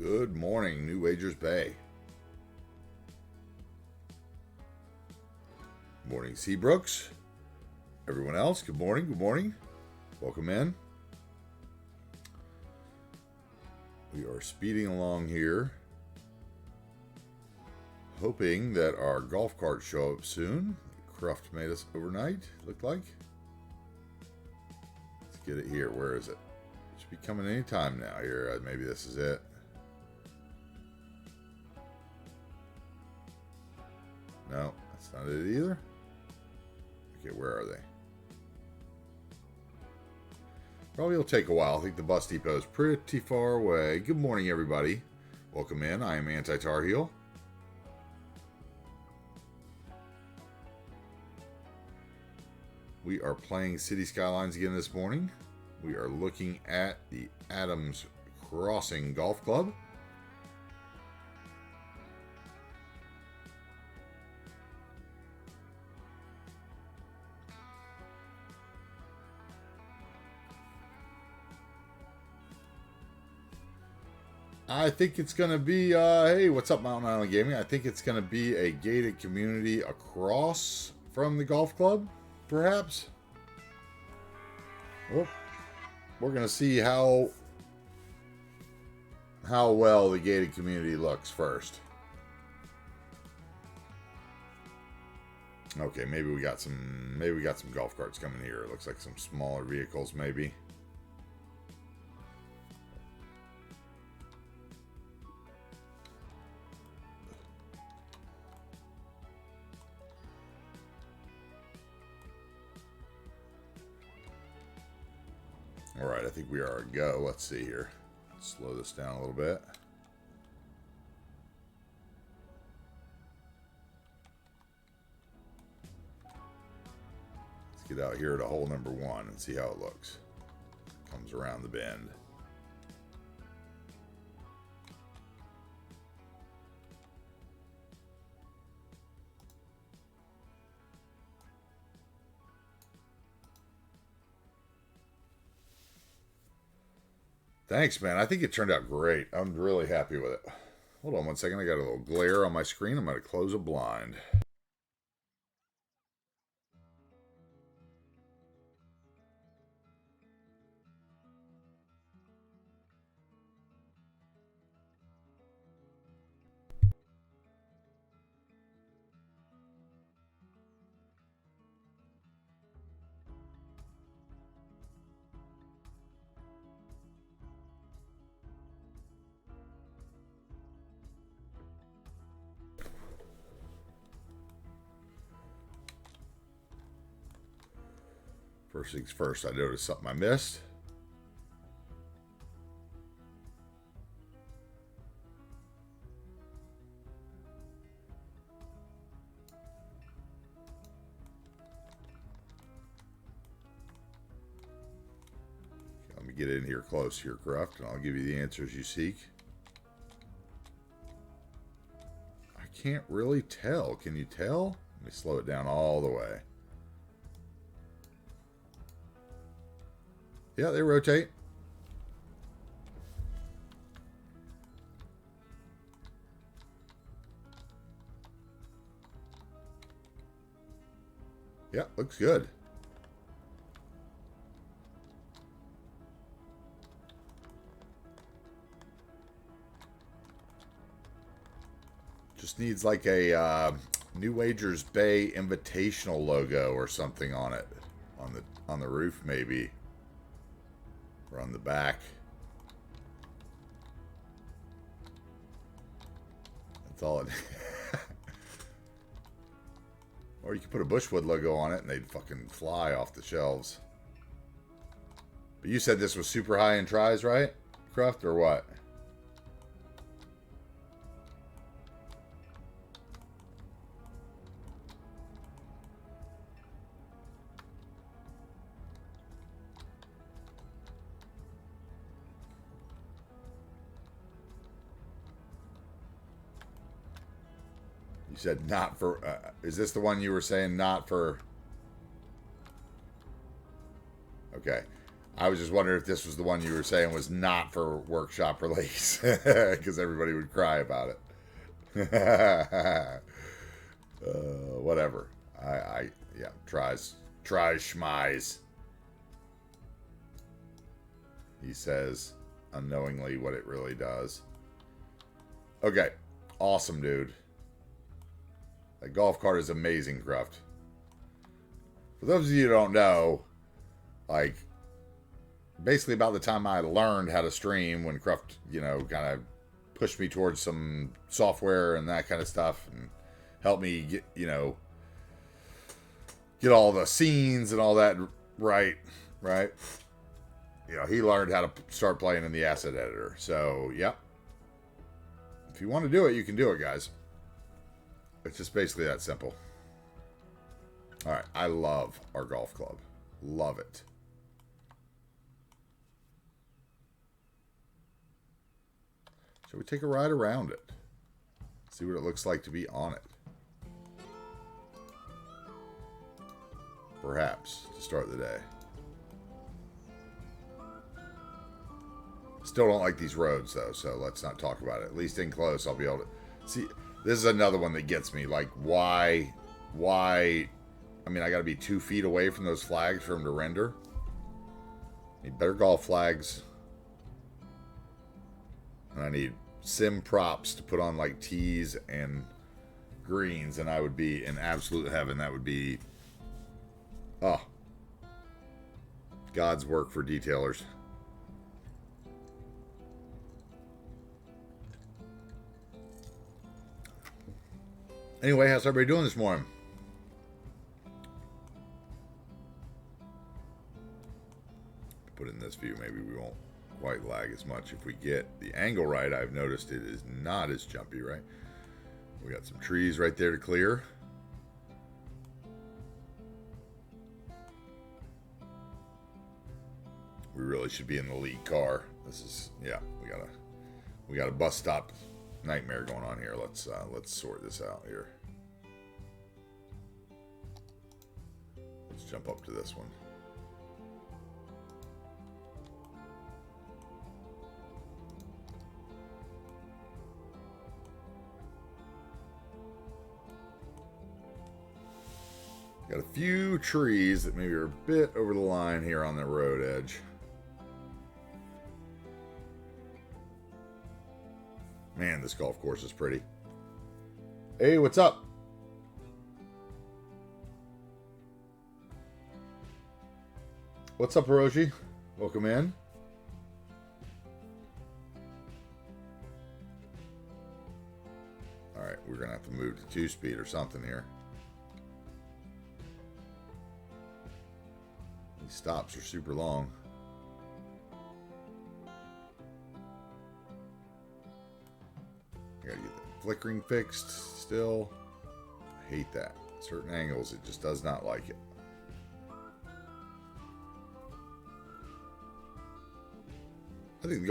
Good morning, New Wagers Bay. Morning, Seabrooks. Everyone else, good morning, good morning. Welcome in. We are speeding along here, hoping that our golf carts show up soon. Cruft made us overnight, looked like. Let's get it here. Where is it? It should be coming any time now here. Maybe this is it. No, that's not it either. Okay, where are they? Probably will take a while. I think the bus depot is pretty far away. Good morning, everybody. Welcome in. I am AntiTarheel. We are playing City Skylines again this morning. We are looking at the Adams Crossing Golf Club. I think it's going to be, hey, what's up, Mountain Island Gaming? I think it's going to be a gated community across from the golf club, perhaps. Well, we're going to see how well the gated community looks first. Okay, maybe we got some golf carts coming here. It looks like some smaller vehicles, maybe. All right, I think we are a go. Let's see here. Slow this down a little bit. Let's get out here to hole number 1 and see how it looks. Comes around the bend. Thanks, man. I think it turned out great. I'm really happy with it. Hold on one second. I got a little glare on my screen. I'm going to close a blind. First things first, I noticed something I missed. Let me get in here close here, Cruft, and I'll give you the answers you seek. I can't really tell. Can you tell? Let me slow it down all the way. Yeah, they rotate. Yeah, looks good. Just needs like a New Wagers Bay Invitational logo or something on it, on the roof maybe. Or on the back. That's all it. Or you could put a Bushwood logo on it and they'd fucking fly off the shelves. But you said this was super high in tries, right, Cruft, or what? You said not for, is this the one you were saying not for? Okay. I was just wondering if this was the one you were saying was not for workshop release, because everybody would cry about it. Whatever. Yeah, tries schmize. He says unknowingly what it really does. Okay, awesome, dude. That golf cart is amazing, Cruft. For those of you who don't know, like, basically about the time I learned how to stream, when Cruft, you know, kind of pushed me towards some software and that kind of stuff, and helped me get, you know, get all the scenes and all that right. You know, he learned how to start playing in the asset editor. So, yep. If you want to do it, you can do it, guys. It's just basically that simple. All right. I love our golf club. Love it. Shall we take a ride around it? See what it looks like to be on it. Perhaps to start the day. Still don't like these roads, though, so let's not talk about it. At least in close, I'll be able to see. This is another one that gets me. Like, why? I mean, I got to be 2 feet away from those flags for them to render. Need better golf flags. And I need sim props to put on, like, tees and greens, and I would be in absolute heaven. That would be, oh, God's work for detailers. Anyway, how's everybody doing this morning? Put in this view, maybe we won't quite lag as much. If we get the angle right, I've noticed it is not as jumpy, right? We got some trees right there to clear. We really should be in the lead car. This is, yeah, we got a bus stop nightmare going on here. Let's sort this out here. Let's jump up to this one. Got a few trees that maybe are a bit over the line here on the road edge. Man, this golf course is pretty. Hey, what's up? What's up, Hiroshi? Welcome in. Alright, we're going to have to move to 2-speed or something here. These stops are super long. I gotta get the flickering fixed still. I hate that. Certain angles, it just does not like it. I think the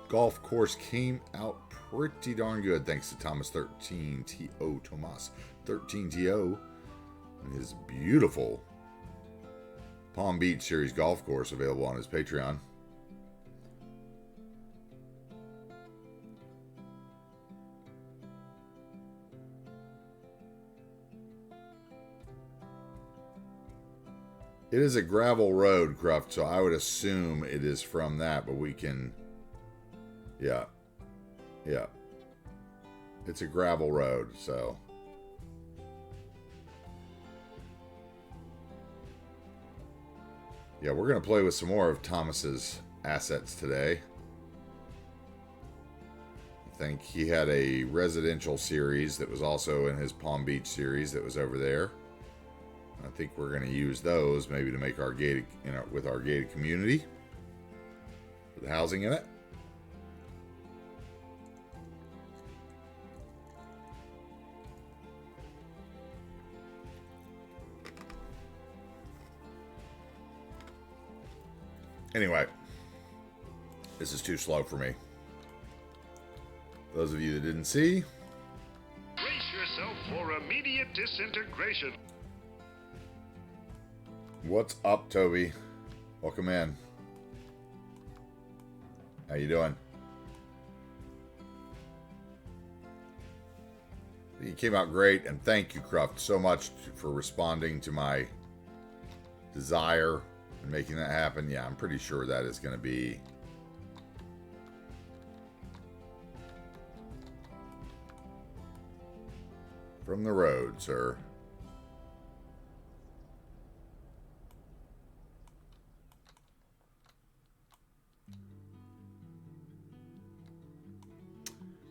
golf course came out pretty darn good, thanks to Thomas 13TO and his beautiful Palm Beach Series golf course available on his Patreon. It is a gravel road, Cruft, so I would assume it is from that, but we can... Yeah. It's a gravel road, so... Yeah, we're going to play with some more of Thomas's assets today. I think he had a residential series that was also in his Palm Beach series that was over there. I think we're going to use those maybe to make our gated, with our gated community with housing in it. Anyway, this is too slow for me. Those of you that didn't see, brace yourself for immediate disintegration. what's up, Toby? Welcome in. How you doing? You came out great, and thank you, Cruft, so much for responding to my desire and making that happen. Yeah, I'm pretty sure that is going to be from the road, sir.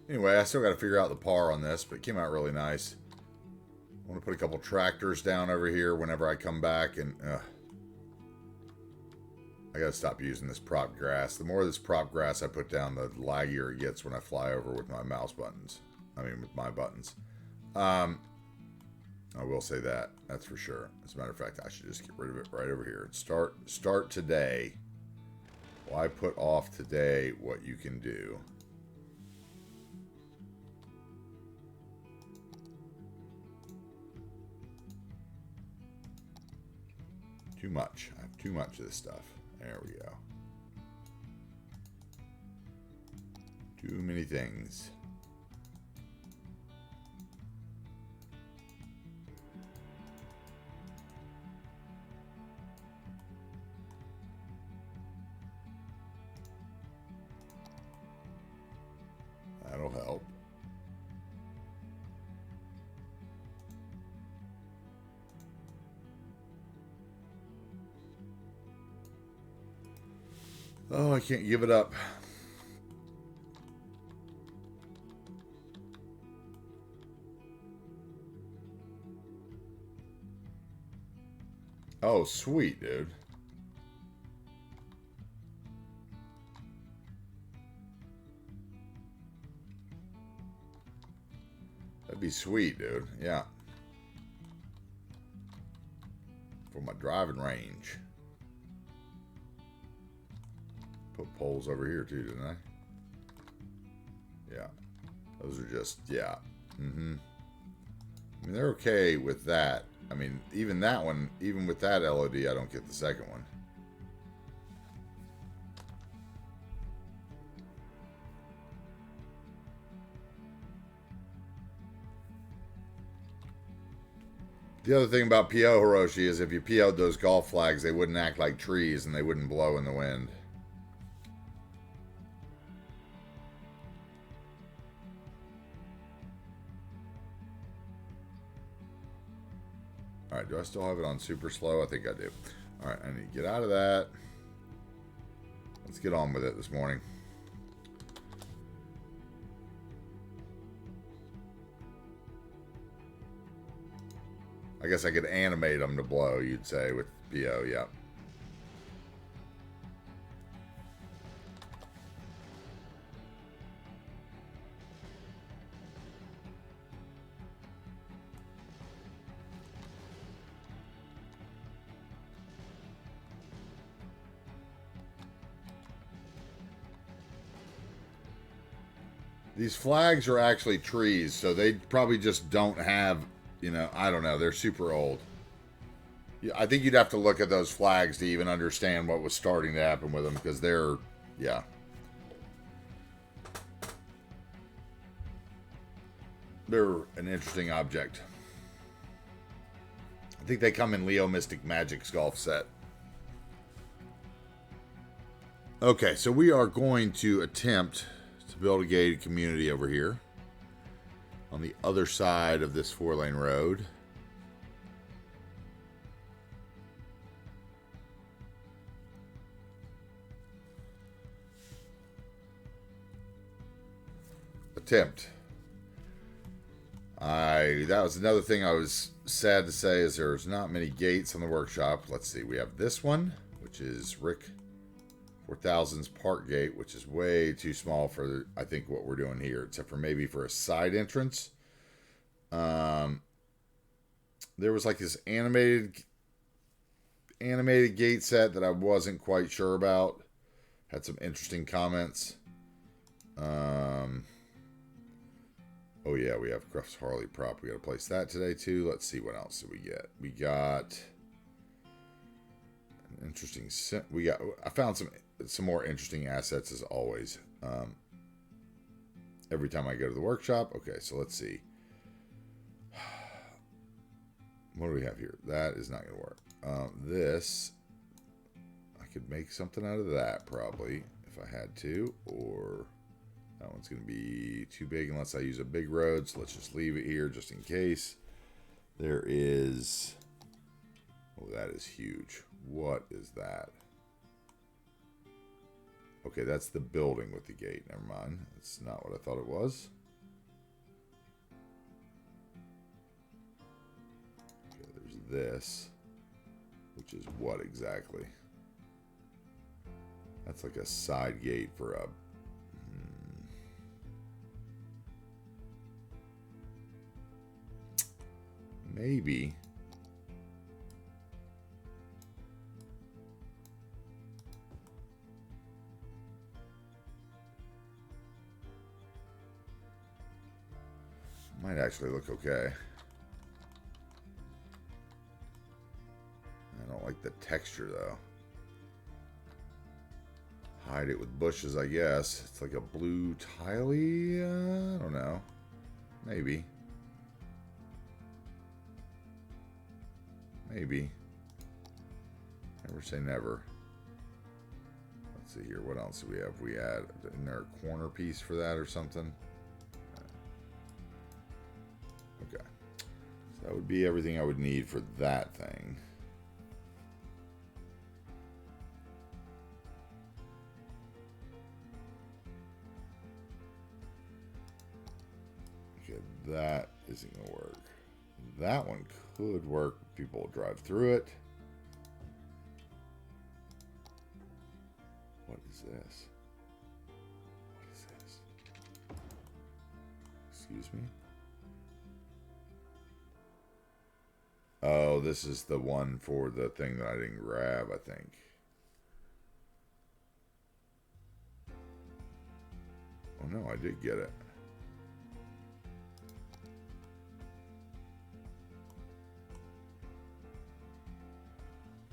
Anyway, I still got to figure out the par on this, but it came out really nice. I want to put a couple tractors down over here whenever I come back, and I got to stop using this prop grass. The more of this prop grass I put down, the laggier it gets when I fly over with my mouse buttons. I mean, with my buttons. I will say that. That's for sure. As a matter of fact, I should just get rid of it right over here. Start today. Why put off today what you can do? Too much. I have too much of this stuff. There we go. Too many things. That'll help. Oh, I can't give it up. Oh, sweet, dude. That'd be sweet, dude. Yeah. For my driving range. Put poles over here too, didn't I? Yeah. Those are just, yeah. I mean, they're okay with that. I mean, even that one, even with that LOD, I don't get the second one. The other thing about PO, Hiroshi, is if you PO'd those golf flags, they wouldn't act like trees and they wouldn't blow in the wind. Alright, do I still have it on super slow? I think I do. Alright, I need to get out of that. Let's get on with it this morning. I guess I could animate them to blow, you'd say, with PO, yeah. These flags are actually trees, so they probably just don't have, you know, I don't know, they're super old. I think you'd have to look at those flags to even understand what was starting to happen with them, because they're, yeah. They're an interesting object. I think they come in Leo Mystic Magic's golf set. Okay, so we are going to attempt to build a gated community over here on the other side of this 4-lane road. Attempt. That was another thing I was sad to say, is there's not many gates on the workshop. Let's see, we have this one, which is Rick 4000's park gate, which is way too small for, I think, what we're doing here, except for maybe for a side entrance. There was like this animated gate set that I wasn't quite sure about. Had some interesting comments. Oh yeah, we have Cruft's Harley prop. We got to place that today too. Let's see, what else did we get. We got an interesting. I found some more interesting assets as always. Every time I go to the workshop. Okay, so let's see. What do we have here? That is not going to work. This, I could make something out of that probably if I had to, or that one's going to be too big unless I use a big road. So let's just leave it here just in case. There is, oh, that is huge. What is that? Okay, that's the building with the gate. Never mind. That's not what I thought it was. Okay, there's this, which is what exactly? That's like a side gate for a... Maybe. Might actually look okay. I don't like the texture though. Hide it with bushes, I guess. It's like a blue tiley. I don't know. Maybe. Maybe. Never say never. Let's see here. What else do we have? We had in there a corner piece for that or something. Okay. So that would be everything I would need for that thing. Okay, that isn't going to work. That one could work. People will drive through it. What is this? What is this? Excuse me? Oh, this is the one for the thing that I didn't grab, I think. Oh no, I did get it.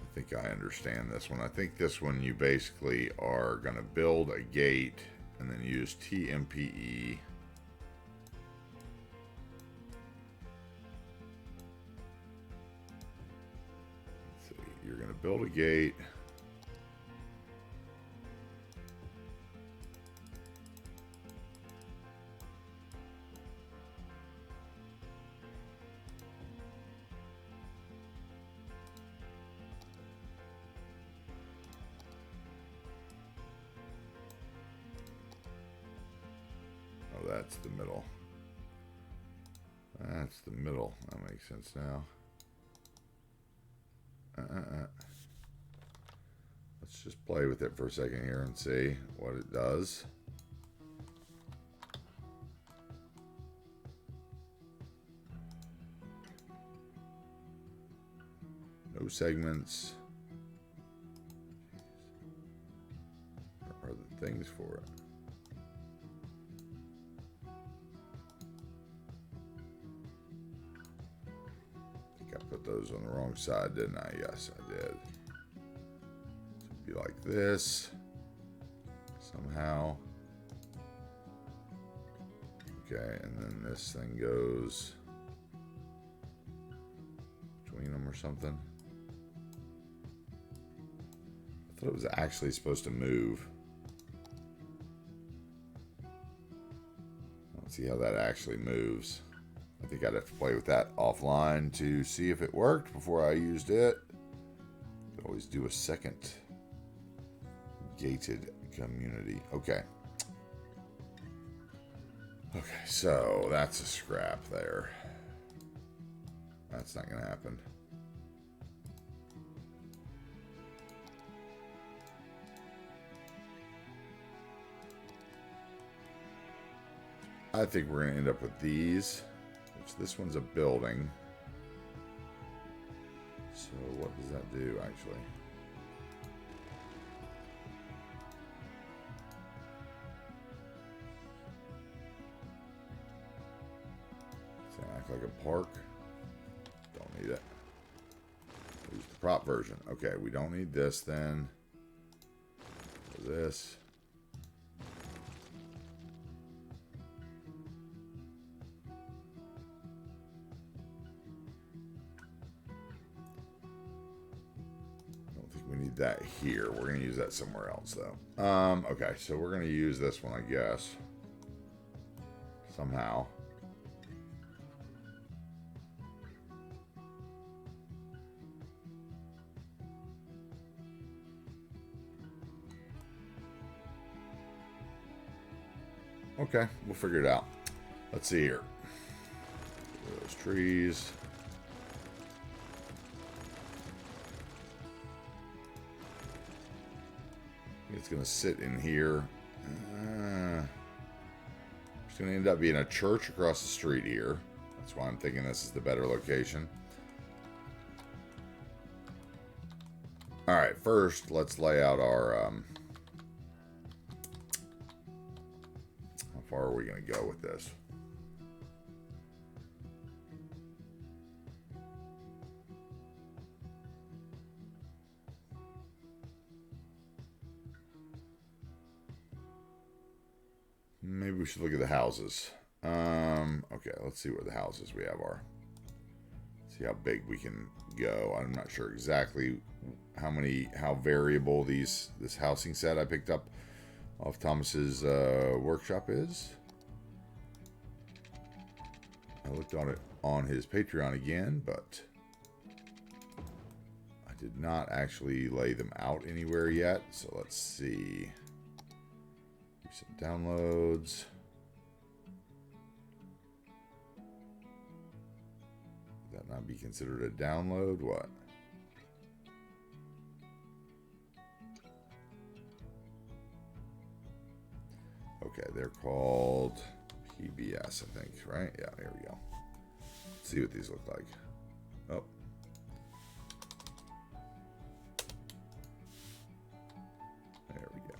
I think I understand this one. I think this one you basically are going to build a gate and then use TMPE. Let's see. You're going to build a gate. That's the middle. That's the middle. That makes sense now. Let's just play with it for a second here and see what it does. No segments. Where are the things for it? Those on the wrong side, didn't I? Yes, I did. It'd be like this somehow. Okay, and then this thing goes between them or something. I thought it was actually supposed to move. I don't see how that actually moves. I think I'd have to play with that offline to see if it worked before I used it. Could always do a second gated community. Okay. Okay, so that's a scrap there. That's not going to happen. I think we're going to end up with these. This one's a building. So what does that do actually? Does that act like a park? Don't need it. Who's the prop version. Okay, we don't need this then. This. We need that here. We're going to use that somewhere else, though. Okay, so we're going to use this one, I guess. Somehow. Okay, we'll figure it out. Let's see here. Those trees. It's going to sit in here. It's going to end up being a church across the street here. That's why I'm thinking this is the better location. Alright, first let's lay out our... how far are we going to go with this? Maybe we should look at the houses. Okay, let's see where the houses we have are. See how big we can go. I'm not sure exactly how variable this housing set I picked up off Thomas's workshop is. I looked on it on his Patreon again, but I did not actually lay them out anywhere yet. So let's see. Some downloads. Would that not be considered a download? What? Okay, they're called PBS, I think, right? Yeah, here we go. Let's see what these look like. Oh. There we go.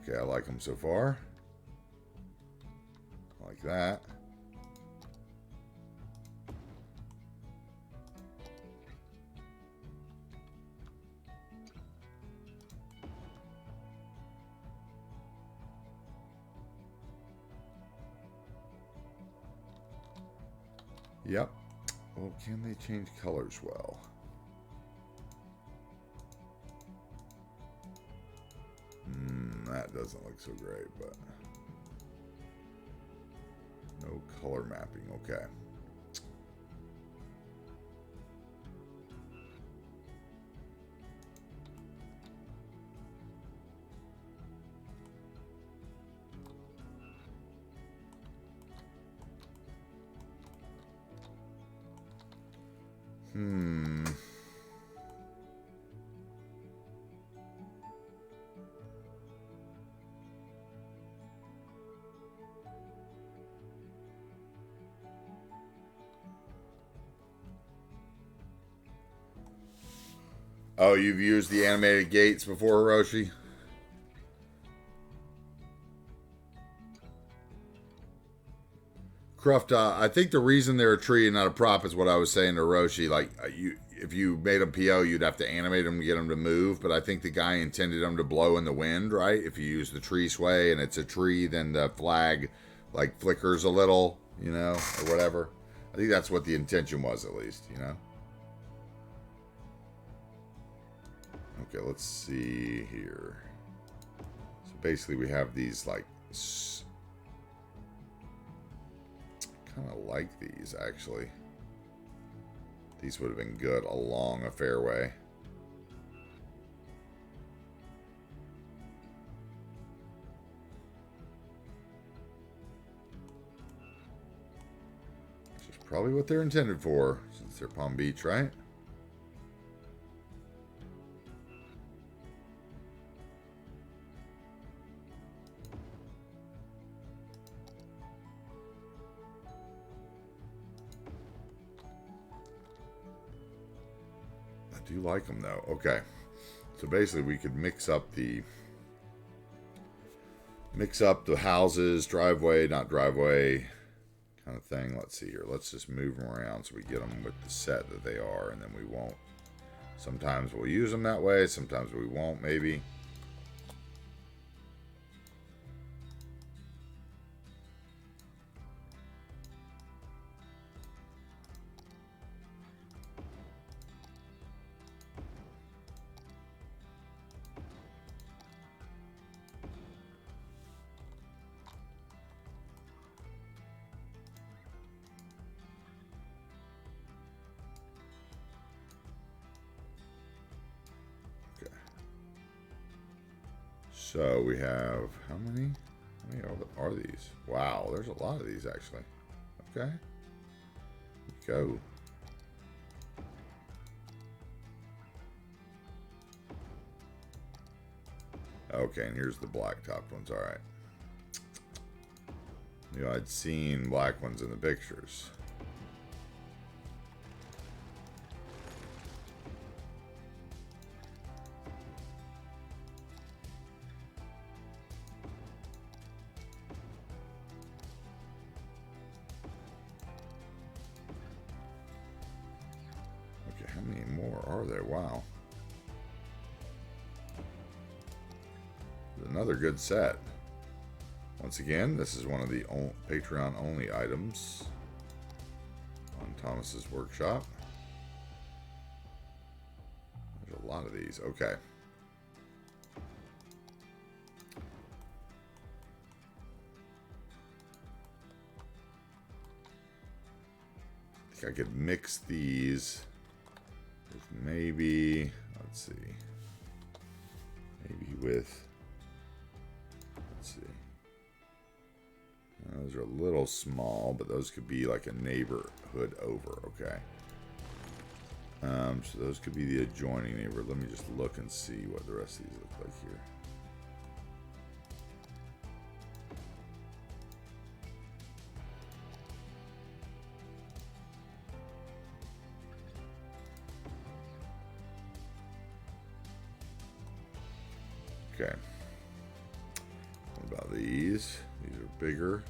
Okay, I like them so far. I like that. Yep. Well, can they change colors well? That doesn't look so great, but no color mapping. Okay. Oh, you've used the animated gates before, Hiroshi? Cruft, I think the reason they're a tree and not a prop is what I was saying to Hiroshi. Like, if you made a PO, you'd have to animate them to get them to move. But I think the guy intended them to blow in the wind, right? If you use the tree sway and it's a tree, then the flag, like, flickers a little, you know, or whatever. I think that's what the intention was, at least, you know? Okay, let's see here. So basically we have these, like, kind of like these, actually. These would have been good along a fairway. Which is probably what they're intended for, since they're Palm Beach, right? I do like them, though. Okay. So basically we could mix up the mix up the houses, driveway, not driveway kind of thing. Let's see here. Let's just move them around so we get them with the set that they are, and then we won't. Sometimes we'll use them that way, sometimes we won't, maybe. So we have, how many are these? Wow, there's a lot of these actually. Okay. Go. Okay, and here's the black topped ones. All right. You know, I'd seen black ones in the pictures. How many more are there? Wow. Another good set. Once again, this is one of the Patreon only items on Thomas's workshop. There's a lot of these. Okay. I think I could mix these. Maybe, let's see, maybe with, let's see, those are a little small, but those could be like a neighborhood over, okay. So those could be the adjoining neighborhood. Let me just look and see what the rest of these look like here. Okay. What about these? These are bigger.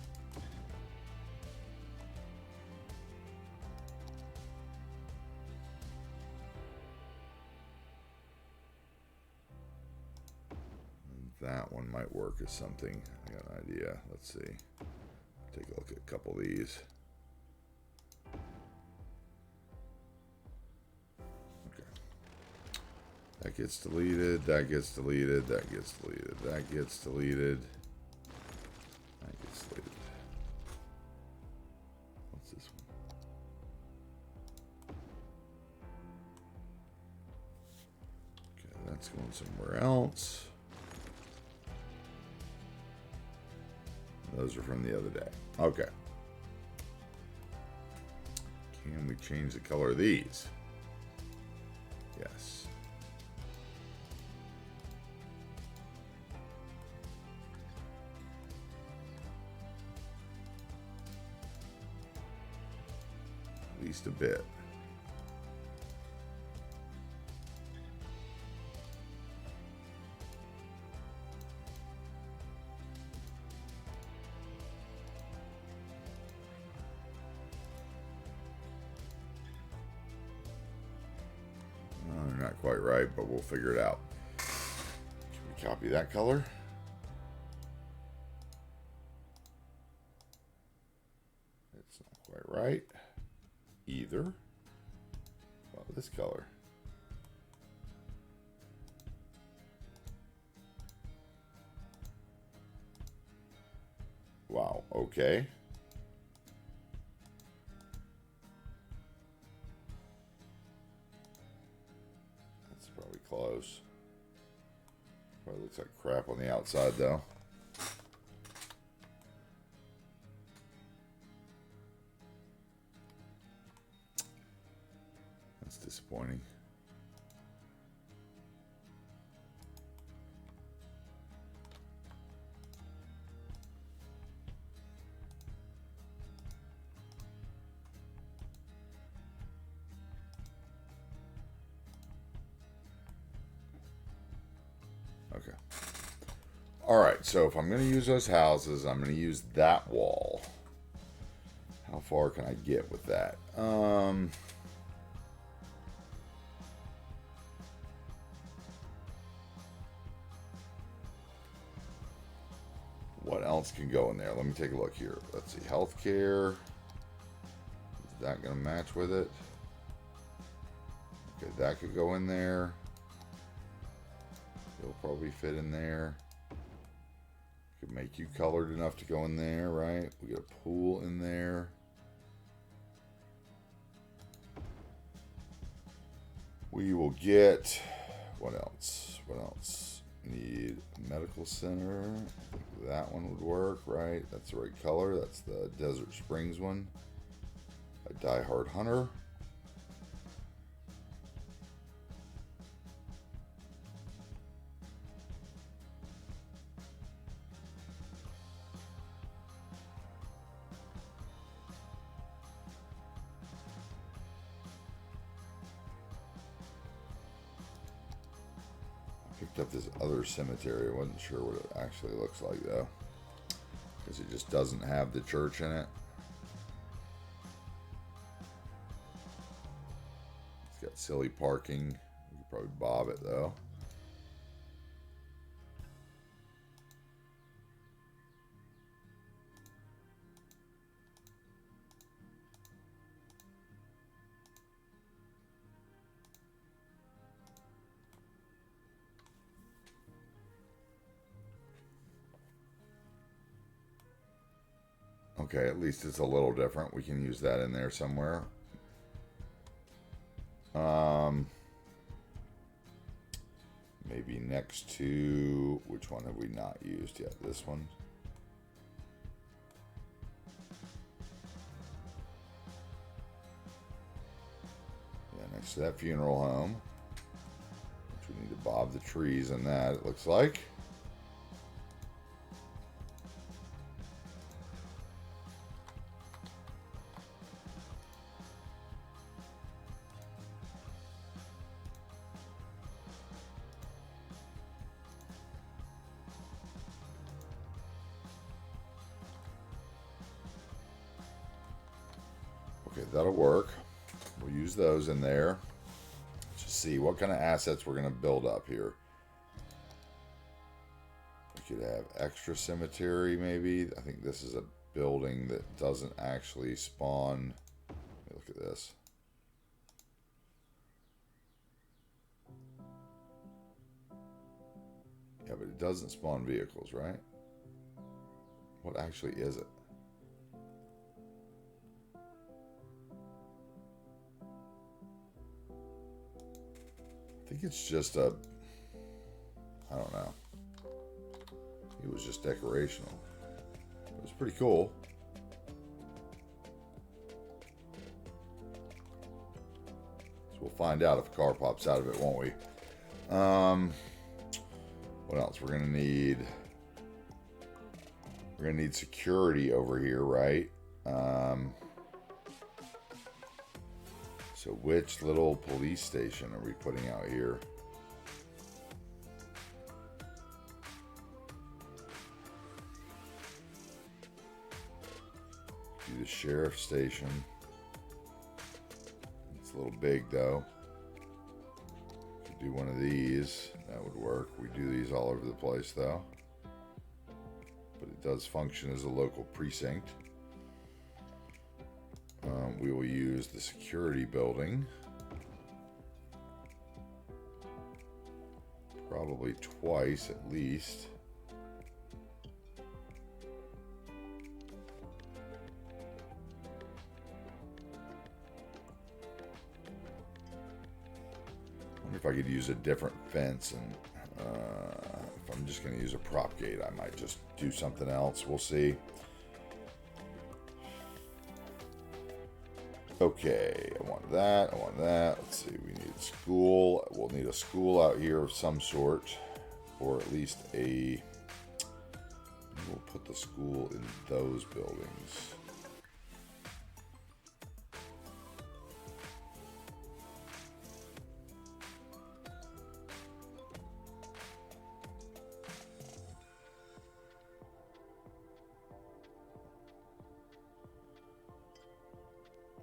And that one might work as something. I got an idea. Let's see. Take a look at a couple of these. That gets deleted, that gets deleted, that gets deleted, that gets deleted, that gets deleted. What's this one? Okay, that's going somewhere else. Those are from the other day. Okay. Can we change the color of these? Yes. At least a bit. Not quite right, but we'll figure it out. Should we copy that color? It's not quite right either. Well, this color. Wow, okay. Close. Probably looks like crap on the outside though. That's disappointing. Okay. Alright, so if I'm going to use those houses, I'm going to use that wall. How far can I get with that? What else can go in there? Let me take a look here. Let's see. Healthcare. Is that going to match with it? Okay, that could go in there. It'll probably fit in there. Could make you colored enough to go in there, right? We got a pool in there. We will get, what else? What else? Need a medical center. I think that one would work, right? That's the right color. That's the Desert Springs one. A Die Hard Hunter. Picked up this other cemetery. I wasn't sure what it actually looks like though, because it just doesn't have the church in it. It's got silly parking. You could probably bob it though. Okay, at least it's a little different. We can use that in there somewhere. Maybe next to, which one have we not used yet? This one. Yeah, next to that funeral home. Which we need to bob the trees in that, it looks like. Okay, that'll work. We'll use those in there. Let's just see what kind of assets we're going to build up here. We could have extra cemetery, maybe. I think this is a building that doesn't actually spawn. Let me look at this. Yeah, but it doesn't spawn vehicles, right? What actually is it? I think it's just a, I don't know. It was just decorational. It was pretty cool. So we'll find out if a car pops out of it, won't we? What else? We're gonna need security over here, right? So which little police station are we putting out here? Do the sheriff's station. It's a little big though. Could do one of these. That would work. We do these all over the place though. But it does function as a local precinct. We will use the security building. Probably twice at least. I wonder if I could use a different fence, and if I'm just going to use a prop gate, I might just do something else. We'll see. Okay, I want that, I want that. Let's see, we need a school. We'll need a school out here of some sort, or at least we'll put the school in those buildings.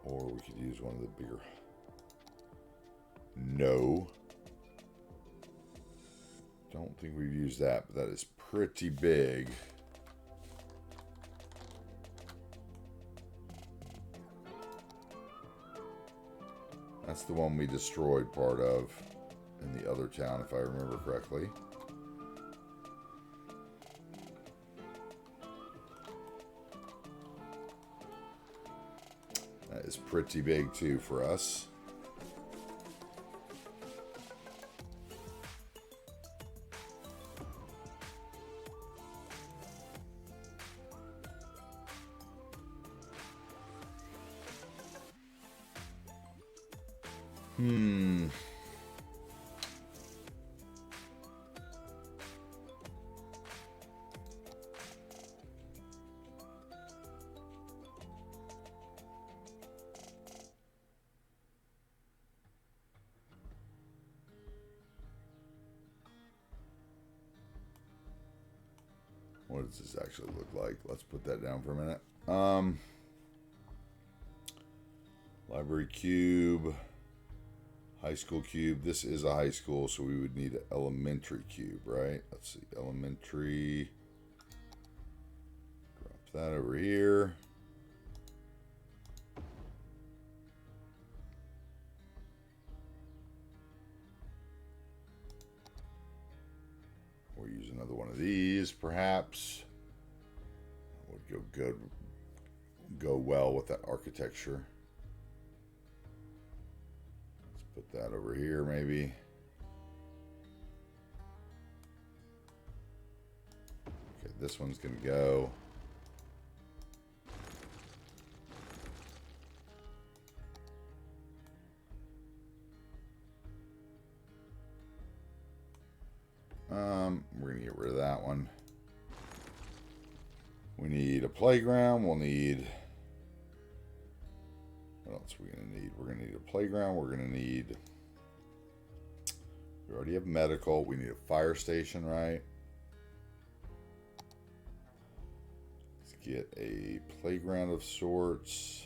Or we could use one of the bigger. No. Don't think we've used that, but that is pretty big. That's the one we destroyed part of in the other town, if I remember correctly. That is pretty big too for us. What does this actually look like? Let's put that down for a minute. Library cube, high school cube. This is a high school, so we would need an elementary cube, right? Let's see, elementary. Drop that over here. We'll use another one of these, perhaps. Would go well with that architecture. Let's put that over here, maybe. Okay, this one's gonna go. We're gonna get rid of that one. We need a playground. We'll need. What else are we gonna need? We're gonna need a playground. We're gonna need. We already have medical. We need a fire station, right? Let's get a playground of sorts.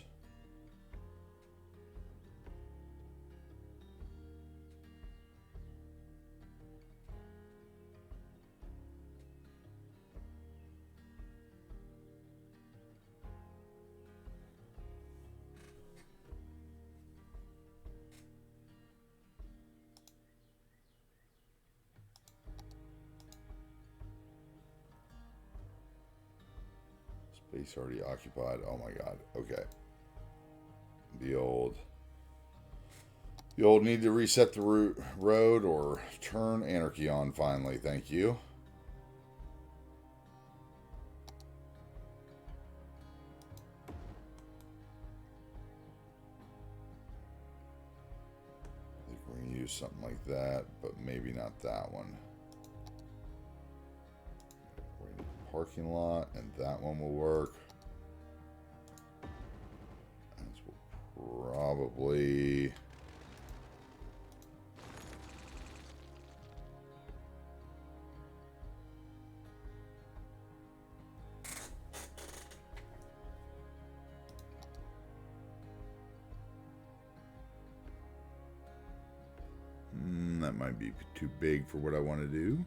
Space already occupied. Oh my god. Okay. The old need to reset the road or turn anarchy on finally. Thank you. I think we're going to use something like that, but maybe not that one. Parking lot, and that one will work. This will probably. That might be too big for what I want to do.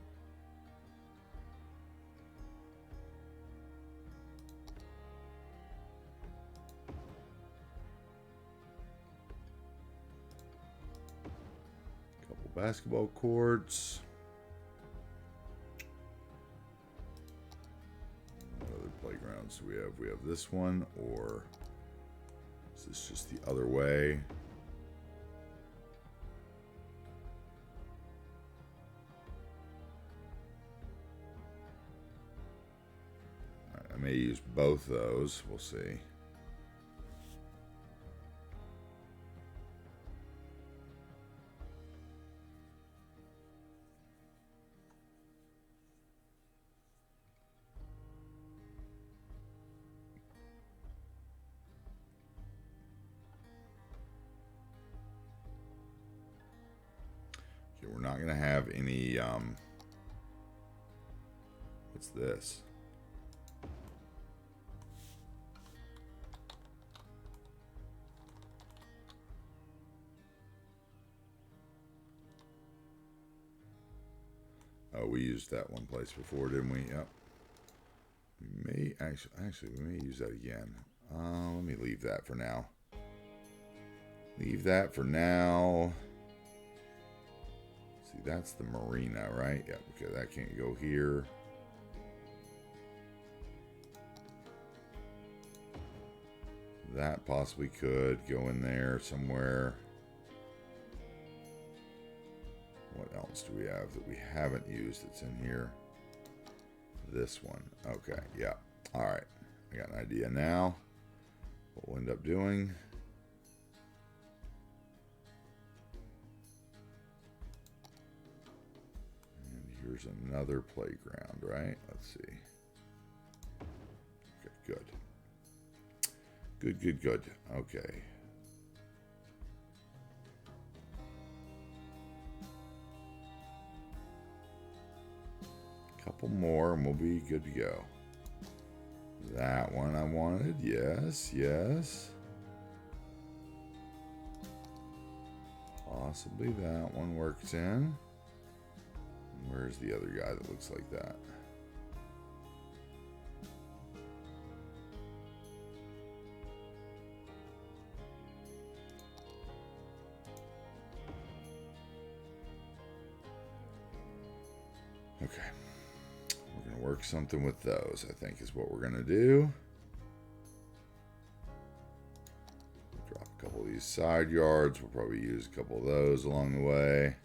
Basketball courts. What other playgrounds do we have? We have this one, or is this just the other way? I may use both those. We'll see. We're not going to have any, what's this? we used that one place before, didn't we? Yep. We may actually we may use that again. Let me leave that for now. Leave that for now. See, that's the marina, right? Yep, okay, that can't go here. That possibly could go in there somewhere. What else do we have that we haven't used that's in here? This one. Okay, yeah. All right. I got an idea now. What we'll end up doing. And here's another playground, right? Let's see. Okay, good. Good. Okay. Couple more and we'll be good to go. That one I wanted. Yes. Possibly that one works in. Where's the other guy that looks like that? Okay. We're going to work something with those, I think is what we're going to do. Drop a couple of these side yards. We'll probably use a couple of those along the way.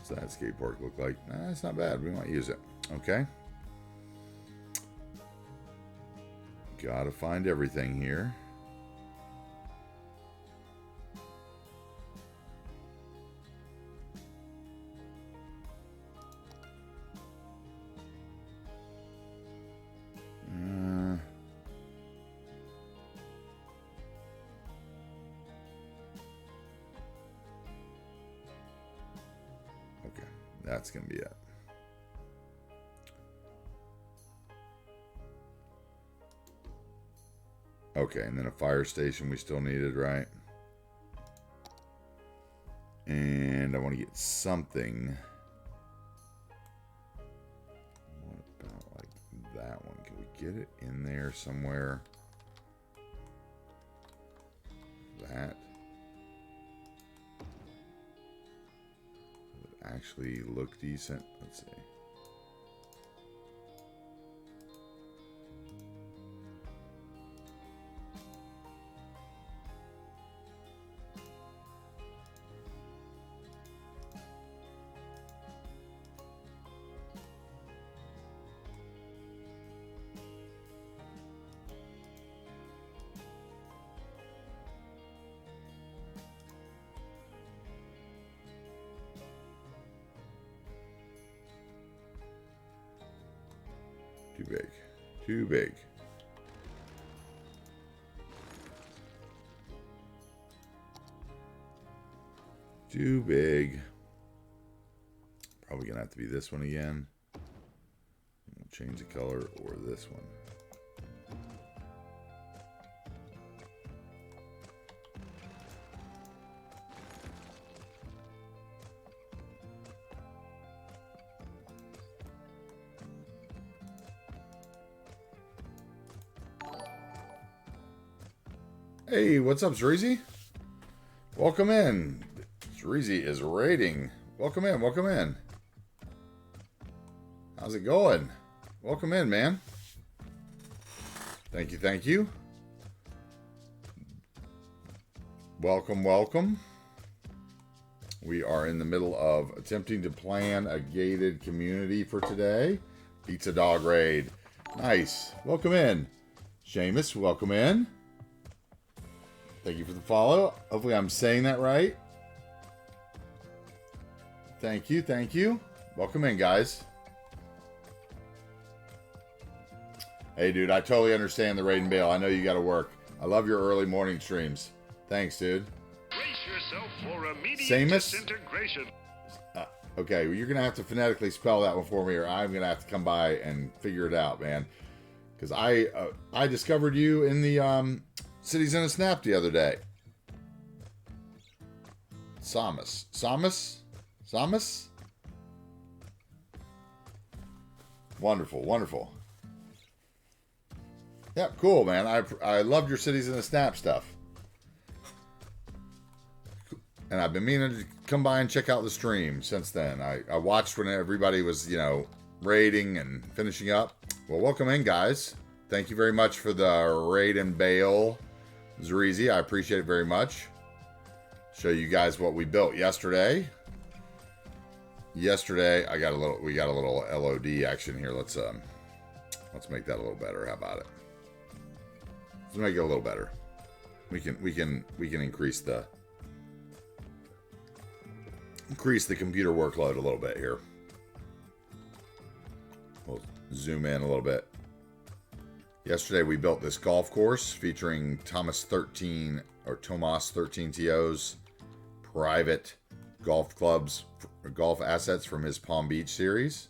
What's that skate park look like? Nah, it's not bad. We might use it. Okay. Gotta find everything here. That's going to be it. Okay, and then a fire station we still needed, right? And I want to get something. What about like that one? Can we get it in there somewhere? That. Actually look decent. Let's see. Too big. Too big. Probably gonna have to be this one again. We'll change the color, or this one. Hey, what's up, Zreezy? Welcome in. Zreezy is raiding. Welcome in. How's it going? Welcome in, man. Thank you. Welcome. We are in the middle of attempting to plan a gated community for today. Pizza Dog Raid. Nice. Welcome in. Seamus, welcome in. Thank you for the follow. Hopefully I'm saying that right. Thank you. Welcome in, guys. Hey, dude, I totally understand the raid and bail. I know you got to work. I love your early morning streams. Thanks, dude. Brace yourself for immediate Samus? disintegration. Okay, well, you're going to have to phonetically spell that one for me, or I'm going to have to come by and figure it out, man. Because I discovered you in the Cities in a Snap the other day. Samus. Samus? Samus? Wonderful, wonderful. Yeah, cool, man. I loved your Cities in a Snap stuff. And I've been meaning to come by and check out the stream since then. I watched when everybody was, you know, raiding and finishing up. Well, welcome in, guys. Thank you very much for the raid and bail, Zarizi. I appreciate it very much. Show you guys what we built yesterday. Yesterday, we got a little LOD action here. Let's make that a little better. How about it? Let's make it a little better. We can increase the computer workload a little bit here. We'll zoom in a little bit. Yesterday we built this golf course featuring Tomas 13 TO's private golf clubs, golf assets from his Palm Beach series.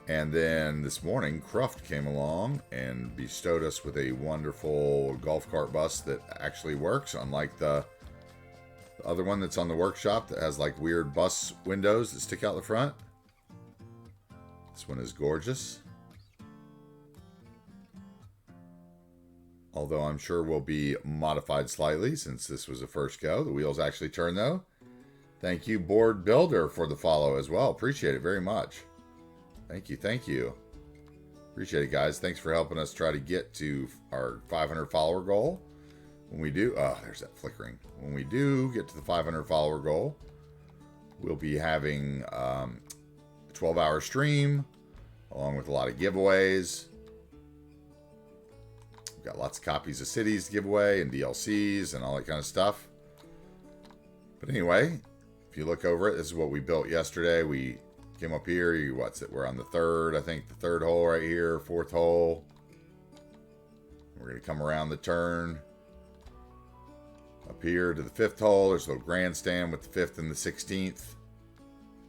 And then this morning, Cruft came along and bestowed us with a wonderful golf cart bus that actually works, unlike the other one that's on the workshop that has like weird bus windows that stick out the front. This one is gorgeous. Although I'm sure will be modified slightly since this was a first go. The wheels actually turn though. Thank you, Board Builder, for the follow as well. Appreciate it very much. Thank you, thank you. Appreciate it, guys. Thanks for helping us try to get to our 500 follower goal. When we do, oh, there's that flickering. When we do get to the 500 follower goal, we'll be having a 12-hour stream along with a lot of giveaways. We've got lots of copies of Cities to give away and DLCs and all that kind of stuff. But anyway, if you look over it, this is what we built yesterday. We came up here, we're on the third, I think the third hole right here, fourth hole. We're going to come around the turn up here to the fifth hole. There's a little grandstand with the 5th and the 16th.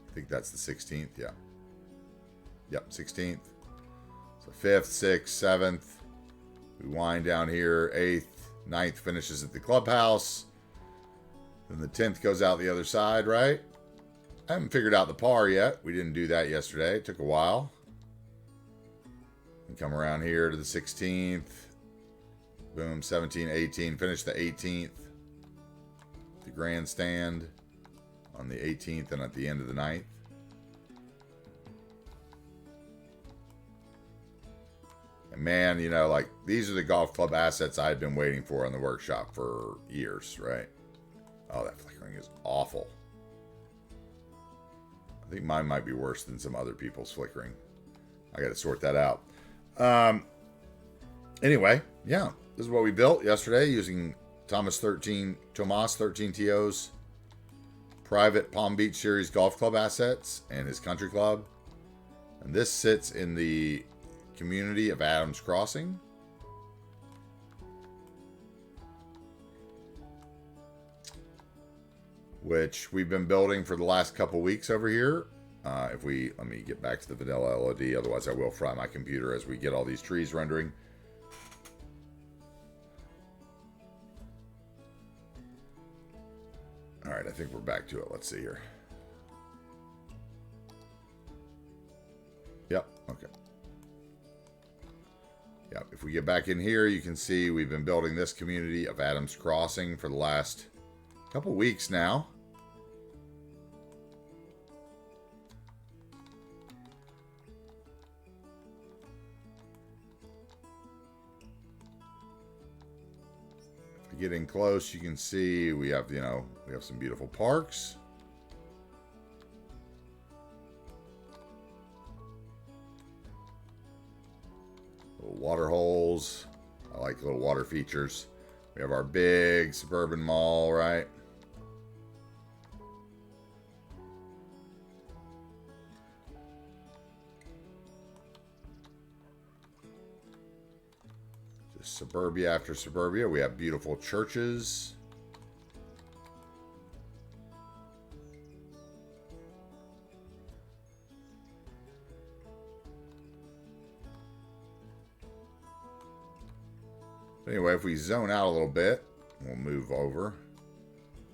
I think that's the 16th, yeah. Yep, 16th. So 5th, 6th, 7th. We wind down here, 8th, 9th finishes at the clubhouse. Then the 10th goes out the other side, right? I haven't figured out the par yet. We didn't do that yesterday. It took a while. We come around here to the 16th. Boom, 17, 18. Finish the 18th. The grandstand on the 18th and at the end of the 9th. And man, you know, like, these are the golf club assets I've been waiting for in the workshop for years, right? Oh, that flickering is awful. I think mine might be worse than some other people's flickering. I got to sort that out. Anyway, yeah, this is what we built yesterday using Tomas 13 TO's private Palm Beach Series golf club assets and his country club. And this sits in the community of Adams Crossing. Which we've been building for the last couple weeks over here. Let me get back to the vanilla LOD, otherwise I will fry my computer as we get all these trees rendering. All right, I think we're back to it. Let's see here. Yep, okay. Yep, if we get back in here, you can see we've been building this community of Adams Crossing for the last couple weeks now. Getting close, you can see we have, we have some beautiful parks. Little water holes. I like little water features. We have our big suburban mall, right? suburbia after suburbia. We have beautiful churches. Anyway, if we zone out a little bit, we'll move over.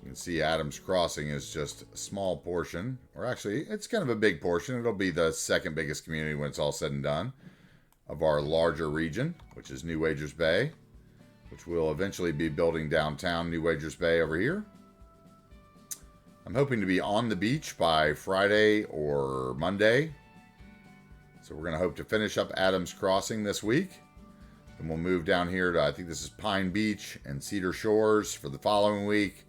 You can see Adams Crossing is just a small portion, or actually, it's kind of a big portion. It'll be the second biggest community when it's all said and done of our larger region, which is New Wagers Bay, which will eventually be building downtown New Wagers Bay over here. I'm hoping to be on the beach by Friday or Monday. So we're going to hope to finish up Adams Crossing this week. And we'll move down here to, I think this is Pine Beach and Cedar Shores for the following week.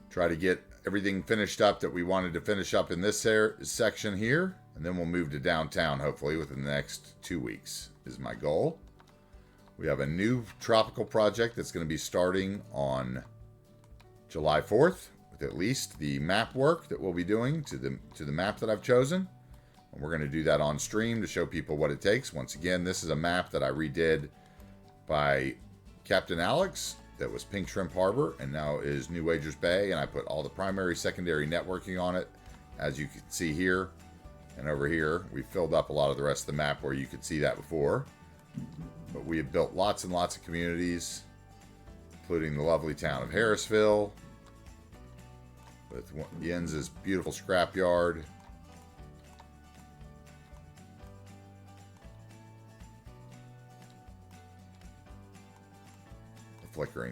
Try to get everything finished up that we wanted to finish up in this section here. And then we'll move to downtown, hopefully, within the next 2 weeks is my goal. We have a new tropical project that's going to be starting on July 4th, with at least the map work that we'll be doing to the map that I've chosen. And we're going to do that on stream to show people what it takes. Once again, this is a map that I redid by Captain Alex that was Pink Shrimp Harbor and now is New Wagers Bay. And I put all the primary, secondary networking on it, as you can see here. And over here, we filled up a lot of the rest of the map where you could see that before. But we have built lots and lots of communities, including the lovely town of Harrisville, with Jens's beautiful scrapyard.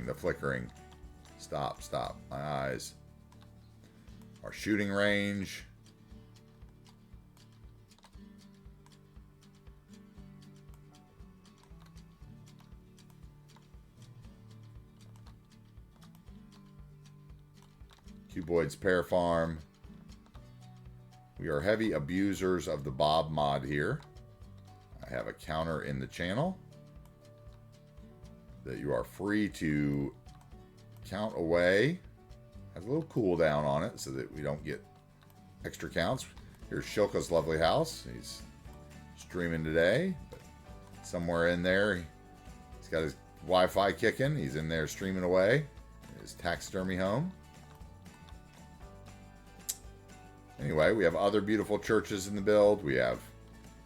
The flickering. Stop, my eyes. Our shooting range. Cuboid's Pear Farm. We are heavy abusers of the Bob mod here. I have a counter in the channel that you are free to count away. Has a little cooldown on it so that we don't get extra counts. Here's Shilka's lovely house. He's streaming today, but somewhere in there he's got his Wi-Fi kicking. He's in there streaming away. His taxidermy home. Anyway, we have other beautiful churches in the build. We have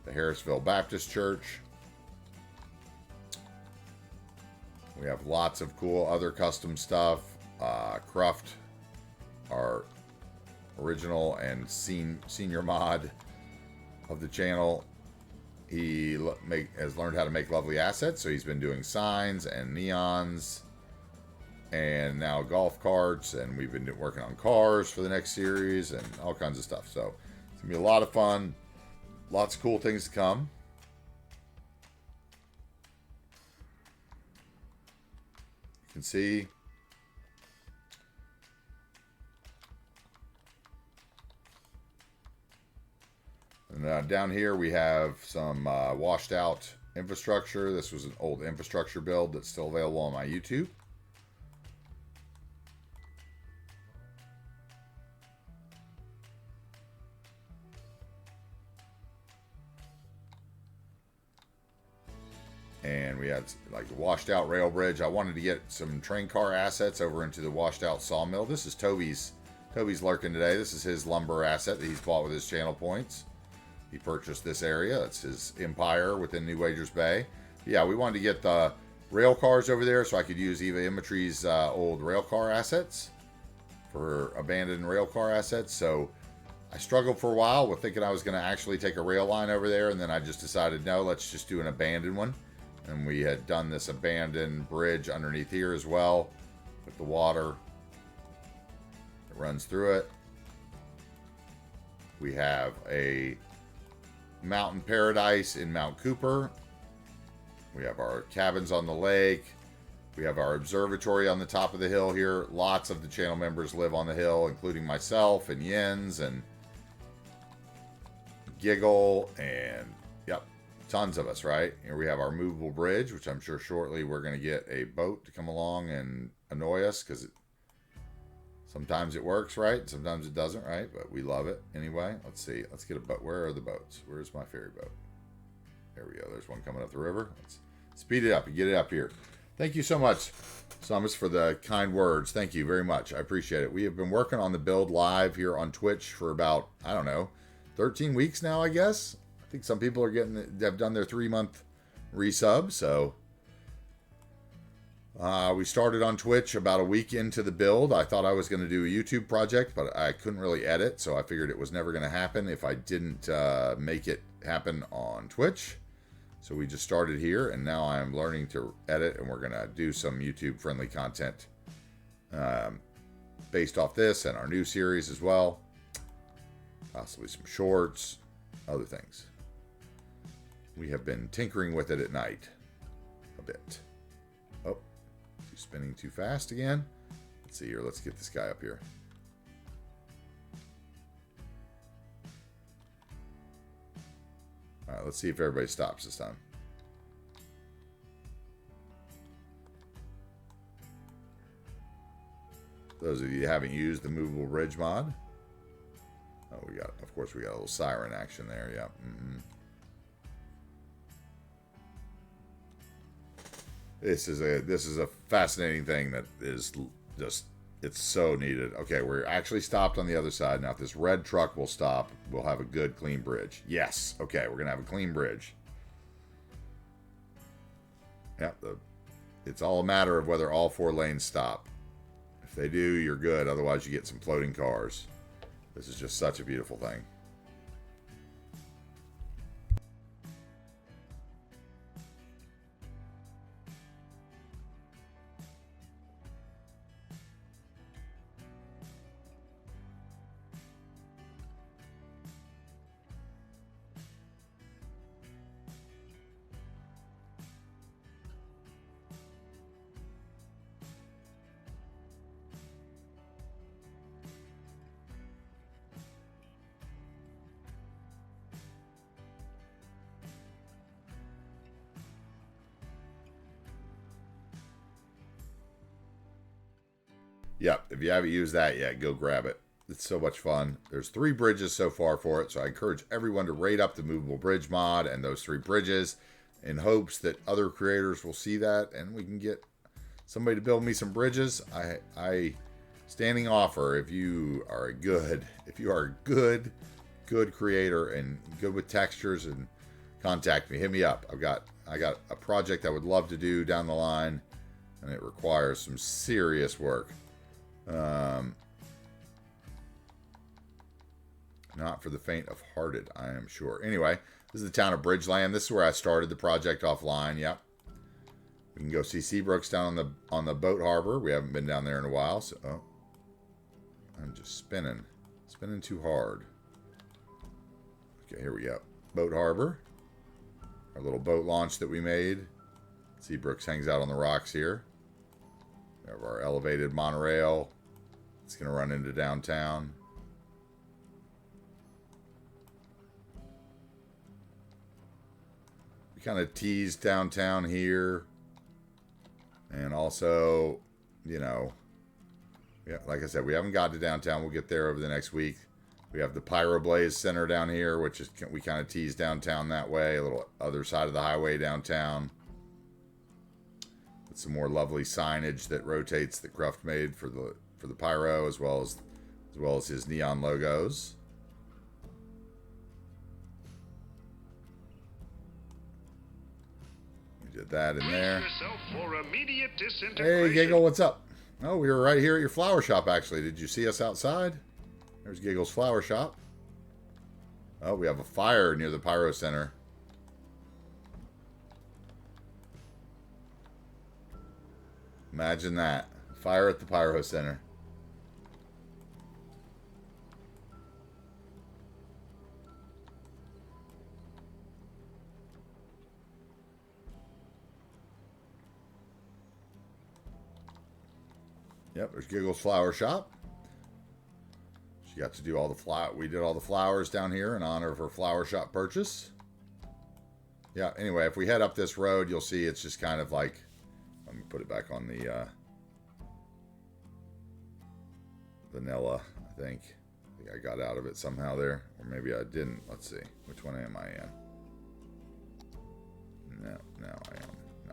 the Harrisville Baptist Church. We have lots of cool other custom stuff. Cruft, our original and senior mod of the channel, he has learned how to make lovely assets. So he's been doing signs and neons and now golf carts. And we've been working on cars for the next series and all kinds of stuff. So it's going to be a lot of fun. Lots of cool things to come. You can see and down here we have some washed out infrastructure. This was an old infrastructure build that's still available on my YouTube. And we had like the washed out rail bridge. I wanted to get some train car assets over into the washed out sawmill. This is Toby's lurking today. This is his lumber asset that he's bought with his channel points. He purchased this area. That's his empire within New Wagers Bay. Yeah, we wanted to get the rail cars over there so I could use Eva Imagery's old rail car assets for abandoned rail car assets. So I struggled for a while with thinking I was going to actually take a rail line over there, and then I just decided, no, let's just do an abandoned one. And we had done this abandoned bridge underneath here as well with the water that runs through it. We have a mountain paradise in Mount Cooper. We have our cabins on the lake. We have our observatory on the top of the hill here. Lots of the channel members live on the hill, including myself and Jens and Giggle and yep, tons of us, right? Here we have our movable bridge, which I'm sure shortly we're going to get a boat to come along and annoy us because sometimes it works, right? Sometimes it doesn't, right? But we love it anyway. Let's see. Let's get a boat. Where are the boats? Where's my ferry boat? There we go. There's one coming up the river. Speed it up and get it up here. Thank you so much, Samus, for the kind words. Thank you very much. I appreciate it. We have been working on the build live here on Twitch for about, I don't know, 13 weeks now, I guess. I think some people are have done their 3-month resub, so we started on Twitch about a week into the build. I thought I was going to do a YouTube project, but I couldn't really edit, so I figured it was never going to happen if I didn't make it happen on Twitch. So we just started here, and now I'm learning to edit, and we're going to do some YouTube-friendly content based off this and our new series as well. Possibly some shorts, other things. We have been tinkering with it at night a bit. Oh, she's spinning too fast again. Let's see here. Let's get this guy up here. All right, let's see if everybody stops this time. Those of you who haven't used the movable bridge mod. Oh, of course, we got a little siren action there. Yeah. This is a fascinating thing that is just, it's so needed. Okay, we're actually stopped on the other side. Now, if this red truck will stop, we'll have a good, clean bridge. Yes. Okay, we're going to have a clean bridge. Yeah, it's all a matter of whether all 4 lanes stop. If they do, you're good. Otherwise, you get some floating cars. This is just such a beautiful thing. Yep, if you haven't used that yet, go grab it. It's so much fun. There's 3 bridges so far for it, so I encourage everyone to rate up the movable bridge mod and those 3 bridges in hopes that other creators will see that and we can get somebody to build me some bridges. I standing offer, if you are a good creator and good with textures, and contact me, hit me up. I got a project I would love to do down the line, and it requires some serious work. Not for the faint of hearted, I am sure. Anyway, this is the town of Bridgeland. This is where I started the project offline. Yep. We can go see Seabrooks down on the boat harbor. We haven't been down there in a while, so I'm just spinning too hard. Okay, here we go. Boat harbor. Our little boat launch that we made. Seabrooks hangs out on the rocks here. We have our elevated monorail. It's going to run into downtown. We kind of teased downtown here. And also, you know, yeah, like I said, we haven't got to downtown. We'll get there over the next week. We have the Pyro Blaze Center down here, which is, we kind of teased downtown that way. A little other side of the highway downtown. With some more lovely signage that rotates that Cruft made for the pyro, as well as his neon logos. We did that in there. Hey, Giggle, what's up? Oh, we were right here at your flower shop, actually. Did you see us outside? There's Giggle's flower shop. Oh, we have a fire near the Pyro Center. Imagine that. Fire at the Pyro Center. Yep, there's Giggle's flower shop. She got to do all the we did all the flowers down here in honor of her flower shop purchase. Yeah, anyway, if we head up this road, you'll see it's just kind of like, let me put it back on the vanilla, I think. I got out of it somehow there, or maybe I didn't. Let's see. Which one am I in? No, I am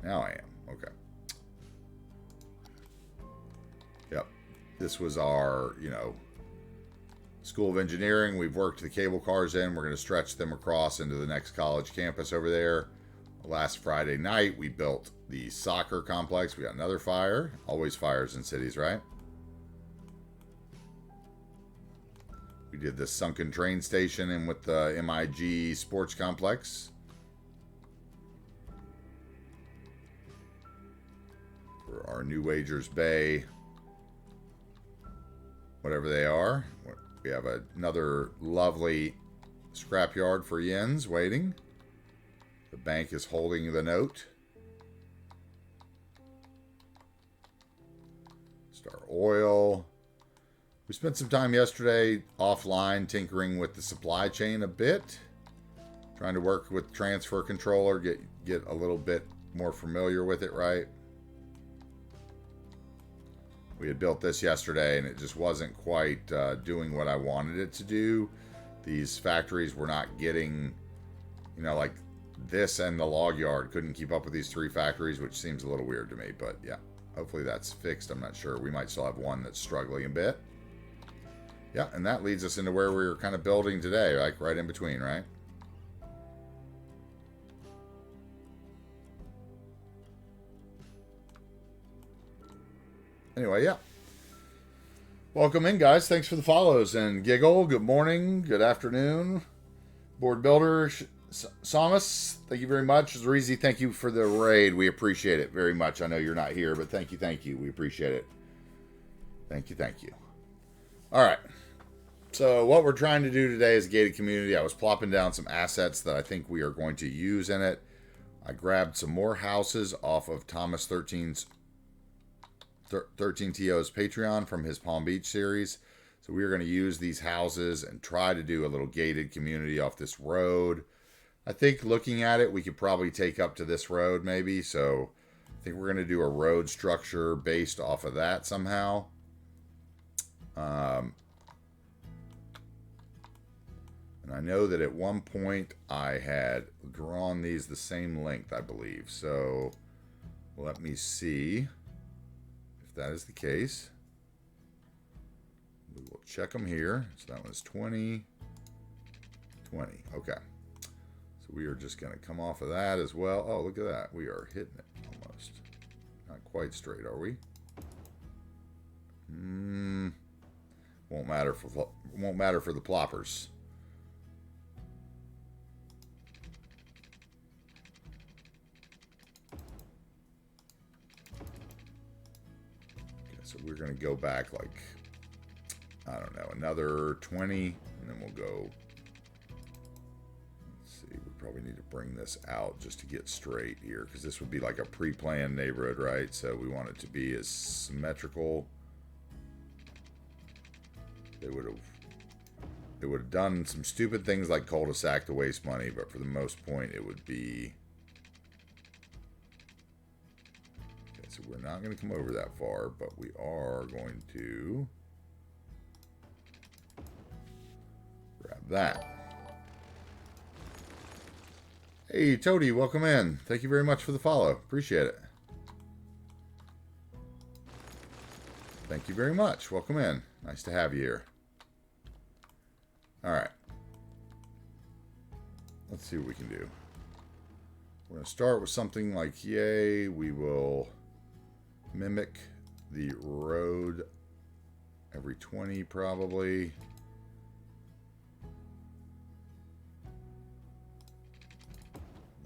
Now I am. Okay. Yep. This was our, School of Engineering. We've worked the cable cars in. We're going to stretch them across into the next college campus over there. Last Friday night, we built the soccer complex. We got another fire. Always fires in cities, right? We did the sunken train station in with the MIG sports complex. For our New Wagers Bay, whatever they are. We have another lovely scrapyard for yens waiting. The bank is holding the note. Star Oil. We spent some time yesterday offline tinkering with the supply chain a bit. Trying to work with transfer controller, get a little bit more familiar with it, right? We had built this yesterday and it just wasn't quite doing what I wanted it to do. These factories were not getting, like this and the log yard couldn't keep up with these three factories, which seems a little weird to me, but yeah, hopefully that's fixed. I'm not sure. We might still have one that's struggling a bit. Yeah, and that leads us into where we were kind of building today, like right in between, right? Anyway, yeah. Welcome in, guys. Thanks for the follows. And Giggle, good morning, good afternoon. Board Builder, Samus, thank you very much. Zarizi, thank you for the raid. We appreciate it very much. I know you're not here, but thank you. We appreciate it. Thank you. All right. So what we're trying to do today is a gated community. I was plopping down some assets that I think we are going to use in it. I grabbed some more houses off of Thomas 13TO's Patreon from his Palm Beach series. So we are going to use these houses and try to do a little gated community off this road. I think looking at it, we could probably take up to this road maybe. So I think we're going to do a road structure based off of that somehow. And I know that at one point I had drawn these the same length, I believe. So let me see if that is the case. We will check them here. So that one's 20, 20. Okay. So we are just going to come off of that as well. Oh, look at that. We are hitting it almost. Not quite straight, are we? Won't matter for the ploppers. Okay, so we're going to go back like, I don't know, another 20, and then we'll go. Let's see, we probably need to bring this out just to get straight here, because this would be like a pre-planned neighborhood, right? So we want it to be as symmetrical. They would have done some stupid things like cul-de-sac to waste money, but for the most point, it would be. Okay, so we're not going to come over that far, but we are going to grab that. Hey, Toady, welcome in. Thank you very much for the follow. Appreciate it. Thank you very much. Welcome in. Nice to have you here. All right. Let's see what we can do. We're going to start with something like yay. We will mimic the road every 20 probably.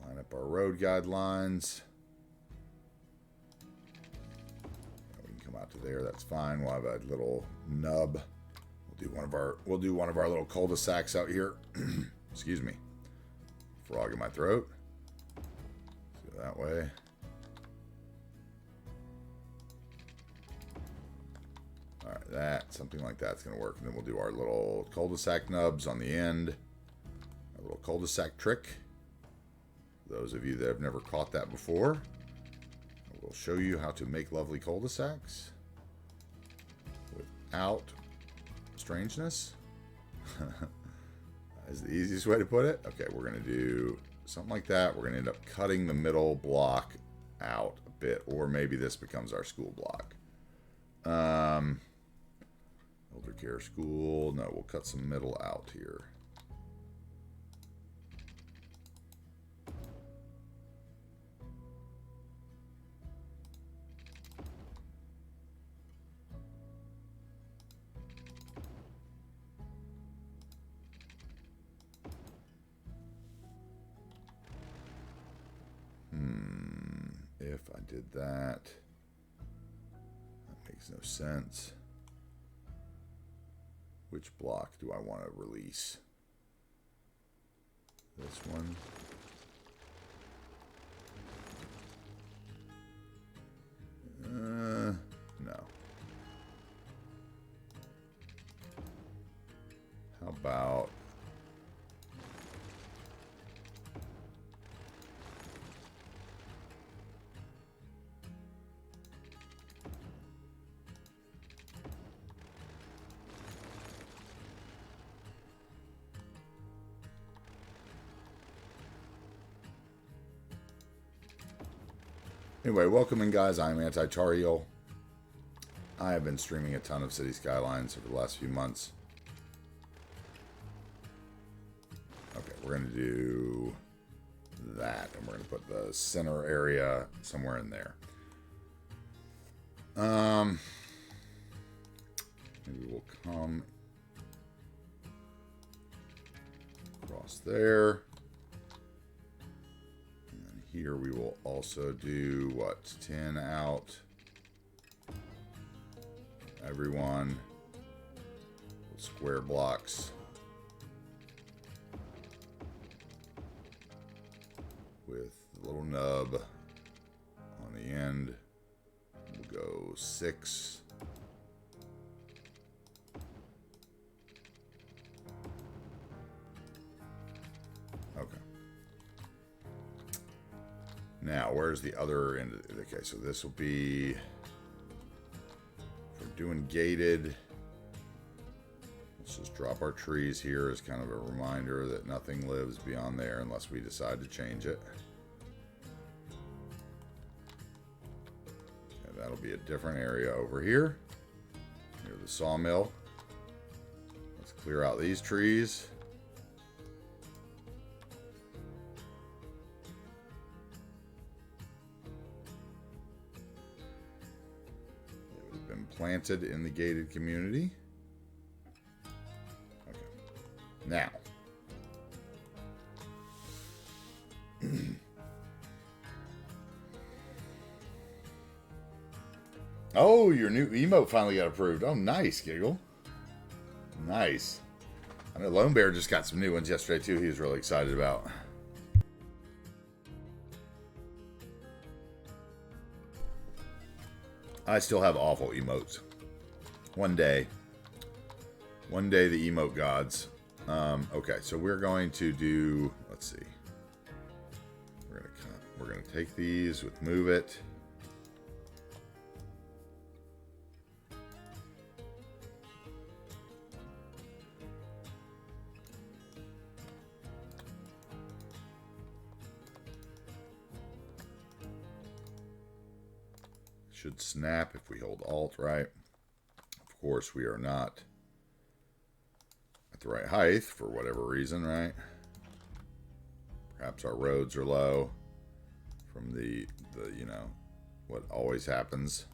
Line up our road guidelines. We can come out to there. That's fine. We'll have a little nub. We'll do one of our little cul-de-sacs out here. Excuse me. Frog in my throat. Go that way. All right, something like that's going to work. And then we'll do our little cul-de-sac nubs on the end. A little cul-de-sac trick. For those of you that have never caught that before, I will show you how to make lovely cul-de-sacs without strangeness. Is the easiest way to put it. Okay, we're going to do something like that. We're going to end up cutting the middle block out a bit, or maybe this becomes our school block. Elder care school. No, we'll cut some middle out here. If I did that makes no sense. Which block do I want to release? This one. No. How about anyway, welcome in, guys. I'm AntiTarheel. I have been streaming a ton of City Skylines over the last few months. Okay, we're going to do that, and we're going to put the center area somewhere in there. Maybe we'll come across there. Here we will also do, what, 10 out. Everyone. Square blocks. With a little nub on the end. We'll go 6. Okay. Now, where's the other end? Okay, so this will be, if we're doing gated, let's just drop our trees here as kind of a reminder that nothing lives beyond there unless we decide to change it. And that'll be a different area over here, near the sawmill. Let's clear out these trees. Planted in the gated community. Okay. Now. Oh, your new emote finally got approved. Oh, nice, Giggle. Nice. I know Lone Bear just got some new ones yesterday, too. He was really excited about. I still have awful emotes. One day the emote gods. Okay, so we're going to do, let's see. We're gonna take these with move it. Should snap if we hold Alt, right? Of course, we are not at the right height for whatever reason, right? Perhaps our roads are low from the you know, what always happens,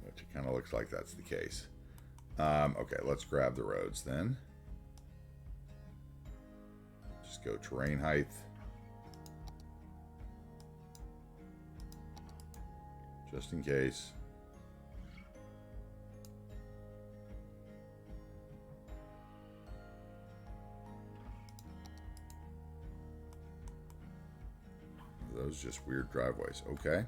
which it kind of looks like that's the case. Okay, let's grab the roads then. Just go terrain height. Just in case. Those just weird driveways. Okay.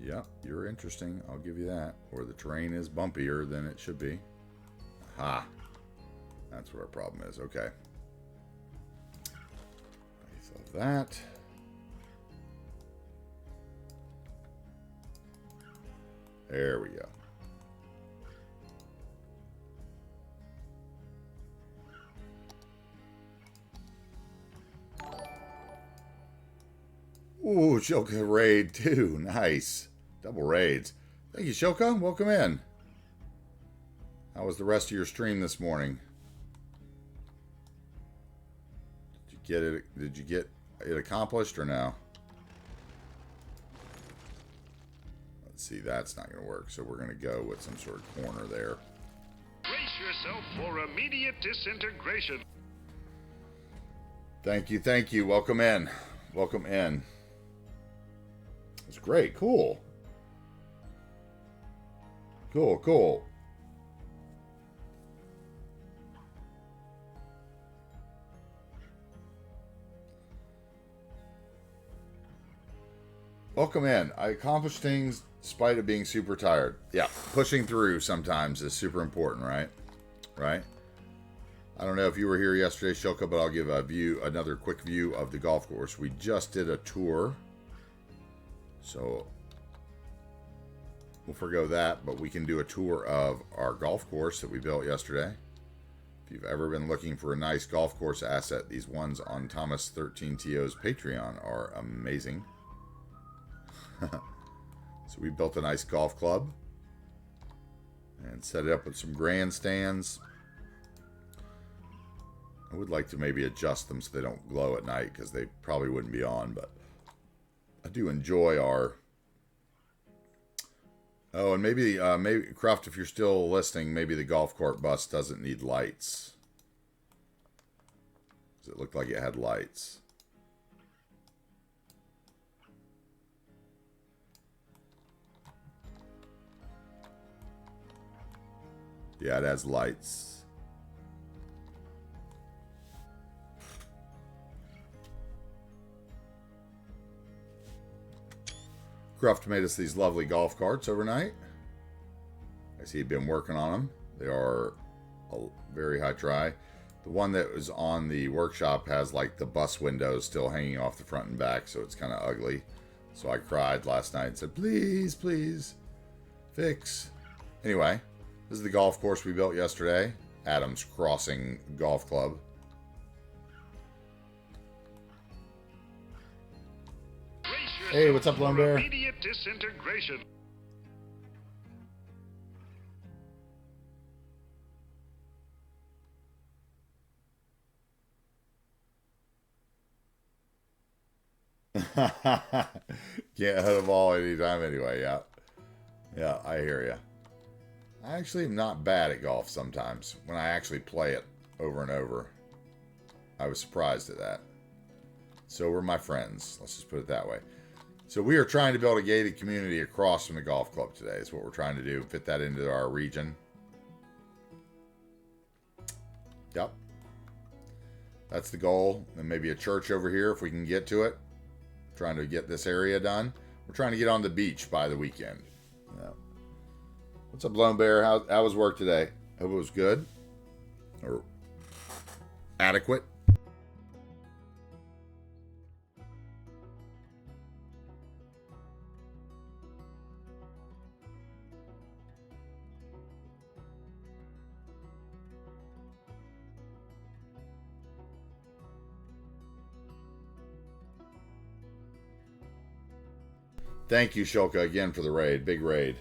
Yep, you're interesting. I'll give you that. Or the terrain is bumpier than it should be. Aha. That's what our problem is. Okay. Height of that. There we go. Ooh, Shilka raid too. Nice. Double raids. Thank you, Shilka. Welcome in. How was the rest of your stream this morning? Did you get it accomplished or no? Let's see, that's not going to work. So we're going to go with some sort of corner there. Brace yourself for immediate disintegration. Thank you, thank you. Welcome in. Welcome in. It's great. Cool. Cool, cool. Welcome in. I accomplished things despite of being super tired. Yeah, pushing through sometimes is super important, right? Right? I don't know if you were here yesterday, Shilka, but I'll give another quick view of the golf course. We just did a tour, so we'll forgo that, but we can do a tour of our golf course that we built yesterday. If you've ever been looking for a nice golf course asset, these ones on Thomas 13TO's Patreon are amazing. So we built a nice golf club and set it up with some grandstands. I would like to maybe adjust them so they don't glow at night because they probably wouldn't be on, but I do enjoy our... Oh, and maybe Cruft, if you're still listening, maybe the golf cart bus doesn't need lights. Because it looked like it had lights. Yeah, it has lights. Cruft made us these lovely golf carts overnight. I see he'd been working on them. They are a very high try. The one that was on the workshop has like the bus windows still hanging off the front and back, so it's kind of ugly. So I cried last night and said, please, please, fix. Anyway, this is the golf course we built yesterday. Adams Crossing Golf Club. Hey, what's up, Lone Bear? Immediate disintegration. Can't hit them all anytime anyway, yeah. Yeah, I hear you. I actually am not bad at golf sometimes. When I actually play it over and over. I was surprised at that. So were my friends. Let's just put it that way. So we are trying to build a gated community across from the golf club today. Is what we're trying to do. Fit that into our region. Yep. That's the goal. And maybe a church over here if we can get to it. Trying to get this area done. We're trying to get on the beach by the weekend. Yeah. What's up, Lone Bear? How was work today? Hope it was good. Or adequate. Thank you, Shulka, again for the raid. Big raid.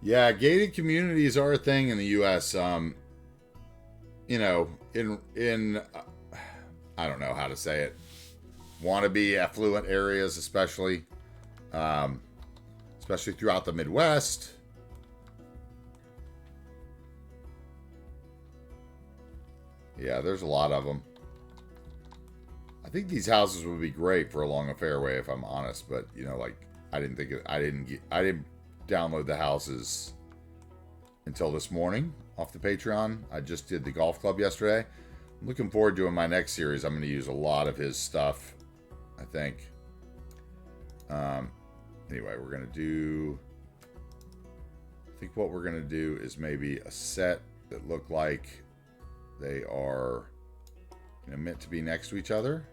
Yeah, gated communities are a thing in the U.S. You know, in I don't know how to say it. Wannabe affluent areas, especially throughout the Midwest. Yeah, there's a lot of them. I think these houses would be great for along a fairway, if I'm honest. But you know, like I didn't download the houses until this morning off the Patreon. I just did the golf club yesterday. I'm looking forward to doing my next series. I'm going to use a lot of his stuff, I think. Anyway, we're going to do... I think what we're going to do is maybe a set that look like they are meant to be next to each other.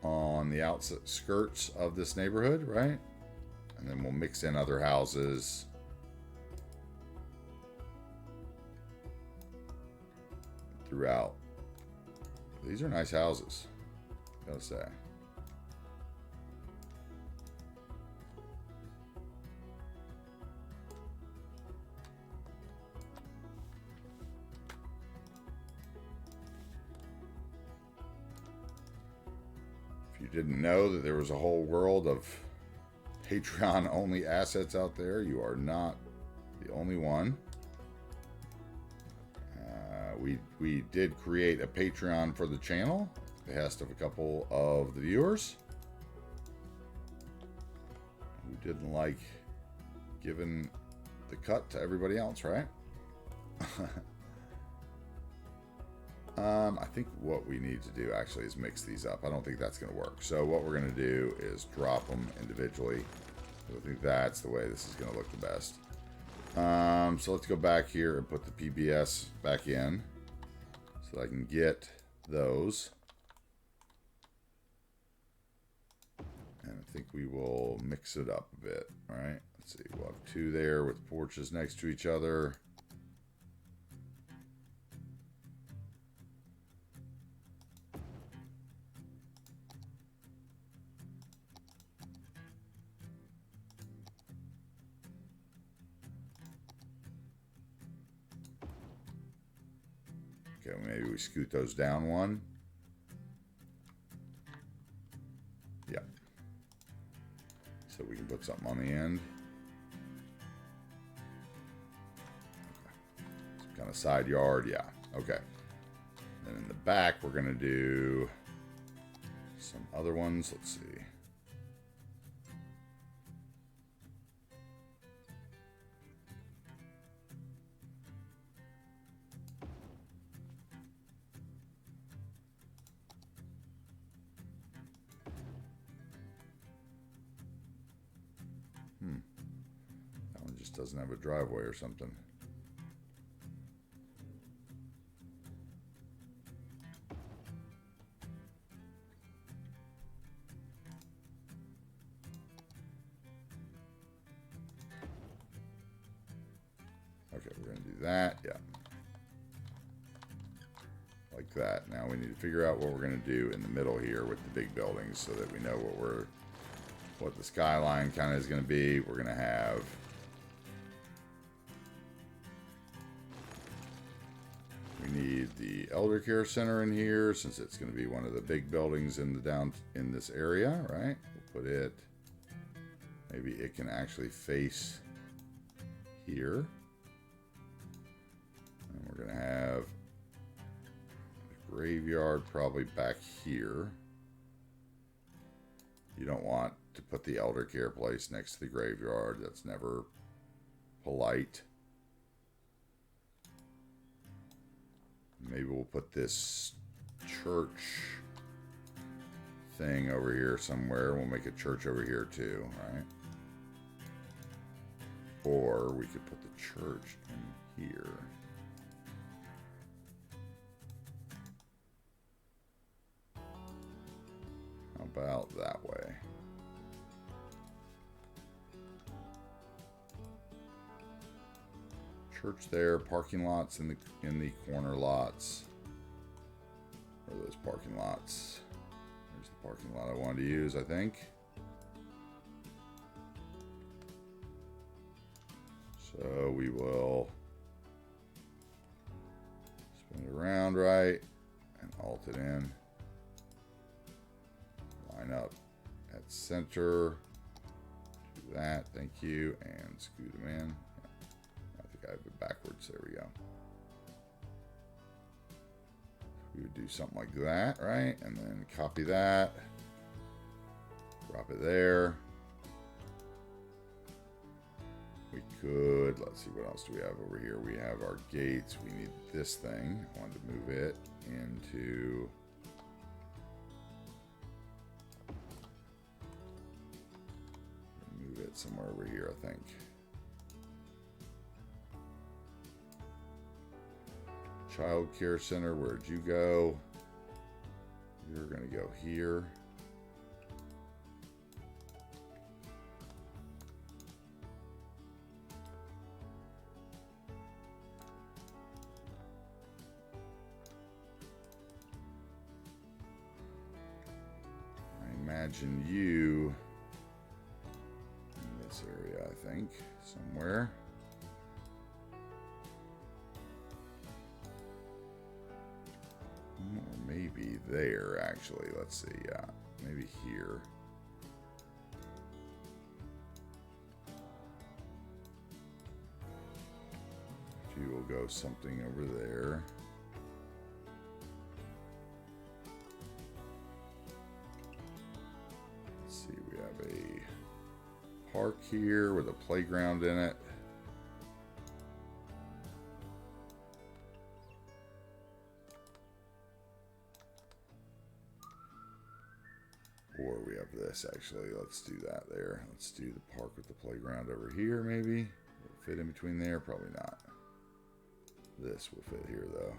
On the outskirts of this neighborhood, right? And then we'll mix in other houses. throughout. These are nice houses, gotta say. If you didn't know that there was a whole world of Patreon only assets out there, you are not the only one. We did create a Patreon for the channel at the behest of a couple of the viewers who didn't like giving the cut to everybody else, right? I think what we need to do actually is mix these up. I don't think that's going to work. So what we're going to do is drop them individually. I think that's the way this is going to look the best. So let's go back here and put the PBS back in so I can get those. And I think we will mix it up a bit. All right. Let's see. We'll have two there with porches next to each other. Okay, maybe we scoot those down one. Yeah. So we can put something on the end. Okay. Some kind of side yard, yeah. Okay. Then in the back, we're going to do some other ones. Let's see. That one just doesn't have a driveway or something. Okay, we're going to do that. Yeah. Like that. Now we need to figure out what we're going to do in the middle here with the big buildings so that we know what the skyline kind of is going to be. We're going to have we need the elder care center in here since it's going to be one of the big buildings in this area, right? We'll put it, maybe it can actually face here. And we're going to have the graveyard probably back here. You don't want to put the elder care place next to the graveyard. That's never polite. Maybe we'll put this church thing over here somewhere. We'll make a church over here too, right? Or we could put the church in here. How about that way? Church there, parking lots in the corner lots. Where are those parking lots? There's the parking lot I wanted to use, I think. So we will spin it around right and alt it in. Line up at center. Do that, thank you, and scoot them in. I have it backwards. There we go. We would do something like that, right? And then copy that. Drop it there. We could, let's see, what else do we have over here? We have our gates. We need this thing. I wanted to move it into move it somewhere over here, I think. Child care center, where'd you go? You're gonna go here. imagine you in this area, I think, somewhere. Or maybe there, actually. Let's see. Yeah, maybe here. You will go something over there. Let's see, we have a park here with a playground in it. Or we have this, actually. Let's do that there. Let's do the park with the playground over here, maybe. Will it fit in between there? Probably not. This will fit here, though.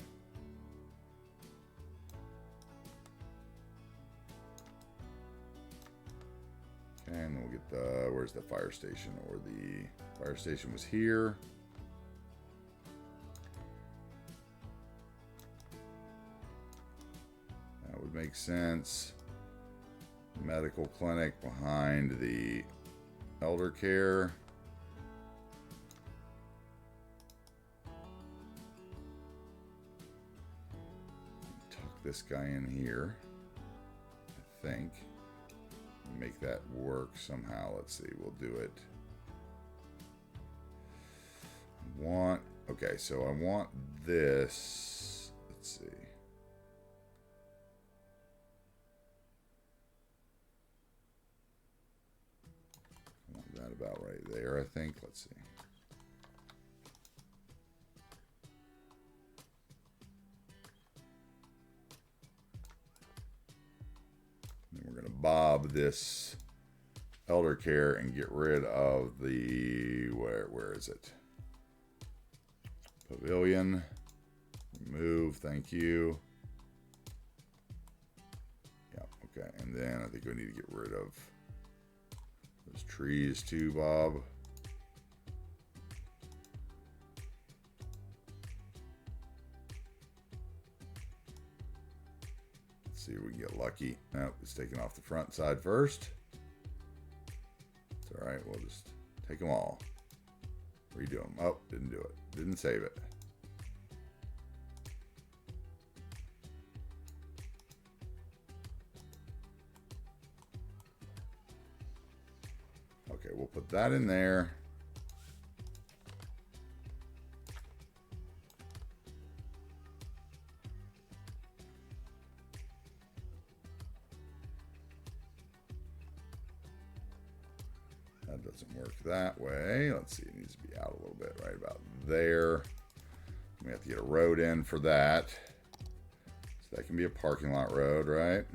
Okay, and then we'll get the... Where's the fire station? Or the fire station was here. That would make sense. Medical clinic behind the elder care. Tuck this guy in here, I think. Make that work somehow. Let's see, we'll do it. Okay, so I want this. Let's see. That about right there, I think. Let's see. And we're going to bob this elder care and get rid of the... Where is it? Pavilion. Remove, thank you. Yeah, okay. And then I think we need to get rid of those trees too, Bob. Let's see if we can get lucky. Nope, it's taking off the front side first. It's alright, we'll just take them all. Redo them. Oh, didn't do it. Didn't save it. Okay, we'll put that in there. That doesn't work that way. Let's see, it needs to be out a little bit, right about there. We have to get a road in for that. So that can be a parking lot road, right?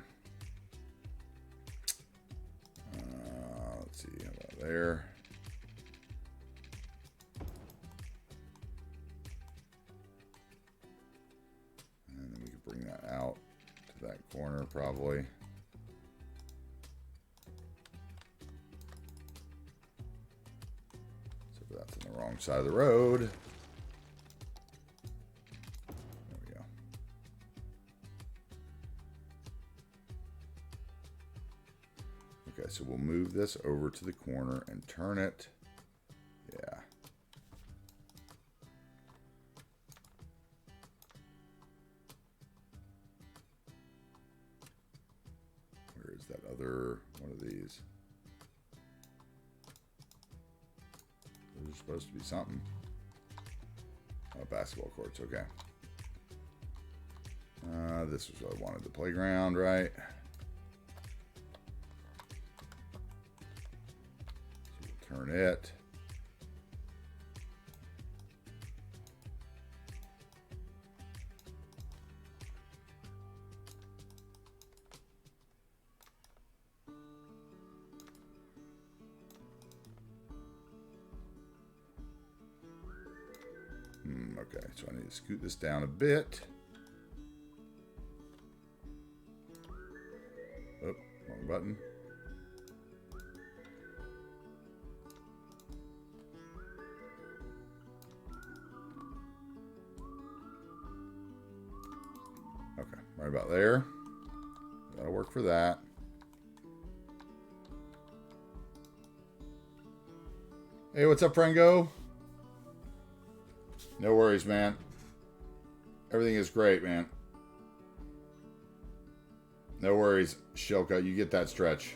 Let's see, how about there? And then we can bring that out to that corner probably. So that's on the wrong side of the road. There we go. Okay, so we'll move this over to the corner and turn it. Yeah. Where is that other one of these? Those are supposed to be something. Oh, basketball courts, okay. This was what I wanted, the playground, right? So we'll turn it. Okay, so I need to scoot this down a bit. Oh, wrong button. Okay, right about there. That'll work for that. Hey, what's up, Frango? No worries, man. Everything is great, man. No worries, Shilka. You get that stretch.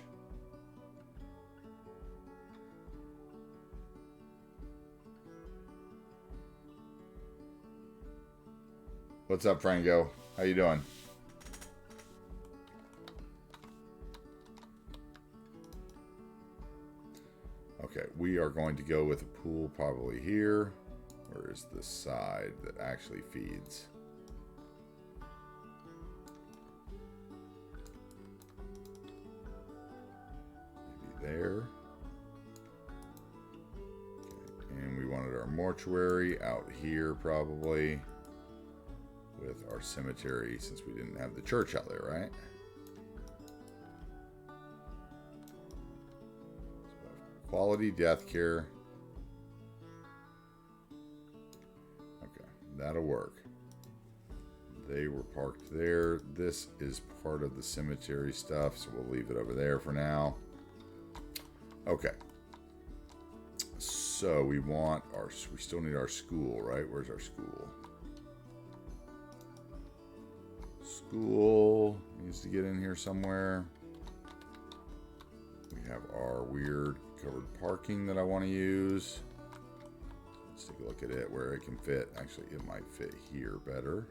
What's up, Frango? How you doing? Okay, we are going to go with a pool probably here. Where is the side that actually feeds? Maybe there. Okay. And we wanted our mortuary out here probably. With our cemetery, since we didn't have the church out there, right? So quality death care. Okay, that'll work. They were parked there. This is part of the cemetery stuff, so we'll leave it over there for now. Okay. So we want our, we still need our school, right? Where's our school? School needs to get in here somewhere. We have our weird covered parking that I want to use. Let's take a look at it, where it can fit. Actually, it might fit here better.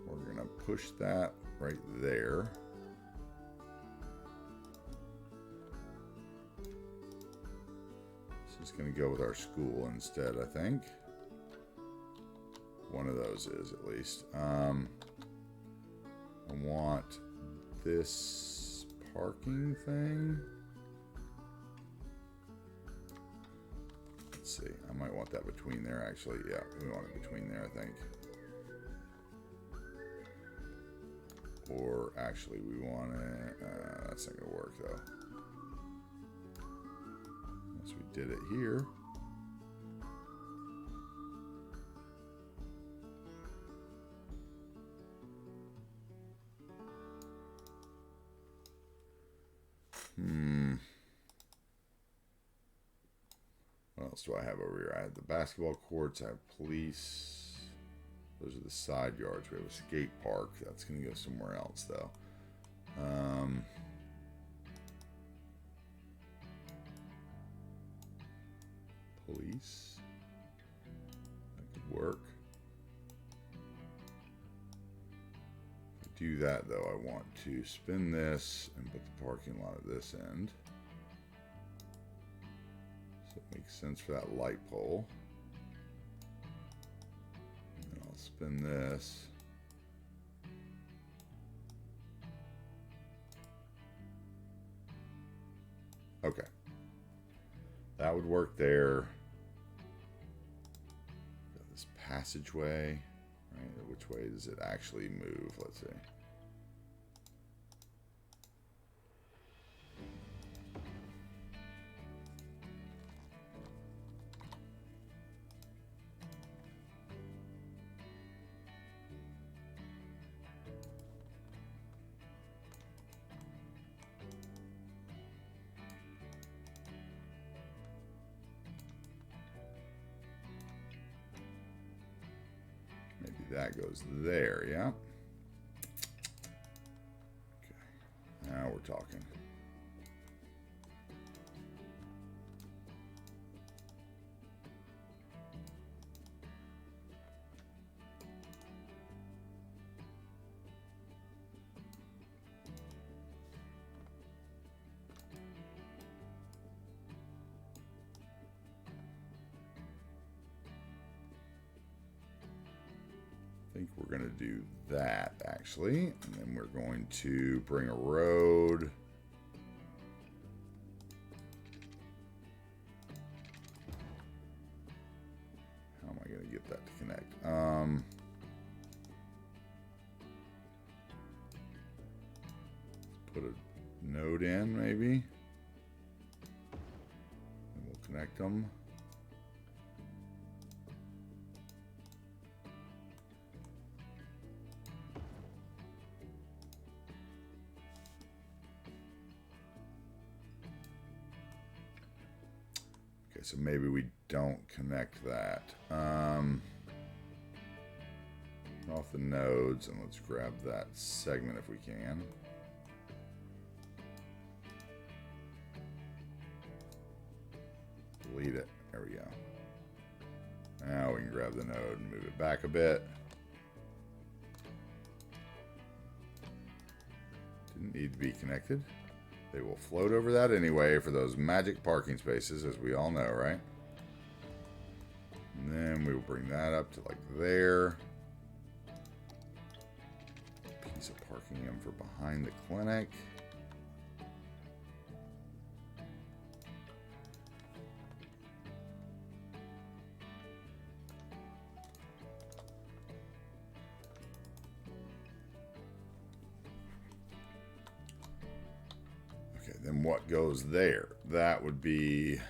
We're going to push that right there. This is going to go with our school instead, I think. One of those is, at least. I want this parking thing. Let's see. I might want that between there, actually. Yeah, we want it between there, I think. Or actually, we want it. That's not going to work, though. Unless we did it here. What else do I have over here? I have the basketball courts. I have police. Those are the side yards. We have a skate park. That's going to go somewhere else, though. Police. That could work. To do that, though, I want to spin this and put the parking lot at this end. So it makes sense for that light pole. And I'll spin this. Okay. That would work there. Got this passageway. Right? Which way does it actually move? Let's see. That goes there, yeah? Okay, now we're talking. I think we're going to do that, actually. And then we're going to bring a road. How am I going to get that to connect? Put a node in, maybe. connect them. Okay, so maybe we don't connect that. Off the nodes, and let's grab that segment if we can. Delete it. There we go. Now we can grab the node and move it back a bit. Didn't need to be connected. They will float over that anyway for those magic parking spaces, as we all know, right? And then we will bring that up to like there. Piece of parking in for behind the clinic. Okay, then what goes there? That would be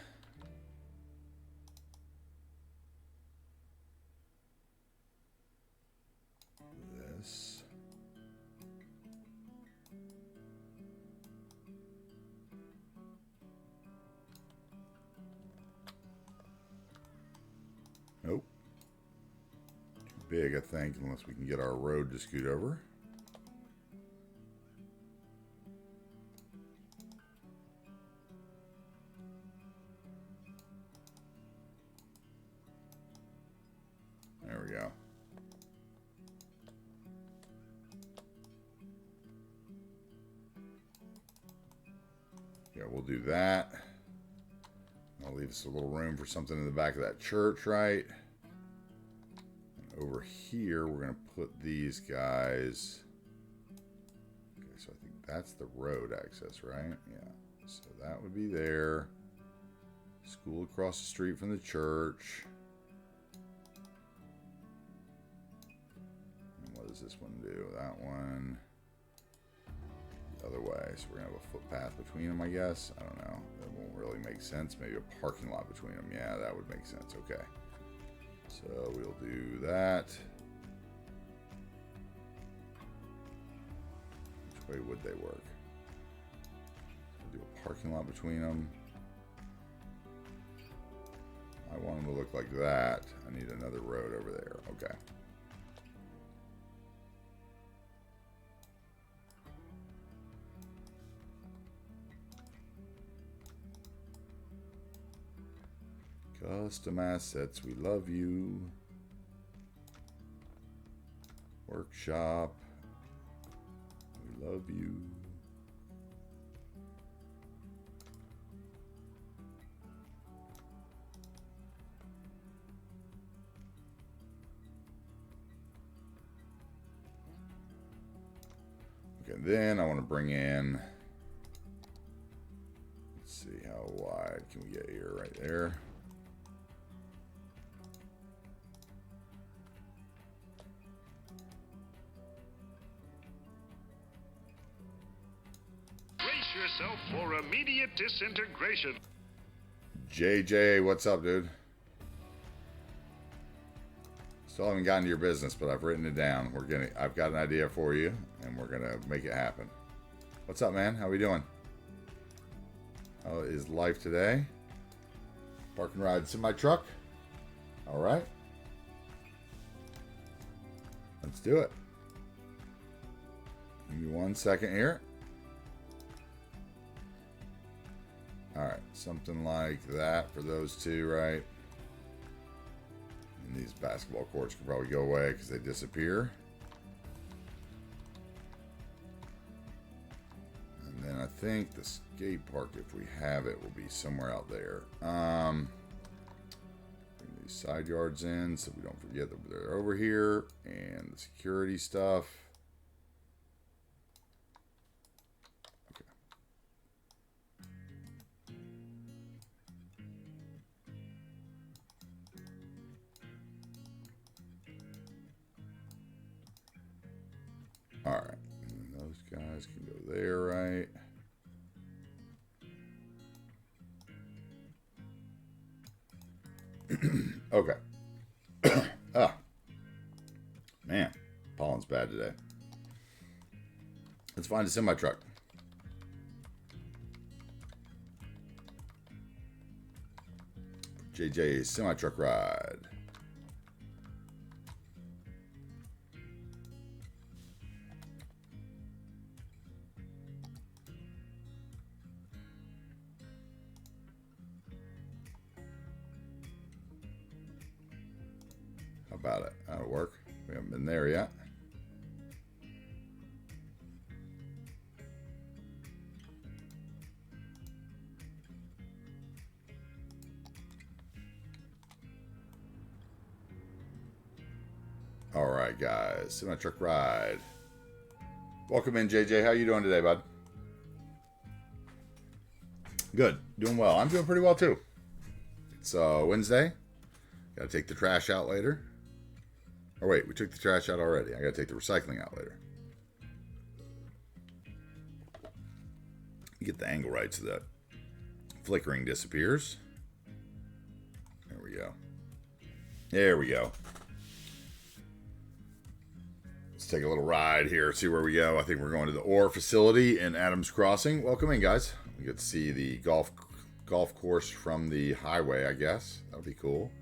this. Nope. Too big, I think, unless we can get our road to scoot over. There we go. Yeah, we'll do that. I'll leave us a little room for something in the back of that church, right? And over here, we're going to put these guys. Okay, so I think that's the road access, right? Yeah. So that would be there. School across the street from the church. And what does this one do? That one. The other way. So we're going to have a footpath between them, I guess. I don't know. That won't really make sense. Maybe a parking lot between them. Yeah, that would make sense. Okay. So we'll do that. Which way would they work? We'll do a parking lot between them. I want them to look like that. I need another road over there. Okay. Custom assets, we love you. Workshop, we love you. Okay, then I want to bring in, let's see, how wide can we get here? Right there. Yourself for immediate disintegration. JJ, what's up, dude? Still haven't gotten to your business, but I've written it down. I've got an idea for you, and we're gonna make it happen. What's up, man? How we doing? How is life today? Parking rides in my truck. All right. Let's do it. Give me 1 second here. Alright, something like that for those two, right? And these basketball courts can probably go away because they disappear. And then I think the skate park, if we have it, will be somewhere out there. Bring these side yards in so we don't forget that they're over here. And the security stuff. Alright, and those guys can go there, right? Okay. Ah, man, pollen's bad today. Let's find a semi-truck. JJ's semi-truck ride. How about it? That'll work. We haven't been there yet. All right, guys. Semi-truck ride. Welcome in, JJ. How you doing today, bud? Good. Doing well. I'm doing pretty well, too. It's Wednesday. Got to take the trash out later. Oh, wait. We took the trash out already. I got to take the recycling out later. You get the angle right so that flickering disappears. There we go. There we go. Let's take a little ride here, see where we go. I think we're going to the ore facility in Adams Crossing. Welcome in, guys. We get to see the golf course from the highway, I guess. That'll be cool.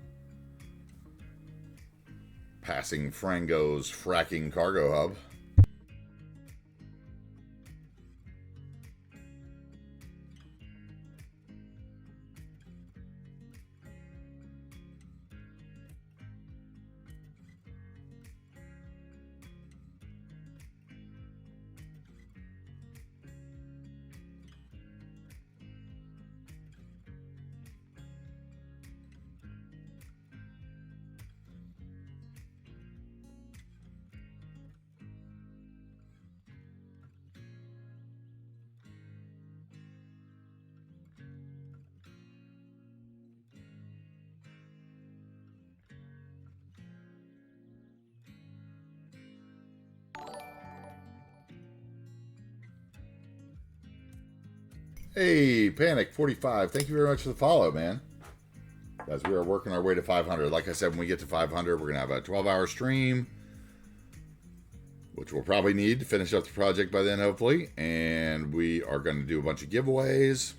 Passing Frango's fracking cargo hub. Hey, Panic 45. Thank you very much for the follow, man. Guys, we are working our way to 500. Like I said, when we get to 500, we're going to have a 12-hour stream, which we'll probably need to finish up the project by then, hopefully. And we are going to do a bunch of giveaways.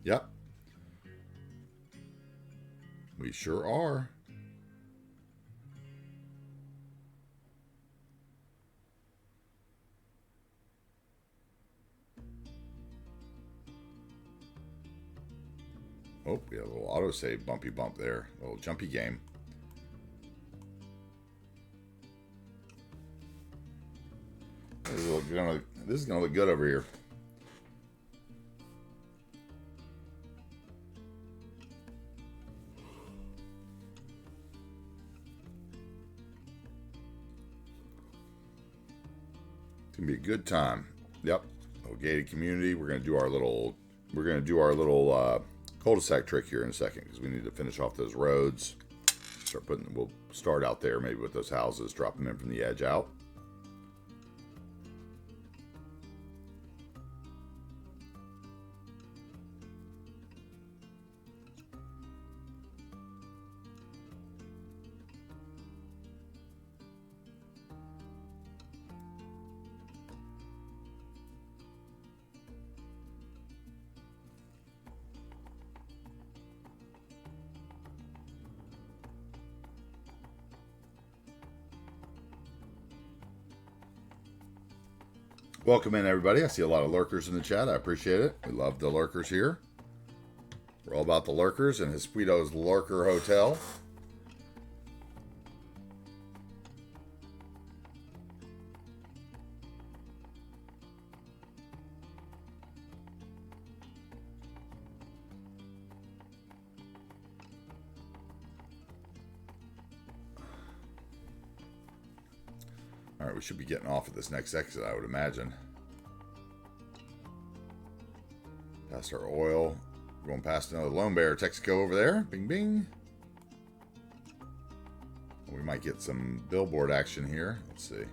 Yep. We sure are. Oh, we got a little autosave bumpy bump there. A little jumpy game. This is gonna look good over here. It's gonna be a good time. Yep. Little gated community. We're gonna do our little cul-de-sac trick here in a second because we need to finish off those roads. We'll start out there maybe with those houses, drop them in from the edge out. Welcome in, everybody. I see a lot of lurkers in the chat. I appreciate it. We love the lurkers here. We're all about the lurkers and Hespedo's Lurker Hotel. Alright, we should be getting off at this next exit, I would imagine. Past our oil. Going past another Lone Bear Texaco over there. Bing, bing. We might get some billboard action here. Let's see.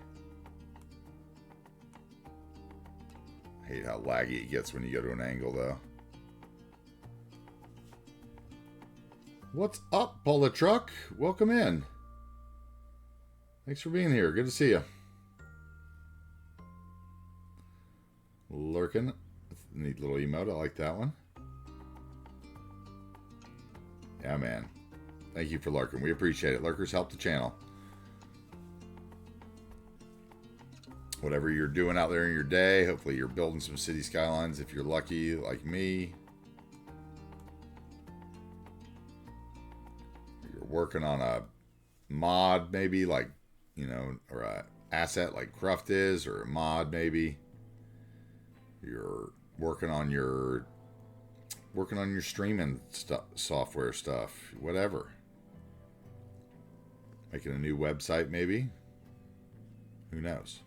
I hate how laggy it gets when you go to an angle, though. What's up, Pull the Truck? Welcome in. Thanks for being here. Good to see you. Lurking. Neat little emote. I like that one. Yeah, man. Thank you for lurking. We appreciate it. Lurkers help the channel. Whatever you're doing out there in your day, hopefully you're building some city skylines if you're lucky, like me. You're working on a mod, maybe, like, you know, or a asset like Cruft is, or a mod, maybe. You're working on your streaming software stuff, whatever. Making a new website, maybe. Who knows?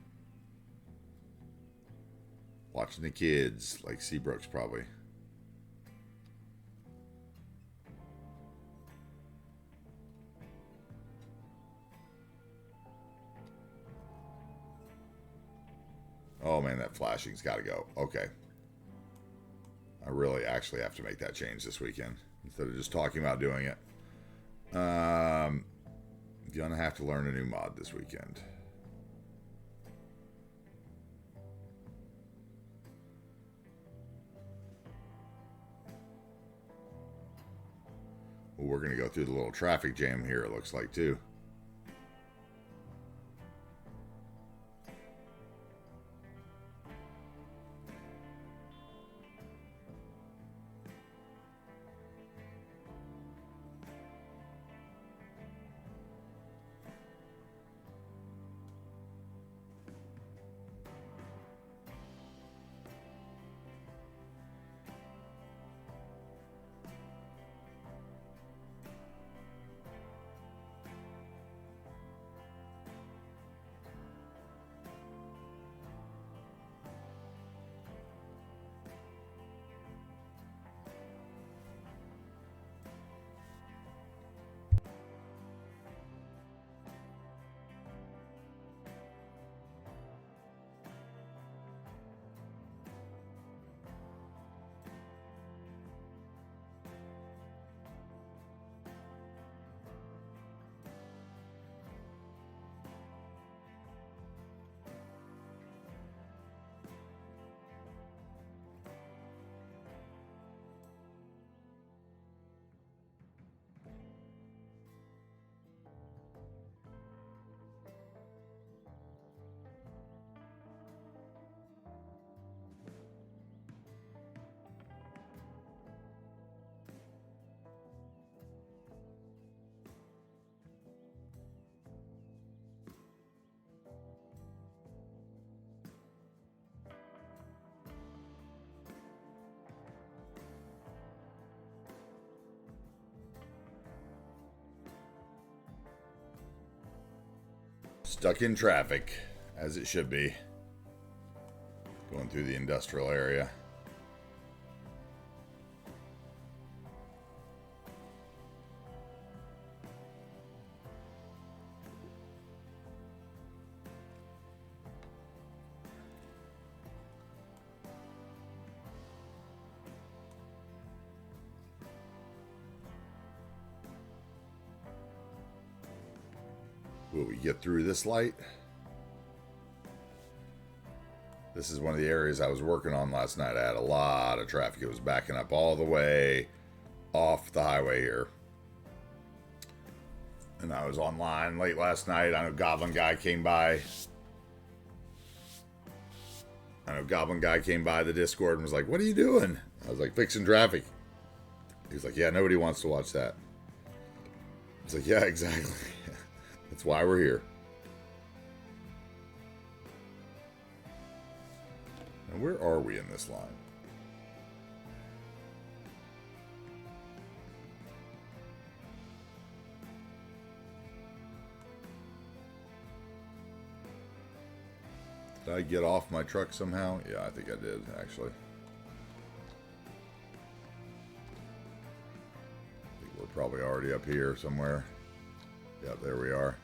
Watching the kids, like Seabrooks probably. Oh man, that flashing's got to go. Okay. I really actually have to make that change this weekend instead of just talking about doing it. Gonna have to learn a new mod this weekend. Well, we're gonna go through the little traffic jam here, it looks like, too. Stuck in traffic, as it should be. Going through the industrial area. Will we get through this light? This is one of the areas I was working on last night. I had a lot of traffic. It was backing up all the way off the highway here. And I was online late last night. I know Goblin Guy came by. The Discord and was like, "What are you doing?" I was like, "Fixing traffic." He's like, "Yeah, nobody wants to watch that." I was like, "Yeah, exactly." That's why we're here. And where are we in this line? Did I get off my truck somehow? Yeah, I think I did, actually. I think we're probably already up here somewhere. Yeah, there we are.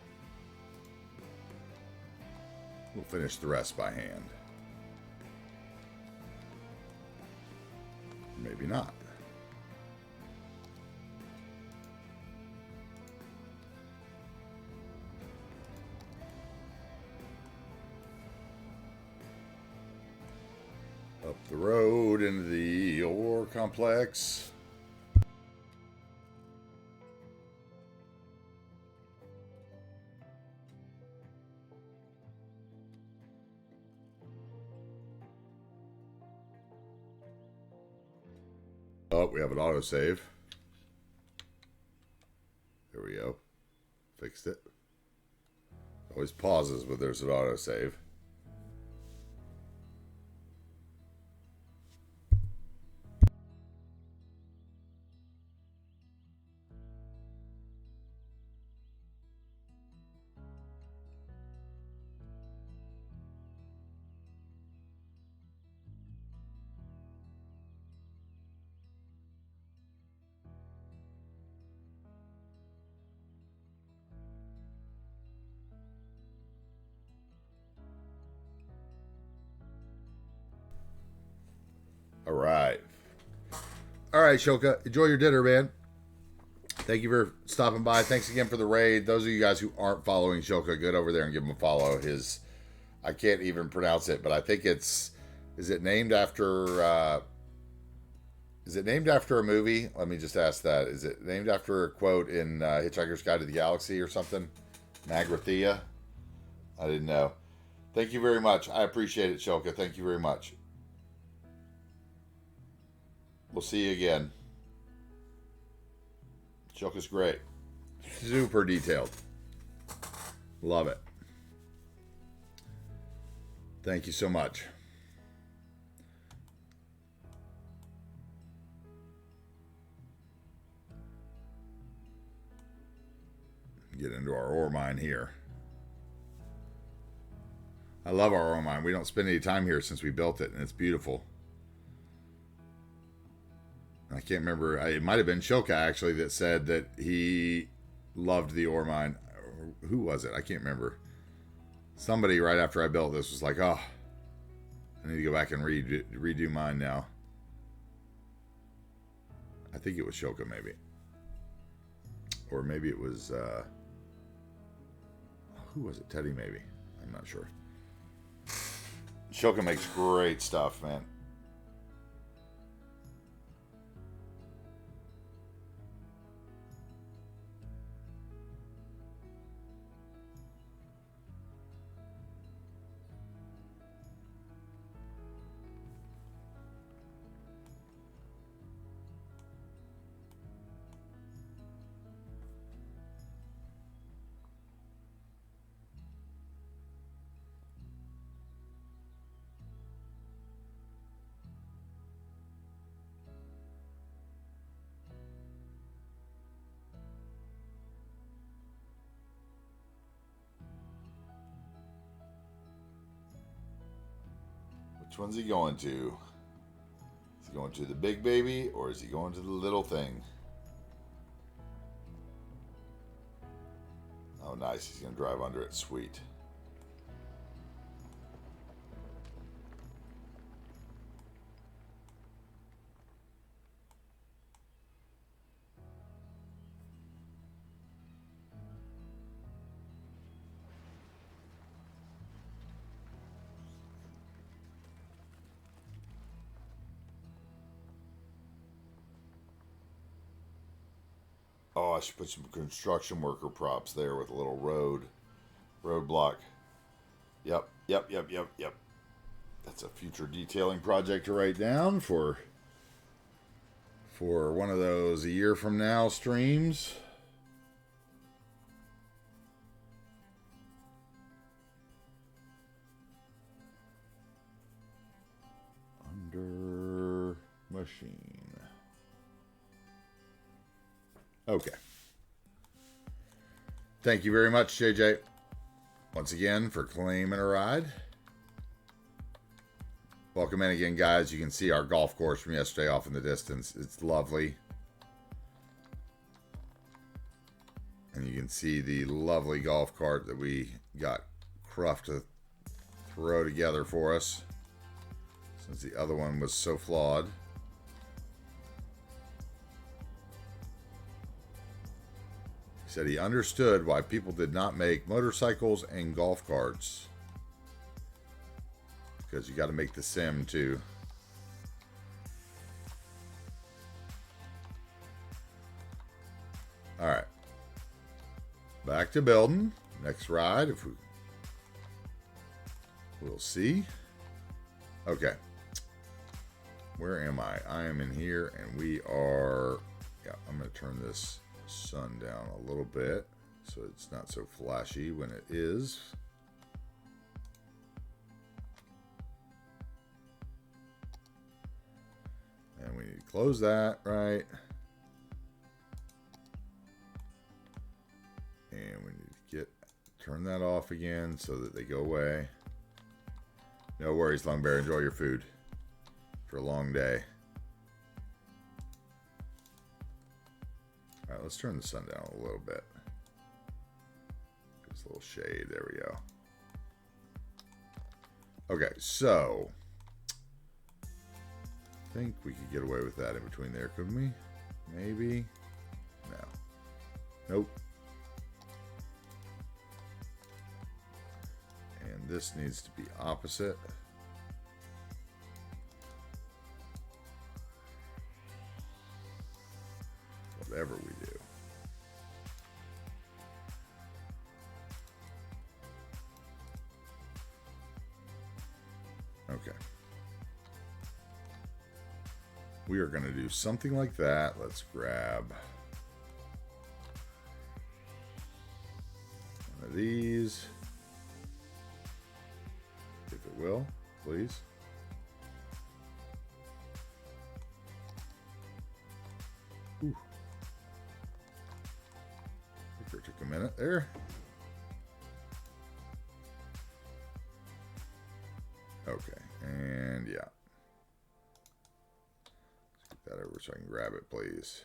We'll finish the rest by hand. Maybe not. Up the road into the ore complex. Oh, we have an autosave. There we go. Fixed it. Always pauses, but there's an autosave. All right. All right, Shoka. Enjoy your dinner, man. Thank you for stopping by. Thanks again for the raid. Those of you guys who aren't following Shoka, get over there and give him a follow. I can't even pronounce it, but I think is it named after a movie? Let me just ask that. Is it named after a quote in Hitchhiker's Guide to the Galaxy or something? Magrathea? I didn't know. Thank you very much. I appreciate it, Shoka. Thank you very much. We'll see you again. Shoka's great. Super detailed. Love it. Thank you so much. Get into our ore mine here. I love our ore mine. We don't spend any time here since we built it, and it's beautiful. I can't remember. It might have been Shoka, actually, that said that he loved the ore mine. Who was it? I can't remember. Somebody right after I built this was like, oh, I need to go back and redo mine now. I think it was Shoka, maybe. Or maybe it was, who was it? Teddy, maybe. I'm not sure. Shoka makes great stuff, man. Which one's he going to? Is he going to the big baby or is he going to the little thing? Oh, nice. He's going to drive under it. Sweet. Oh, I should put some construction worker props there with a little roadblock. Yep. That's a future detailing project to write down for one of those a year from now streams. Under machine. Okay. Thank you very much, JJ. Once again, for claiming a ride. Welcome in again, guys. You can see our golf course from yesterday off in the distance. It's lovely. And you can see the lovely golf cart that we got Cruft to throw together for us, since the other one was so flawed. Said he understood why people did not make motorcycles and golf carts, because you got to make the sim too. Back to building. Next ride, if we'll see. Okay. Where am I? I am in here, and we are... Yeah, I'm going to turn this sun down a little bit so it's not so flashy when it is. And we need to close that, right? And we need to turn that off again so that they go away. No worries, Long Bear. Enjoy your food for a long day. All right, let's turn the sun down a little bit. Just a little shade. There we go. Okay, so I think we could get away with that in between there, couldn't we? Maybe. No. Nope. And this needs to be opposite. Whatever we do. Okay. We are going to do something like that. Let's grab one of these. If it will, please. Ooh. It took a minute there. Okay, and yeah. Let's get that over so I can grab it, please.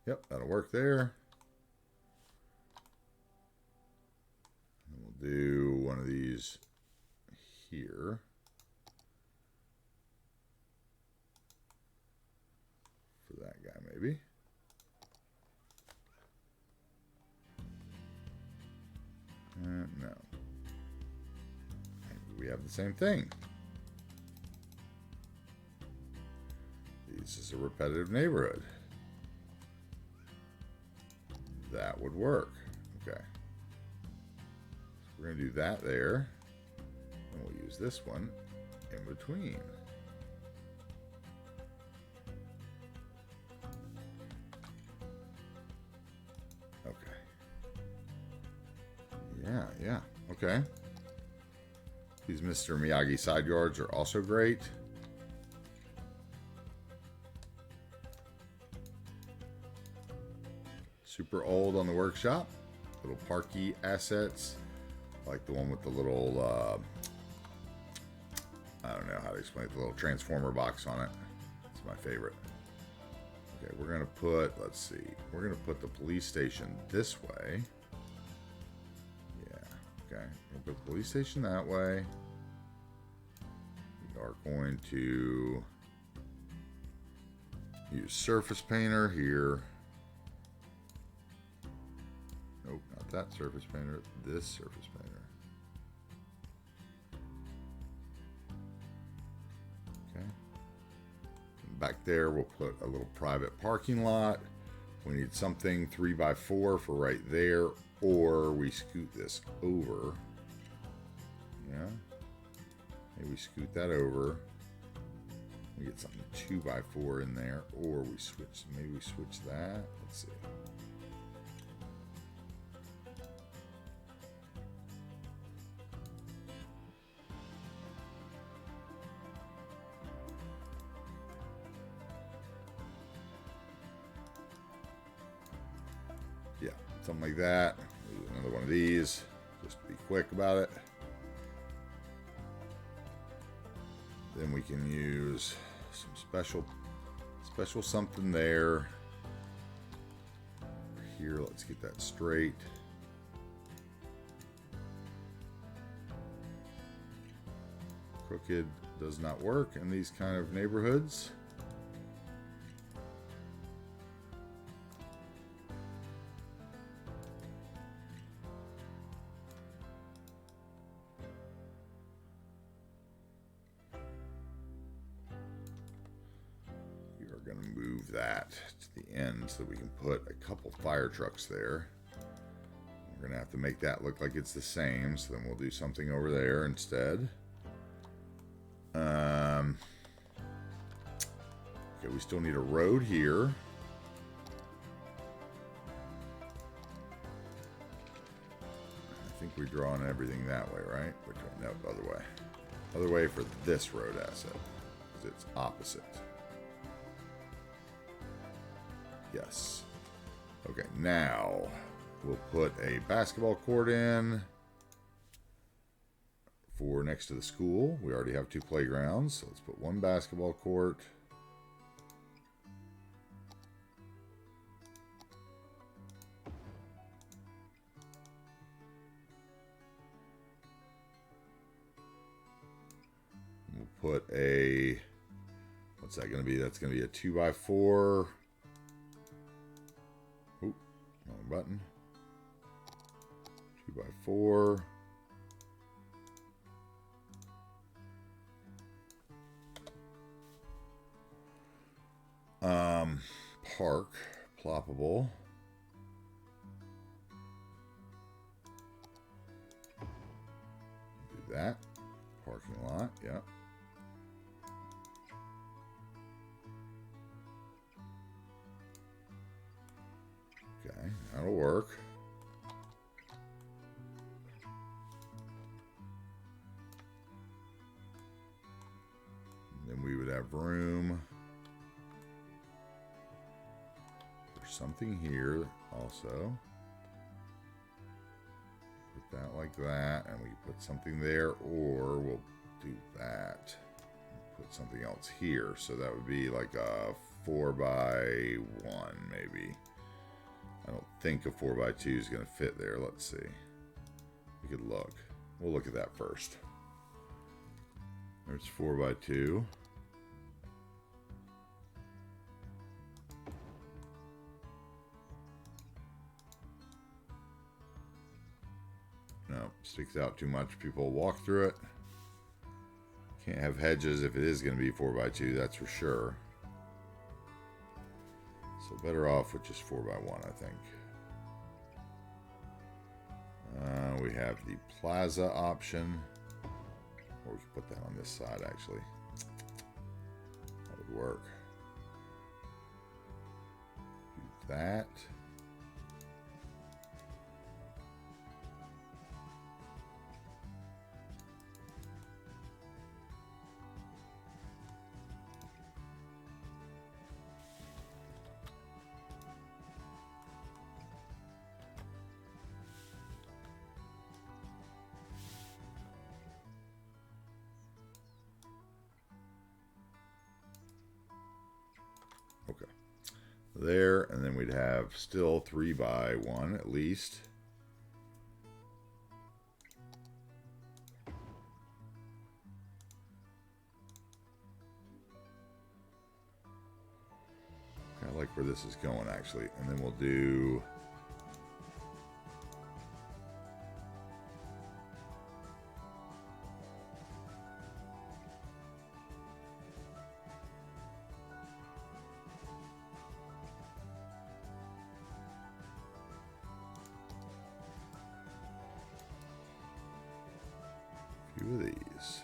Yep, that'll work there. And we'll do one of these here. For that guy, maybe. No. Maybe we have the same thing. This is a repetitive neighborhood. That would work. Okay. So we're going to do that there. And we'll use this one in between. Okay. Yeah. Okay. These Mr. Miyagi side yards are also great. Super old on the workshop. Little parky assets. Like the one with the little, I don't know how to explain it, the little transformer box on it. It's my favorite. Okay, we're going to put, let's see, we're going to put the police station this way. Yeah, okay. We'll put the police station that way. We are going to use surface painter here. Nope, not that surface painter, this surface painter. Okay. And back there, we'll put a little private parking lot. We need something 3x4 for right there, or we scoot this over. Yeah. Maybe we scoot that over. We get something 2x4 in there, or we switch, maybe we switch that. Let's see. Yeah, something like that. Another one of these, just to be quick about it. Then we can use some special something there. Here, let's get that straight. Crooked does not work in these kind of neighborhoods. we're going to move that to the end so we can put a couple fire trucks there. We're going to have to make that look like it's the same, so then we'll do something over there instead. Okay, we still need a road here. I think we're drawing everything that way, right? Which way? No, other way. Other way for this road asset, because it's opposite. Yes. Okay, now we'll put a basketball court in for next to the school. We already have 2 playgrounds, so let's put 1 basketball court. We'll put a, what's that going to be? That's going to be a 2x4. Oop, wrong button. 2x4. Park, ploppable. Do that. Parking lot, yep. Okay, that'll work. And then we would have room for something here also. Put that like that, and we put something there, or we'll do that. Put something else here, so that would be like a 4x1 maybe. I don't think a 4x2 is going to fit there. Let's see. We could look. We'll look at that first. There's 4x2. No, sticks out too much. People walk through it. Can't have hedges if it is going to be 4x2, that's for sure. So better off with just 4x1, I think. We have the plaza option. Or we could put that on this side, actually. That would work. Do that. Okay, there, and then we'd have still 3x1 at least. Kind of like where this is going, actually, and then we'll do of these.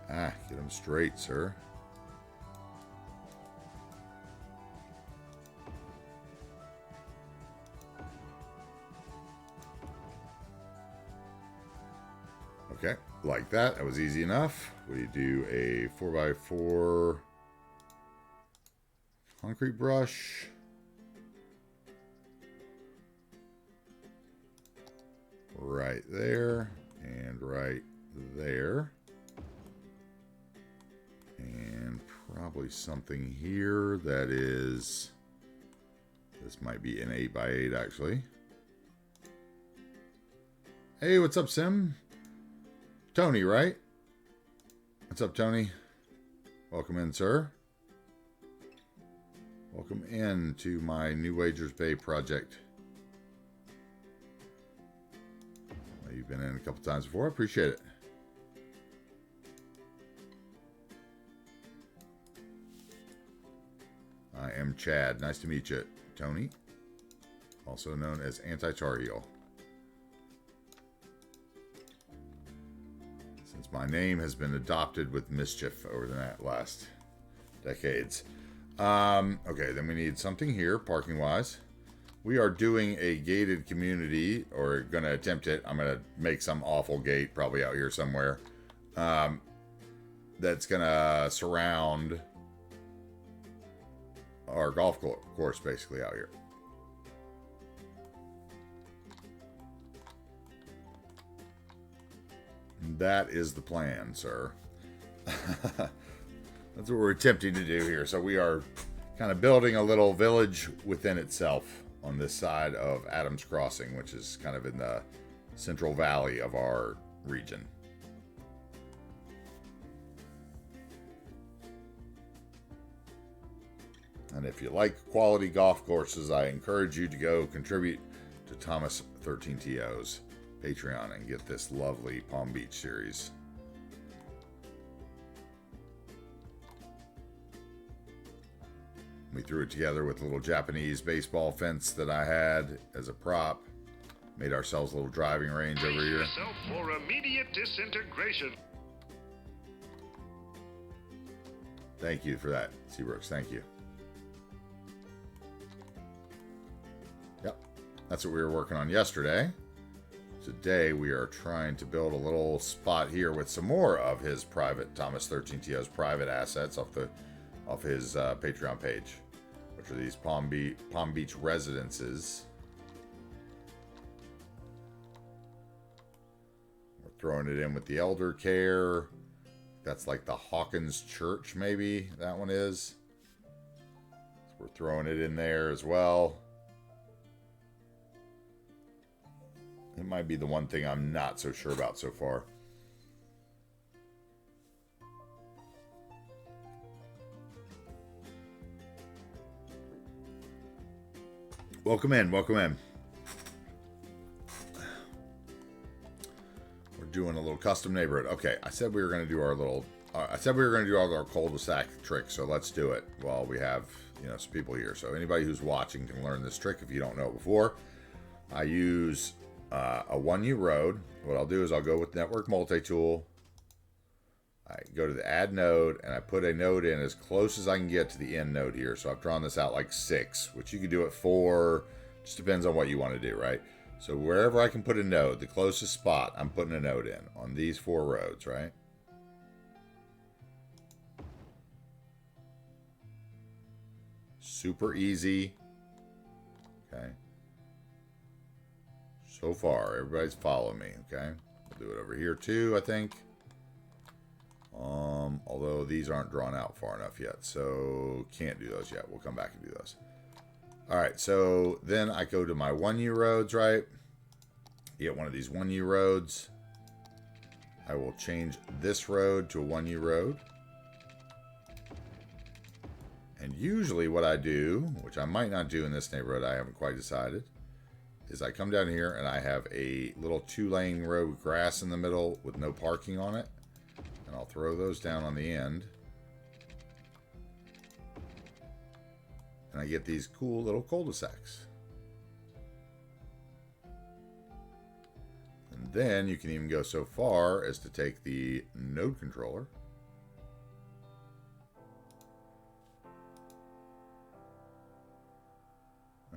Get them straight, sir. Okay, like that. That was easy enough. We do a 4x4 concrete brush. Right there and right there, and probably something here that is, this might be an 8x8 actually. Hey, what's up, Sim? Tony, right? What's up, Tony? Welcome in, sir. Welcome in to my New Wagers Bay project. You've been in a couple times before. I appreciate it. I am Chad. Nice to meet you, Tony. Also known as AntiTarheel. Since my name has been adopted with mischief over the last decades. Okay, then we need something here, parking-wise. We are doing a gated community, or going to attempt it. I'm going to make some awful gate, probably out here somewhere. That's going to surround our golf course, basically, out here. That is the plan, sir. That's what we're attempting to do here. So we are kind of building a little village within itself on this side of Adams Crossing, which is kind of in the central valley of our region. And if you like quality golf courses, I encourage you to go contribute to Thomas 13TO's Patreon and get this lovely Palm Beach series. We threw it together with a little Japanese baseball fence that I had as a prop. Made ourselves a little driving range over here. Yourself for immediate disintegration. Thank you for that, Seabrooks. Thank you. Yep, that's what we were working on yesterday. Today we are trying to build a little spot here with some more of his private, Thomas 13TO's private assets off his Patreon page, which are these Palm Beach residences. We're throwing it in with the elder care. That's like the Hawkins Church, maybe that one is. So we're throwing it in there as well. It might be the one thing I'm not so sure about so far. Welcome in, welcome in. We're doing a little custom neighborhood. Okay, I said we were going to do our little. I said we were going to do all our cul-de-sac tricks, so let's do it while we have some people here. So anybody who's watching can learn this trick if you don't know it before. I use a 1U road. What I'll do is I'll go with Network Multi-Tool. I go to the add node and I put a node in as close as I can get to the end node here. So I've drawn this out like 6, which you could do at 4. Just depends on what you want to do, right? So wherever I can put a node, the closest spot, I'm putting a node in on these 4 roads, right? Super easy. Okay. So far, everybody's following me, okay? We'll do it over here too, I think. Although these aren't drawn out far enough yet, so can't do those yet. We'll come back and do those. All right, so then I go to my 1U roads, right? You get one of these 1U roads. I will change this road to a 1U road. And usually what I do, which I might not do in this neighborhood, I haven't quite decided, is I come down here and I have a little 2-lane road with grass in the middle with no parking on it. And I'll throw those down on the end. And I get these cool little cul-de-sacs. And then you can even go so far as to take the node controller.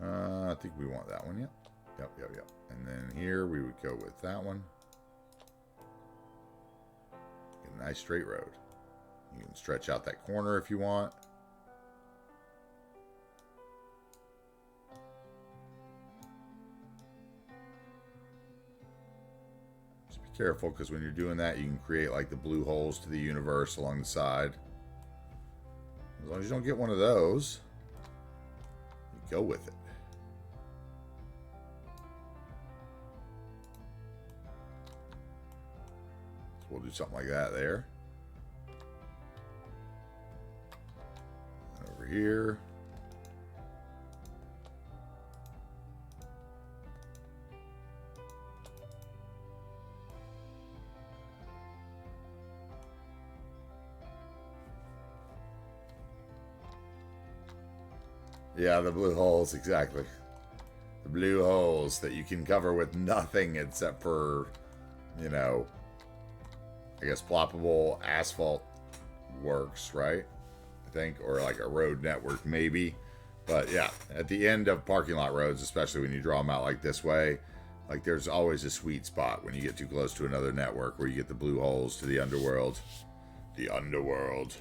I think we want that one, Yep. And then here we would go with that one. Get a nice straight road. You can stretch out that corner if you want. Just be careful, because when you're doing that, you can create like the blue holes to the universe along the side. As long as you don't get one of those, you go with it. We'll do something like that there. Over here. Yeah, the blue holes, exactly. The blue holes that you can cover with nothing except for, you know, I guess ploppable asphalt works, right? I think, or like a road network maybe. But yeah, at the end of parking lot roads, especially when you draw them out like this way, like there's always a sweet spot when you get too close to another network where you get the blue holes to the underworld. The underworld.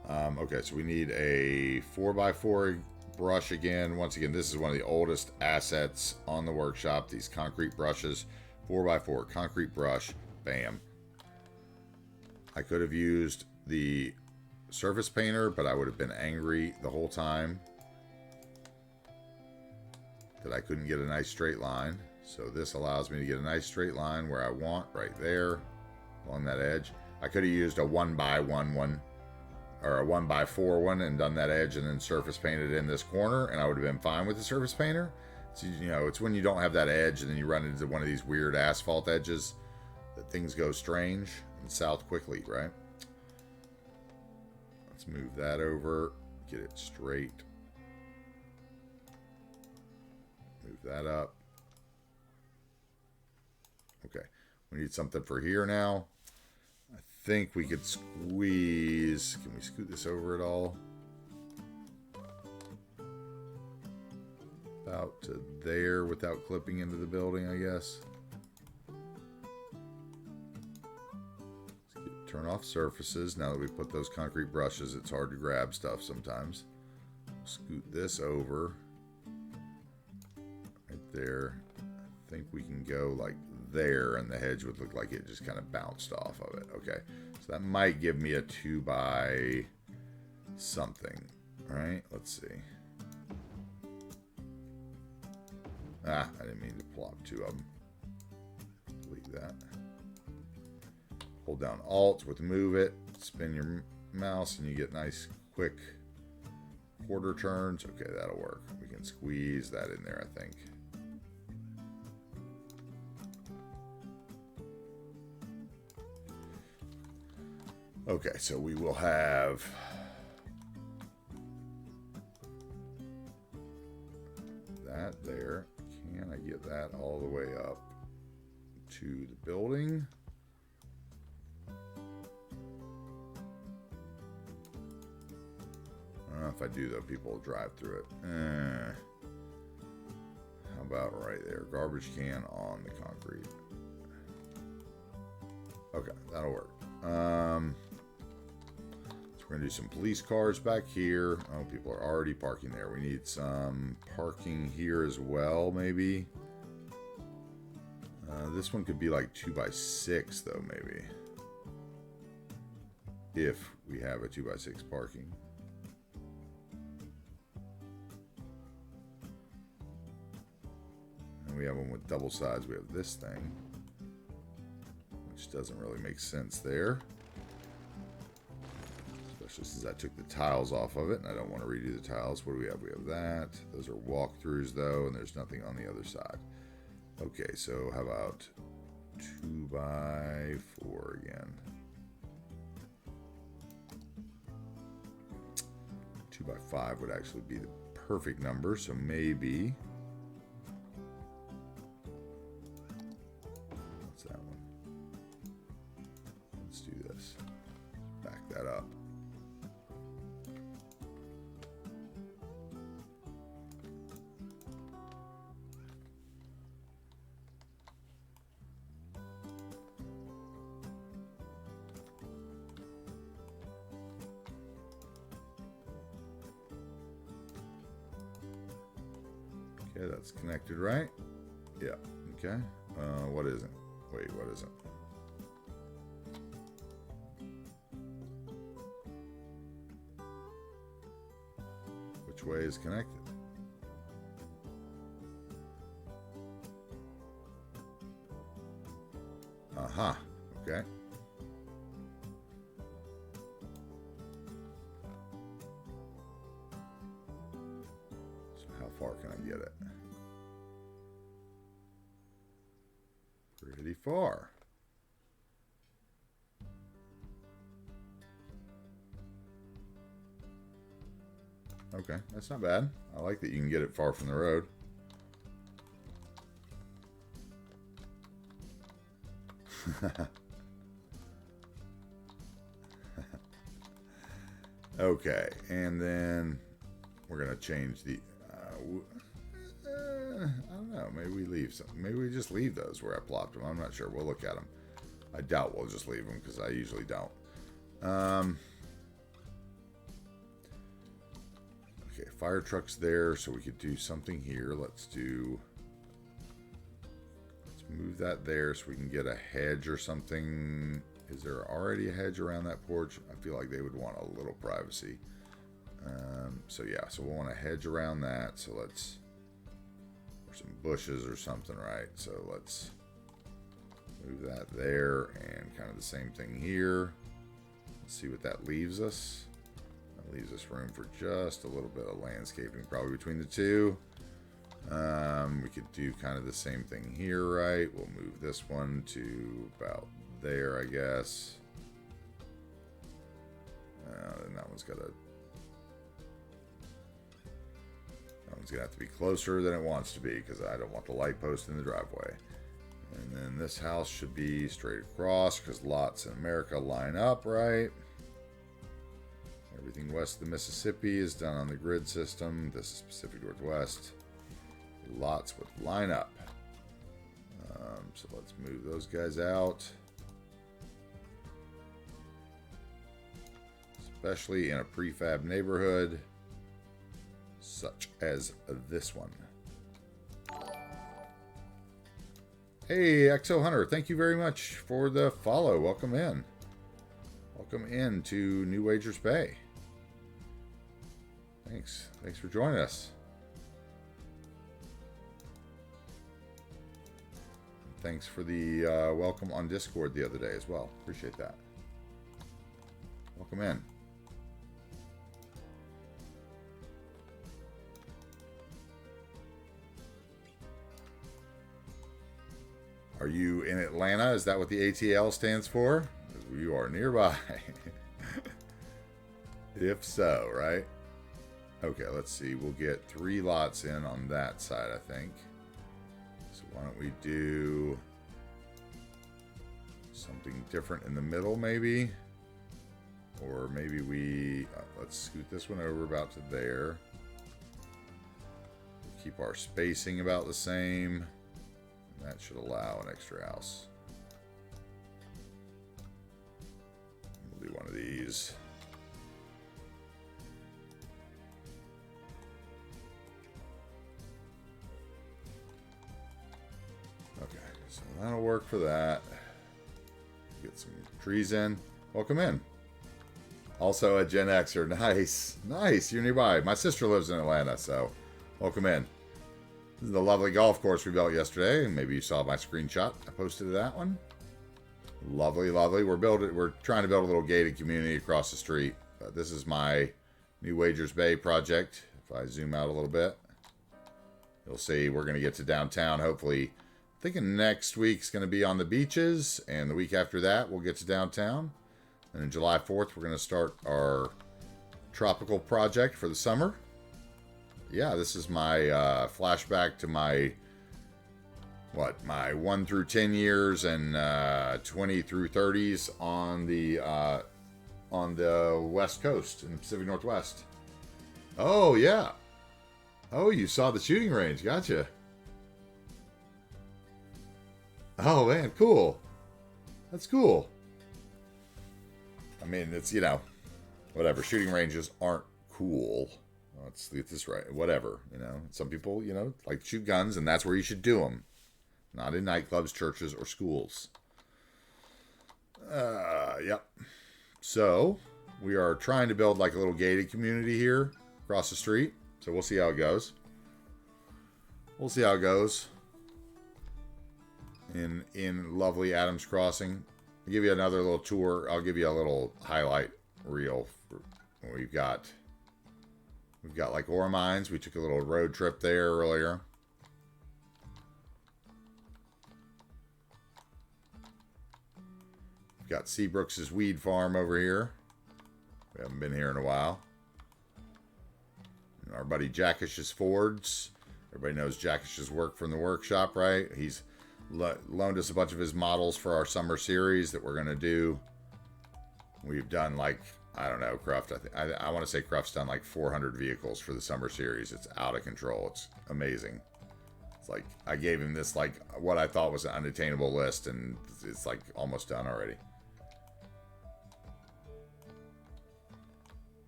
Okay, so we need a 4x4 brush again. Once again, this is one of the oldest assets on the workshop. These concrete brushes. 4x4 concrete brush. Bam. I could have used the surface painter, but I would have been angry the whole time that I couldn't get a nice straight line. So this allows me to get a nice straight line where I want, right there along that edge. I could have used a 1x1 one or a 1x4 one and done that edge and then surface painted in this corner, and I would have been fine with the surface painter. So, you know, it's when you don't have that edge and then you run into one of these weird asphalt edges that things go strange and south quickly, right? Let's move that over, get it straight. Move that up. Okay, we need something for here now. I think we could squeeze. Can we scoot this over at all? About to there without clipping into the building, I guess. Turn off surfaces. Now that we put those concrete brushes, it's hard to grab stuff sometimes. Scoot this over. Right there. I think we can go like there, and the hedge would look like it just kind of bounced off of it. Okay, so that might give me a 2x something, right? Let's see. I didn't mean to plop two of them. Delete that. Hold down Alt with move it, spin your mouse, and you get nice quick quarter turns. Okay, that'll work. We can squeeze that in there, I think. Okay, so we will have that there. Can I get that all the way up to the building? I don't know if I do, though. People will drive through it. How about right there? Garbage can on the concrete. Okay, that'll work. We're going to do some police cars back here. Oh, people are already parking there. We need some parking here as well, maybe. This one could be like 2x6, though, maybe. If we have a 2x6 parking. And we have one with double sides. We have this thing, which doesn't really make sense there. Since I took the tiles off of it and I don't want to redo the tiles. What do we have? We have that. Those are walkthroughs though, and there's nothing on the other side. Okay, so how about 2x4 again? 2x5 would actually be the perfect number, so maybe. What's that one? Let's do this. Back that up. Okay, that's connected, right? Yeah. Okay. What isn't? Wait, what isn't? Which way is connected? Aha. Okay. So how far can I get it? Pretty far. Okay, that's not bad. I like that you can get it far from the road. Okay, and then we're gonna change the. I don't know. Maybe we leave some. Maybe we just leave those where I plopped them. I'm not sure. We'll look at them. I doubt we'll just leave them because I usually don't. Okay, fire truck's there, so we could do something here. Let's move that there so we can get a hedge or something. Is there already a hedge around that porch? I feel like they would want a little privacy. So yeah, so we'll want a hedge around that. So let's, or some bushes or something, right? So let's move that there, and kind of the same thing here. Let's see what that leaves us. That leaves us room for just a little bit of landscaping, probably between the two. We could do kind of the same thing here, right? We'll move this one to about there, I guess. And that one's gonna have to be closer than it wants to be because I don't want the light post in the driveway. And then this house should be straight across because lots in America line up, right? Everything west of the Mississippi is done on the grid system. This is Pacific Northwest. Lots would line up. So let's move those guys out. Especially in a prefab neighborhood such as this one. Hey, Exo Hunter, thank you very much for the follow. Welcome in. Welcome in to New Wagers Bay. Thanks for joining us. Thanks for the welcome on Discord the other day as well. Appreciate that. Welcome in. Are you in Atlanta? Is that what the ATL stands for? You are nearby. If so, right? Okay, let's see. We'll get 3 lots in on that side, I think. So why don't we do something different in the middle, maybe? Or maybe we... let's scoot this one over about to there. We'll keep our spacing about the same. And that should allow an extra house. We'll do one of these. Okay, so that'll work for that. Get some trees in. Welcome in. Also a Gen Xer. Nice. Nice. You're nearby. My sister lives in Atlanta, so welcome in. This is the lovely golf course we built yesterday, and maybe you saw my screenshot. I posted that one. Lovely, lovely. We're trying to build a little gated community across the street. This is my New Wagers Bay project. If I zoom out a little bit, you'll see we're going to get to downtown. Hopefully, thinking next week's going to be on the beaches, and the week after that we'll get to downtown. And then July 4th, we're going to start our tropical project for the summer. Yeah, this is my flashback to my 1 through 10 years and 20 through 30s on the West Coast in the Pacific Northwest. Oh yeah. Oh, you saw the shooting range. Gotcha. Oh man, cool. That's cool. I mean, it's, you know, whatever. Shooting ranges aren't cool. Let's get this right. Whatever, you know. Some people, you know, like to shoot guns, and that's where you should do them. Not in nightclubs, churches, or schools. Yep. So, we are trying to build like a little gated community here across the street. So, we'll see how it goes. We'll see how it goes. In lovely Adams Crossing. I'll give you another little tour. I'll give you a little highlight reel. We've got like ore mines. We took a little road trip there earlier. We've got Seabrooks' weed farm over here. We haven't been here in a while. our buddy Jackish's Fords. Everybody knows Jackish's work from the workshop, right? He's loaned us a bunch of his models for our summer series that we're going to do. We've done like, I don't know, Cruft. I want to say Cruft's done like 400 vehicles for the summer series. It's out of control. It's amazing. It's like, I gave him this, like, what I thought was an unattainable list, and it's like almost done already.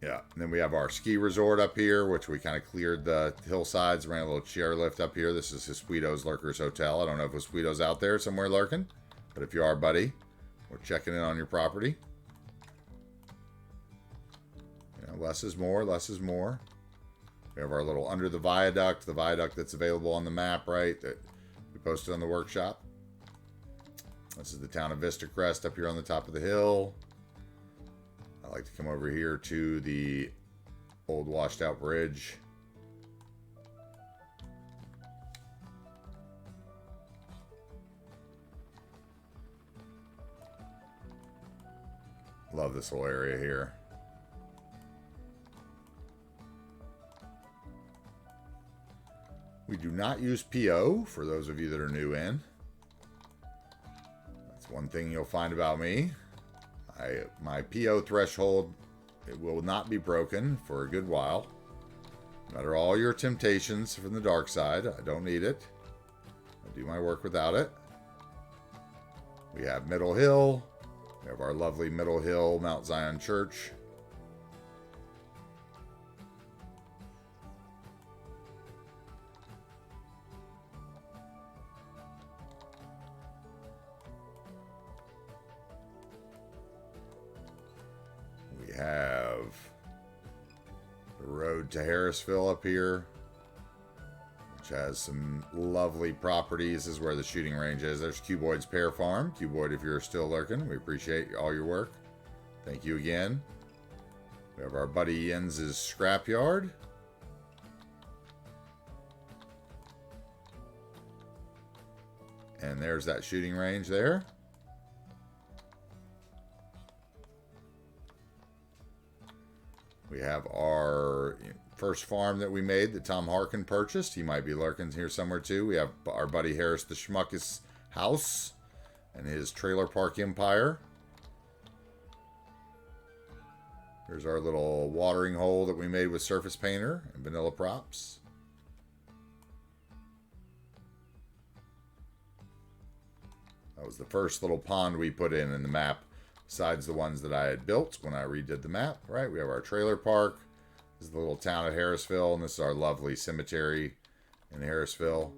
Yeah, and then we have our ski resort up here, which we kind of cleared the hillsides, ran a little chairlift up here. This is Hispuito's Lurkers Hotel. I don't know if Hispuito's out there somewhere lurking, but if you are, buddy, we're checking in on your property. You know, less is more, less is more. We have our little under the viaduct that's available on the map, right, that we posted on the workshop. This is the town of Vista Crest up here on the top of the hill. I like to come over here to the old washed out bridge. Love this whole area here. We do not use PO, for those of you that are new in. That's one thing you'll find about me. My PO threshold, it will not be broken for a good while. No matter all your temptations from the dark side, I don't need it. I do my work without it. We have Middle Hill. We have our lovely Middle Hill Mount Zion Church. Have the road to Harrisville up here, which has some lovely properties. This is where the shooting range is. There's Cuboid's Pear Farm. Cuboid, if you're still lurking, we appreciate all your work. Thank you again. We have our buddy Jens's Scrapyard. And there's that shooting range there. We have our first farm that we made that Tom Harkin purchased. He might be lurking here somewhere too. We have our buddy Harris the Schmuckus house and his trailer park empire. Here's our little watering hole that we made with surface painter and vanilla props. That was the first little pond we put in the map. Besides the ones that I had built when I redid the map, right? We have our trailer park. This is the little town of Harrisville, and this is our lovely cemetery in Harrisville.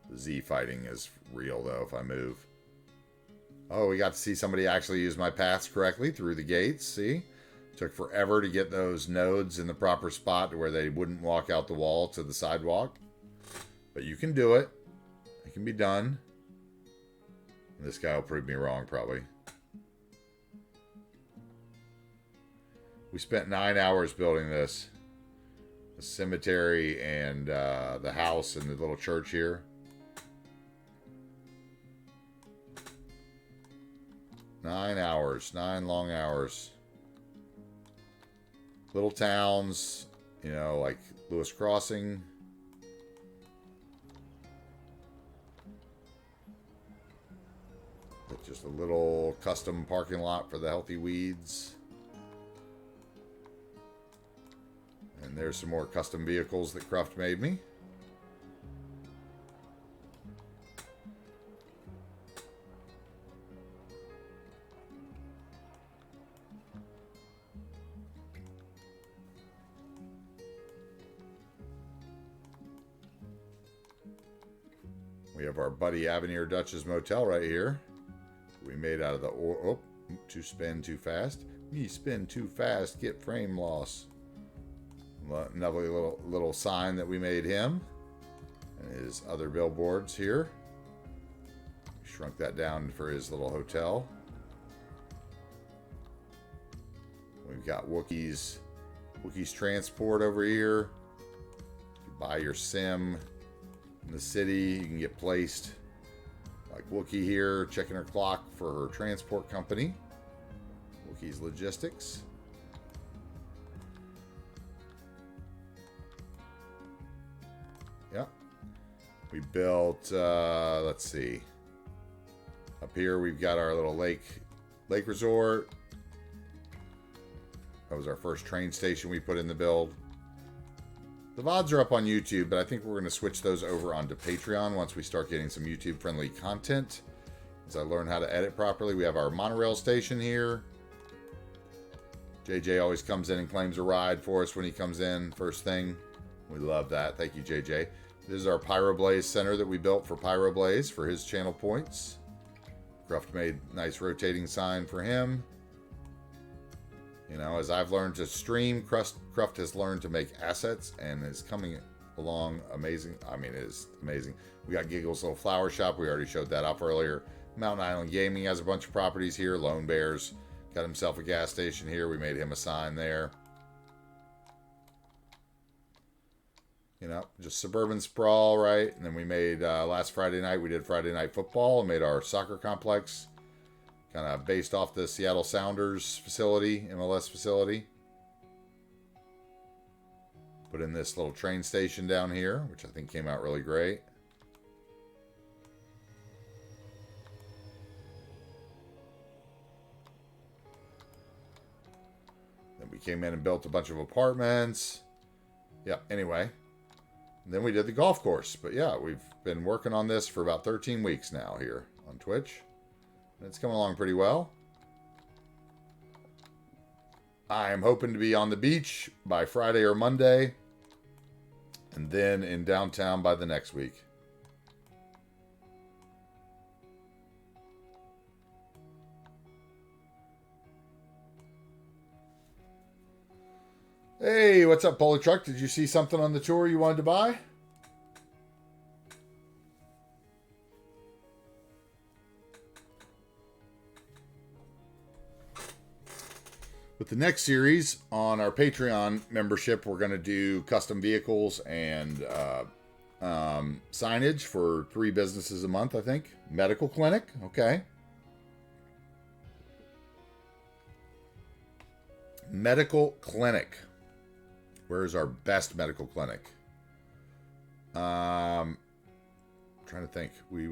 The Z fighting is real, though, if I move. Oh, we got to see somebody actually use my paths correctly through the gates, see? Took forever to get those nodes in the proper spot to where they wouldn't walk out the wall to the sidewalk. But you can do it. It can be done. This guy will prove me wrong, probably. We spent 9 hours building this. The cemetery and the house and the little church here. 9 hours. 9 long hours. Little towns, you know, like Lewis Crossing. Just a little custom parking lot for the healthy weeds. And there's some more custom vehicles that Cruft made me. We have our buddy Avenir Dutch's Motel right here. We made out of the to spin too fast. Me spin too fast, get frame loss. Lovely little sign that we made him. And his other billboards here. We shrunk that down for his little hotel. We've got Wookiee's Transport over here. You buy your sim in the city, you can get placed like Wookiee here, checking her clock for her transport company. Wookiee's Logistics. We built, let's see. Up here we've got our little lake resort. That was our first train station we put in the build. The VODs are up on YouTube, but I think we're going to switch those over onto Patreon once we start getting some YouTube-friendly content. As I learn how to edit properly, we have our monorail station here. JJ always comes in and claims a ride for us when he comes in first thing. We love that. Thank you, JJ. This is our Pyroblaze Center that we built for Pyroblaze for his channel points. Gruft made a nice rotating sign for him. You know, as I've learned to stream, Gruft has learned to make assets and is coming along amazing. I mean, it is amazing. We got Giggle's little flower shop. We already showed that off earlier. Mountain Island Gaming has a bunch of properties here. Lone Bears got himself a gas station here. We made him a sign there. You know, just suburban sprawl, right? And then we made, last Friday night, we did Friday Night Football and made our soccer complex. Kind of based off the Seattle Sounders facility, MLS facility. Put in this little train station down here, which I think came out really great. Then we came in and built a bunch of apartments. Yeah, anyway. And then we did the golf course. But yeah, we've been working on this for about 13 weeks now here on Twitch. And it's coming along pretty well. I am hoping to be on the beach by Friday or Monday. And then in downtown by the next week. Hey, what's up, Polar Truck? Did you see something on the tour you wanted to buy? With the next series on our Patreon membership, we're going to do custom vehicles and signage for 3 businesses a month, I think. Medical clinic, okay. Medical clinic. Where's our best medical clinic? Trying to think. We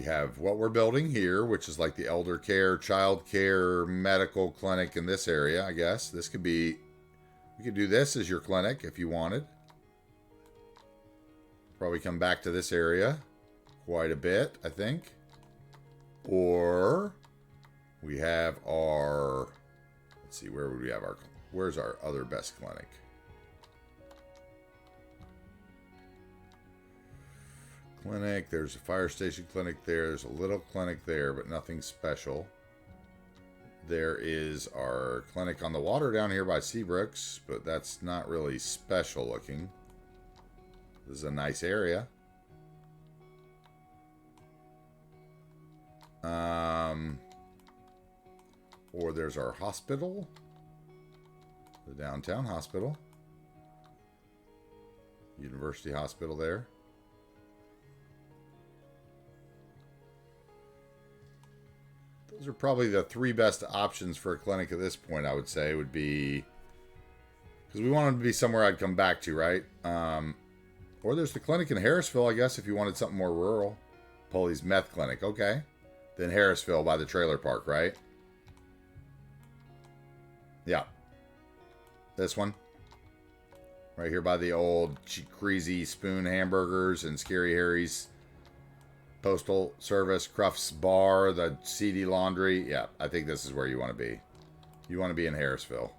have what we're building here, which is like the elder care, child care, medical clinic in this area, I guess. This could be, you could do this as your clinic if you wanted. Probably come back to this area quite a bit, I think. Or we have our, let's see, where would we have our, where's our other best clinic? Clinic, there's a fire station clinic there, there's a little clinic there, but nothing special. There is our clinic on the water down here by Seabrooks, but that's not really special looking. This is a nice area. Or there's our hospital, the downtown hospital, University Hospital there. Those are probably the 3 best options for a clinic at this point, I would say, would be... Because we want them to be somewhere I'd come back to, right? Or there's the clinic in Harrisville, I guess, if you wanted something more rural. Polly's Meth Clinic, okay. Then Harrisville by the trailer park, right? Yeah. This one. Right here by the old Greasy Spoon Hamburgers and Scary Harry's Postal Service, Cruft's Bar, the CD Laundry. Yeah, I think this is where you want to be. You want to be in Harrisville.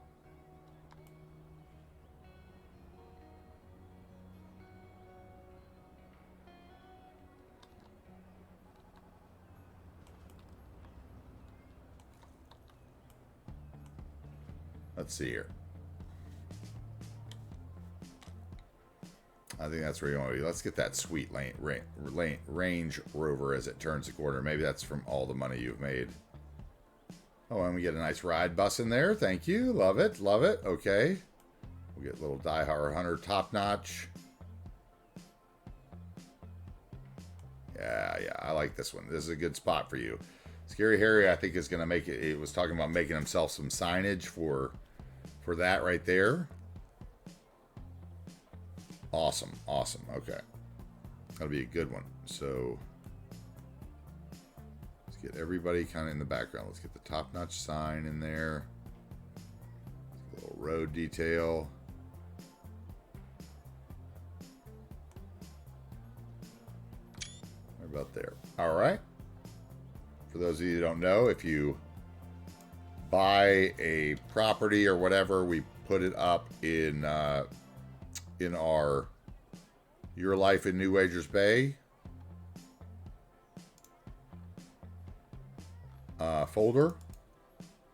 Let's see here. I think that's where you want to be. Let's get that sweet Range Rover as it turns the corner. Maybe that's from all the money you've made. Oh, and we get a nice ride bus in there. Thank you. Love it. Love it. Okay. We get a little Die Hard Hunter top notch. Yeah. I like this one. This is a good spot for you. Scary Harry, I think, is going to make it. It was talking about making himself some signage for that right there. Awesome. Okay. That'll be a good one. So let's get everybody kind of in the background. Let's get the top-notch sign in there. A little road detail. Right about there. All right. For those of you who don't know, if you buy a property or whatever, we put it up in our Your Life in New Wagers Bay folder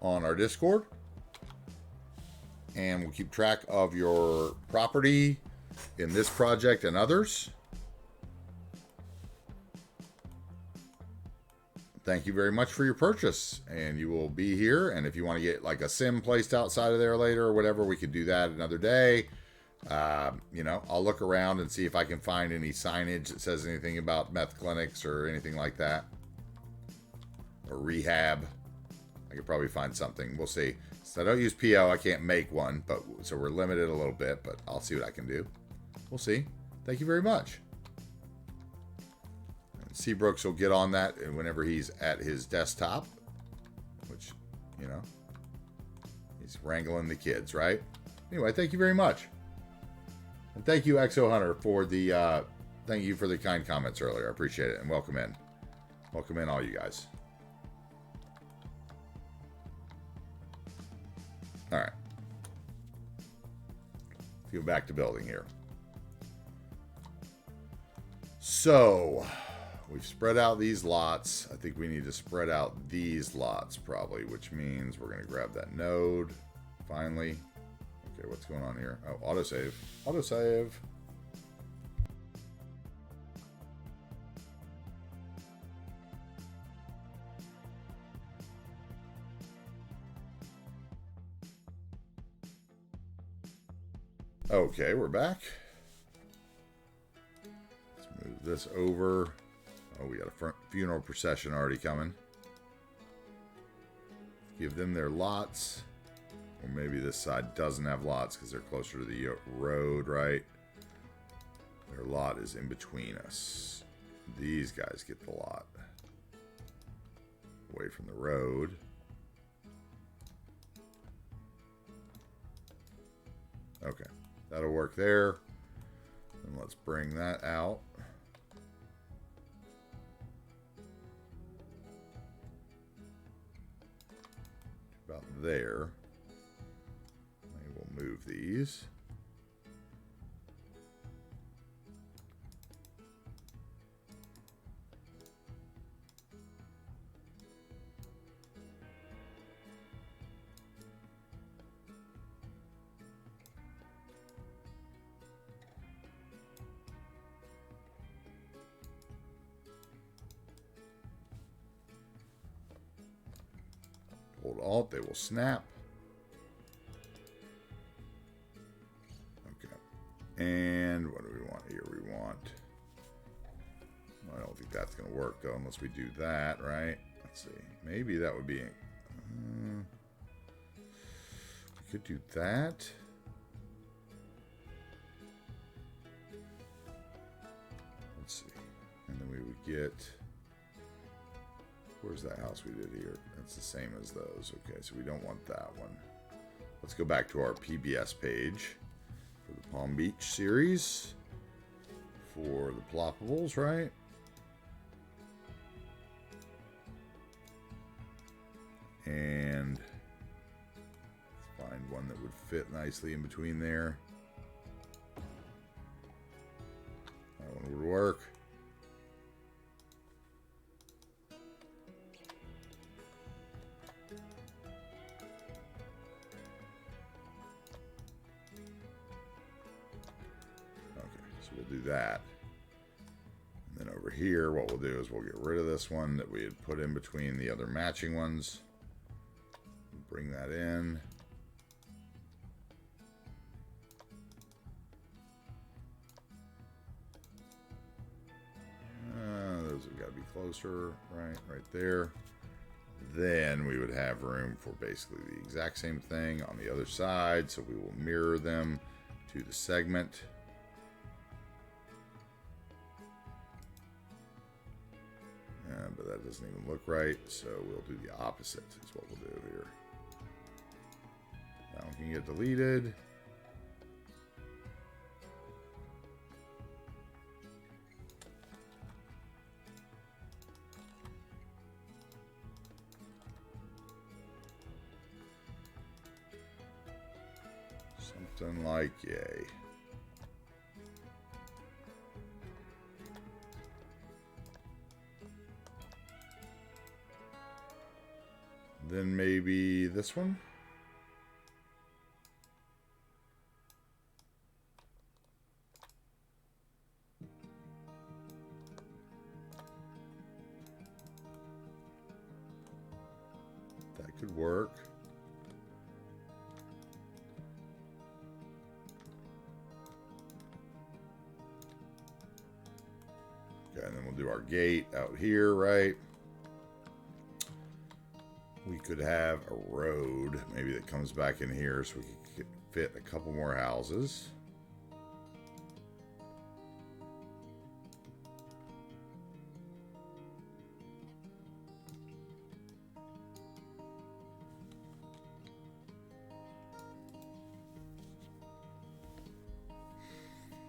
on our Discord, and we'll keep track of your property in this project and others. Thank you very much for your purchase, and you will be here. And if you want to get like a sim placed outside of there later or whatever, we could do that another day. You know, I'll look around and see if I can find any signage that says anything about meth clinics or anything like that, or rehab. I could probably find something. We'll see. So I don't use PO. I can't make one, but so we're limited a little bit, but I'll see what I can do. We'll see. Thank you very much. Seabrooks will get on that whenever he's at his desktop, which, you know, he's wrangling the kids, right? Anyway, thank you very much. And thank you, Exo Hunter, for the, thank you for the kind comments earlier. I appreciate it. And welcome in. Welcome in, all you guys. All right. Let's go back to building here. So we've spread out these lots. I think we need to spread out these lots probably, which means we're going to grab that node finally. Okay, what's going on here? Oh, autosave. Autosave. Okay, we're back. Let's move this over. Oh, we got a funeral procession already coming. Give them their lots. Or maybe this side doesn't have lots because they're closer to the road, right? Their lot is in between us. These guys get the lot. Away from the road. Okay, that'll work there. And let's bring that out. About there. Maybe we'll move these. Hold Alt, they will snap. Okay. And what do we want here? We want... I don't think that's going to work, though, unless we do that, right? Let's see. Maybe that would be... we could do that. Let's see. And then we would get... Where's that house we did here? That's the same as those. Okay, so we don't want that one. Let's go back to our PBS page for the Palm Beach series. For the ploppables, right? And let's find one that would fit nicely in between there. That one would work. Do that. And then over here, what we'll do is we'll get rid of this one that we had put in between the other matching ones. Bring that in. Those have got to be closer, right there. Then we would have room for basically the exact same thing on the other side, so we will mirror them to the segment. but that doesn't even look right, so we'll do the opposite is what we'll do here. That one can get deleted. Something like yay. Then maybe this one. That could work. Okay, and then we'll do our gate out here, right? We could have a road, maybe that comes back in here so we could fit a couple more houses.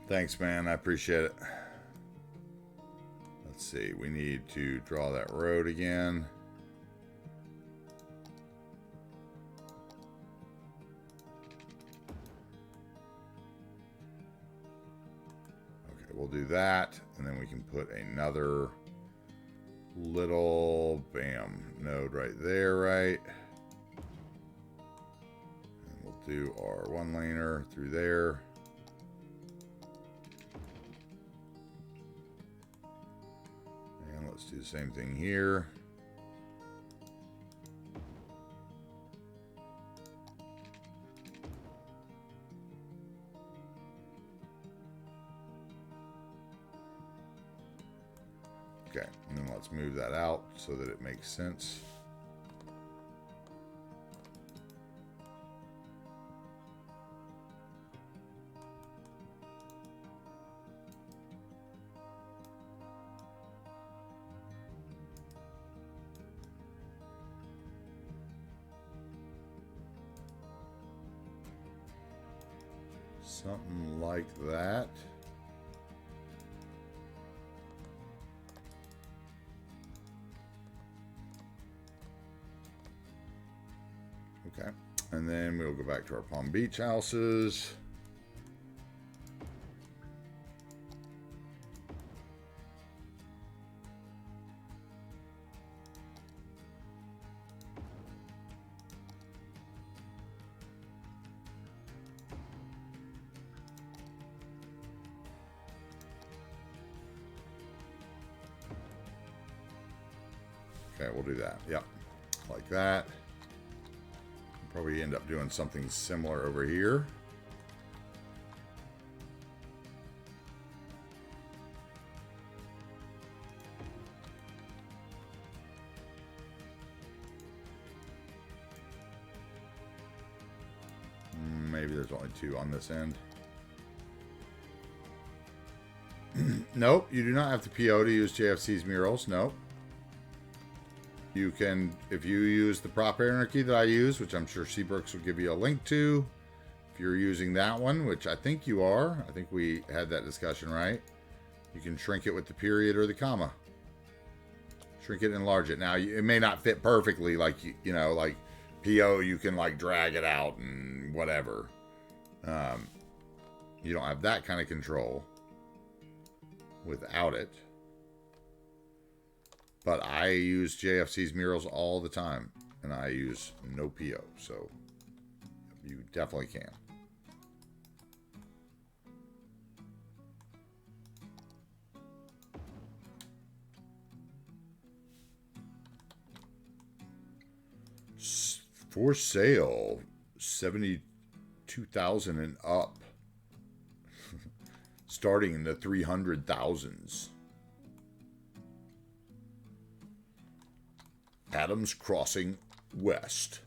Thanks, man. I appreciate it. Let's see. We need to draw that road again. We'll do that, and then we can put another little bam node right there, right? And we'll do our one laner through there. And let's do the same thing here. Okay, and then let's move that out so that it makes sense. Something like that. Okay, and then we'll go back to our Palm Beach houses. Okay, we'll do that. Yep, like that. Probably end up doing something similar over here. Maybe there's only two on this end. Nope, you do not have to PO to use JFC's murals. Nope. You can, if you use the prop anarchy that I use, which I'm sure Seabrooks will give you a link to, if you're using that one, which I think you are, I think we had that discussion, right? You can shrink it with the period or the comma. Shrink it and enlarge it. Now, it may not fit perfectly, like, you know, like PO, you can like drag it out and whatever. You don't have that kind of control without it. But I use JFC's murals all the time, and I use no PO, so you definitely can. For sale, 72,000 and up, starting in the 300,000s. Adams Crossing West.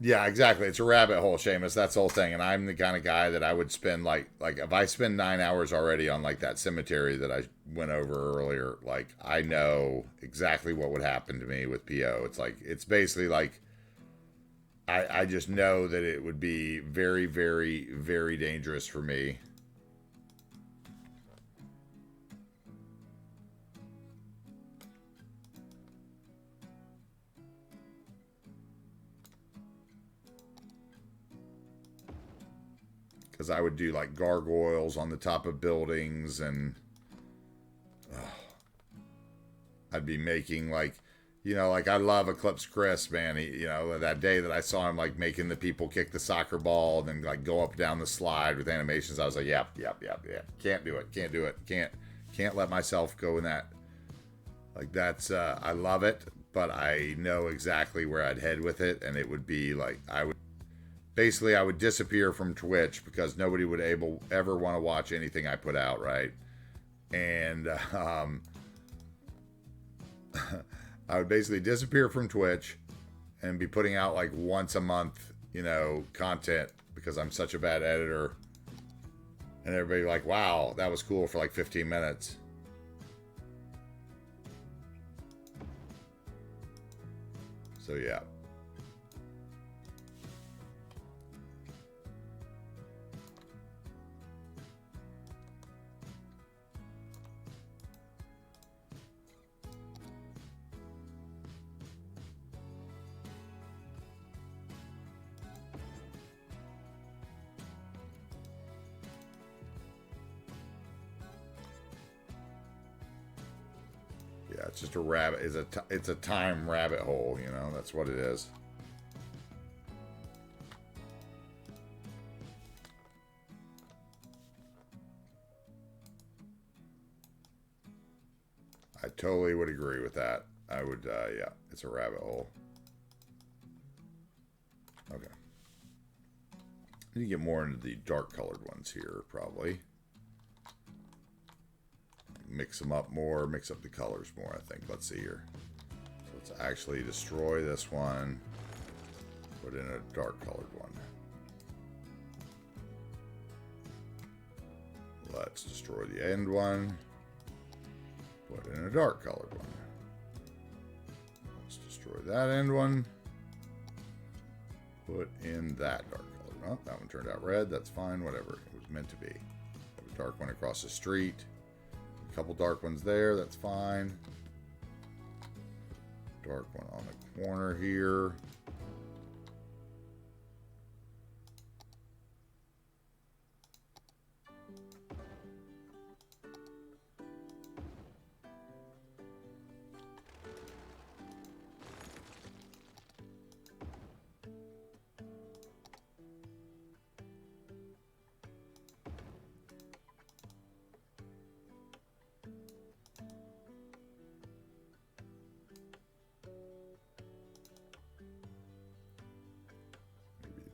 Yeah, exactly. It's a rabbit hole, Seamus. That's the whole thing. And I'm the kind of guy that I would spend like if I spend 9 hours already on like that cemetery that I went over earlier, like I know exactly what would happen to me with PO. It's like it's basically like I just know that it would be very, very, very dangerous for me. Because I would do like gargoyles on the top of buildings, and I'd be making like, like I love Eclipse Chris, man. That day that I saw him like making the people kick the soccer ball and then like go up down the slide with animations, I was like, yep. Can't do it. Can't let myself go in that. Like that's, I love it, but I know exactly where I'd head with it, and it would be like I would disappear from Twitch because nobody would ever want to watch anything I put out, right? And I would basically disappear from Twitch and be putting out like once a month, content because I'm such a bad editor. And everybody like, wow, that was cool for like 15 minutes. So yeah. Yeah, it's just a rabbit. It's a time rabbit hole, That's what it is. I totally would agree with that. I would, yeah, it's a rabbit hole. Okay. I need to get more into the dark colored ones here, probably. Mix them up more, mix up the colors more, I think. Let's see here. So let's actually destroy this one. Put in a dark colored one. Let's destroy the end one. Put in a dark colored one. Let's destroy that end one. Put in that dark colored one. Oh, that one turned out red. That's fine. Whatever. It was meant to be. Have a dark one across the street. A couple dark ones there. That's fine. Dark one on the corner here.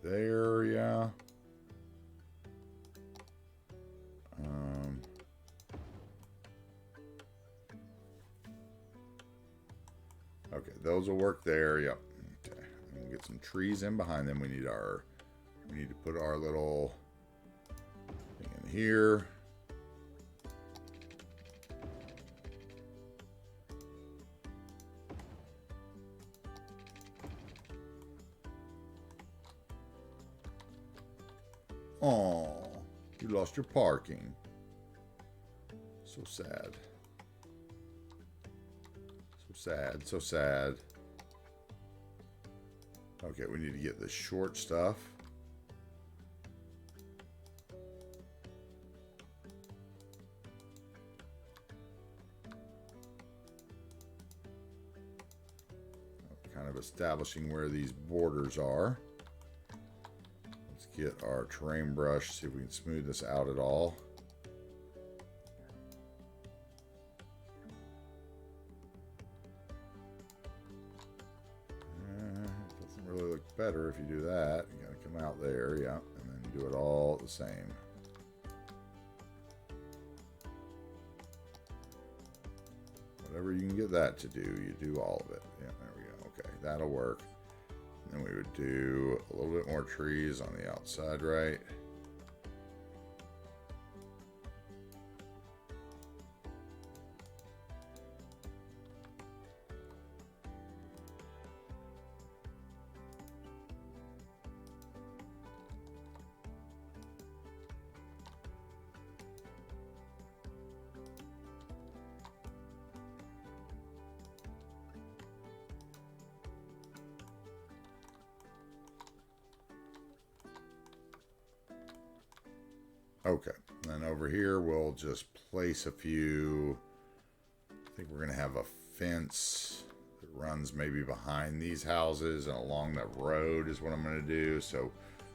There, yeah. Okay, those will work there. Yep. Okay, we'll get some trees in behind them. We need to put our little thing in here. Oh, you lost your parking. So sad. So sad, so sad. Okay, we need to get the short stuff. Kind of establishing where these borders are. Get our terrain brush, see if we can smooth this out at all. It doesn't really look better if you do that. You gotta come out there, yeah, and then do it all the same. Whatever you can get that to do, you do all of it. Yeah, there we go. Okay, that'll work. And we would do a little bit more trees on the outside, right? Okay, and over here we'll just place a few. I think we're going to have a fence that runs maybe behind these houses and along the road is what I'm going to do. So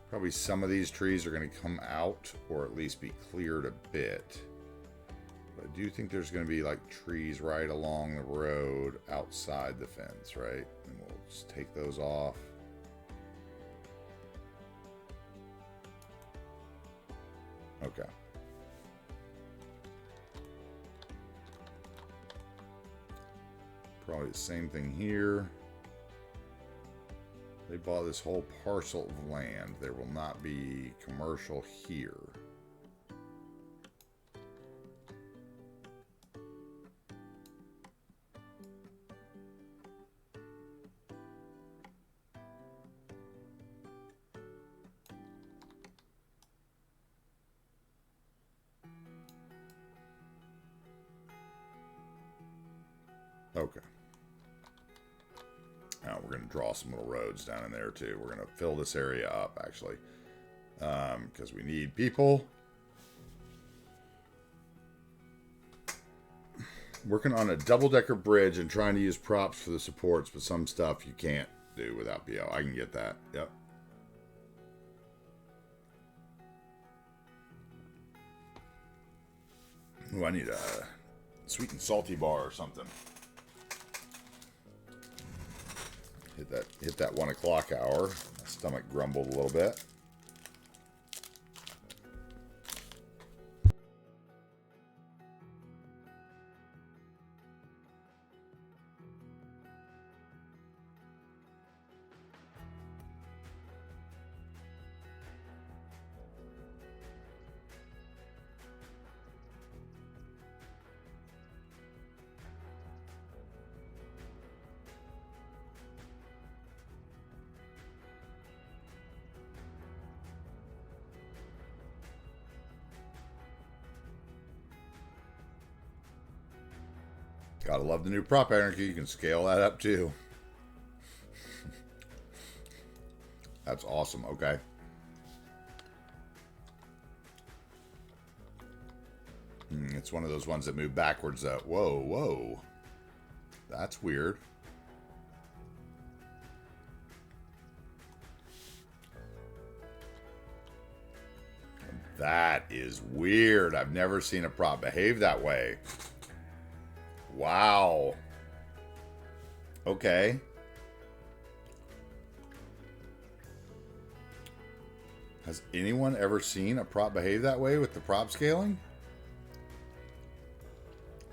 probably some of these trees are going to come out or at least be cleared a bit. But I do think there's going to be like trees right along the road outside the fence, right? And we'll just take those off. Okay. Probably the same thing here. They bought this whole parcel of land. There will not be commercial here. Okay. Now we're going to draw some little roads down in there too. We're going to fill this area up actually, because we need people. Working on a double-decker bridge and trying to use props for the supports, but some stuff you can't do without PO. I can get that. Yep. Ooh, I need a sweet and salty bar or something. Hit that 1 o'clock hour. My stomach grumbled a little bit. Gotta love the new prop anarchy. You can scale that up too. That's awesome. Okay. It's one of those ones that move backwards. Whoa, whoa. That's weird. That is weird. I've never seen a prop behave that way. Wow. Okay. Has anyone ever seen a prop behave that way with the prop scaling?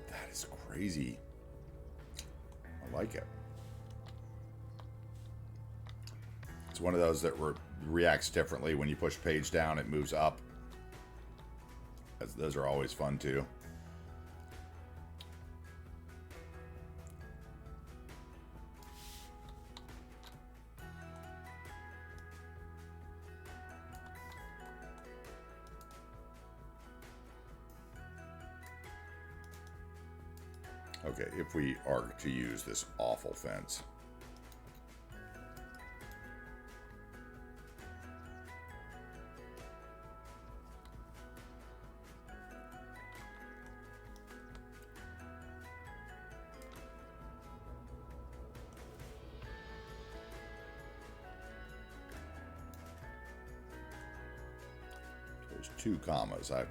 That is crazy. I like it. It's one of those that reacts differently. When you push page down, it moves up. Those are always fun too. Okay, if we are to use this awful fence. There's 2 commas. I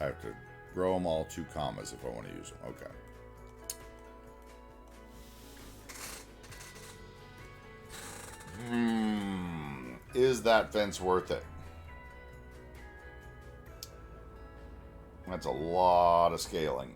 have to grow them all 2 commas if I want to use them. Okay. Is that fence worth it? That's a lot of scaling.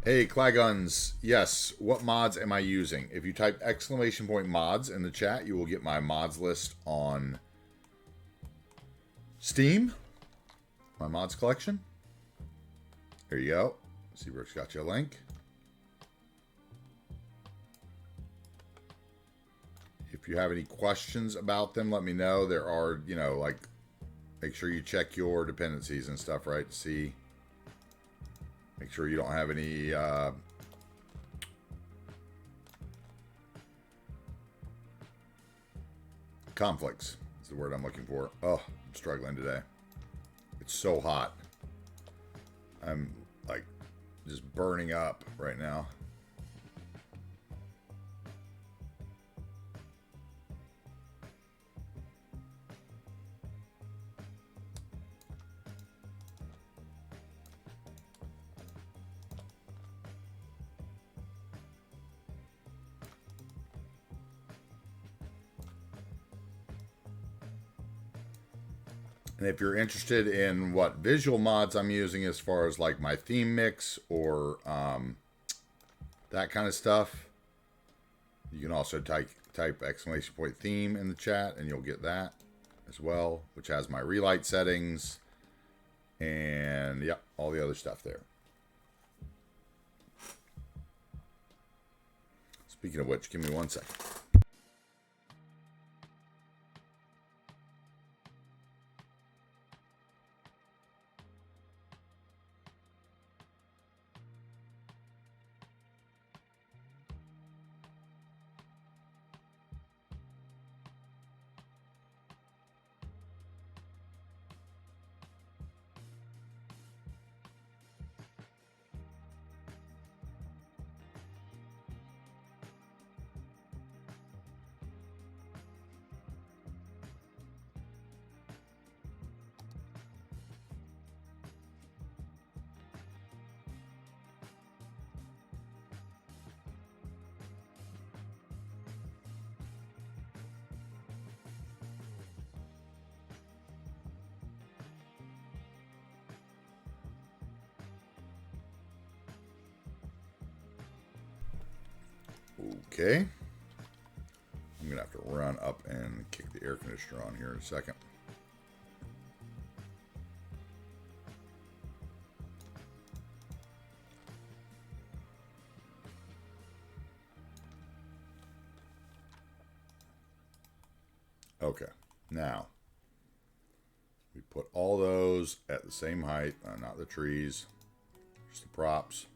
Hey, Claguns. Yes, what mods am I using? If you type !mods in the chat, you will get my mods list on Steam. My mods collection. There you go. Seabrook's got you a link. If you have any questions about them, let me know. There are, you know, like, make sure you check your dependencies and stuff, right? To see. Make sure you don't have any conflicts. Is the word I'm looking for. Oh, I'm struggling today. It's so hot. I'm like just burning up right now. And if you're interested in what visual mods I'm using as far as like my theme mix or that kind of stuff, you can also type !theme in the chat and you'll get that as well, which has my relight settings and yep, all the other stuff there. Speaking of which, give me 1 second. Okay. I'm going to have to run up and kick the air conditioner on here in a second. Okay. Now, we put all those at the same height. Not the trees, just the props.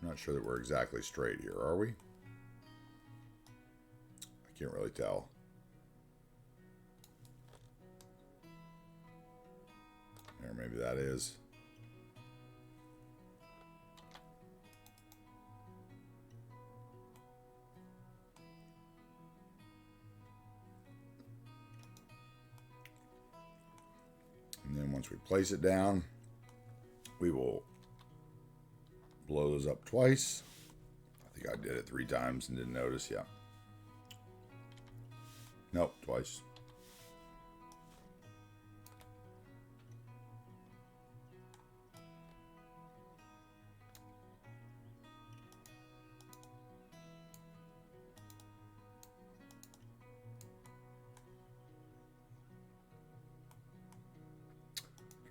I'm not sure that we're exactly straight here, are we? I can't really tell. Or maybe that is. And then once we place it down, we will blow those up twice. I think I did it 3 times and didn't notice. Yeah. Nope, twice.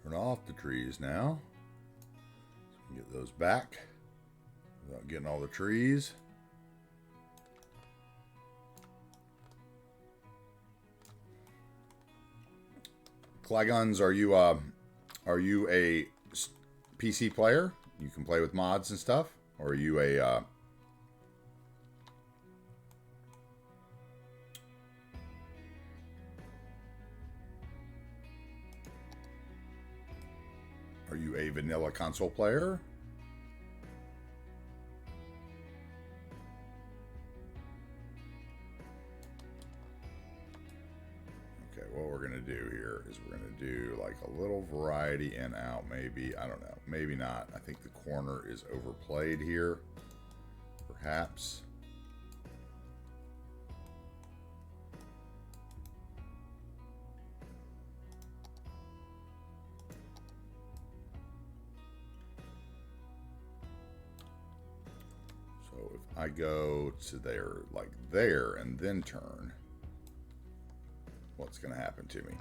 Turn off the trees now. So we can get those back without getting all the trees. Claguns, are you a PC player? You can play with mods and stuff, or are you a vanilla console player? Okay, what we're going to do here is we're going to do like a little variety in out, maybe. I don't know. Maybe not. I think the corner is overplayed here. Perhaps. I go to there, like there, and then turn, what's going to happen to me?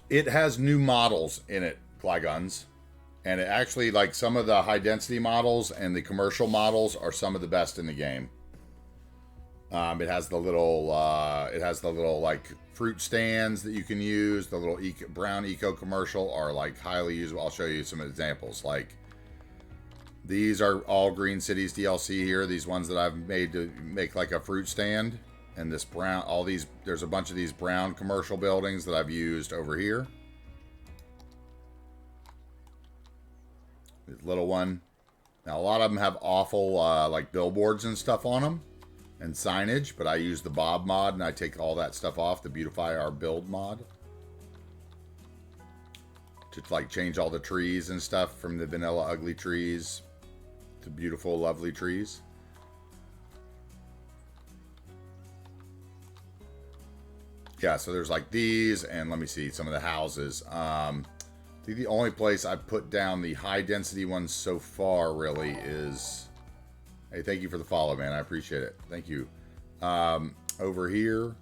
It has new models in it, Glyguns. And it actually, like, some of the high density models and the commercial models are some of the best in the game. It has the little, like, fruit stands that you can use. The little brown eco commercial are, like, highly usable. I'll show you some examples. Like, these are all Green Cities DLC here. These ones that I've made to make, like, a fruit stand. And this brown, there's a bunch of these brown commercial buildings that I've used over here. This little one. Now, a lot of them have awful, like, billboards and stuff on them. And signage, but I use the Bob mod and I take all that stuff off, the Beautify Our Build mod, to like change all the trees and stuff from the vanilla ugly trees to beautiful lovely trees. Yeah, so there's like these, and let me see some of the houses. I think the only place I've put down the high density ones so far really is... Hey, thank you for the follow, man. I appreciate it. Thank you. Over here,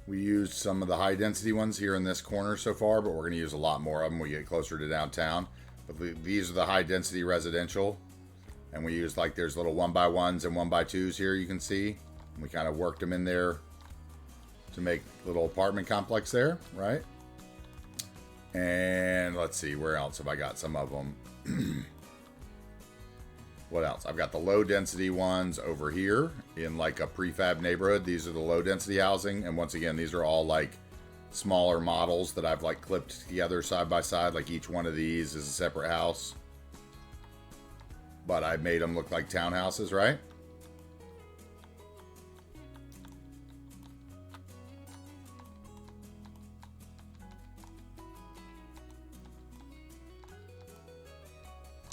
we used some of the high-density ones here in this corner so far, but we're going to use a lot more of them when we get closer to downtown. But these are the high-density residential. And we used, like, there's little 1x1s and 1x2s here, you can see. And we kind of worked them in there to make a little apartment complex there, right? And let's see, where else have I got some of them? What else? I've got the low density ones over here in like a prefab neighborhood. These are the low density housing. And once again, these are all like smaller models that I've like clipped together side by side. Like each one of these is a separate house. But I made them look like townhouses, right?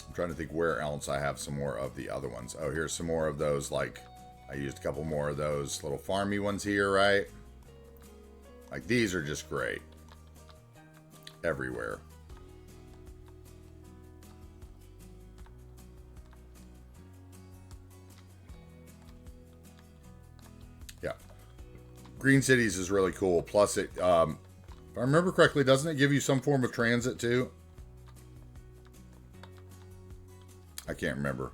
I'm trying to think where else I have some more of the other ones. Oh, here's some more of those, like, I used a couple more of those little farmy ones here, right? Like, these are just great. Everywhere. Yeah. Green Cities is really cool. Plus, it, if I remember correctly, doesn't it give you some form of transit, too? I can't remember.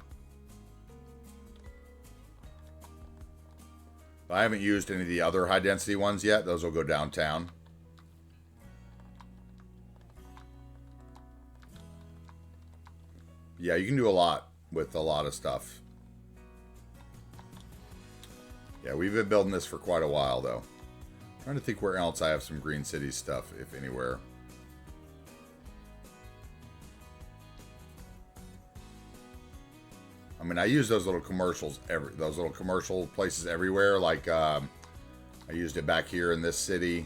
I haven't used any of the other high density ones yet. Those will go downtown. Yeah, you can do a lot with a lot of stuff. Yeah, we've been building this for quite a while, though. I'm trying to think where else I have some Green City stuff, if anywhere. I mean, I use those little commercials, those little commercial places everywhere. Like, I used it back here in this city.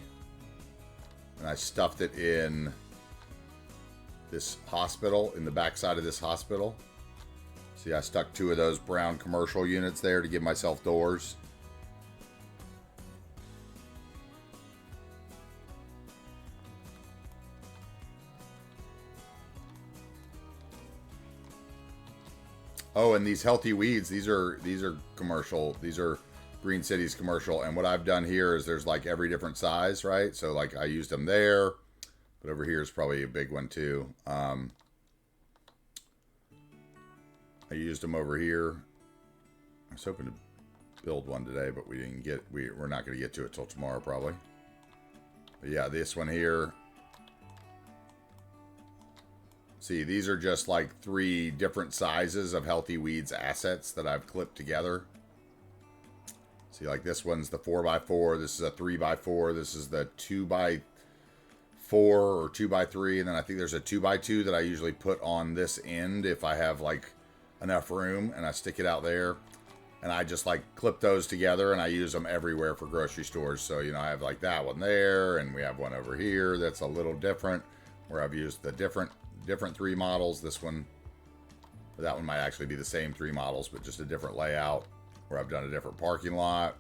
And I stuffed it in this hospital, in the backside of this hospital. See, I stuck 2 of those brown commercial units there to give myself doors. Oh, and these healthy weeds, these are commercial. These are Green Cities commercial. And what I've done here is there's like every different size, right? So like I used them there, but over here is probably a big one too. I used them over here. I was hoping to build one today, but we didn't get, we're not going to get to it till tomorrow probably. But yeah, this one here. See, these are just like 3 different sizes of Healthy Weeds assets that I've clipped together. See, like this one's the 4x4. This is a 3x4. This is the 2x4 or 2x3. And then I think there's a 2x2 that I usually put on this end if I have like enough room, and I stick it out there. And I just like clip those together, and I use them everywhere for grocery stores. So, you know, I have like that one there, and we have one over here that's a little different, where I've used the different 3 models. This one, that one might actually be the same 3 models, but just a different layout, where I've done a different parking lot.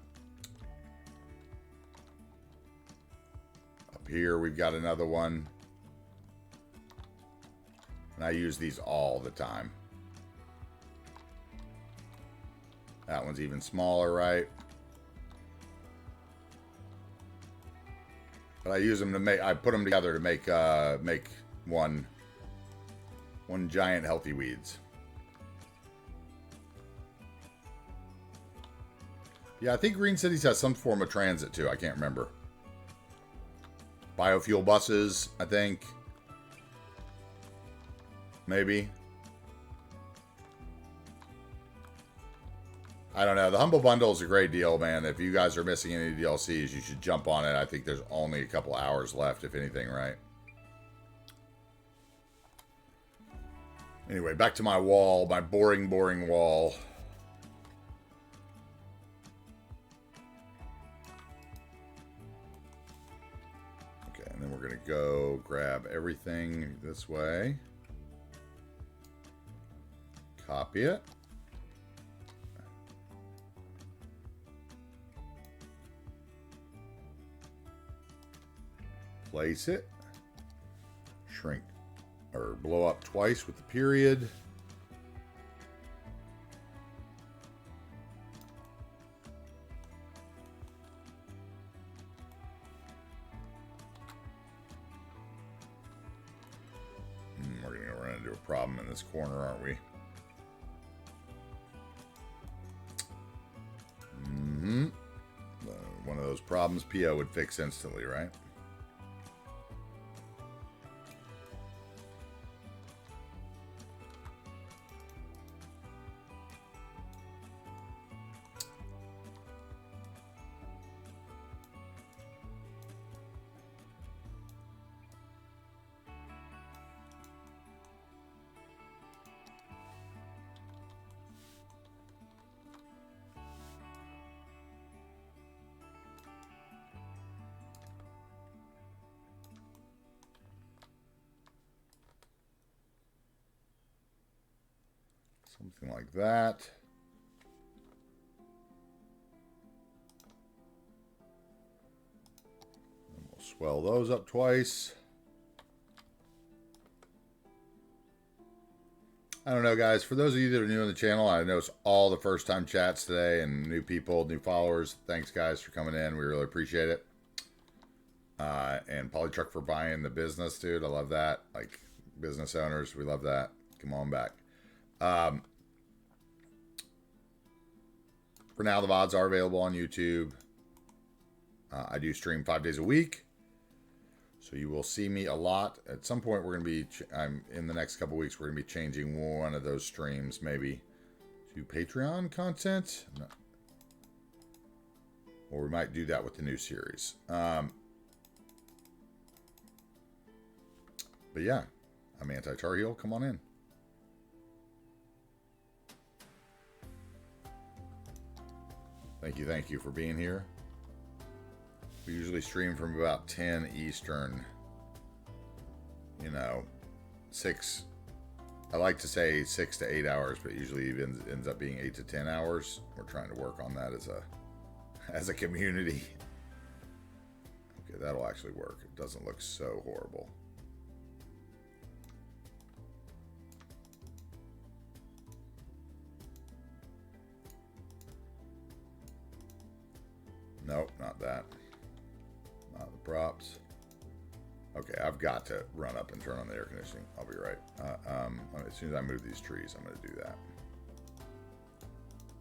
here we've got another one. And I use these all the time. That one's even smaller, right? But I use them to make, I put them together to make one giant healthy weeds. Yeah, I think Green Cities has some form of transit too. I can't remember. Biofuel buses, I think. Maybe. I don't know. The Humble Bundle is a great deal, man. If you guys are missing any DLCs, you should jump on it. I think there's only a couple hours left, if anything, right? Anyway, back to my wall. My boring, boring wall. Okay, and then we're going to go grab everything this way. Copy it. Place it. Shrink or blow up twice with the period. We're going to run into a problem in this corner, aren't we? One of those problems PO would fix instantly, right? Something like that. And we'll swell those up twice. I don't know, guys. For those of you that are new on the channel, I know it's all the first-time chats today and new people, new followers. Thanks, guys, for coming in. We really appreciate it. And Polytruck for buying the business, dude. I love that. Like, business owners, we love that. Come on back. For now, the VODs are available on YouTube. I do stream 5 days a week. So you will see me a lot. At some point, we're going to be, in the next couple weeks, we're going to be changing one of those streams, maybe, to Patreon content. No. Or we might do that with the new series. But yeah, I'm AntiTarheel. Come on in. Thank you for being here. We usually stream from about 10 Eastern. You know, 6. I like to say 6 to 8 hours, but usually it ends up being 8 to 10 hours. We're trying to work on that as a community. Okay, that'll actually work. It doesn't look so horrible. Nope, not that. Not the props. Okay, I've got to run up and turn on the air conditioning. I'll be right. As soon as I move these trees, I'm going to do that.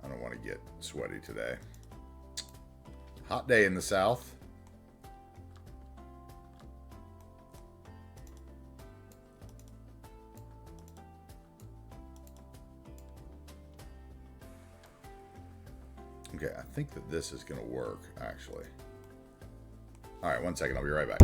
I don't want to get sweaty today. Hot day in the south. Okay, I think that this is going to work, actually. All right, 1 second. I'll be right back.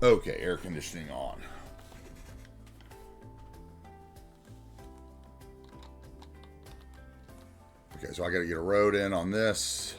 Okay, air conditioning on. Okay, so I got to get a road in on this.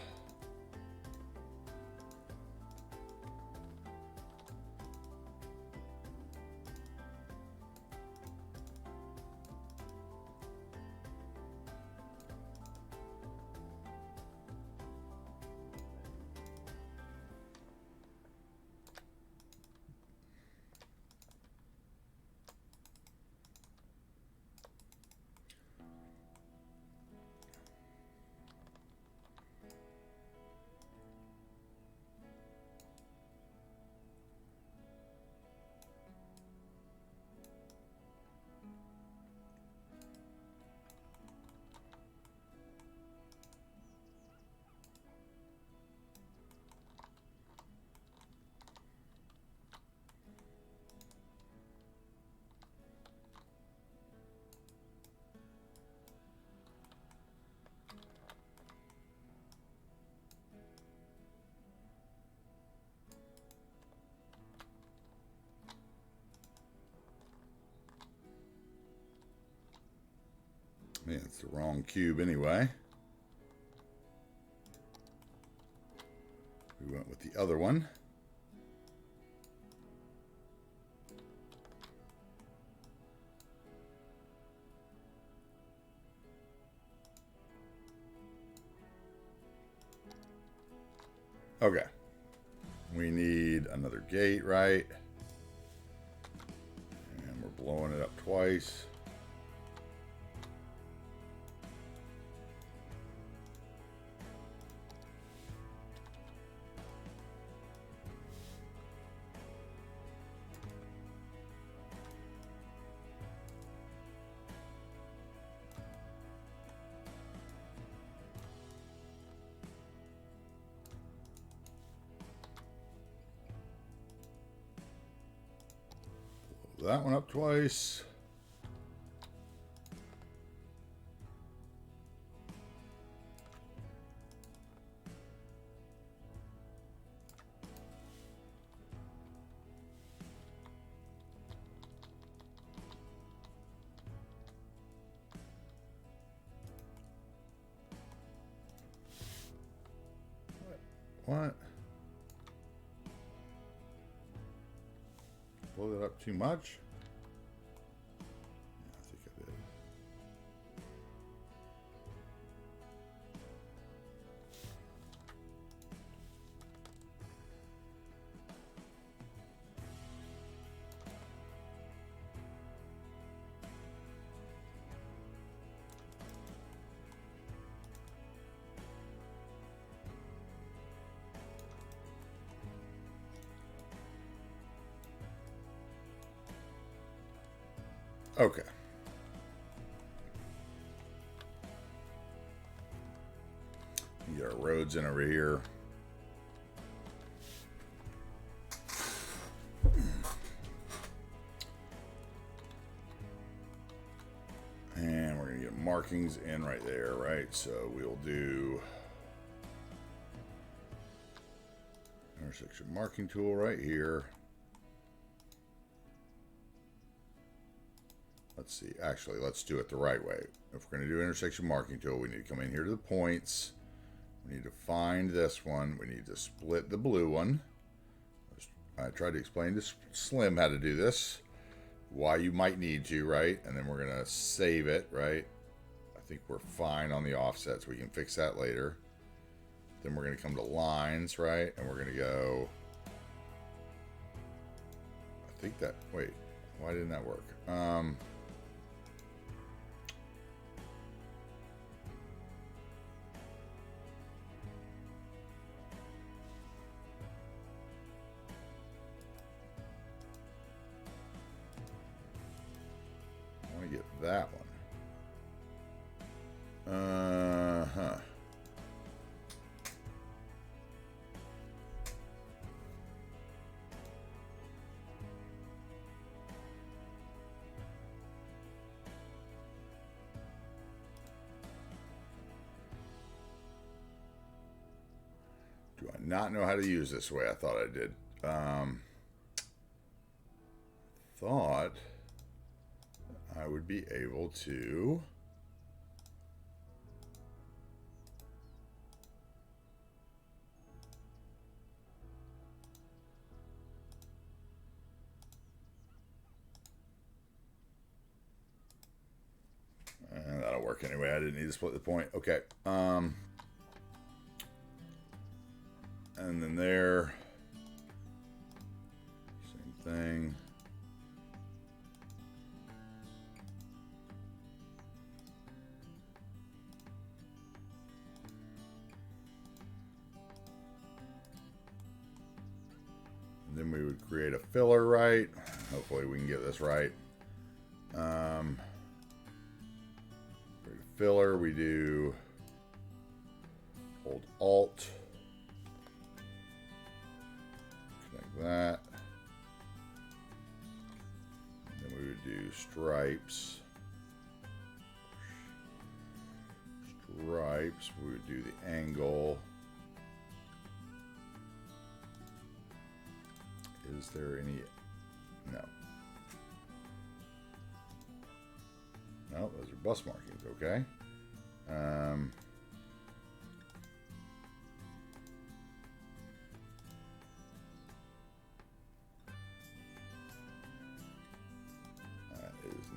Yeah, it's the wrong cube anyway. We went with the other one. Okay. We need another gate, right? And we're blowing it up twice. That one up twice. What? Blow that up too much? Yeah, I think I did. Okay. Get our roads in over here. And we're going to get markings in right there, right? So we'll do intersection marking tool right here. Let's see. Actually, let's do it the right way. If we're going to do intersection marking tool, we need to come in here to the points. We need to find this one. We need to split the blue one. I tried to explain to Slim how to do this. Why you might need to, right? And then we're going to save it, right? I think we're fine on the offsets. We can fix that later. Then we're going to come to lines, right? And we're going to go... I think that... Wait. Why didn't that work? Get that one. Do I not know how to use this way? I thought I did. thought I would be able to and that'll work anyway. I didn't need to split the point. Okay. And then there, same thing. And then we would create a filler, right? Hopefully we can get this right. Create a filler, we do hold Alt. That, and then we would do stripes. We would do the angle. Is there any? No. No, those are bus markings. Okay.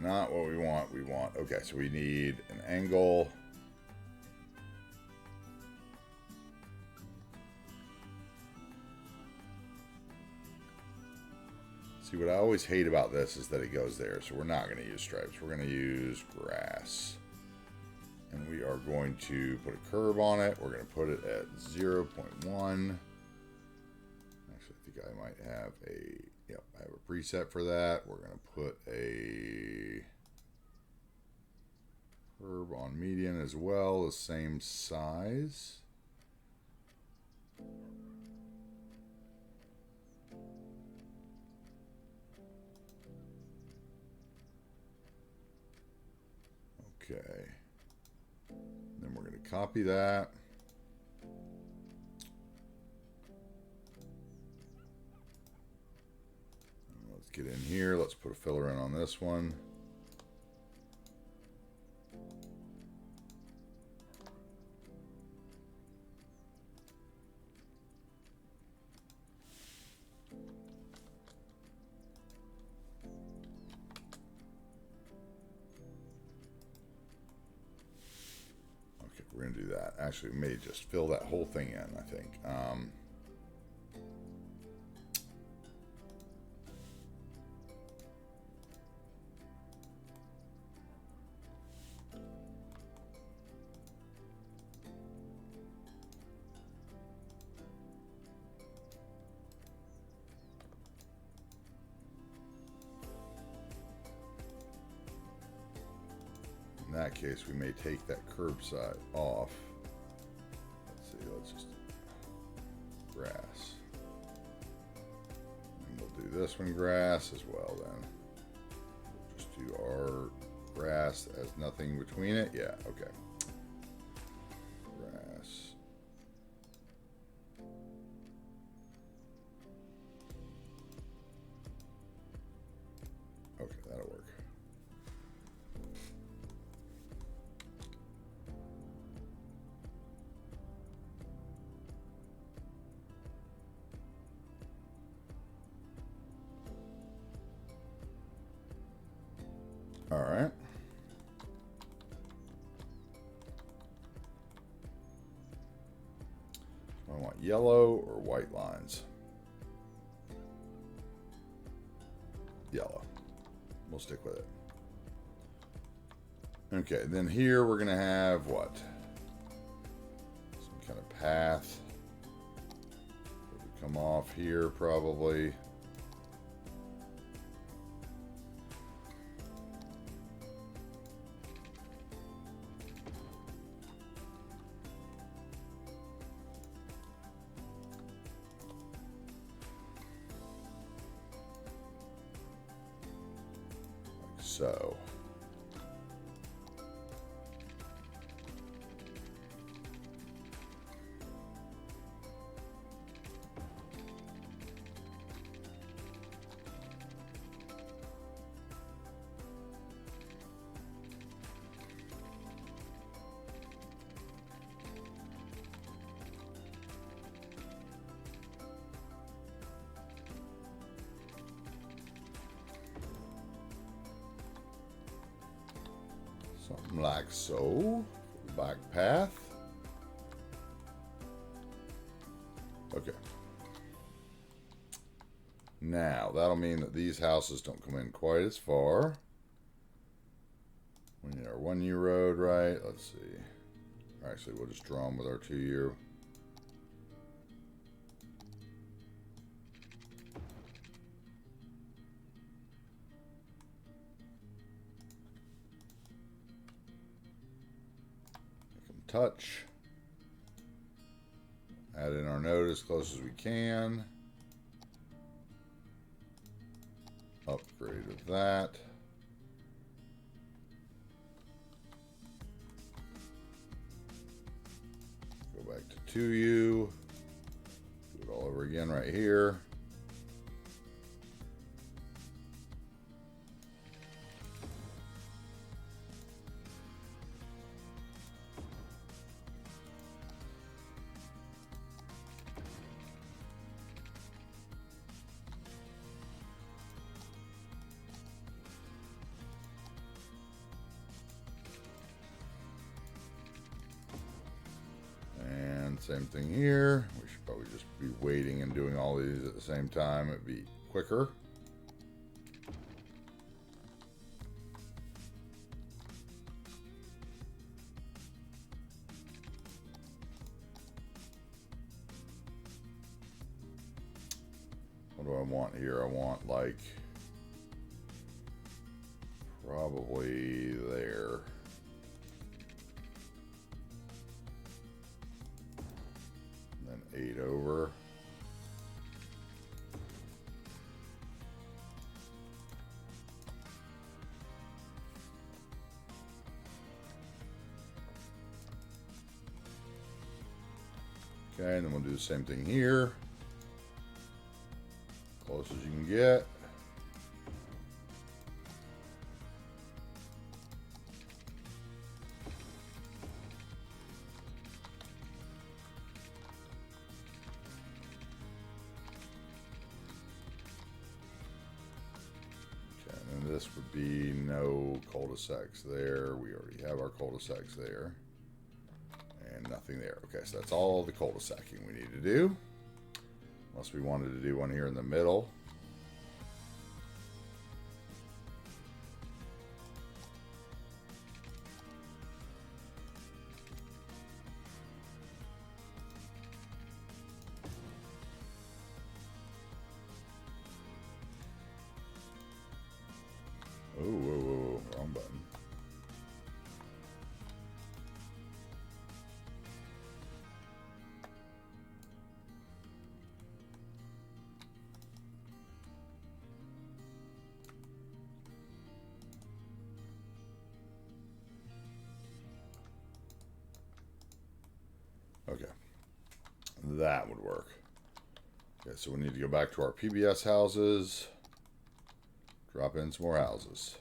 Not what we want. Okay, so we need an angle. See, what I always hate about this is that it goes there. So we're not going to use stripes. We're going to use grass. And we are going to put a curve on it. We're going to put it at 0.1. Actually, I think I might have a... Yep, I have a preset for that. We're going to put a curve on median as well, the same size. Okay. Then we're going to copy that. Get in here. Let's put a filler in on this one. Okay, we're going to do that. Actually, we may just fill that whole thing in, I think. In that case, we may take that curb side off. Let's see, let's just grass. And we'll do this one grass as well then. We'll just do our grass as nothing between it. Yeah, okay. Grass. Okay, that'll work. All right. I want yellow or white lines. Yellow. We'll stick with it. Okay, then here we're going to have what? Some kind of path. It would come off here probably. So like so. Back path. Okay. Now, that'll mean that these houses don't come in quite as far. We need our 1U road, right? Let's see. Actually, we'll just draw them with our 2U. Make them touch. Add in our node as close as we can. Upgrade of that. Go back to 2U. Do it all over again right here. Same thing here. We should probably just be waiting and doing all these at the same time. It'd be quicker. What do I want here? I want like probably there. And then 8 over. Okay, and then we'll do the same thing here. Close as you can get. Okay, and then this would be no cul-de-sacs there. We already have our cul-de-sacs there. And nothing there. Okay, so that's all the cul-de-sacing we need to do. Unless we wanted to do one here in the middle. Oh, whoa, whoa, whoa, wrong button. Okay, that would work. Okay, so we need to go back to our PBS houses, drop in some more houses.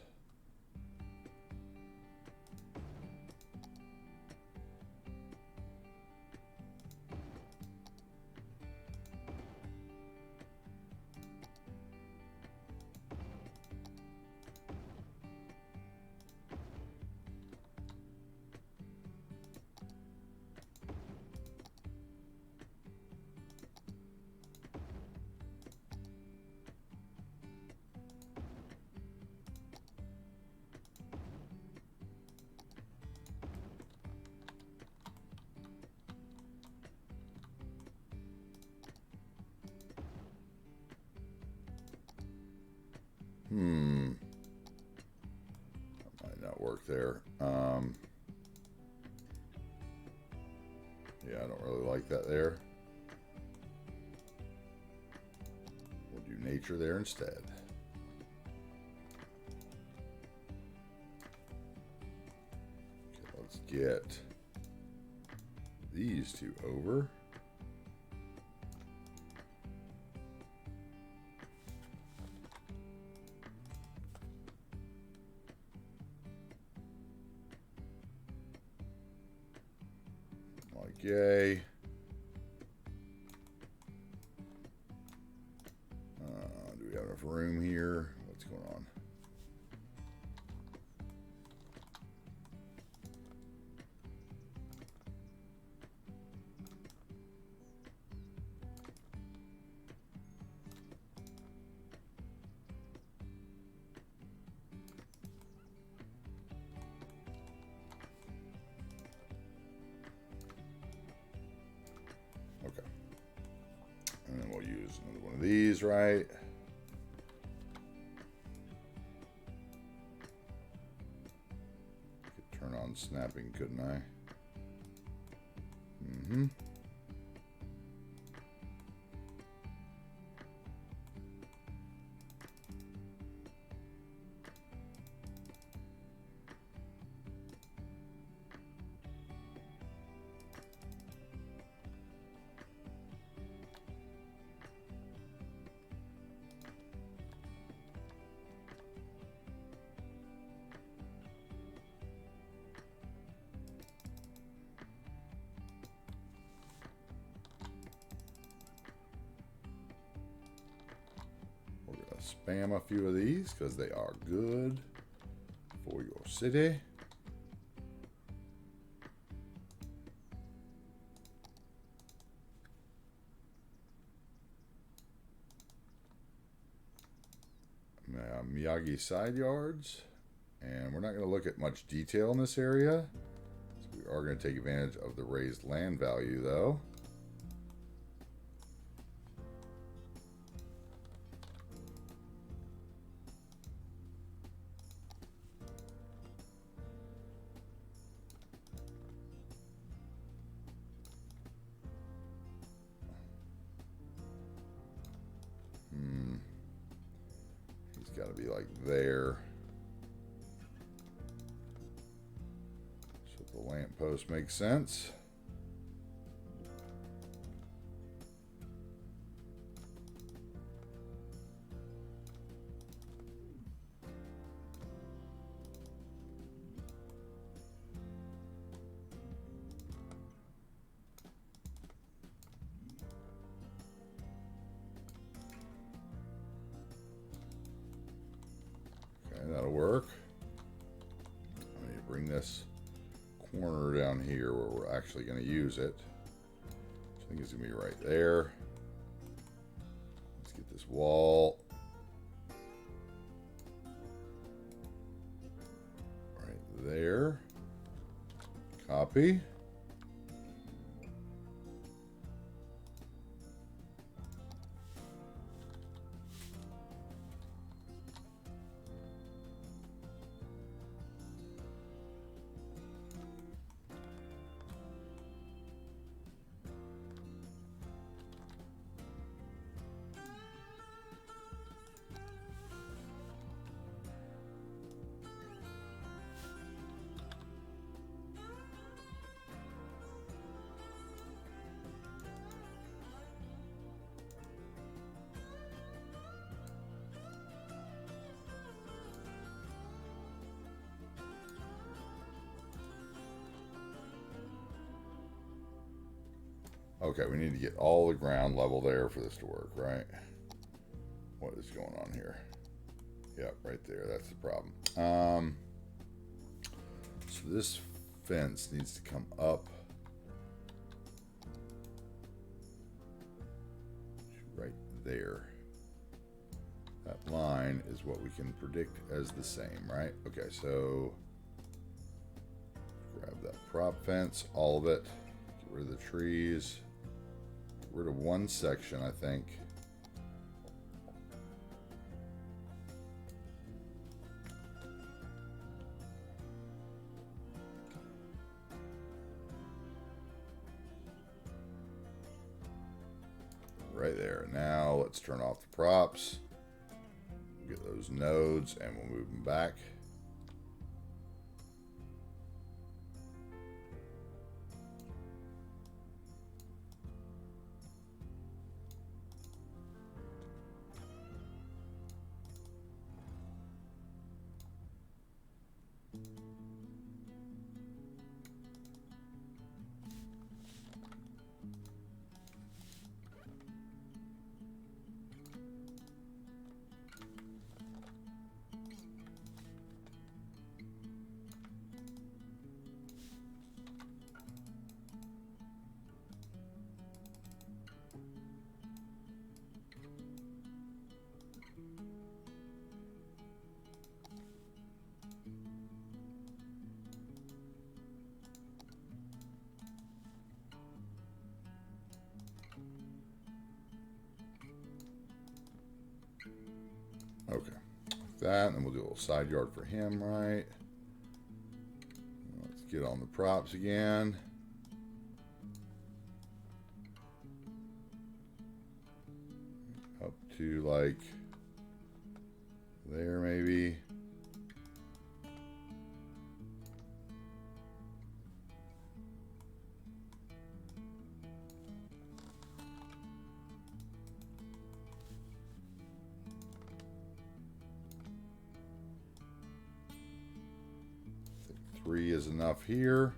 That might not work there. Yeah, I don't really like that there. We'll do nature there instead. Okay, let's get these two over. Yay. Do we have enough room here? What's going on? is right. Could turn on snapping, couldn't I? Mm-hmm. Spam a few of these because they are good for your city. Miyagi side yards, and we're not going to look at much detail in this area, so we are going to take advantage of the raised land value though. Got to be like there. So the lamppost makes sense. That'll work. I need to bring this corner down here where we're actually going to use it. I think it's going to be right there. Let's get this wall right there. Copy. Okay, we need to get all the ground level there for this to work, right? What is going on here? Yep, right there. That's the problem. So this fence needs to come up right there. That line is what we can predict as the same, right? Okay, so grab that prop fence, all of it. Get rid of the trees. Get rid of one section, I think. Right there. Now let's turn off the props. Get those nodes and we'll move them back. Okay. That, and then we'll do a little side yard for him, right? Let's get on the props again. Up to like there maybe. Three is enough here.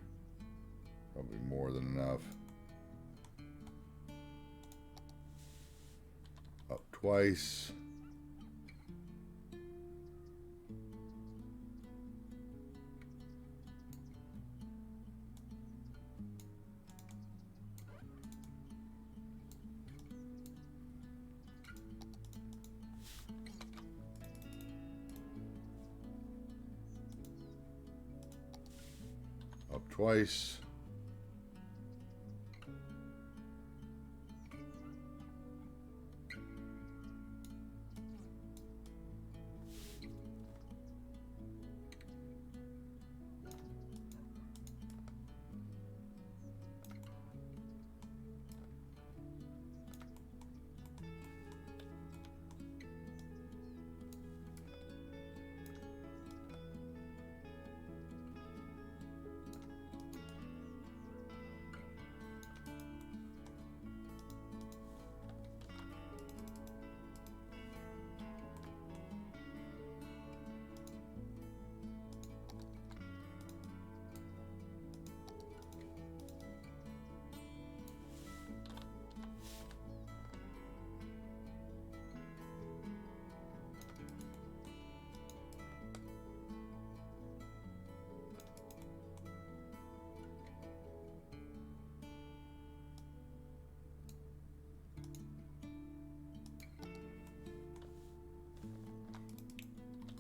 Probably more than enough. Up twice. Up twice.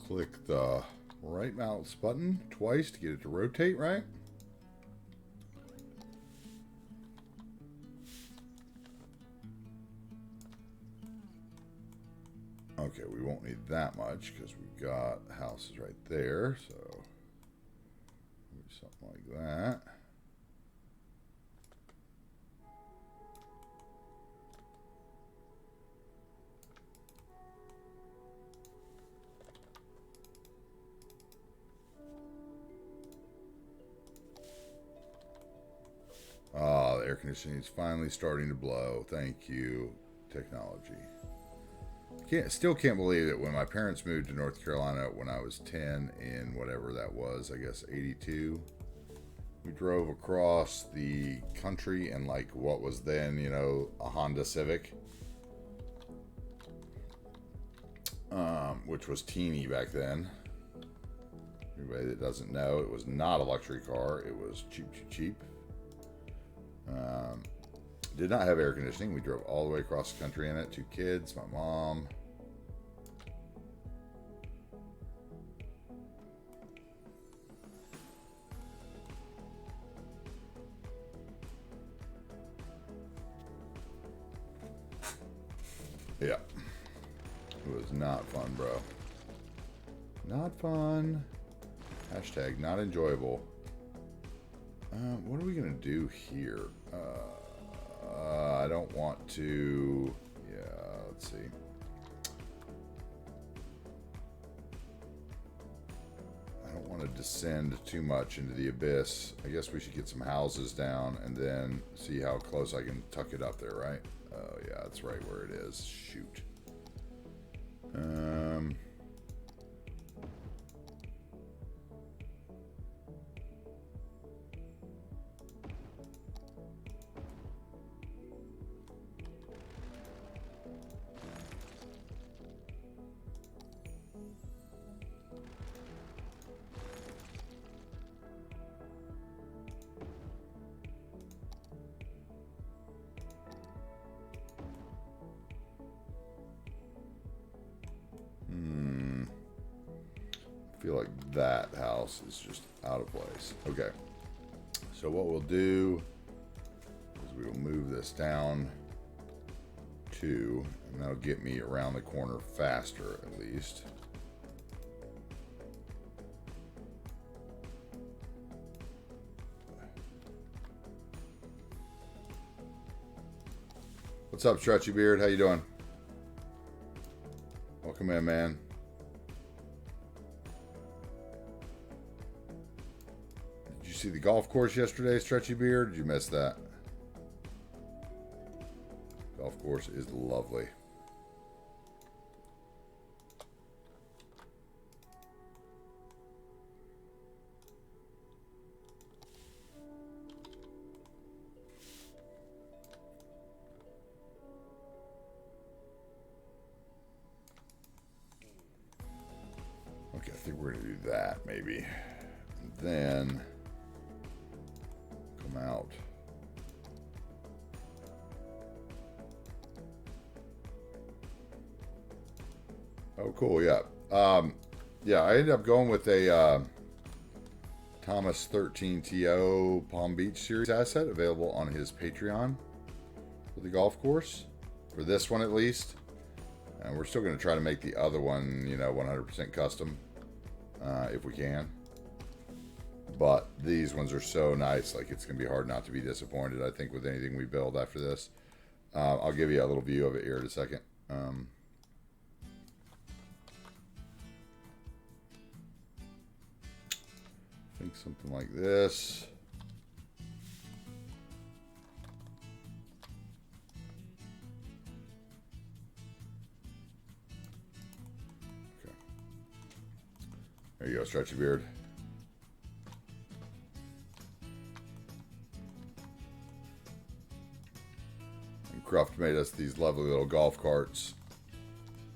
Click the right mouse button twice to get it to rotate, right? Okay, we won't need that much because we've got houses right there, so maybe something like that. Ah, the air conditioning is finally starting to blow. Thank you, technology. Still can't believe it. When my parents moved to North Carolina when I was 10 in whatever that was, I guess 82, we drove across the country in like what was then, you know, a Honda Civic, which was teeny back then. Anybody that doesn't know, it was not a luxury car. It was cheap, cheap, cheap. Did not have air conditioning. We drove all the way across the country in it. 2 kids, my mom. Yeah. It was not fun, bro. Not fun. Hashtag not enjoyable. What are we going to do here? I don't want to... Yeah, let's see. I don't want to descend too much into the abyss. I guess we should get some houses down and then see how close I can tuck it up there, right? Oh, yeah, that's right where it is. Shoot. I feel like that house is just out of place. Okay. So what we'll do is we will move this down 2, and that'll get me around the corner faster at least. What's up, Stretchy Beard? How you doing? Welcome in, man. Did you see the golf course yesterday, Stretchy Beard? Did you miss that? Golf course is lovely. Okay, I think we're going to do that maybe. And then come out. Oh, cool. Yeah. Yeah, I ended up going with a Thomas 13TO Palm Beach Series asset available on his Patreon for the golf course. For this one, at least. And we're still going to try to make the other one, you know, 100% custom if we can. But these ones are so nice. Like, it's going to be hard not to be disappointed, I think, with anything we build after this. I'll give you a little view of it here in a second. I think something like this. Okay. There you go, Stretchy Beard. And Cruft made us these lovely little golf carts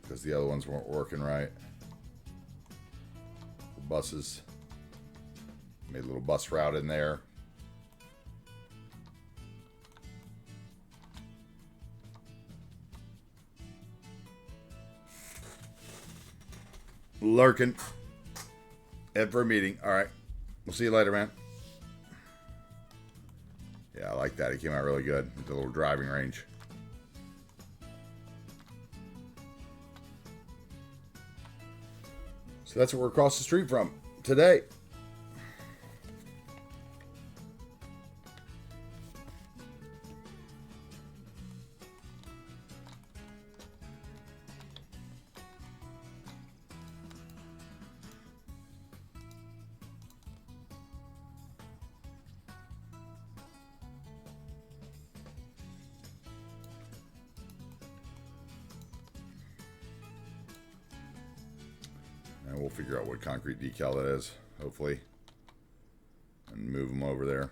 because the other ones weren't working right. The buses. Made a little bus route in there. Lurking. Head for a meeting. All right. We'll see you later, man. Yeah, I like that. It came out really good. It's a little driving range. So that's what we're across the street from today. And we'll figure out what concrete decal that is, hopefully, and move them over there.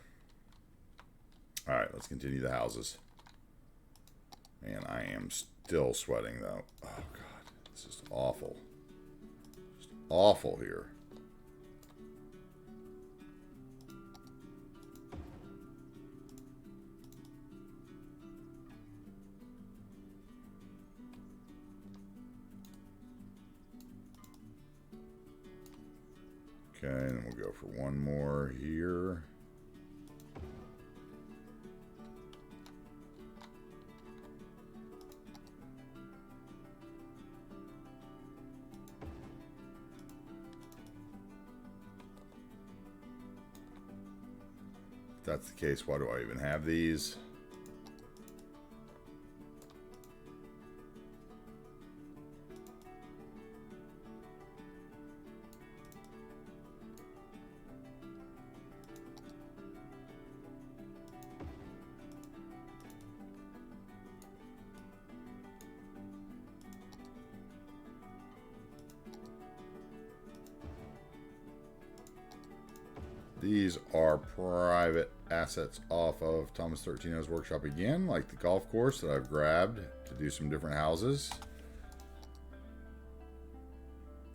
All right, let's continue the houses. Man, I am still sweating, though. Oh, God. This is awful. Just awful here. Okay, and then we'll go for one more here. If that's the case, why do I even have these? These are private assets off of Thomas 13O's workshop again, like the golf course that I've grabbed to do some different houses.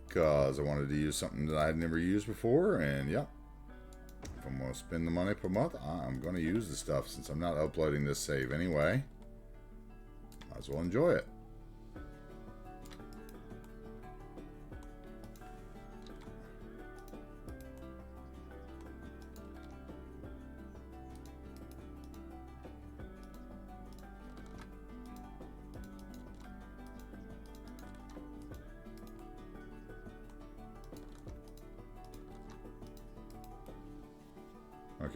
Because I wanted to use something that I had never used before, and yeah, if I'm going to spend the money per month, I'm going to use the stuff since I'm not uploading this save anyway. Might as well enjoy it.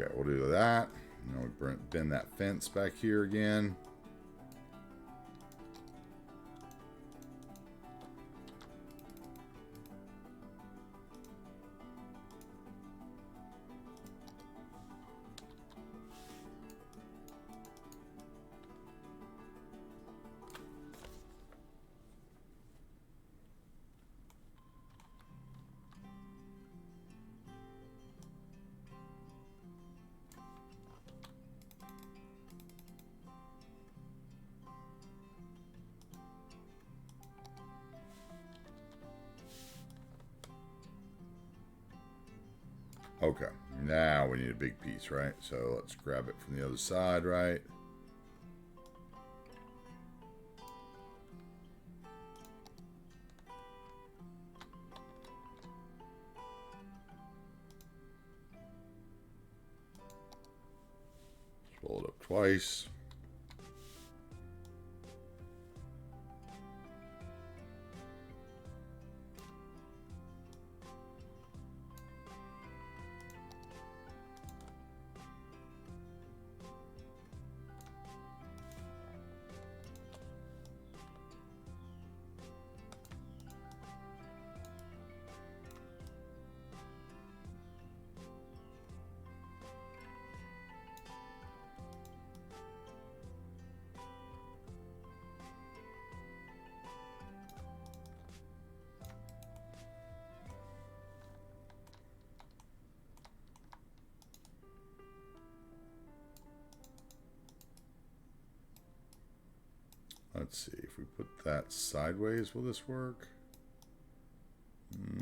Okay, we'll do that. Now we bend that fence back here again. Okay, now we need a big piece, right? So let's grab it from the other side, right? Roll it up twice. Let's see, if we put that sideways, will this work?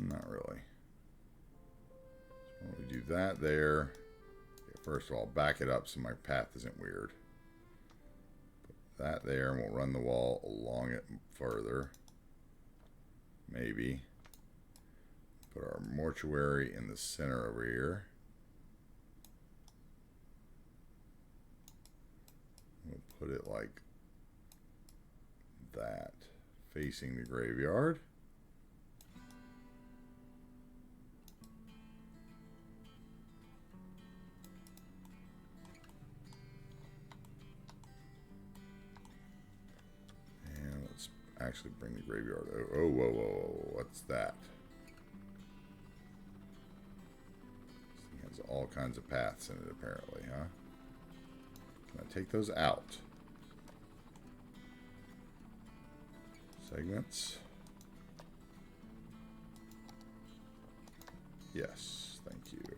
Not really. So we do that there. Okay, first of all, back it up so my path isn't weird. Put that there, and we'll run the wall along it further. Maybe. Put our mortuary in the center over here. We'll put it like that, facing the graveyard. And let's actually bring the graveyard. Oh, whoa, whoa, whoa, what's that? This thing has all kinds of paths in it, apparently, huh? Can I take those out? Segments. Yes, thank you.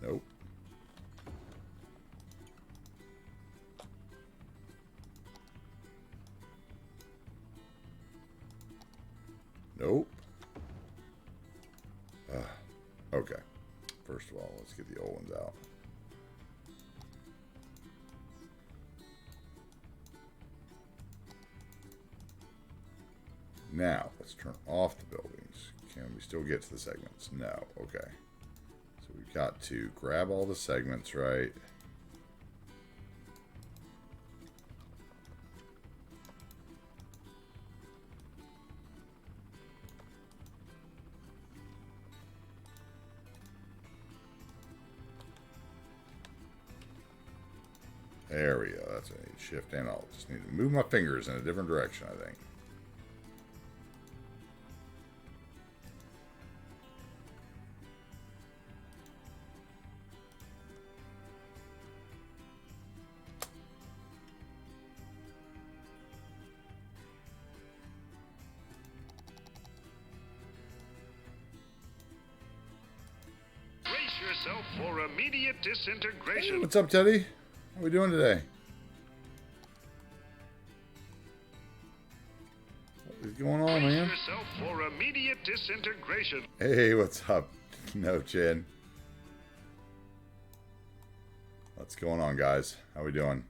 Nope. Nope. Okay. First of all, let's get the old ones out. Now, let's turn off the buildings. Can we still get to the segments? No. Okay. So we've got to grab all the segments, right? There we go. That's what I need. Shift and Alt. Just need to move my fingers in a different direction, I think. Yourself for immediate disintegration. Hey, what's up, Teddy? How are we doing today? What is going on, man? Yourself for immediate disintegration. Hey, what's up? No chin. What's going on, guys? How we doing?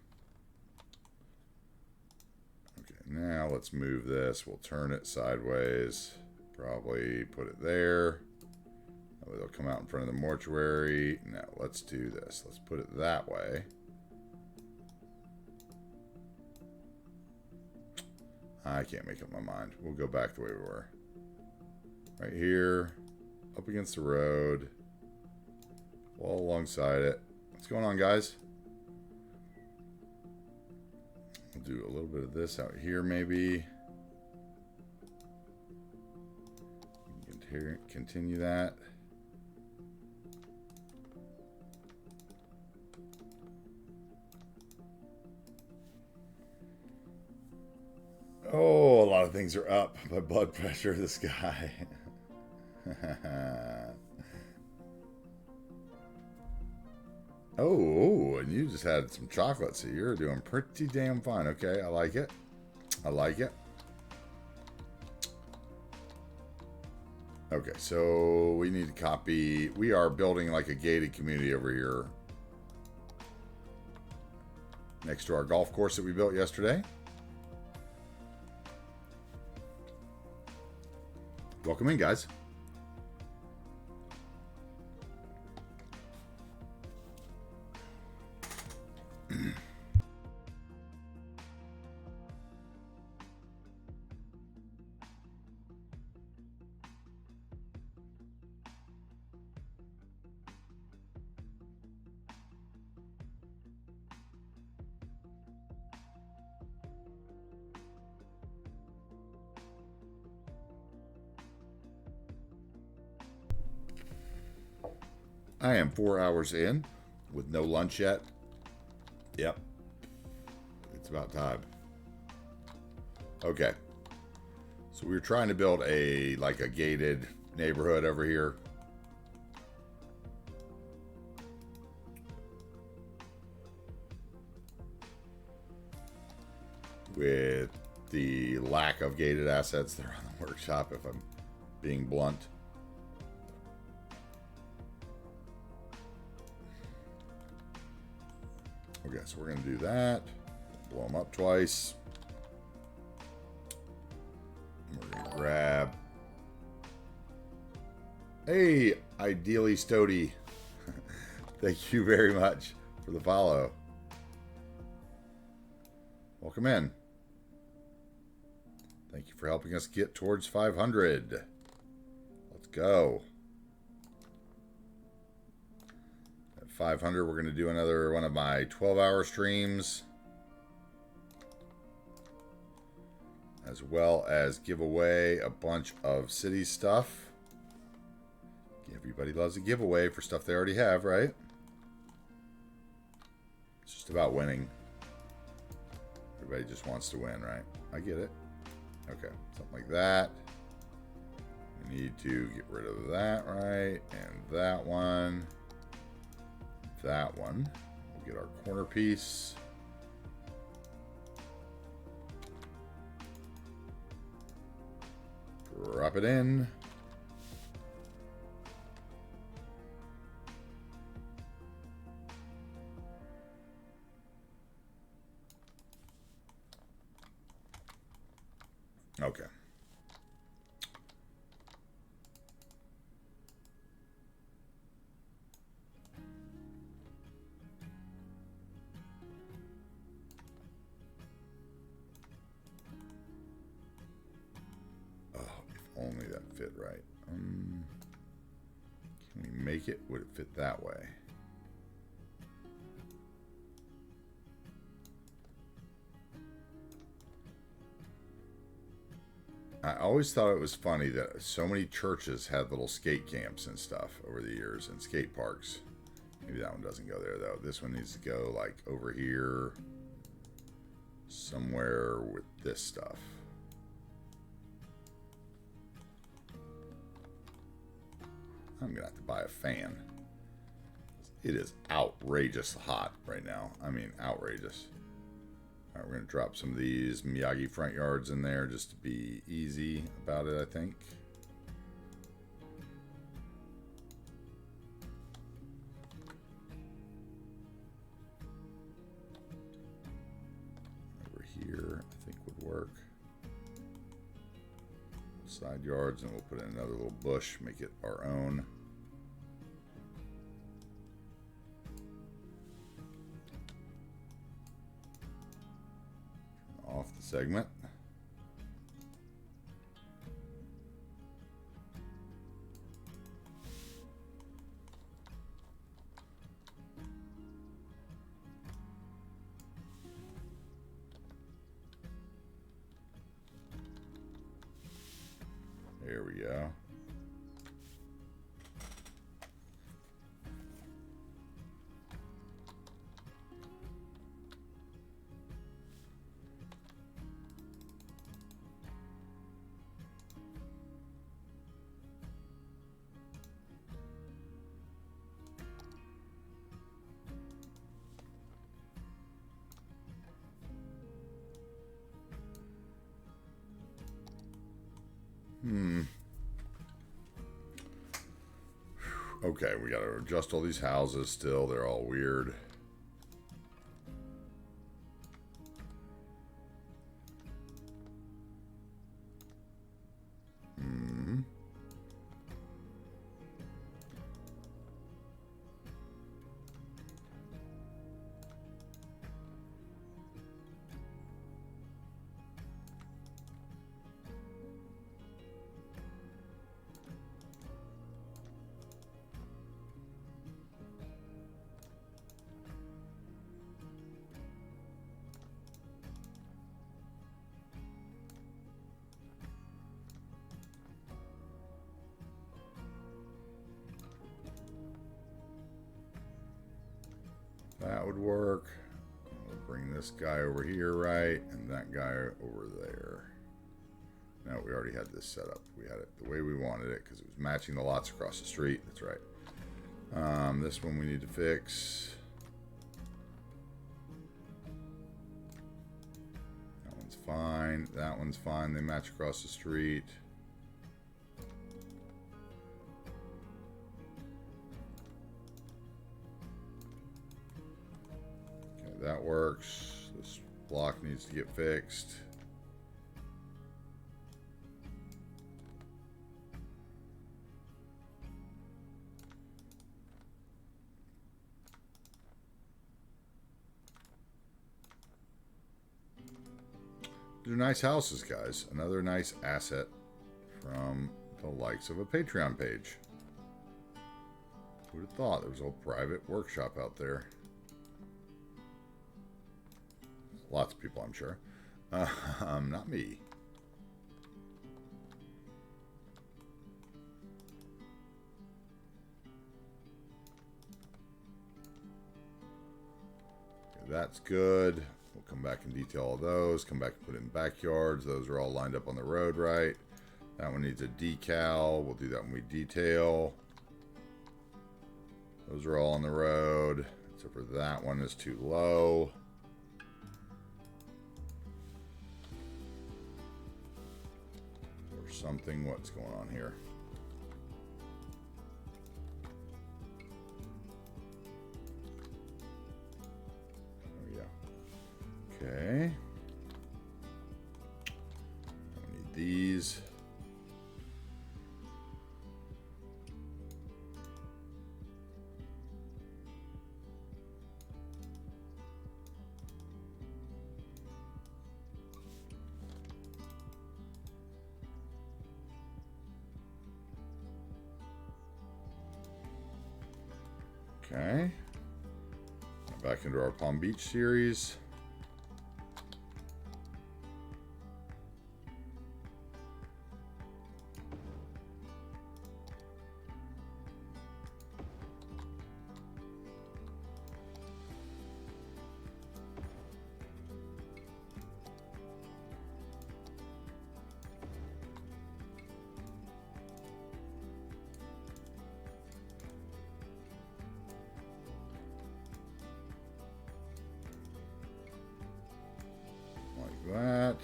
Okay, now let's move this. We'll turn it sideways. Probably put it there. They'll come out in front of the mortuary. No, let's do this. Let's put it that way. I can't make up my mind. We'll go back the way we were. Right here. Up against the road. Wall alongside it. What's going on, guys? We'll do a little bit of this out here, maybe. Continue that. Oh, a lot of things are up. My blood pressure, this guy. Oh, and you just had some chocolate, so you're doing pretty damn fine. Okay, I like it. I like it. Okay, so we need to copy. We are building like a gated community over here next to our golf course that we built yesterday. Welcome in, guys. I am 4 hours in with no lunch yet. Yep. It's about time. Okay. So we were trying to build a gated neighborhood over here. With the lack of gated assets that are on the workshop, if I'm being blunt. Okay, so we're going to do that. Blow them up twice. We're going to grab... Hey, Ideally Stody. Thank you very much for the follow. Welcome in. Thank you for helping us get towards 500. Let's go. 500, we're going to do another one of my 12-hour streams, as well as give away a bunch of city stuff. Everybody loves a giveaway for stuff they already have, right? It's just about winning. Everybody just wants to win, right? I get it. Okay, something like that. We need to get rid of that, right? And that one. That one. We'll get our corner piece. Drop it in. Okay. Only that fit right. Can we make it? Would it fit that way? I always thought it was funny that so many churches had little skate camps and stuff over the years and skate parks. Maybe that one doesn't go there though. This one needs to go like over here somewhere with this stuff. I'm going to have to buy a fan. It is outrageous hot right now. I mean, outrageous. All right, we're going to drop some of these Miyagi front yards in there just to be easy about it, I think. Over here, I think would work. Side yards, and we'll put in another little bush, make it our own. Off the segment. Okay, we got to adjust all these houses still. They're all weird. That would work. We'll bring this guy over here, right? And that guy over there. No, we already had this set up. We had it the way we wanted it because it was matching the lots across the street. That's right. This one we need to fix. That one's fine. That one's fine. They match across the street. That works. This block needs to get fixed. These are nice houses, guys. Another nice asset from the likes of a Patreon page. Who would have thought there was a private workshop out there? Lots of people, I'm sure. Not me. Okay, that's good. We'll come back and detail all those. Come back and put it in backyards. Those are all lined up on the road, right? That one needs a decal. We'll do that when we detail. Those are all on the road. Except for that one is too low. Something. What's going on here? There we go. Okay. I need these. Okay. Back into our Palm Beach series. That.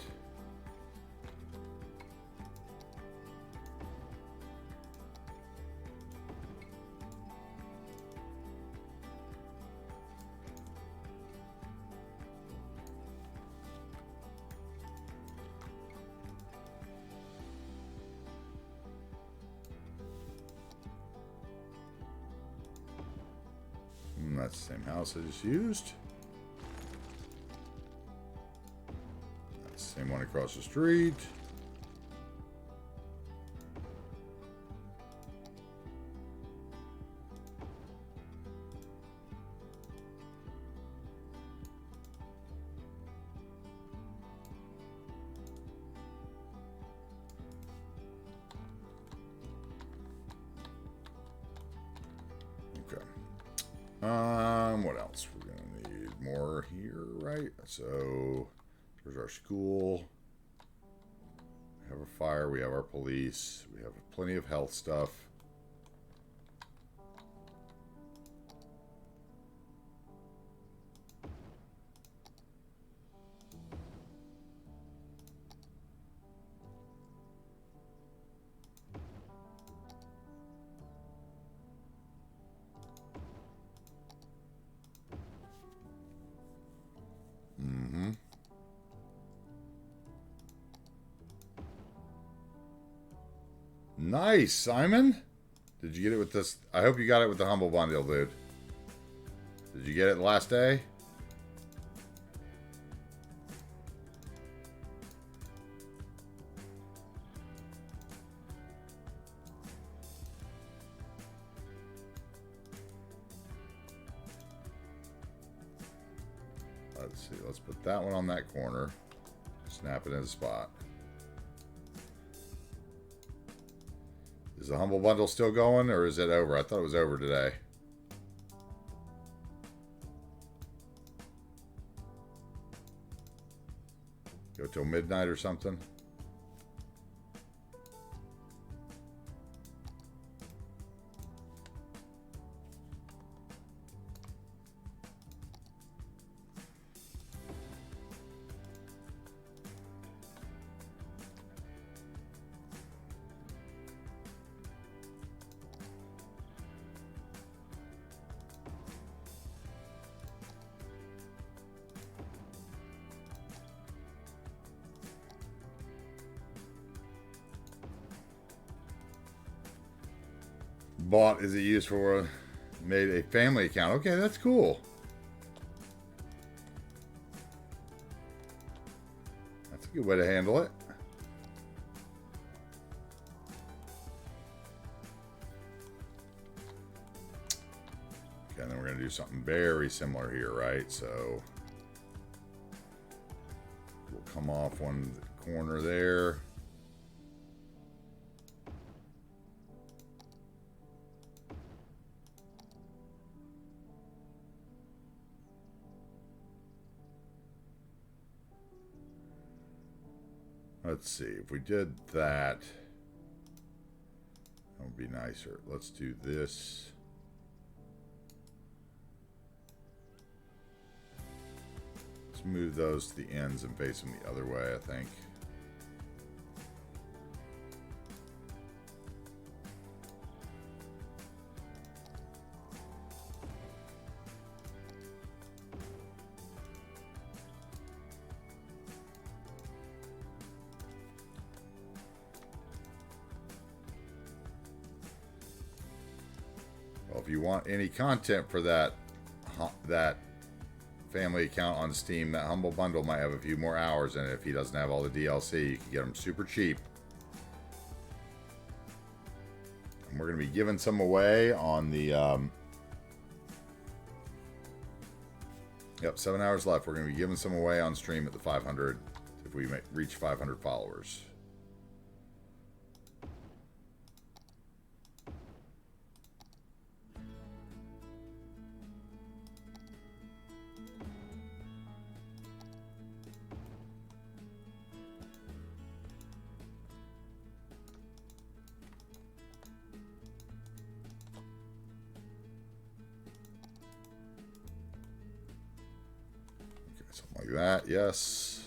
That's the same house I just used. Same one across the street. Okay. What else? We're gonna need more here, right? So there's our school. We have a fire. We have our police. We have plenty of health stuff. Nice, Simon. Did you get it with this? I hope you got it with the Humble Bundle, dude. Did you get it the last day? Let's see. Let's put that one on that corner. Snap it in a spot. Is the Humble Bundle still going, or is it over? I thought it was over today. Go till midnight or something? Bought is it used for? Made a family account. Okay, that's cool. That's a good way to handle it. Okay, and then we're going to do something very similar here, right? So we'll come off one corner there. Let's see, if we did that, that would be nicer. Let's do this. Let's move those to the ends and face them the other way, I think. If you want any content for that family account on Steam, that Humble Bundle might have a few more hours in it. If he doesn't have all the DLC, you can get them super cheap. And we're going to be giving some away on the... Yep, 7 hours left. We're going to be giving some away on stream at the 500 if we reach 500 followers. Something like that, yes.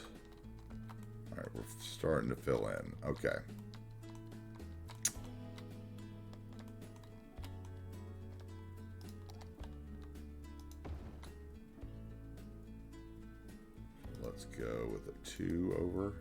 All right, we're starting to fill in. Okay. Let's go with a 2 over.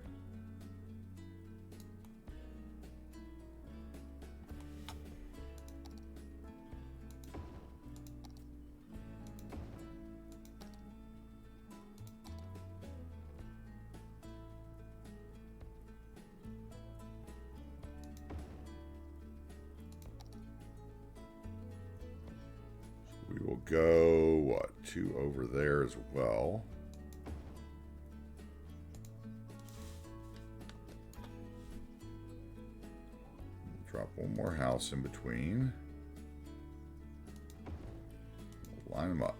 We will go, what, 2 over there as well. Drop one more house in between. We'll line them up.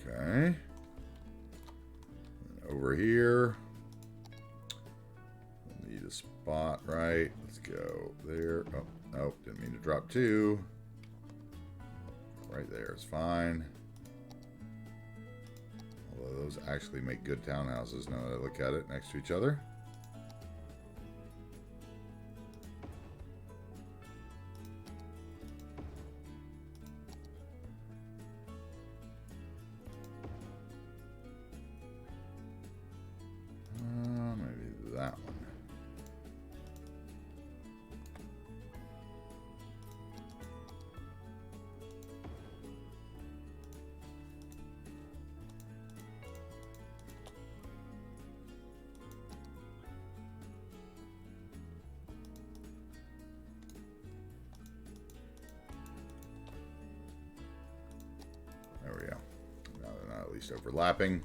Okay. Over here. Need a spot, right? Let's go there. Oh, nope, didn't mean to drop 2. Right there is fine. Although those actually make good townhouses now that I look at it next to each other. Nice overlapping.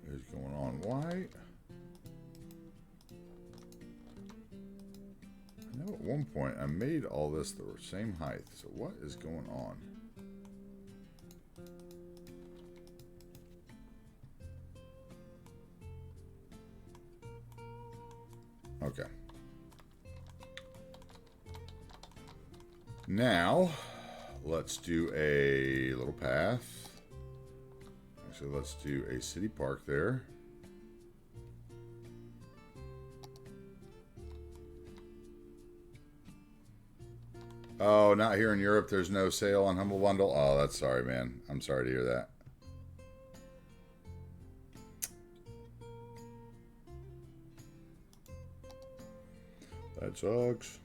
What is going on? Why? I know at one point I made all this the same height. So what is going on? Okay. Now, let's do a little path. Actually, let's do a city park there. Oh, not here in Europe. There's no sale on Humble Bundle. Oh, that's sorry, man. I'm sorry to hear that. That sucks.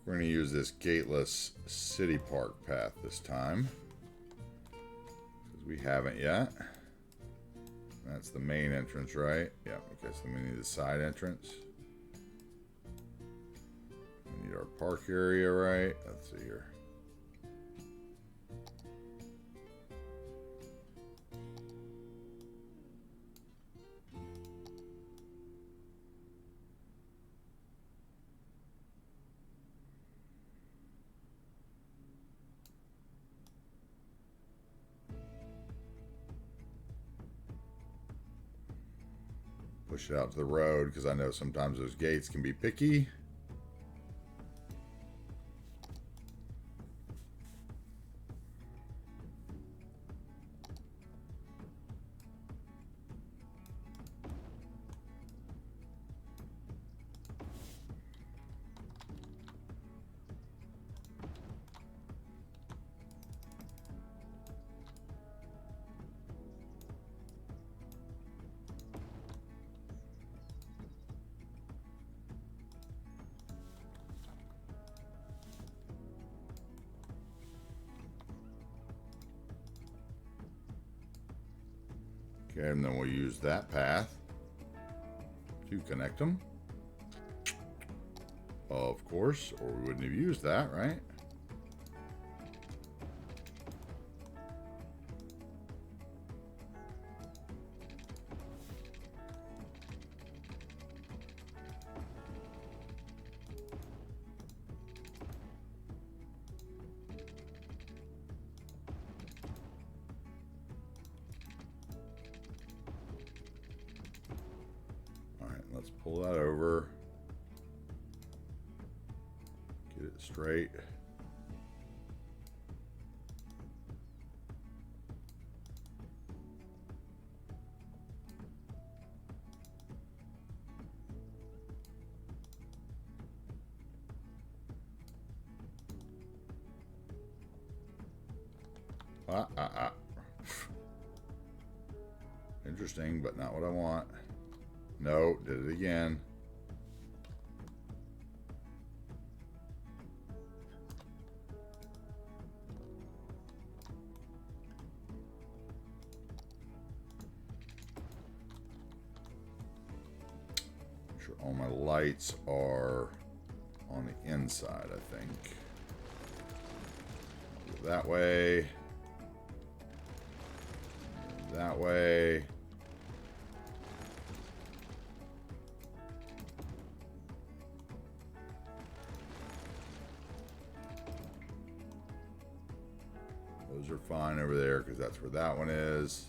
We're going to use this gateless city park path this time, because we haven't yet. That's the main entrance, right? Yeah, okay, so we need the side entrance. We need our park area, right? Let's see here. Push it out to the road, because I know sometimes those gates can be picky. Okay, and then we'll use that path to connect them. Of course, or we wouldn't have used that, right? Let's pull that over. Get it straight. Interesting, but not what I want. No, did it again. Make sure all my lights are on the inside, I think. Go that way. That way. Those are fine over there because that's where that one is.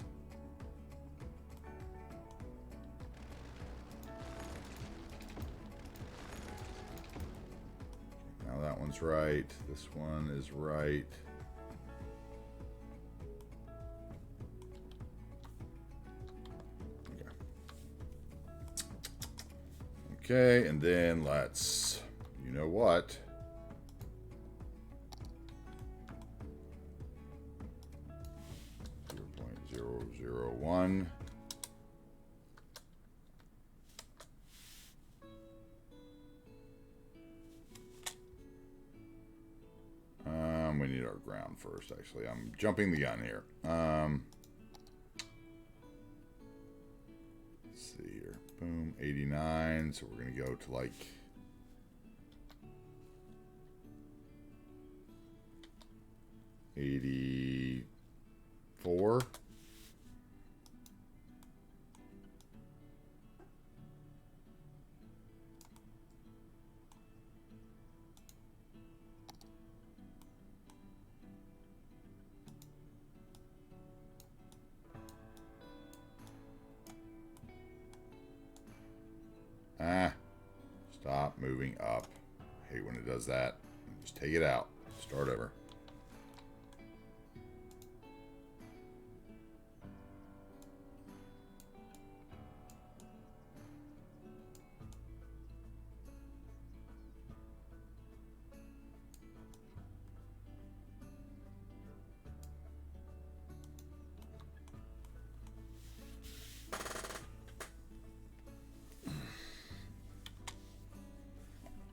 Now that one's right. This one is right. Okay, and then let's, you know what? .001. We need our ground first, actually. I'm jumping the gun here. Let's see here. Boom, 89. So we're going to go to like 84. Stop moving up. I hate when it does that. Just take it out. Start over.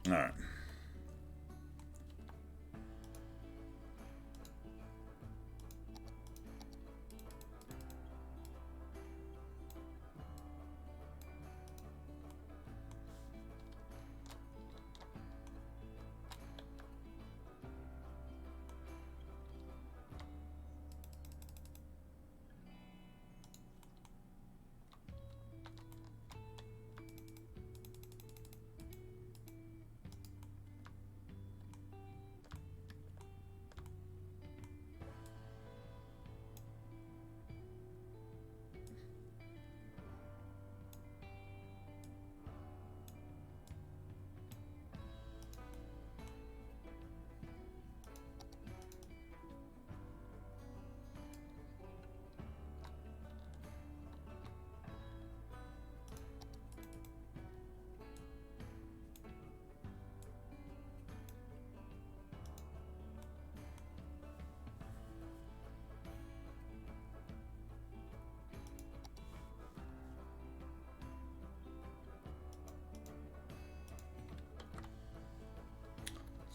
All right.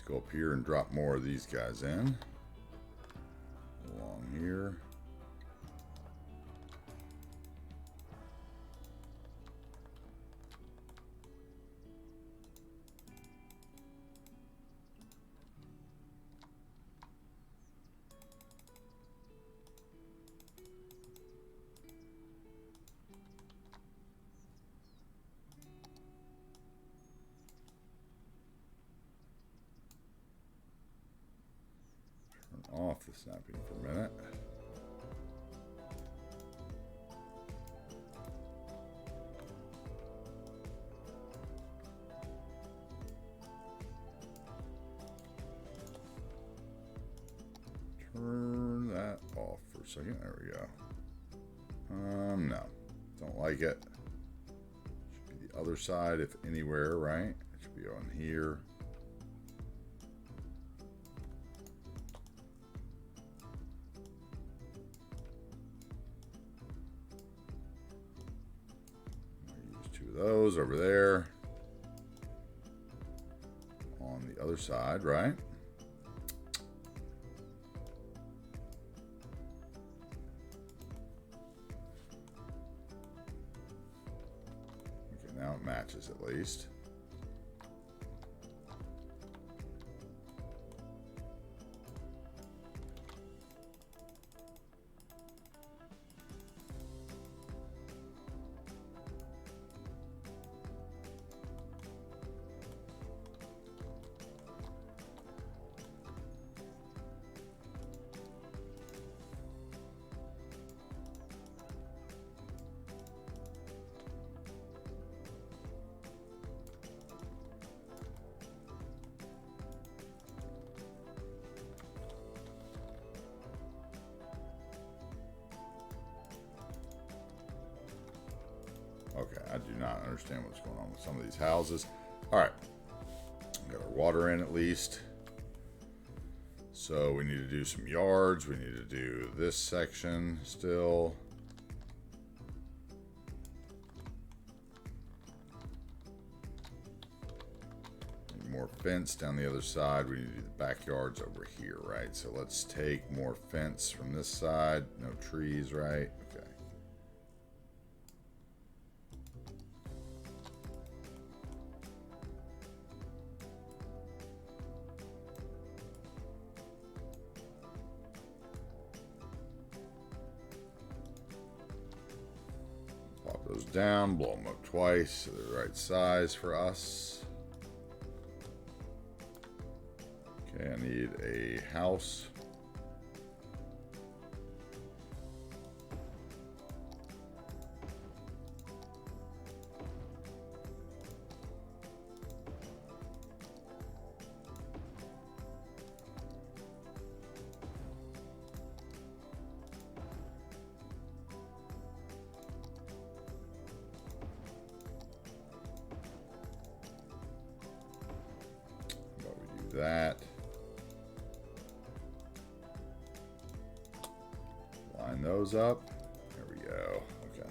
Go up here and drop more of these guys in along here. Off the snapping for a minute. Turn that off for a second. There we go. No, don't like it. Should be the other side, if anywhere, right? It should be on here. Those over there on the other side, right? Okay, now it matches at least. Okay, I do not understand what's going on with some of these houses. Alright. Got our water in at least. So we need to do some yards. We need to do this section still. Need more fence down the other side. We need to do the backyards over here, right? So let's take more fence from this side. No trees, right? Okay. Pop those down, blow them up twice so they're the right size for us. Okay, I need a house. But we do that. Line those up. There we go. Okay.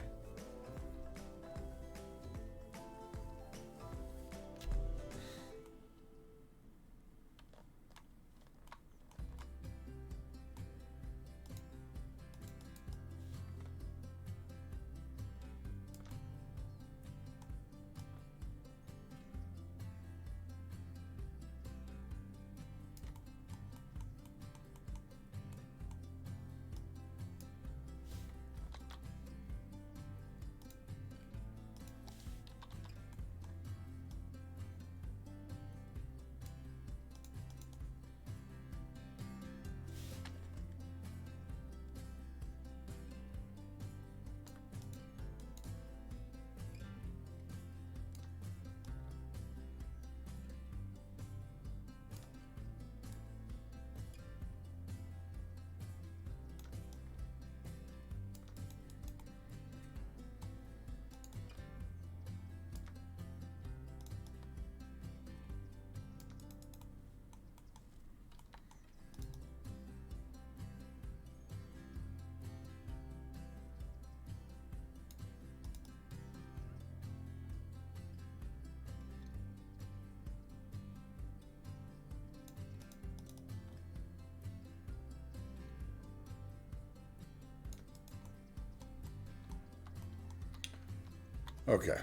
Okay.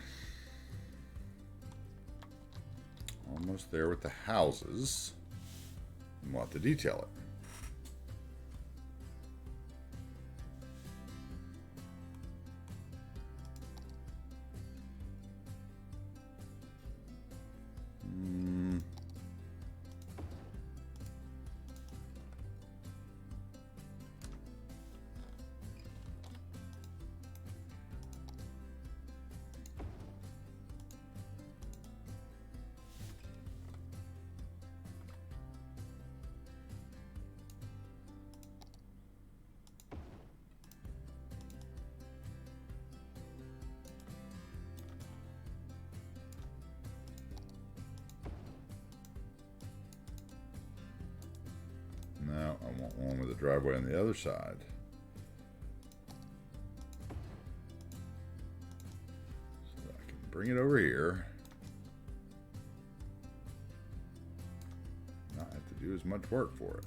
Almost there with the houses. We'll have to detail it. Now I want one with a driveway on the other side. So that I can bring it over here. Not have to do as much work for it.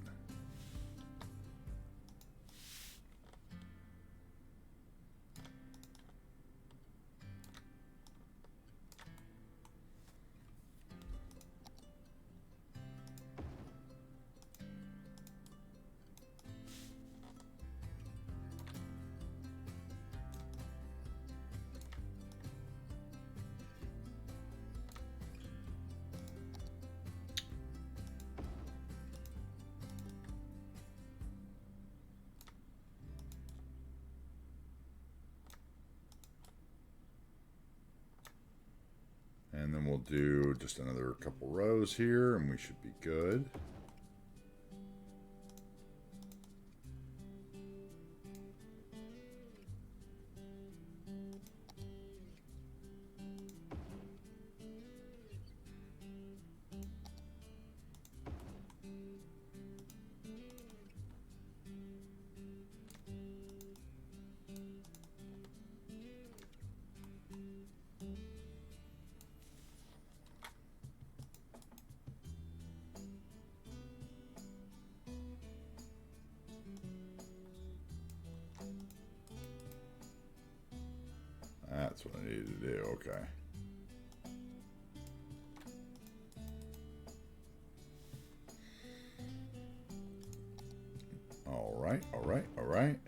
And then we'll do just another couple rows here and we should be good. That's what I needed to do. Okay. All right, all right, all right.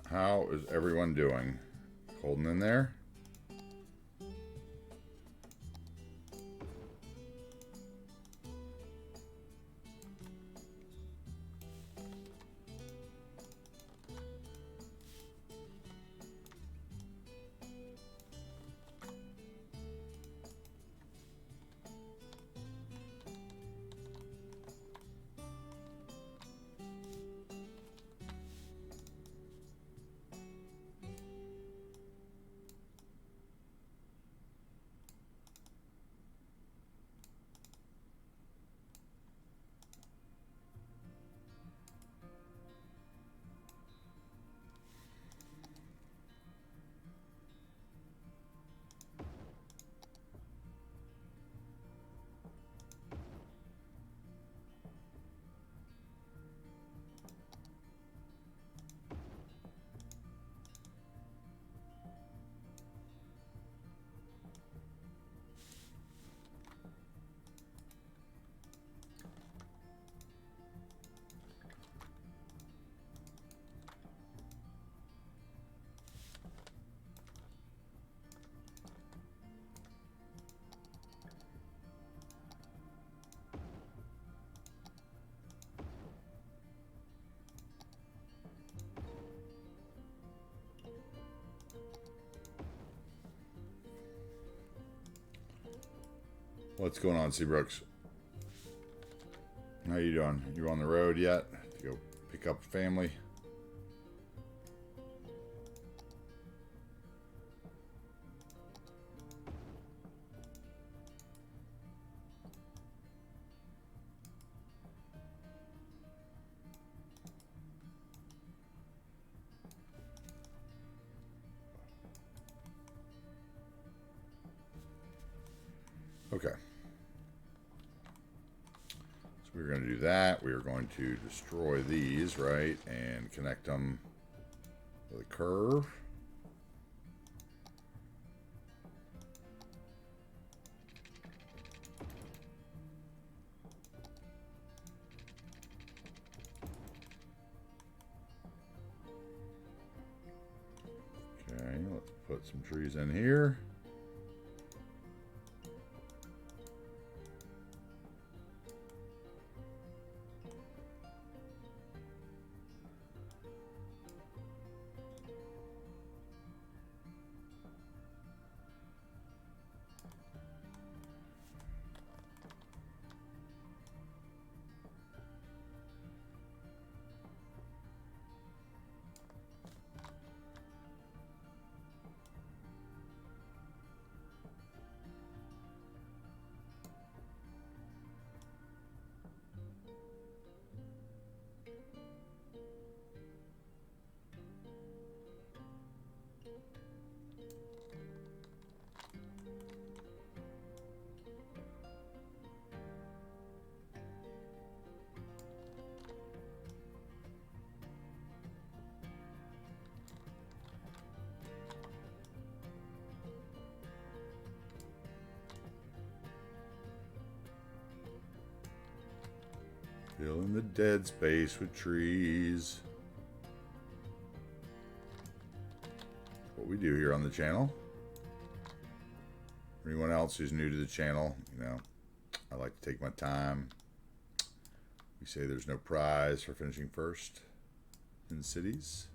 How is everyone doing? Holding in there? What's going on, Seabrooks? How you doing? You on the road yet? To go pick up family? Okay. So we're going to do that. We are going to destroy these, right? And connect them with a curve. Okay, let's put some trees in here. Filling the dead space with trees. What we do here on the channel. For anyone else who's new to the channel, you know, I like to take my time. We say there's no prize for finishing first in cities.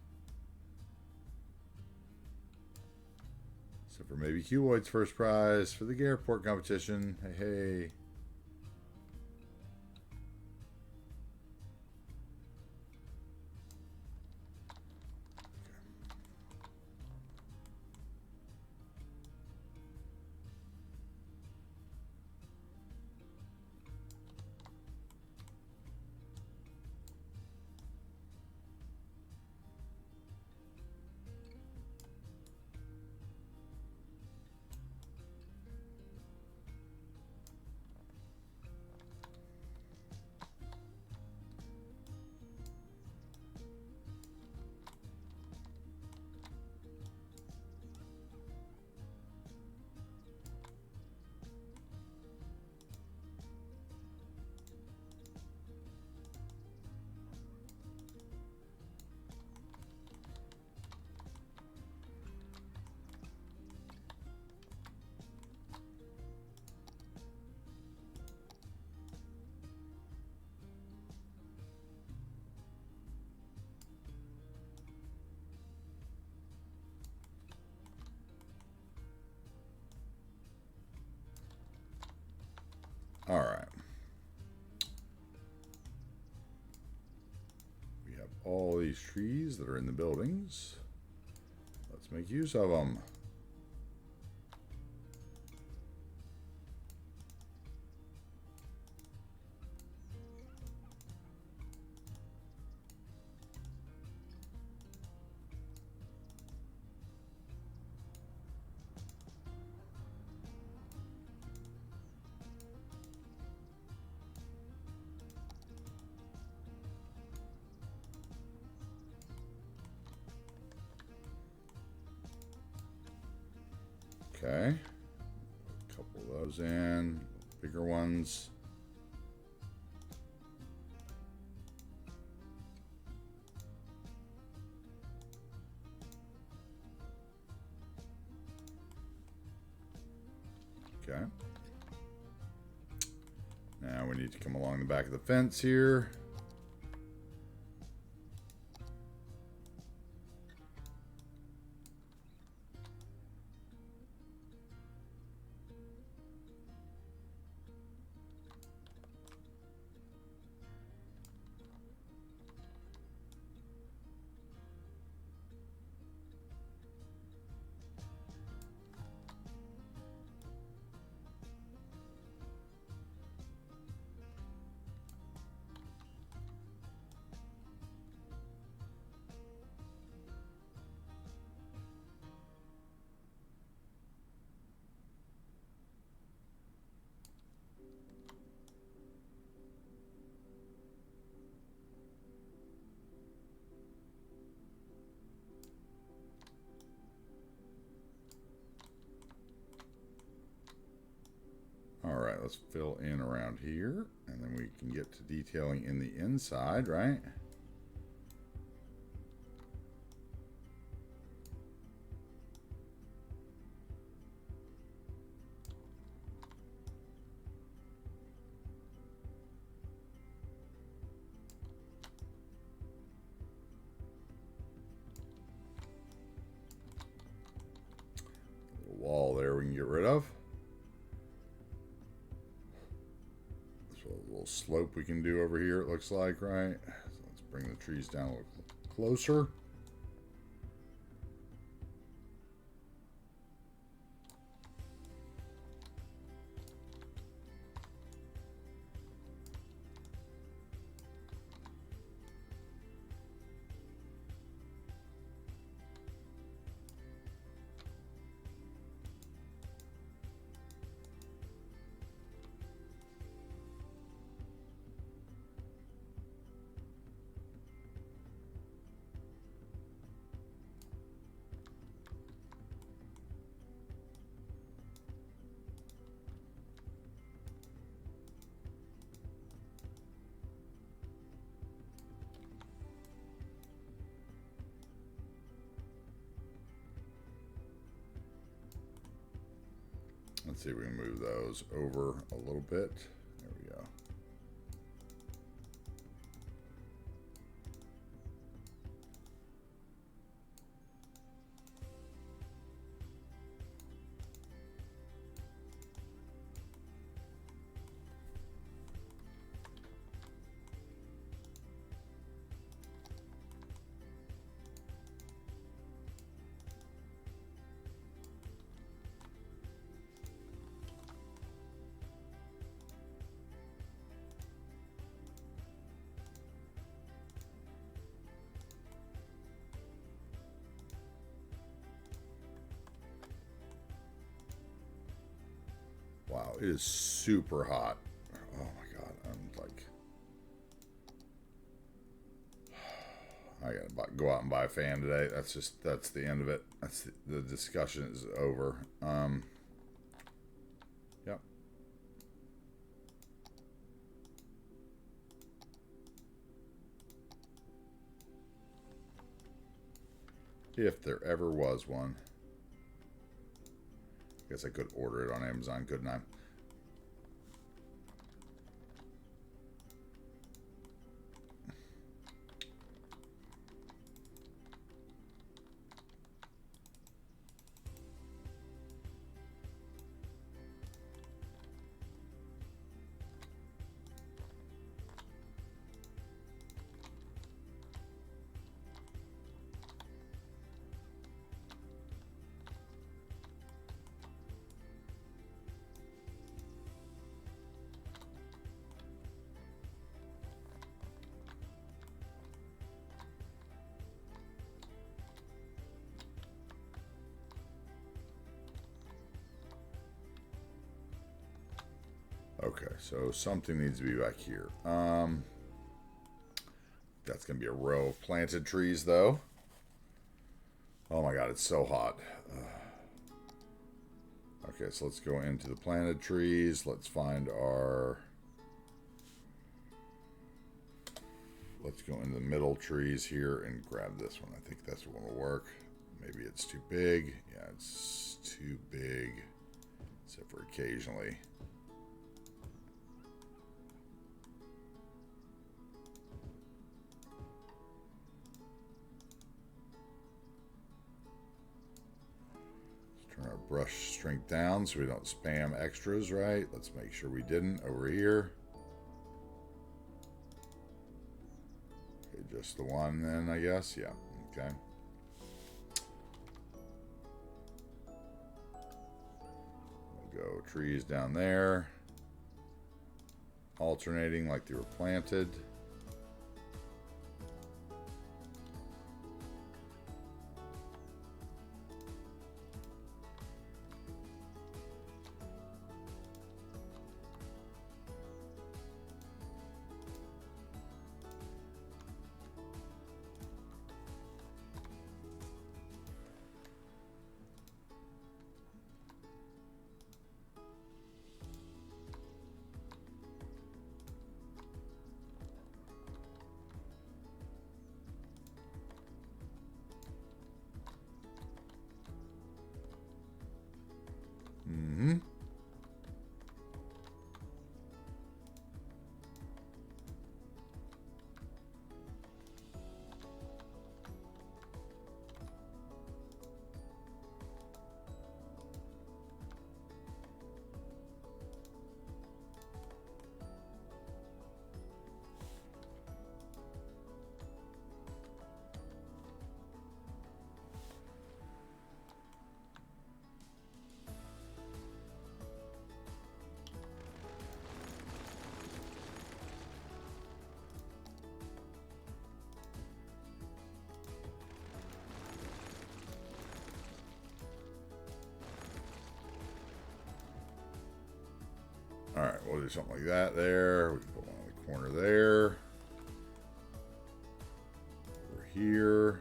Except for maybe Cuboid's first prize for the airport competition. Hey, hey. these trees that are in the buildings. Let's make use of them. Okay, a couple of those in, bigger ones. Okay. Now we need to come along the back of the fence here. All right, let's fill in around here, and then we can get to detailing in the inside, right? The wall there we can get rid of. A little slope we can do over here, it looks like, right? So let's bring the trees down a little closer. Let's see if we can move those over a little bit. There we go. Wow, it is super hot. Oh my god, I'm like, I gotta go out and buy a fan today. That's the end of it. That's the discussion is over. Yep. If there ever was one. Guess I could order it on Amazon, couldn't I? Okay, so something needs to be back here. That's going to be a row of planted trees, though. Oh my god, it's so hot. Okay, so let's go into the planted trees. Let's find our... Let's go into the middle trees here and grab this one. I think that's what will work. Maybe it's too big. Yeah, it's too big. Except for occasionally. Let's turn our brush strength down so we don't spam extras, right? Let's make sure we didn't over here. Okay, just the one then, I guess. Yeah, okay. Go trees down there, alternating like they were planted. Alright, we'll do something like that there. We can put one in the corner there. Over here.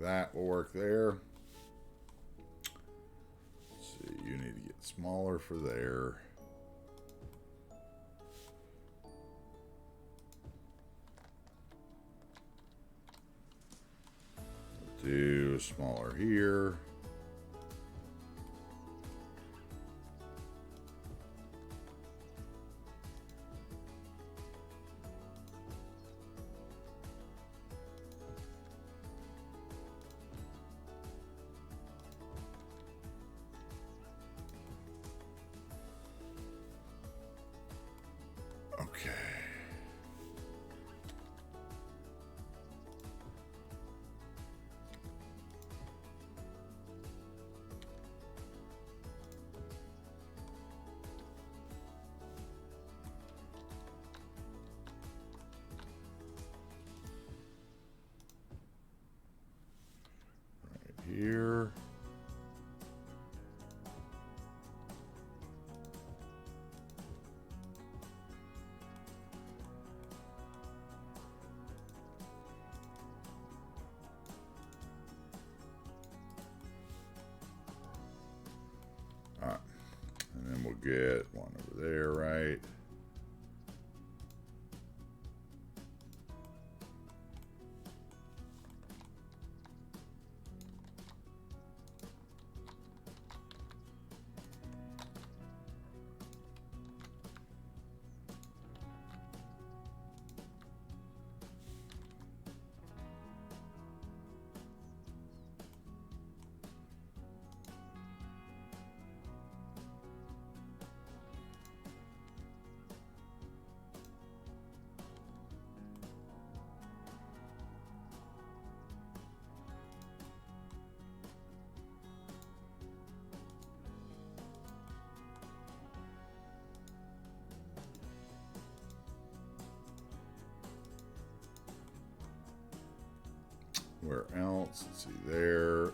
That will work there. Let's see, you need to get smaller for there. Do smaller here. Okay. Right here. And then we'll get one over there, right? Where else? Let's see. There.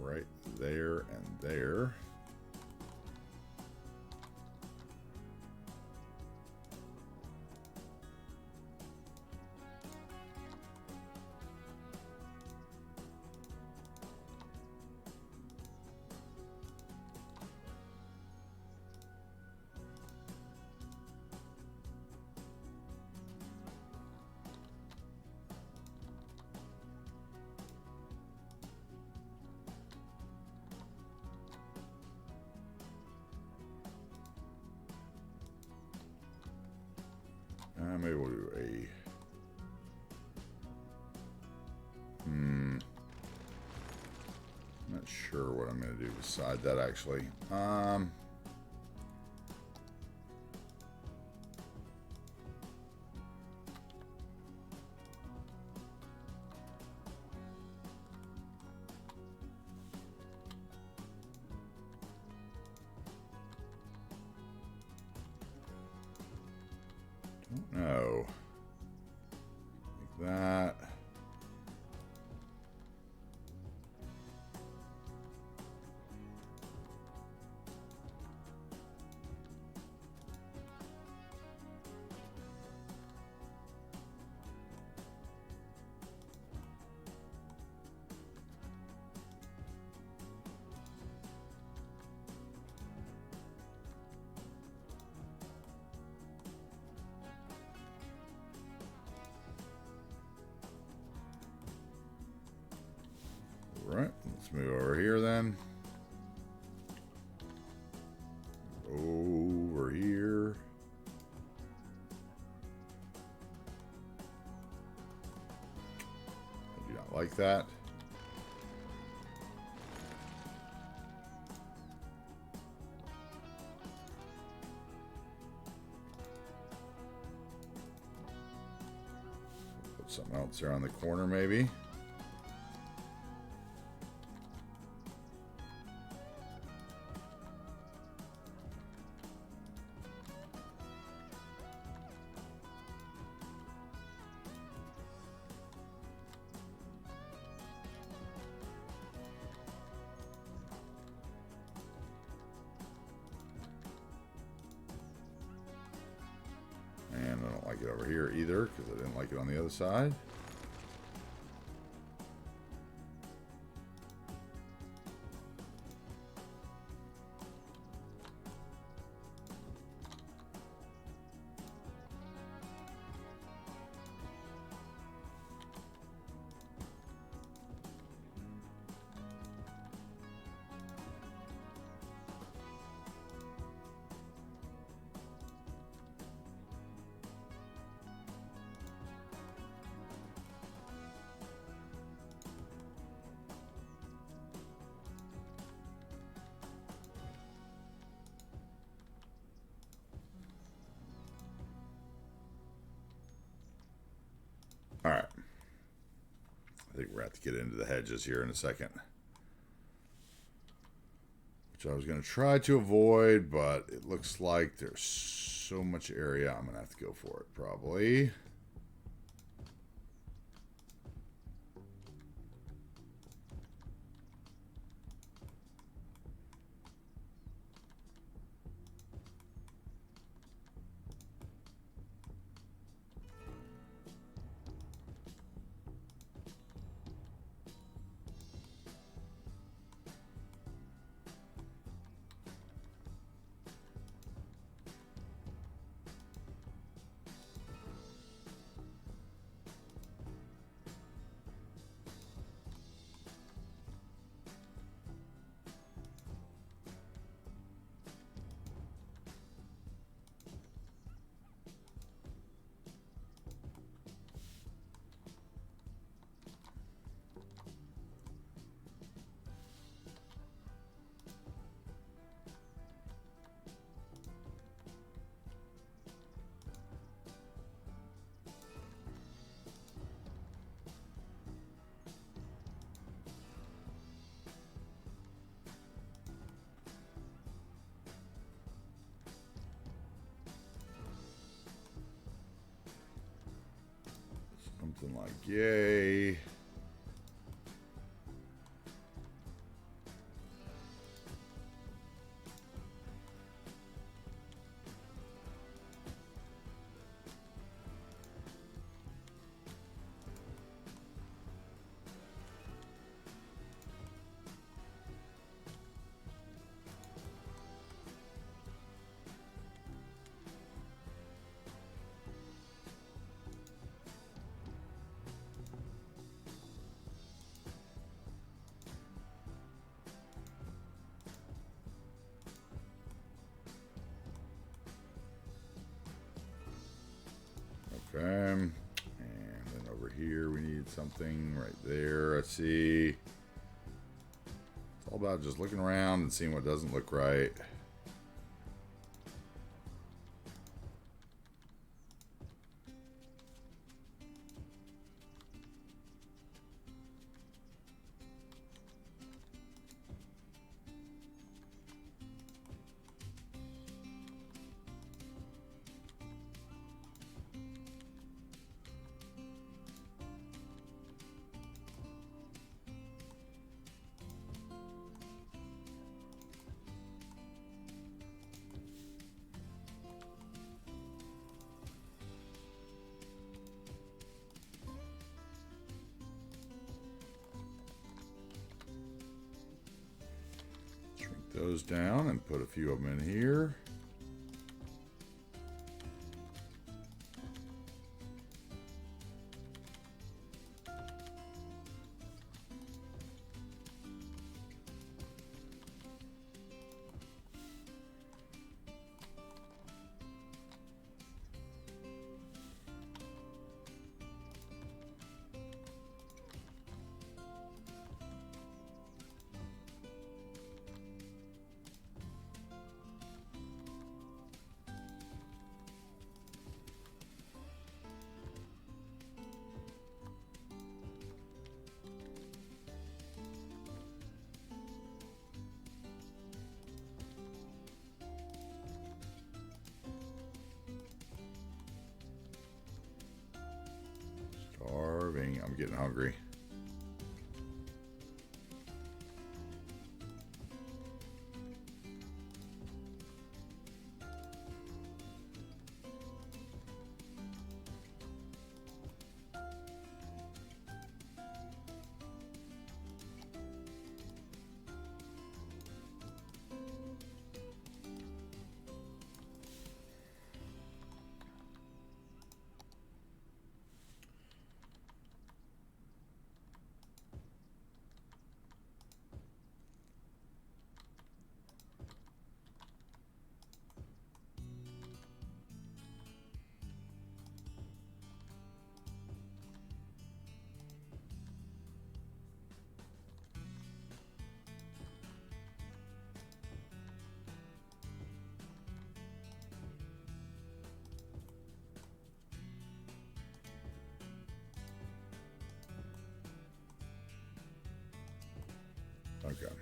Right there and there. Maybe we'll do a... Not sure what I'm going to do beside that, actually. Don't know. Like that. Right, let's move over here then. Over here. I do not like that. Put something else there on the corner maybe. And I don't like it over here either because I didn't like it on the other side. All right. I think we're going to have to get into the hedges here in a second. Which I was going to try to avoid, but it looks like there's so much area. I'm going to have to go for it, probably. Something like yay. Okay, and then over here we need something right there. I see. It's all about just looking around and seeing what doesn't look right. Those down and put a few of them in here. Starving. I'm getting hungry. Okay,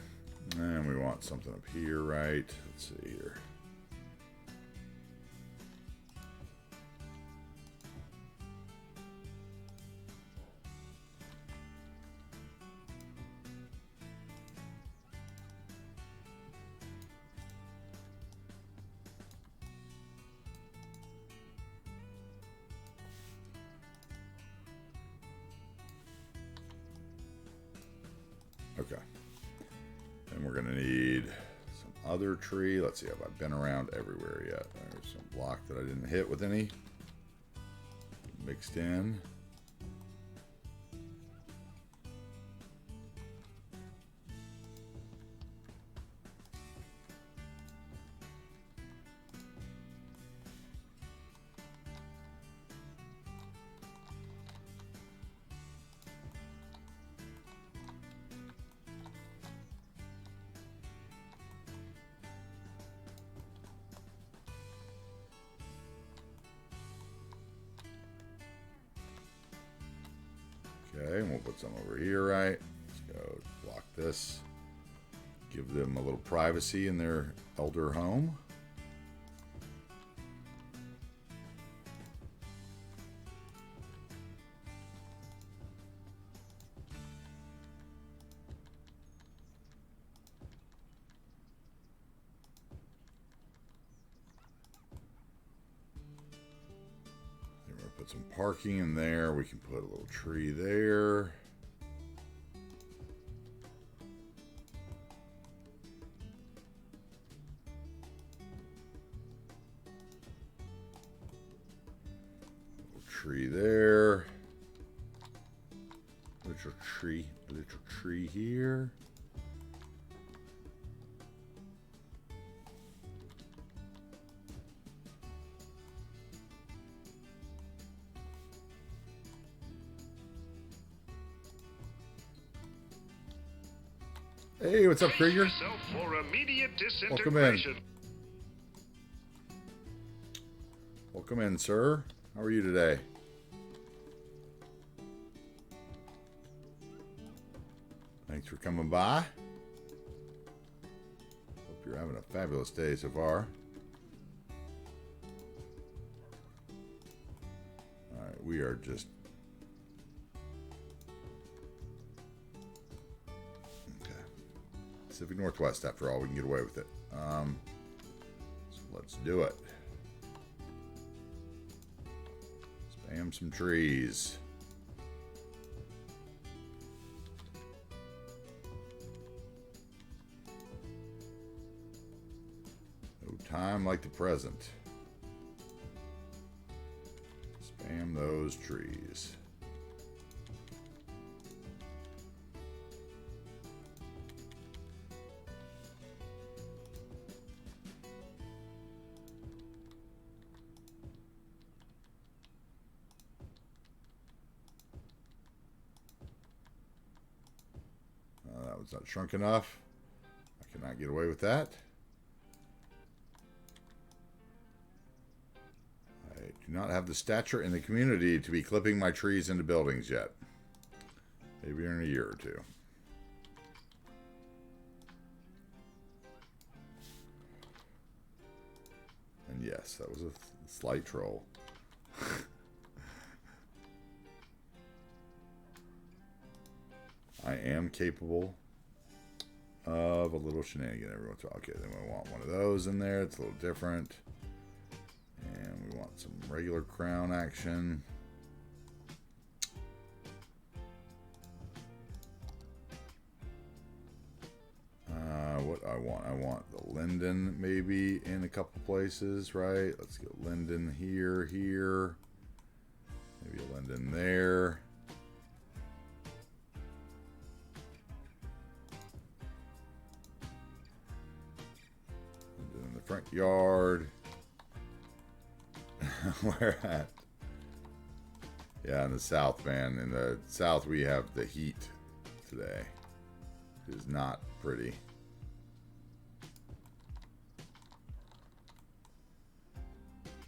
and we want something up here, right? Let's see here. Okay. And we're going to need some other tree. Let's see, have I been around everywhere yet? There's some block that I didn't hit with any. Mixed in. Okay, and we'll put some over here, right? Let's go block this. Give them a little privacy in their elder home. Put some parking in there. We can put a little tree there. Tree there. Little tree here. Hey, what's up, Krieger? Yourself for immediate Welcome in. disintegration. Welcome in, sir. How are you today? Thanks for coming by. Hope you're having a fabulous day so far. Alright, we are just... Okay. Pacific Northwest, after all, we can get away with it. So let's do it. Spam some trees. No time like the present. Spam those trees. That was not shrunk enough. I cannot get away with that. I do not have the stature in the community to be clipping my trees into buildings yet. Maybe in a year or two. And yes, that was a slight troll. I am capable of a little shenanigan every once in a while. Okay, then we want one of those in there. It's a little different. And we want some regular crown action. What I want the linden maybe in a couple places, right? Let's get linden here. Maybe a linden there. Linden in the front yard. Where at? Yeah, in the south, man. In the south, we have the heat today. It is not pretty.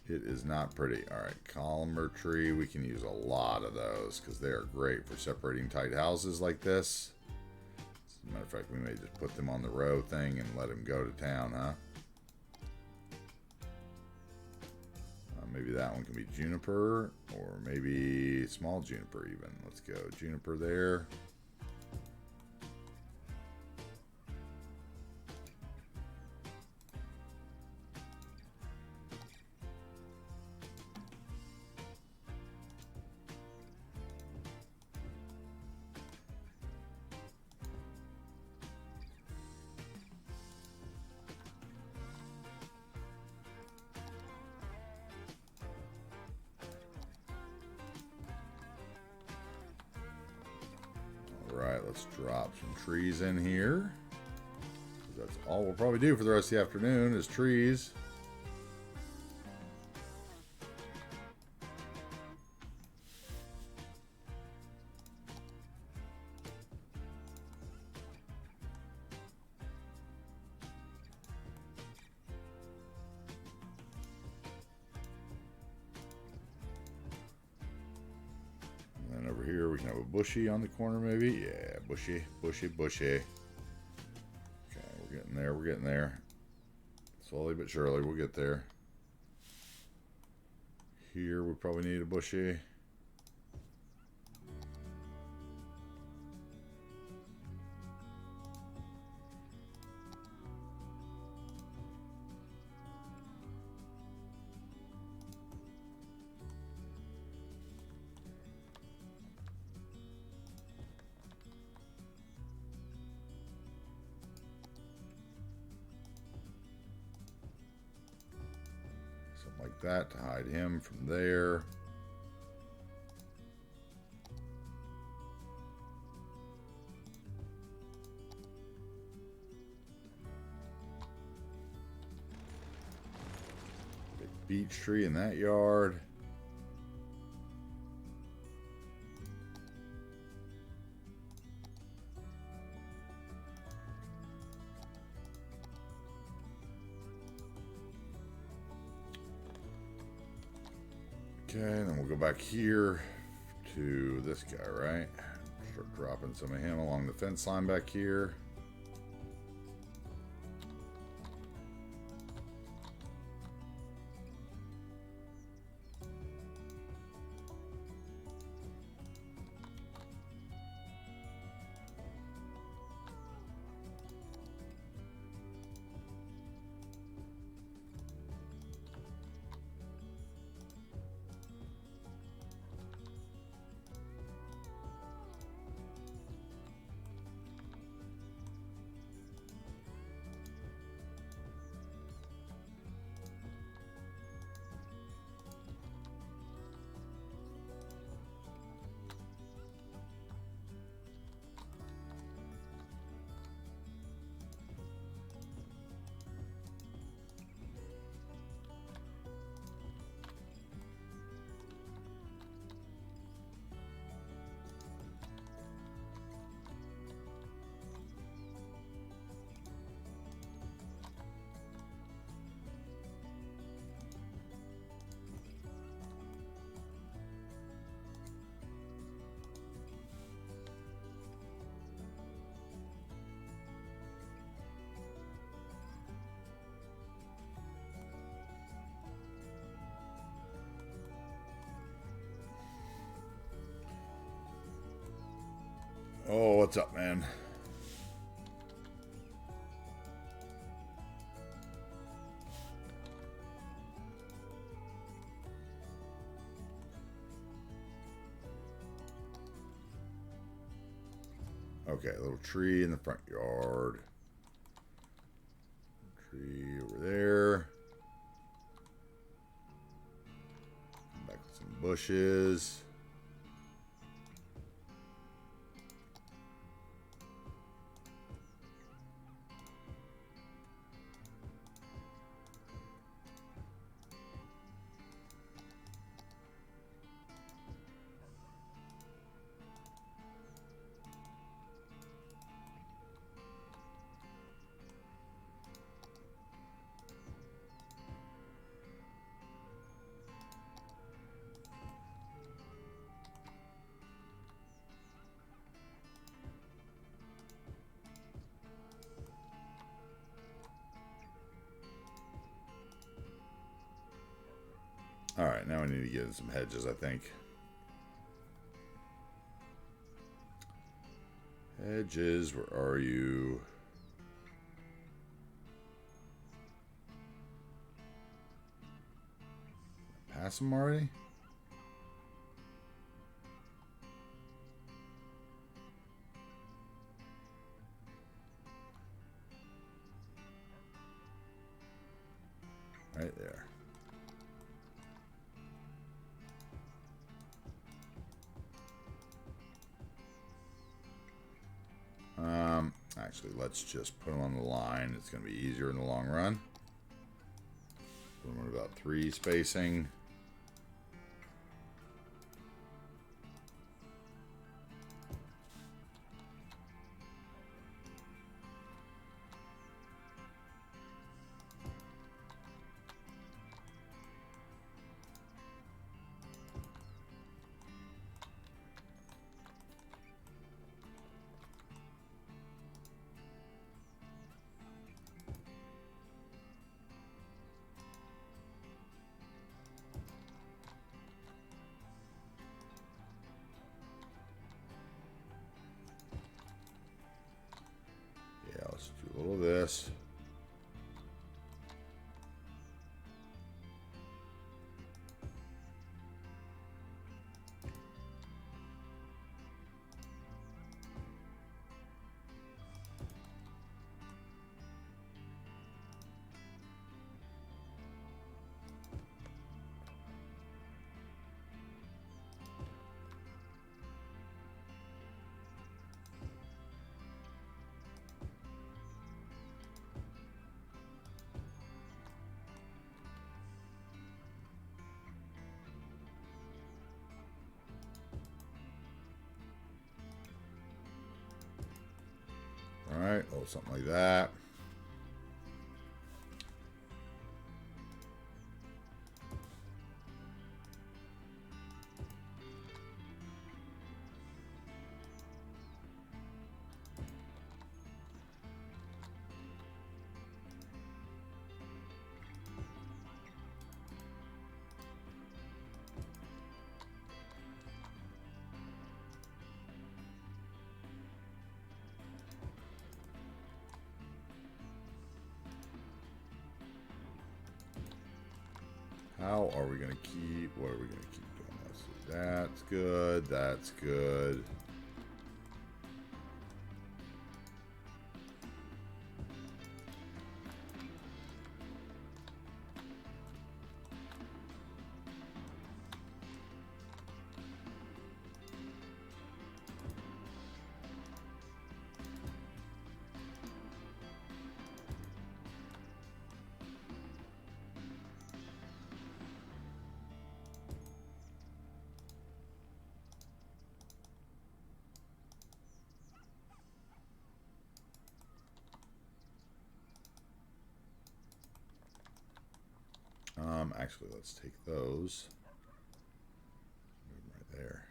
It is not pretty. All right, columnar tree. We can use a lot of those because they are great for separating tight houses like this. As a matter of fact, we may just put them on the row thing and let them go to town, huh? Maybe that one can be juniper, or maybe small juniper even. Let's go juniper there. Alright, let's drop some trees in here. That's all we'll probably do for the rest of the afternoon is trees. And then over here we can have a bushy on the corner maybe. Yeah, bushy. Okay, we're getting there. Slowly but surely we'll get there. Here we probably need a bushy. like that to hide him from there. Big beech tree in that yard. Okay, then we'll go back here to this guy, right? Start dropping some of him along the fence line back here. Oh, what's up, man? Okay, a little tree in the front yard. Tree over there. Back with some bushes. Alright, now we need to get in some hedges, I think. Hedges, where are you? Pass them already? Right there. Actually, let's just put them on the line. It's going to be easier in the long run. Put them at about 3 spacing. Let's do a little of this. Oh, something like that. How are we going to keep... What are we going to keep doing this? That's good. That's good. Actually, let's take those. Move them right there.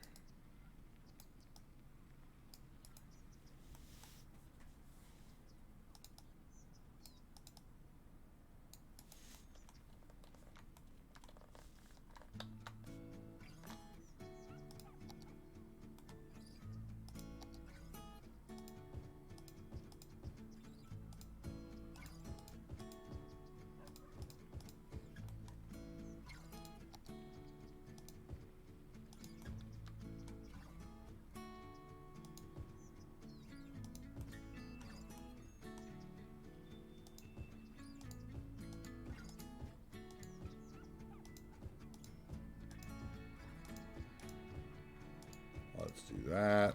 Let's do that. A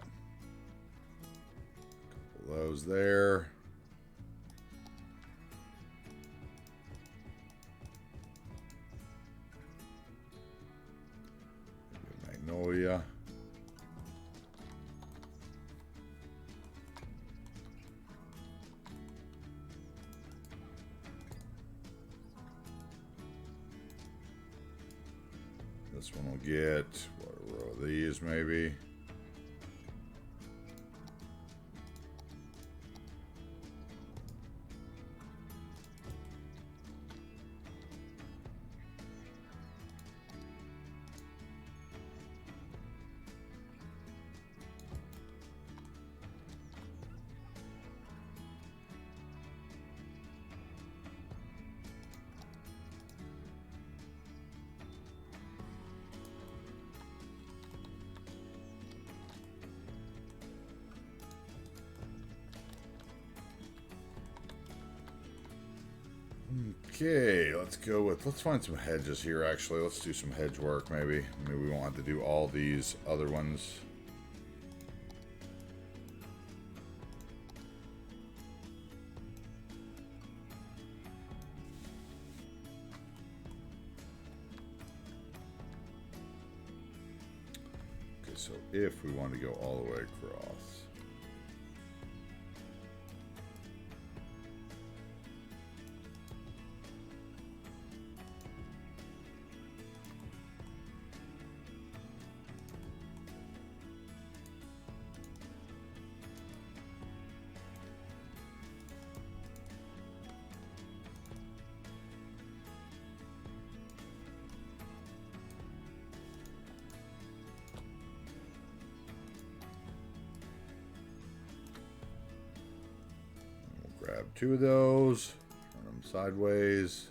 couple of those there. Magnolia. This one will get, what, a row of these maybe. Okay, let's find some hedges here, actually. Let's do some hedge work, maybe. Maybe we won't have to do all these other ones. Okay, so if we want to go all the way across... Grab two of those, turn them sideways.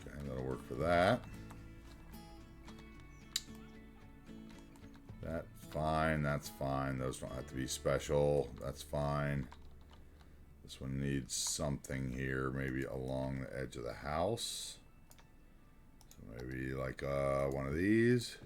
Okay, that'll work for that. That's fine. Those don't have to be special. That's fine. This one needs something here, maybe along the edge of the house. So maybe like one of these.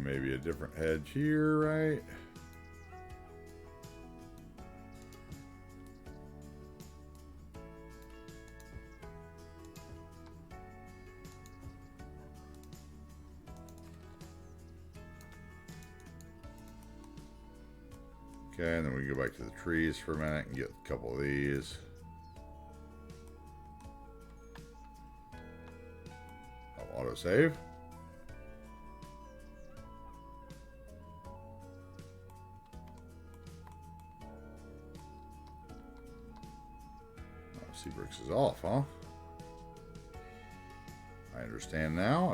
maybe a different hedge here, right? Okay, and then we can go back to the trees for a minute and get a couple of these. I'll autosave. Seabricks is off, huh? I understand now.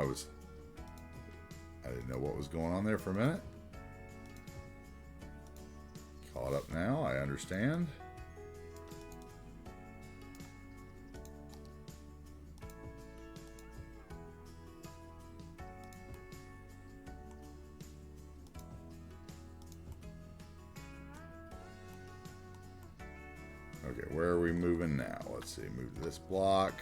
I didn't know what was going on there for a minute. Caught up now. I understand. Okay, where are we moving now? Let's see, move to this block.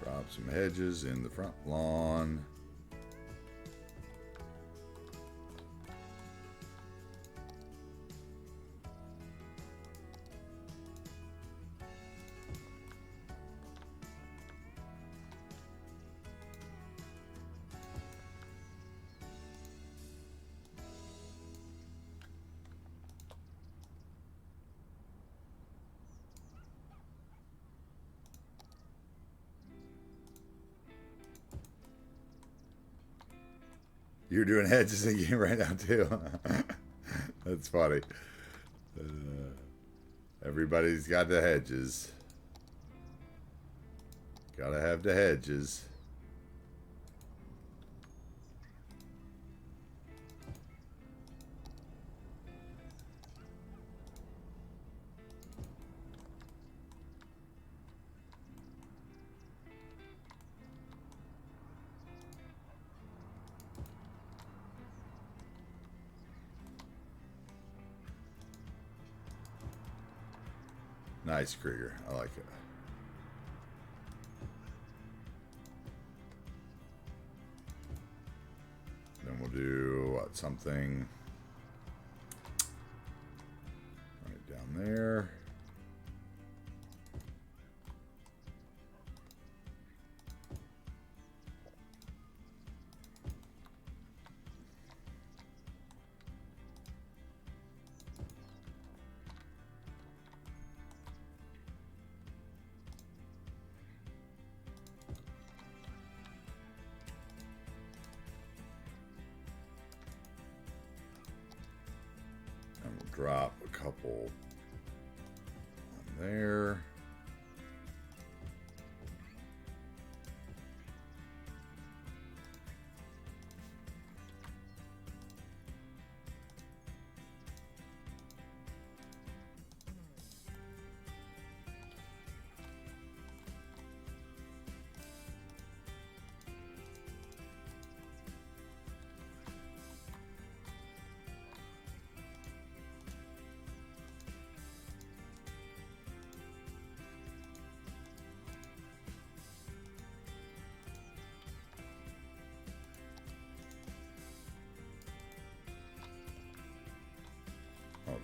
Drop some hedges in the front lawn. You're doing hedges in the game right now too. That's funny. Everybody's got the hedges. Gotta have the hedges. Nice, Krieger. I like it. Then we'll do what, something right down there. Drop a couple on there.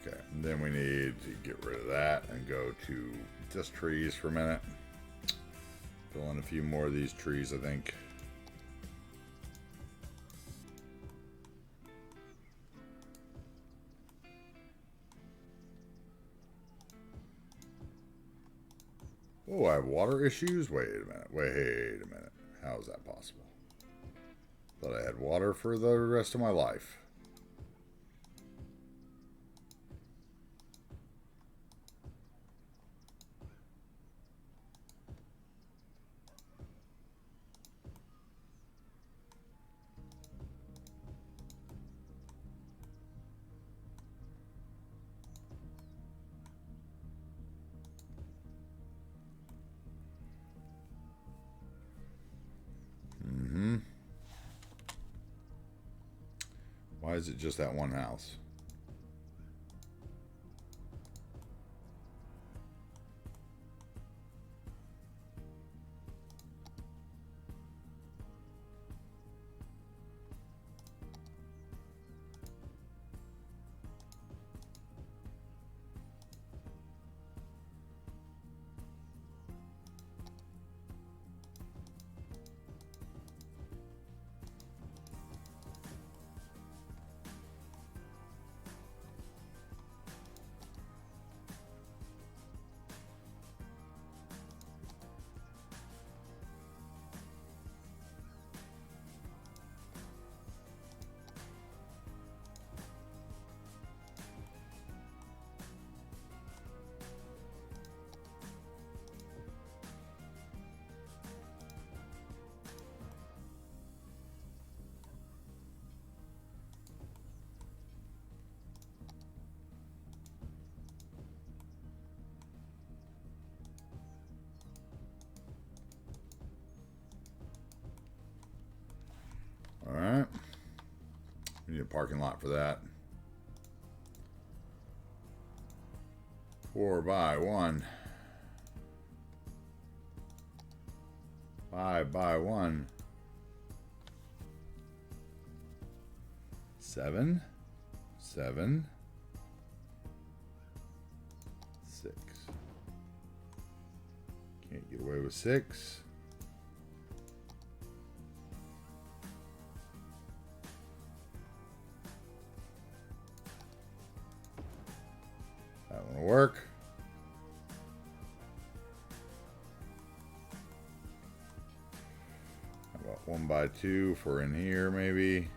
Okay, and then we need to get rid of that and go to just trees for a minute. Fill in a few more of these trees, I think. Oh, I have water issues? Wait a minute. Wait a minute. How is that possible? Thought I had water for the rest of my life. Why is it just that one house? Alright. We need a parking lot for that. 4x1. 5x1. 7. 7. 6. Can't get away with 6. That one will work. How about 1x2 for in here, maybe?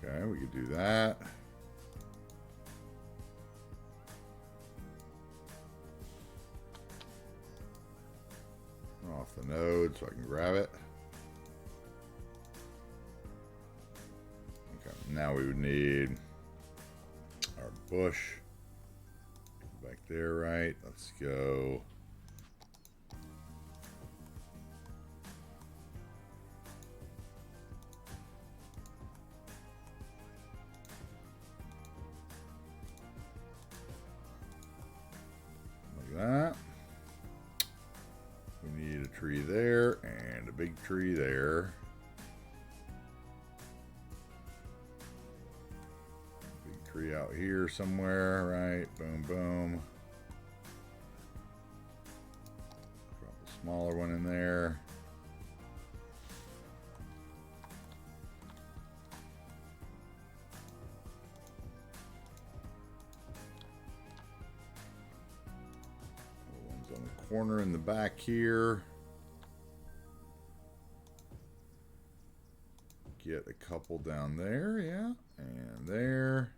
Okay, we could do that. Off the node so I can grab it. Okay, now we would need our bush. Back there, right? Let's go. That. We need a tree there and a big tree there. Big tree out here somewhere, right? Boom, boom. Drop a smaller one in there. Corner in the back here. Get a couple down there, yeah, and there.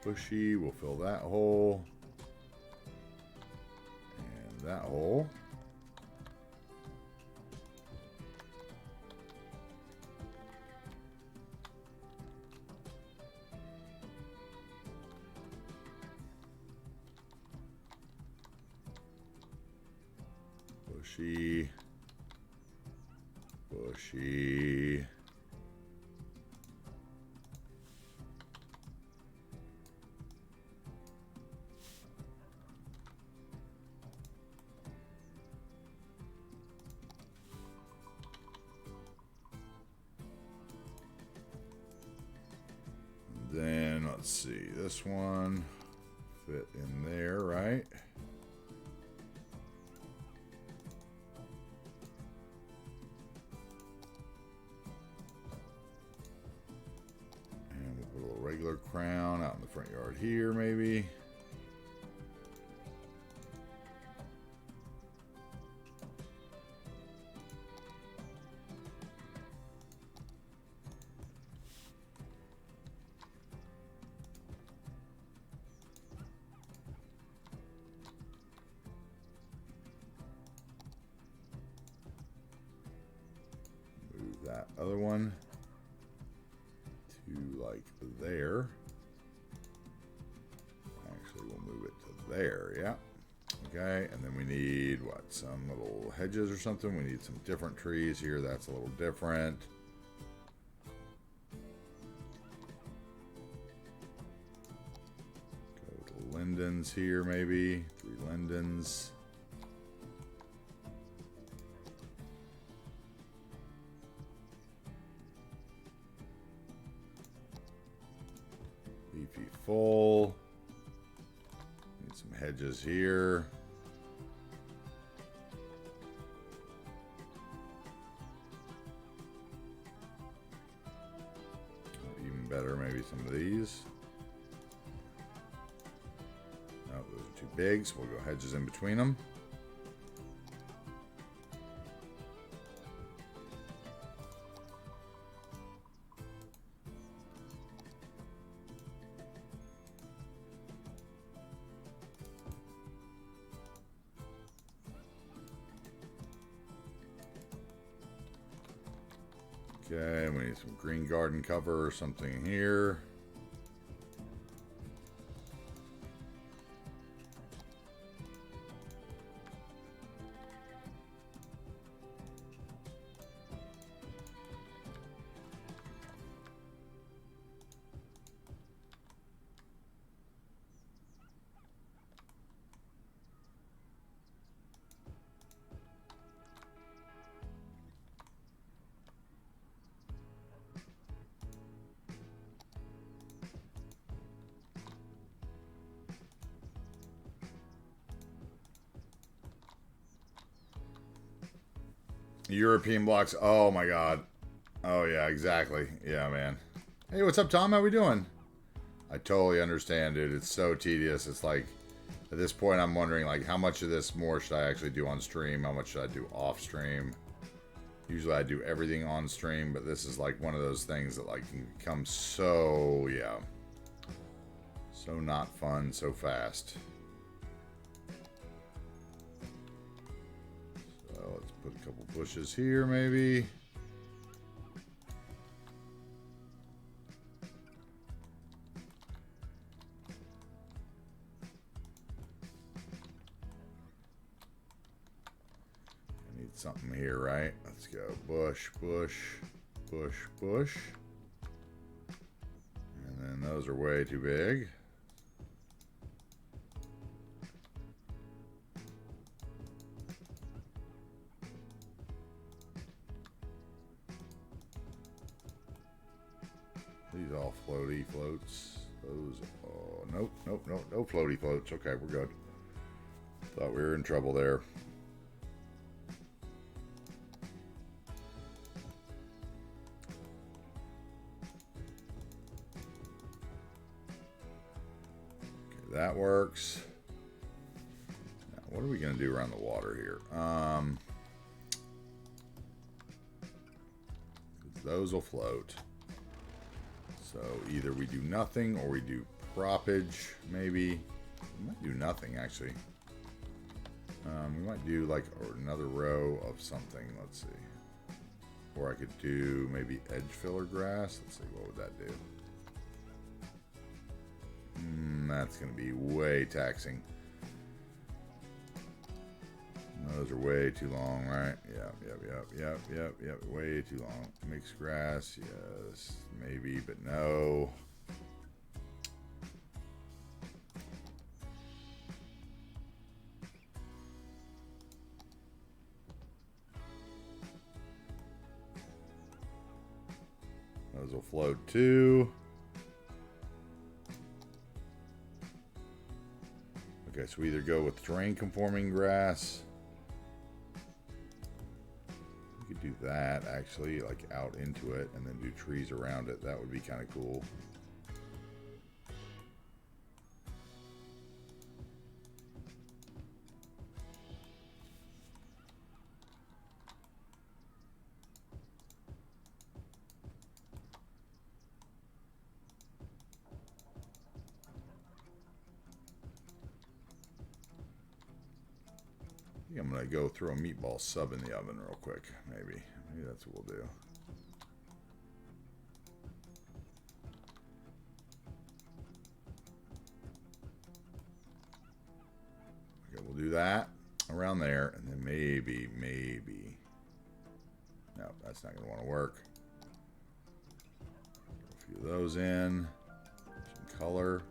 Bushy, we'll fill that hole. And that hole. Bushy. Bushy. Then let's see, this one fit in there, right? And we'll put a little regular crown out in the front yard here, maybe. That other one to like there. Actually, we'll move it to there. Yeah. Okay. And then we need what? Some little hedges or something. We need some different trees here. That's a little different. Go to lindens here, maybe 3 lindens. Leafy full. Need some hedges here. Even better, maybe some of these. No, those are too big, so we'll go hedges in between them. Okay, we need some green garden cover or something here. European blocks. Oh my god. Oh yeah, exactly. Yeah, man. Hey, what's up, Tom? How we doing? I totally understand, dude. It's so tedious. It's like, at this point, I'm wondering, like, how much of this more should I actually do on stream? How much should I do off stream? Usually I do everything on stream, but this is like one of those things that like can become so, yeah, so not fun so fast. So let's put a couple bushes here, maybe. I need something here, right? Let's go bush, bush, bush, bush. And then those are way too big. These all floaty floats. Those, oh, nope, nope, nope, no floaty floats. Okay, we're good. Thought we were in trouble there. Okay, that works. Now, what are we going to do around the water here? Those will float. So either we do nothing or we do proppage, maybe. We might do nothing, actually. We might do like another row of something. Let's see. Or I could do maybe edge filler grass. Let's see, what would that do? That's going to be way taxing. Those are way too long, right? Yep. Way too long. Mixed grass, yes. Maybe, but no. Those will float too. Okay, so we either go with terrain conforming grass. We could do that actually, like out into it and then do trees around it. That would be kind of cool. I'm gonna go throw a meatball sub in the oven real quick. Maybe that's what we'll do. Okay, we'll do that around there, and then maybe. No, that's not gonna want to work. A few of those in. Some color.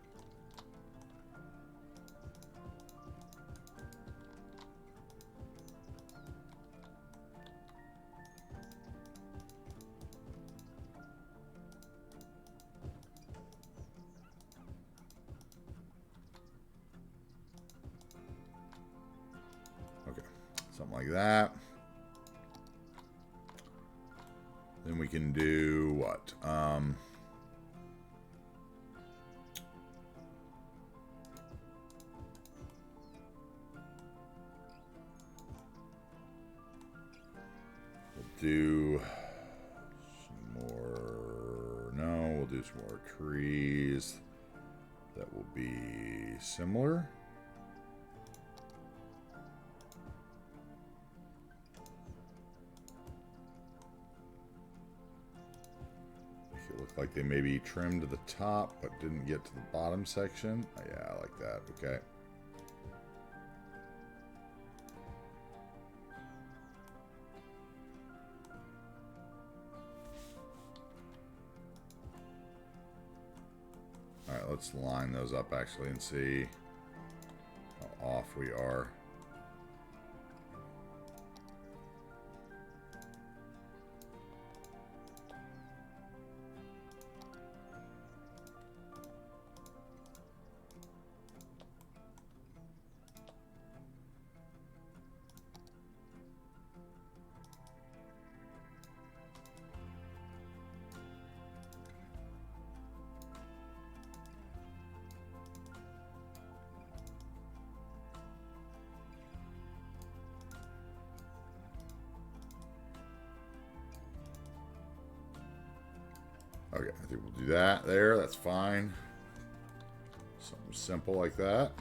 Something like that. Then we can do what? We'll do some more. No, we'll do some more trees. That will be similar. Look like they maybe trimmed to the top but didn't get to the bottom section. Oh, yeah, I like that. Okay. Alright, let's line those up actually and see how off we are. Okay, I think we'll do that there. That's fine. Something simple like that.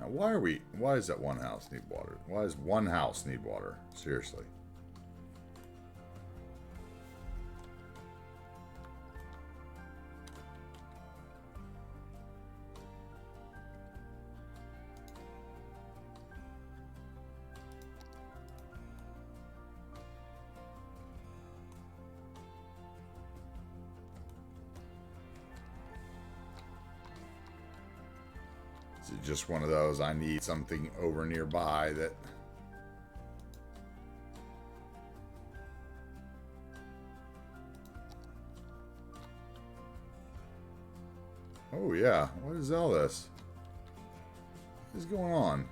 Now, why does that one house need water? Why does one house need water? Seriously. Is it just one of those, I need something over nearby that... Oh yeah, what is all this? What is going on?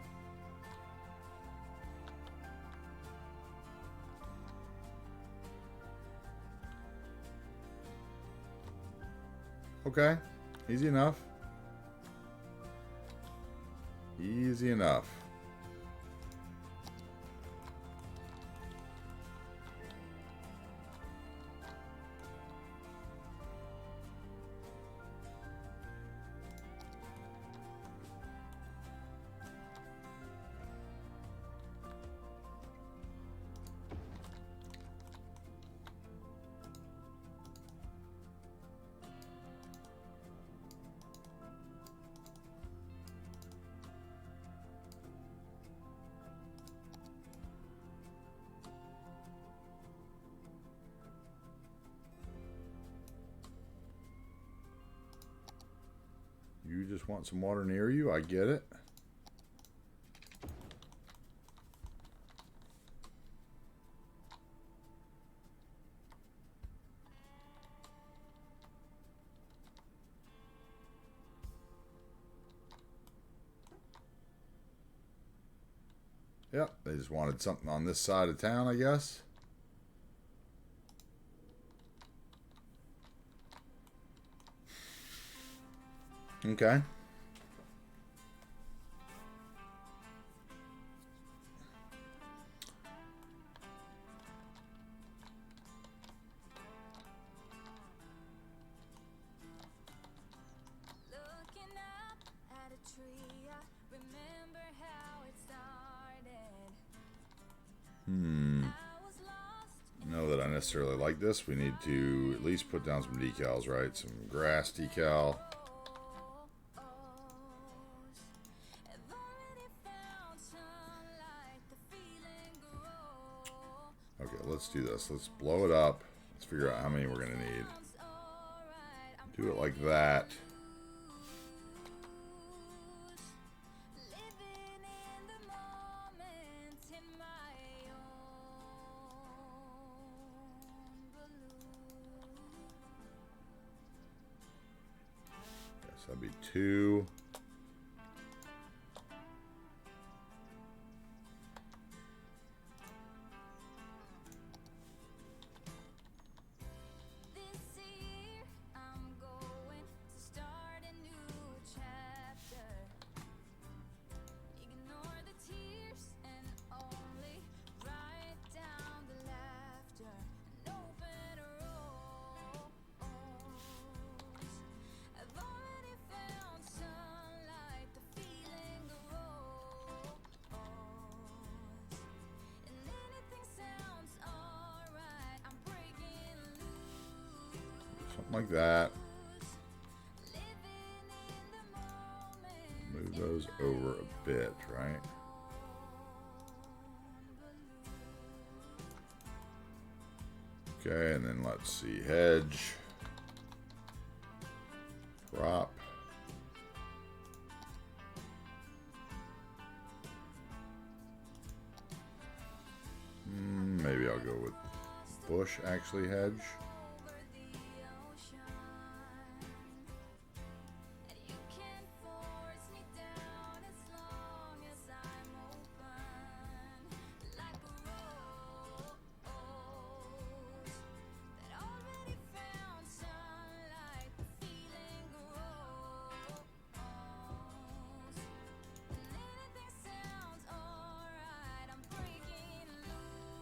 Okay, easy enough. Easy enough. You just want some water near you. I get it. Yep, they just wanted something on this side of town, I guess. Okay. Looking up at a tree, I remember how it started. I was lost. Know that I necessarily like this. We need to at least put down some decals, right? Some grass decal. I've already found sunlight, the feeling grows. Okay, let's do this. Let's blow it up. Let's figure out how many we're going to need. Alright, I'm Do it like that. living in the moment in my own balloon. Yes, that'd be 2. This year I'm going to start a new chapter. Ignore the tears and only write down the laughter and open a rose. I've already found sunlight, the feeling grows. And anything sounds alright, I'm breaking loose. Something like that. Living in the moment. Move those over a bit, right? Okay, and then let's see. Hedge. Crop. Maybe I'll go with bush, actually, hedge. Over the ocean, and you can't force me down as long as I'm open, like a rose that already found sunlight, the feeling grows, and anything sounds alright, I'm breaking loose.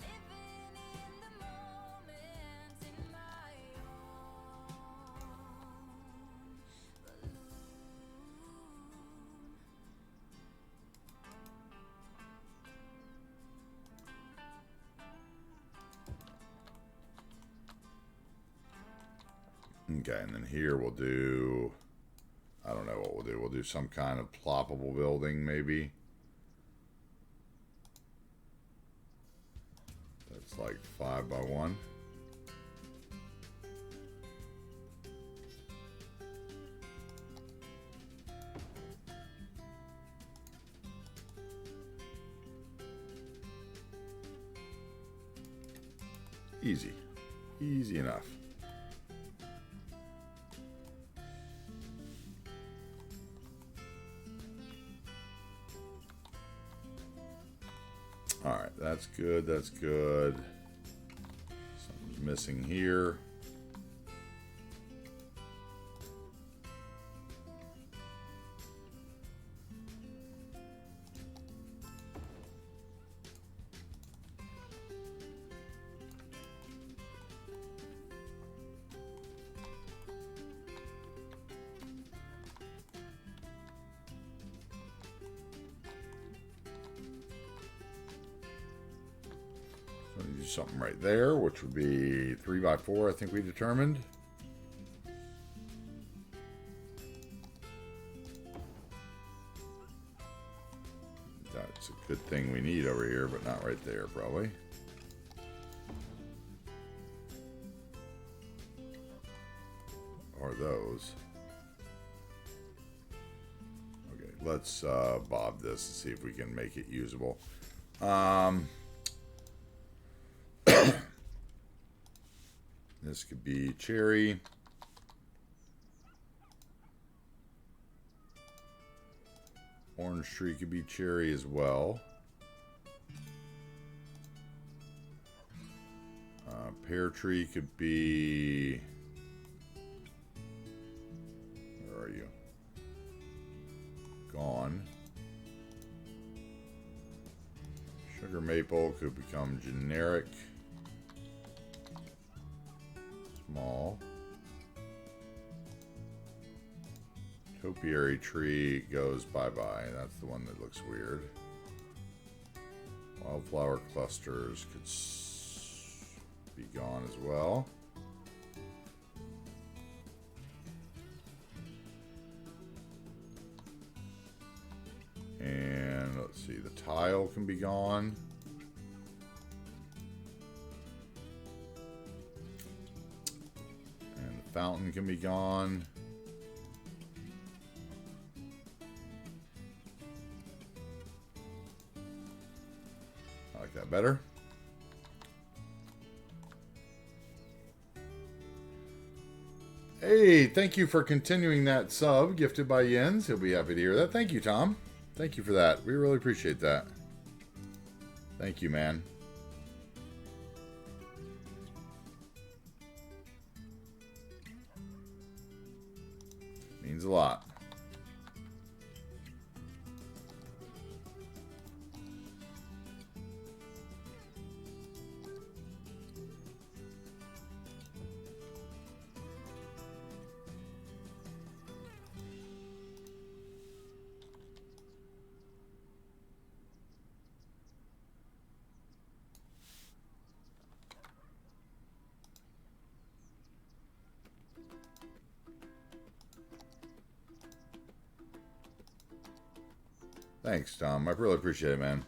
Living in the moment in my own balloon. Okay, and then here we'll do, I don't know what we'll do. We'll do some kind of ploppable building, maybe. That's like 5 by 1. Easy. Easy enough. All right, that's good. That's good. Something's missing here. So you do something right there, which would be 3 by 4, I think we determined. That's a good thing we need over here, but not right there, probably. are those? Okay, let's bob this and see if we can make it usable. This could be cherry. Orange tree could be cherry as well. Pear tree could be... Where are you? Gone. Sugar maple could become generic. Small. Topiary tree goes bye-bye. That's the one that looks weird. Wildflower clusters could be gone as well. And let's see, the tile can be gone. And the fountain can be gone. I like that better. Hey, thank you for continuing that sub gifted by Jens. He'll be happy to hear that. Thank you, Tom. Thank you for that. We really appreciate that. Thank you, man. Means a lot. Thanks, Tom. I really appreciate it, man.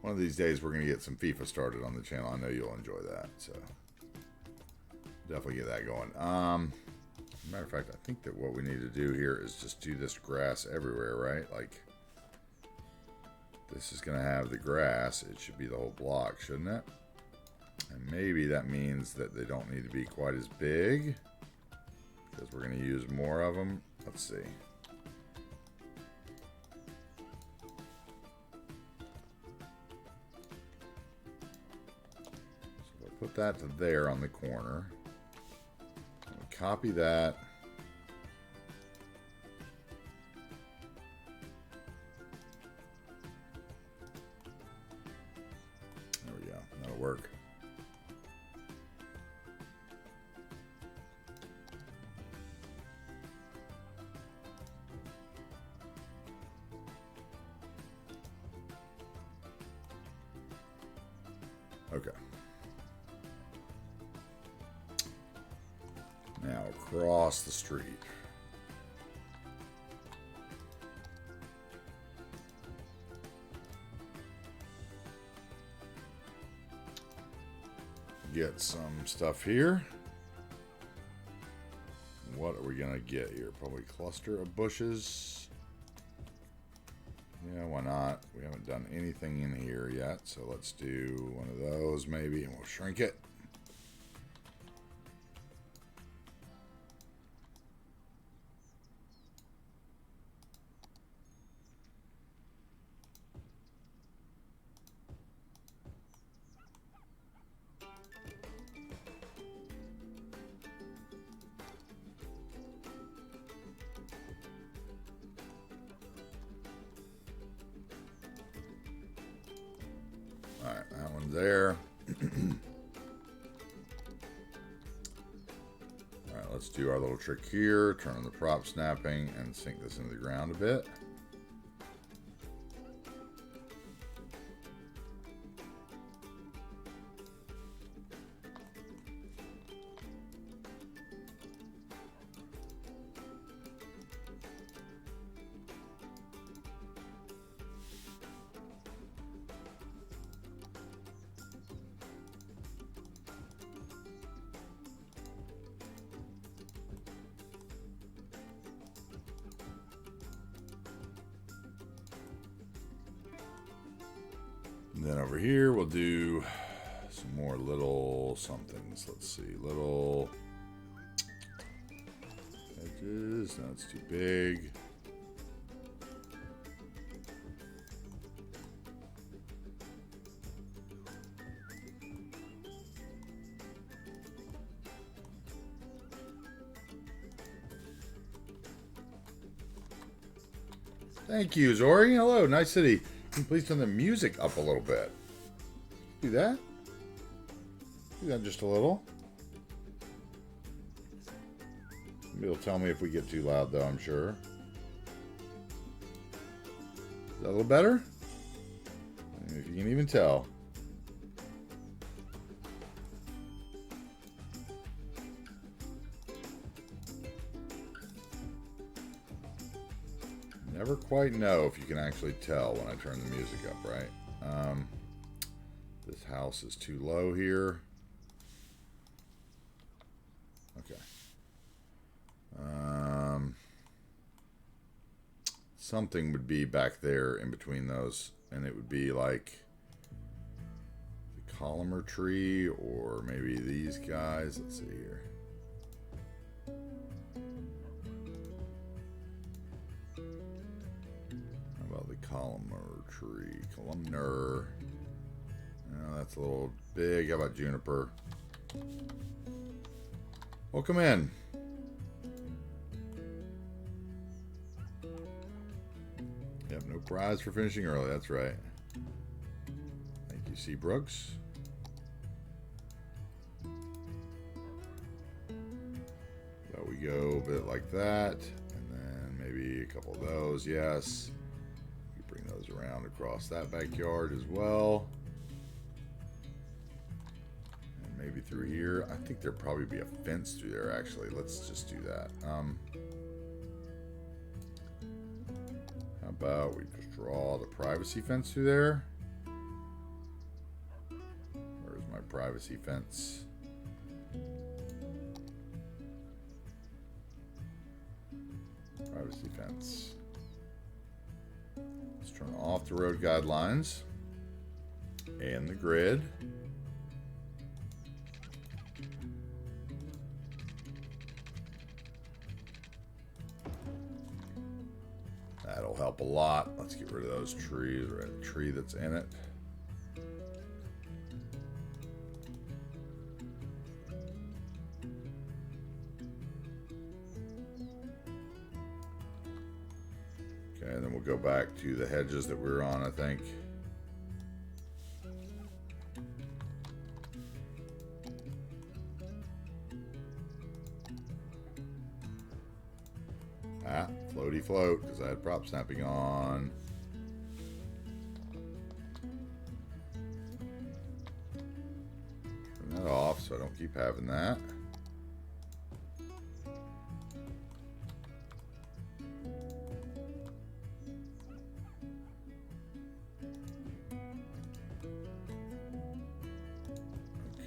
One of these days, we're going to get some FIFA started on the channel. I know you'll enjoy that, so definitely get that going. Matter of fact, I think that what we need to do here is just do this grass everywhere, right? Like, this is going to have the grass. It should be the whole block, shouldn't it? And maybe that means that they don't need to be quite as big, because we're going to use more of them. Let's see. So we'll put that to there on the corner. We'll copy that. There we go. That'll work. Okay. Now across the street. Get some stuff here. What are we gonna get here? Probably a cluster of bushes. Yeah, why not? We haven't done anything in here yet, so let's do one of those maybe, and we'll shrink it. Alright, that one's there. Alright, let's do our little trick here. Turn on the prop snapping and sink this into the ground a bit. then over here, we'll do some more little somethings. Let's see. Little edges. No, it's too big. Thank you, Zori. Hello, nice city. Can you please turn the music up a little bit? Do that. Do that just a little. It'll tell me if we get too loud, though, I'm sure. Is that a little better? If you can even tell. Never quite know if you can actually tell when I turn the music up, right? This house is too low here. Okay. Something would be back there in between those, and it would be like the columnar tree, or maybe these guys. Let's see here. Columnar tree. Columnar. Oh, that's a little big. How about juniper? Welcome in. Yep, no prize for finishing early. That's right. Thank you, C. Brooks. So we go a bit like that, and then maybe a couple of those. Yes. Those around across that backyard as well, and maybe through here. I think there'd probably be a fence through there, actually. Let's just do that. How about we just draw the privacy fence through there? Where's my privacy fence? Privacy fence. Turn off the road guidelines and the grid. That'll help a lot. Let's get rid of those trees, or the tree that's in it. And then we'll go back to the hedges that we were on, I think. Ah, floaty float, because I had prop snapping on. Turn that off so I don't keep having that.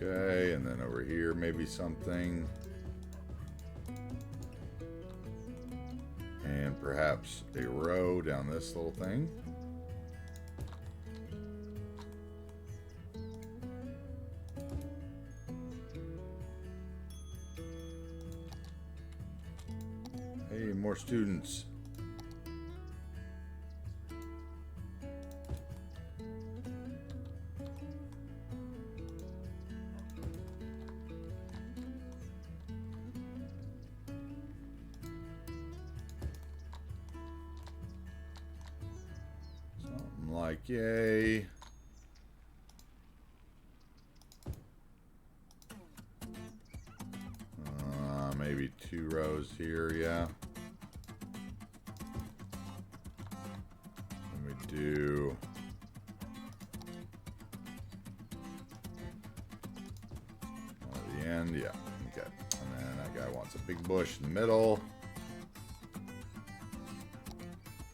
Okay, and then over here, maybe something. And perhaps a row down this little thing. Hey, more students. Like, yay. Maybe 2 rows here, yeah. And we do at the end, yeah. Okay. And then that guy wants a big bush in the middle.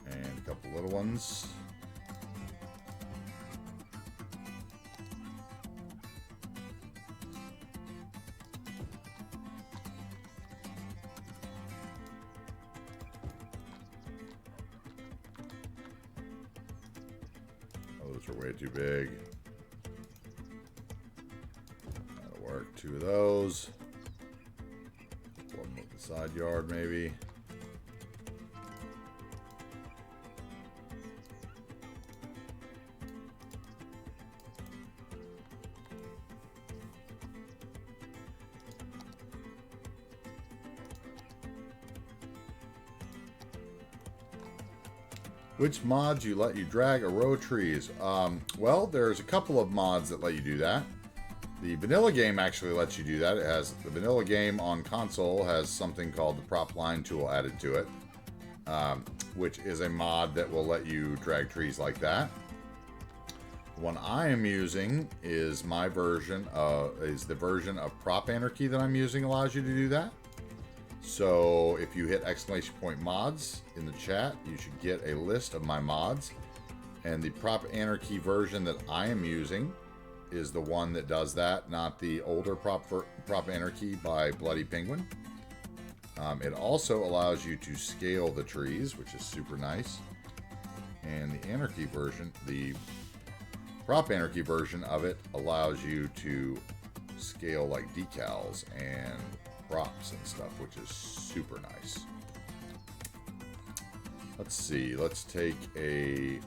And a couple little ones. Those are way too big. 2 of those. One with the side yard, maybe. Which mods you let you drag a row of trees? Well, there's a couple of mods that let you do that. The vanilla game actually lets you do that. It has the vanilla game on console has something called the prop line tool added to it, which is a mod that will let you drag trees like that. The one I am using is my version is the version of Prop Anarchy that I'm using allows you to do that. So if you hit ! mods in the chat, you should get a list of my mods. And the Prop Anarchy version that I am using is the one that does that, not the older Prop Anarchy by Bloody Penguin. It also allows you to scale the trees, which is super nice. And the Anarchy version, the Prop Anarchy version of it allows you to scale like decals and props and stuff, which is super nice. Let's see. Let's take a...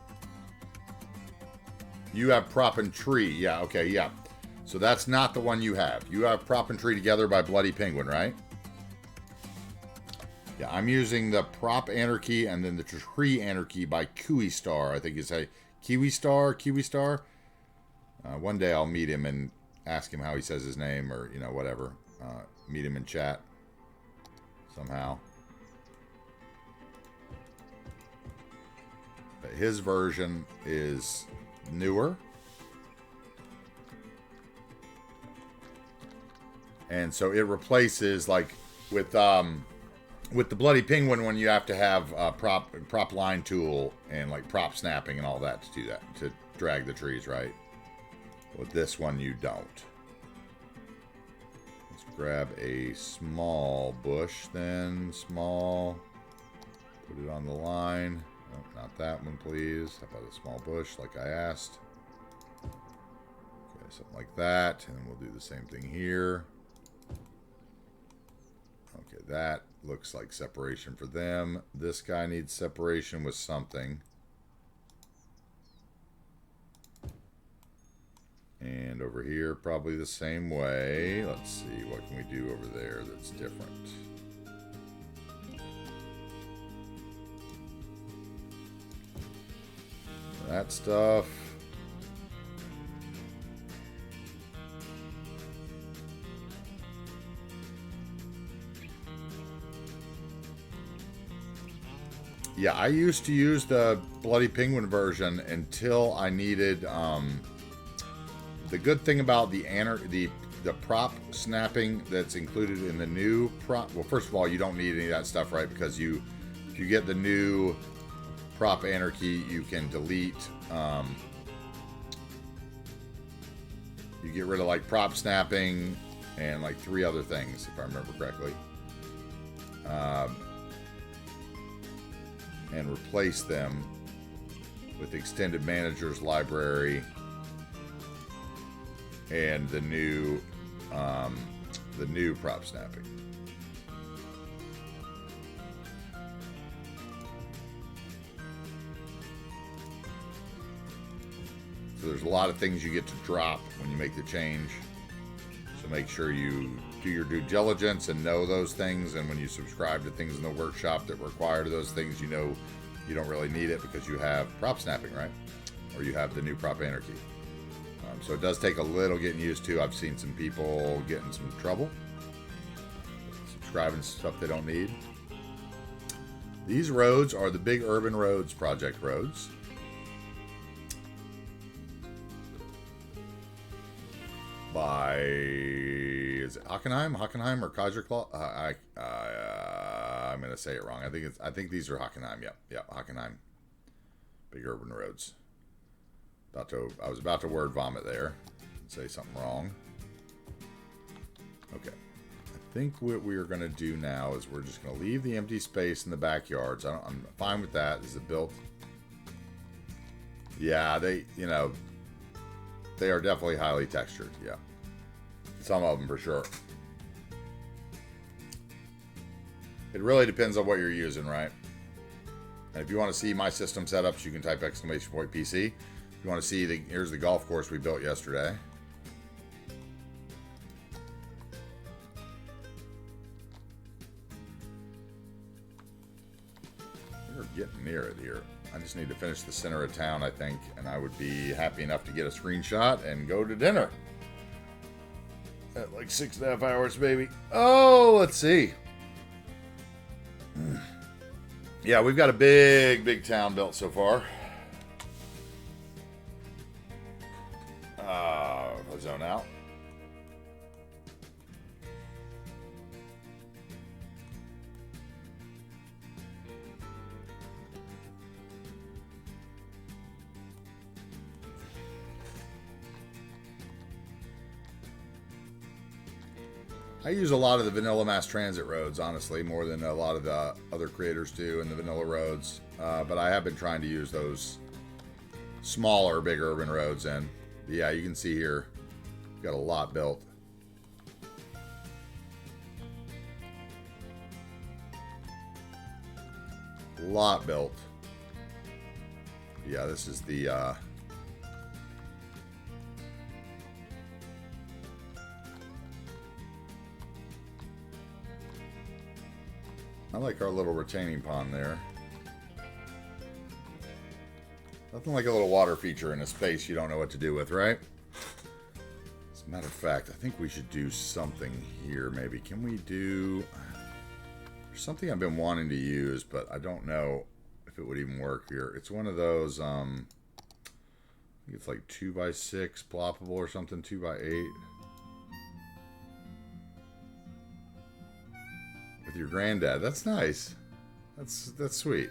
You have Prop and Tree. Yeah, okay, yeah. So that's not the one you have. You have Prop and Tree Together by Bloody Penguin, right? Yeah, I'm using the Prop Anarchy and then the Tree Anarchy by Kiwi Star. I think it's a Kiwi Star. One day I'll meet him and ask him how he says his name or, you know, whatever. Meet him in chat somehow. But his version is newer. And so it replaces, like, with the Bloody Penguin one, you have to have a prop line tool and, like, prop snapping and all that to do that, to drag the trees, right? With this one, you don't. Let's grab a small bush then. Small. Put it on the line. Nope, not that one, please. How about a small bush like I asked? Okay, something like that. And then we'll do the same thing here. Okay, that looks like separation for them. This guy needs separation with something. And over here, probably the same way. Let's see, what can we do over there that's different? That stuff. Yeah, I used to use the Bloody Penguin version until I needed, the good thing about the prop snapping that's included in the new prop, well, first of all, you don't need any of that stuff, right? Because if you get the new Prop Anarchy, you can delete, you get rid of like prop snapping and like 3 other things, if I remember correctly. And replace them with Extended Manager's Library and the new prop snapping. So there's a lot of things you get to drop when you make the change. So make sure you do your due diligence and know those things. And when you subscribe to things in the workshop that require those things, you know you don't really need it because you have prop snapping, right? Or you have the new Prop Anarchy. So it does take a little getting used to. I've seen some people get in some trouble subscribing to stuff they don't need. These roads are the Big Urban Roads Project roads. By, is it Hockenheim or Kaiserklaw? I'm gonna say it wrong. I think these are Hockenheim. Yep, Hockenheim. Big Urban Roads. I was about to word vomit there. Say something wrong. Okay. I think what we're gonna do now is we're just gonna leave the empty space in the backyards. I'm fine with that. Is it built? Yeah, they are definitely highly textured. Yeah. Some of them for sure. It really depends on what you're using, right? And if you want to see my system setups, you can type !PC. If you want to see here's the golf course we built yesterday. We're getting near it here. I just need to finish the center of town, I think, and I would be happy enough to get a screenshot and go to dinner. At like 6.5 hours, baby. Oh, let's see. Yeah, we've got a big town built so far. If I zone out. I use a lot of the vanilla mass transit roads, honestly, more than a lot of the other creators do in the vanilla roads. But I have been trying to use those smaller, big urban roads. And yeah, you can see here, got a lot built. A lot built. Yeah, this is the... I like our little retaining pond there. Nothing like a little water feature in a space you don't know what to do with, right? As a matter of fact, I think we should do something here, maybe. Can we do... There's something I've been wanting to use, but I don't know if it would even work here. It's one of those, I think it's like 2x6 ploppable or something, 2x8. With your granddad. That's nice. That's sweet.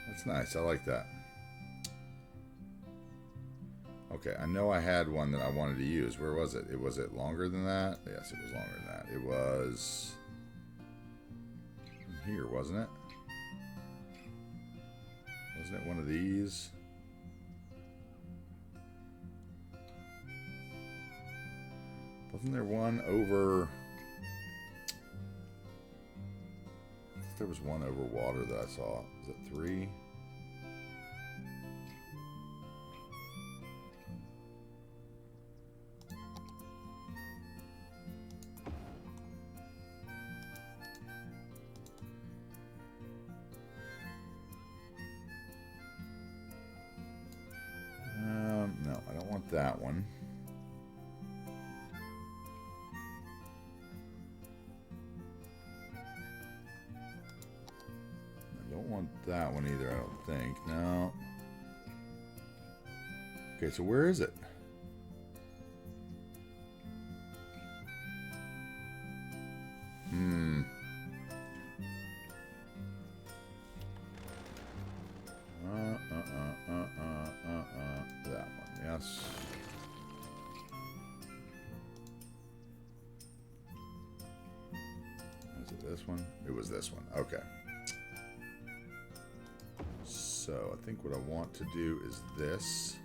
That's nice. I like that. Okay, I know I had one that I wanted to use. Where was it? Was it longer than that? Yes, it was longer than that. It was in here, wasn't it? Wasn't it one of these? Wasn't there one over... I think there was one over water that I saw. Is it 3? No, I don't want that one. That one either, I don't think. No. Okay, so where is it? That one, yes. Is it this one? It was this one. Okay. So I think what I want to do is this.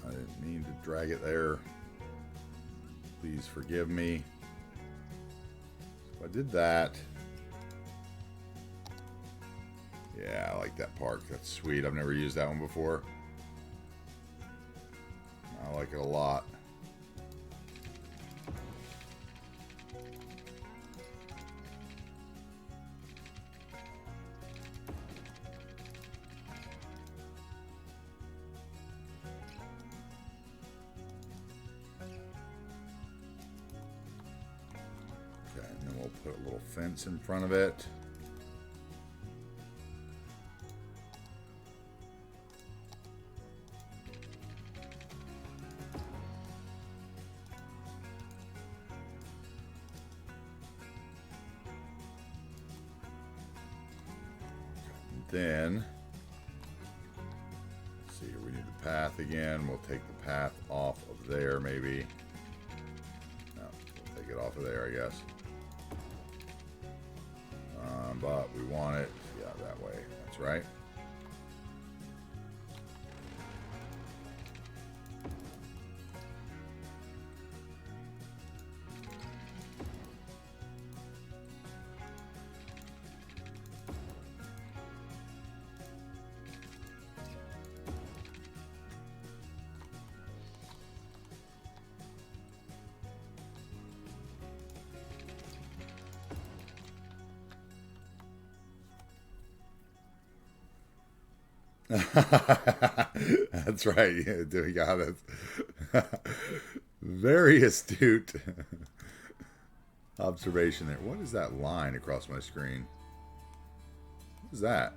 I didn't mean to drag it there. Please forgive me. So I did that. Yeah, I like that park. That's sweet. I've never used that one before. I like it a lot. Put a little fence in front of it. then, let's see here, we need the path again. We'll take the path off of there, maybe. No, we'll take it off of there, I guess. But we want it, yeah, that way. That's right. That's right. Yeah, we got it. Very astute observation there. What is that line across my screen? What is that?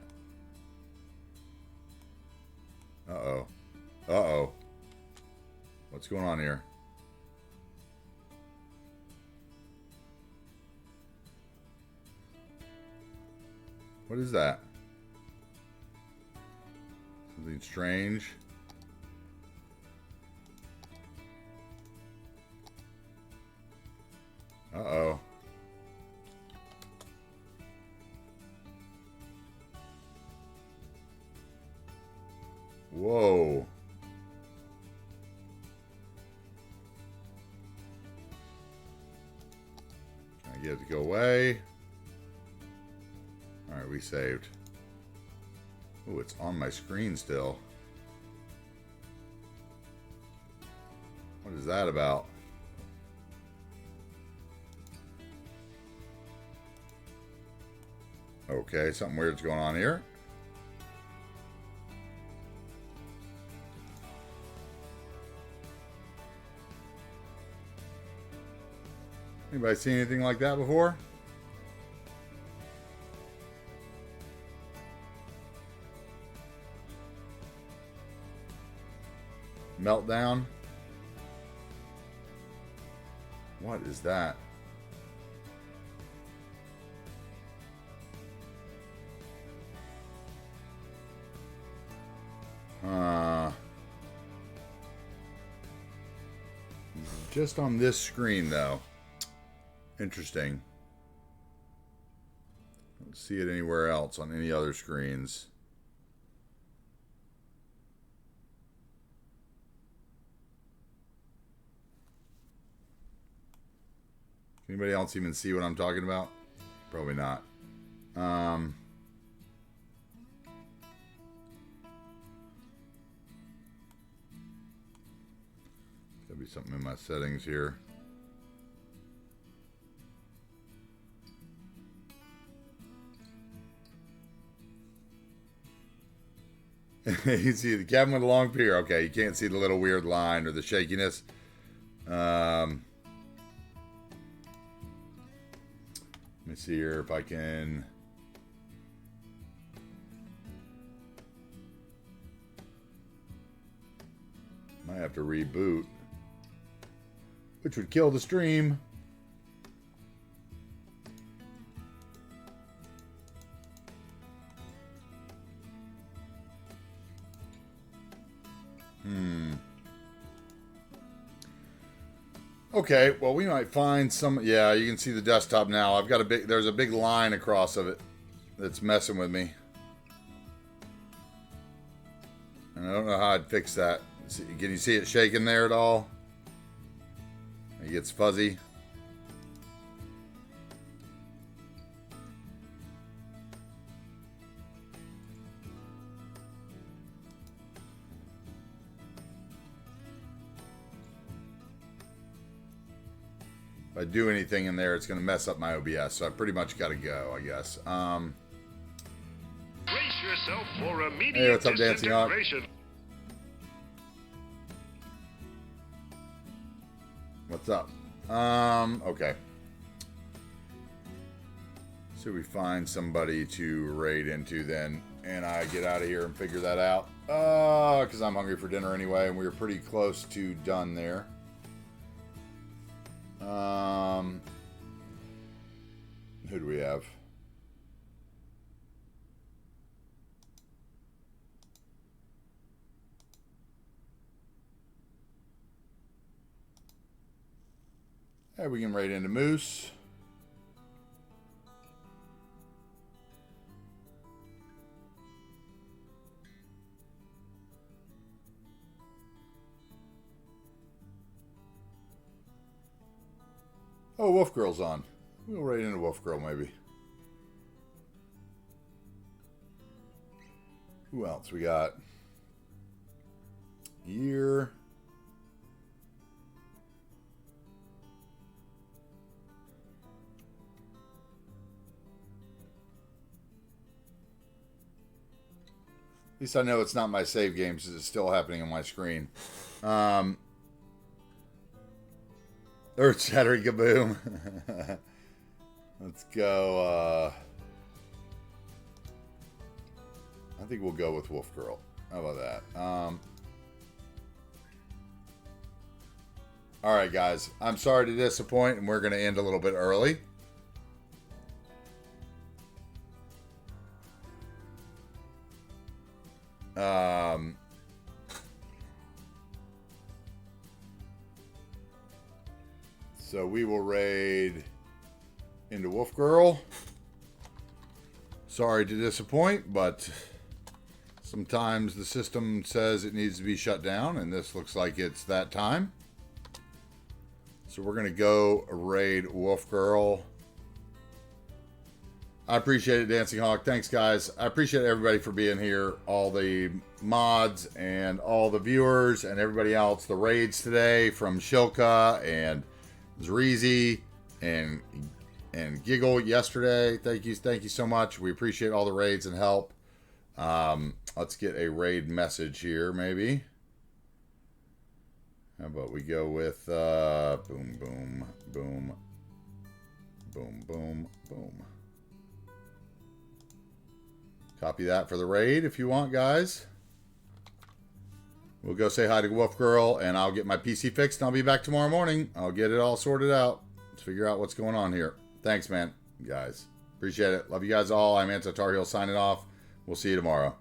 Uh-oh. Uh-oh. What's going on here? What is that? Something strange. Uh-oh. Whoa. Can I get it to go away? Alright, we saved. Oh, it's on my screen still. What is that about? Okay, something weird's going on here. Anybody seen anything like that before? Meltdown? What is that? Just on this screen, though. Interesting. Don't see it anywhere else on any other screens. Anybody else even see what I'm talking about? Probably not. There'll be something in my settings here. You see the cabin with a long pier. Okay, you can't see the little weird line or the shakiness. Let me see here if I can. Might have to reboot, which would kill the stream. Okay, well, we might find some. Yeah, you can see the desktop now. I've got a big. There's a big line across of it that's messing with me, and I don't know how I'd fix that. Can you see it shaking there at all? It gets fuzzy. If I do anything in there, it's going to mess up my OBS, so I pretty much got to go, I guess. Brace yourself for immediate Hey, what's up, Dancing Hawk? disintegration. What's up? Okay. So we find somebody to raid into then, and I get out of here and figure that out. Because I'm hungry for dinner anyway, and we were pretty close to done there. Who do we have? Alright, we can raid into Moose. Oh, Wolf Girl's on. We'll raid into Wolf Girl, maybe. Who else we got? Year. At least I know it's not my save games. It's still happening on my screen. Earth shattering kaboom. Let's go. I think we'll go with Wolf Girl. How about that? All right, guys. I'm sorry to disappoint, and we're going to end a little bit early. So we will raid into Wolf Girl. Sorry to disappoint, but sometimes the system says it needs to be shut down, and this looks like it's that time. So we're going to go raid Wolf Girl. I appreciate it, Dancing Hawk. Thanks, guys. I appreciate everybody for being here. All the mods and all the viewers and everybody else. The raids today from Shilka and Zreezy and Giggle yesterday. Thank you so much. We appreciate all the raids and help. Let's get a raid message here, maybe. How about we go with boom, boom, boom, boom, boom, boom. Copy that for the raid if you want, guys. We'll go say hi to Wolf Girl, and I'll get my PC fixed, and I'll be back tomorrow morning. I'll get it all sorted out. Let's figure out what's going on here. Thanks, man, guys. Appreciate it. Love you guys all. I'm AntiTarheel signing off. We'll see you tomorrow.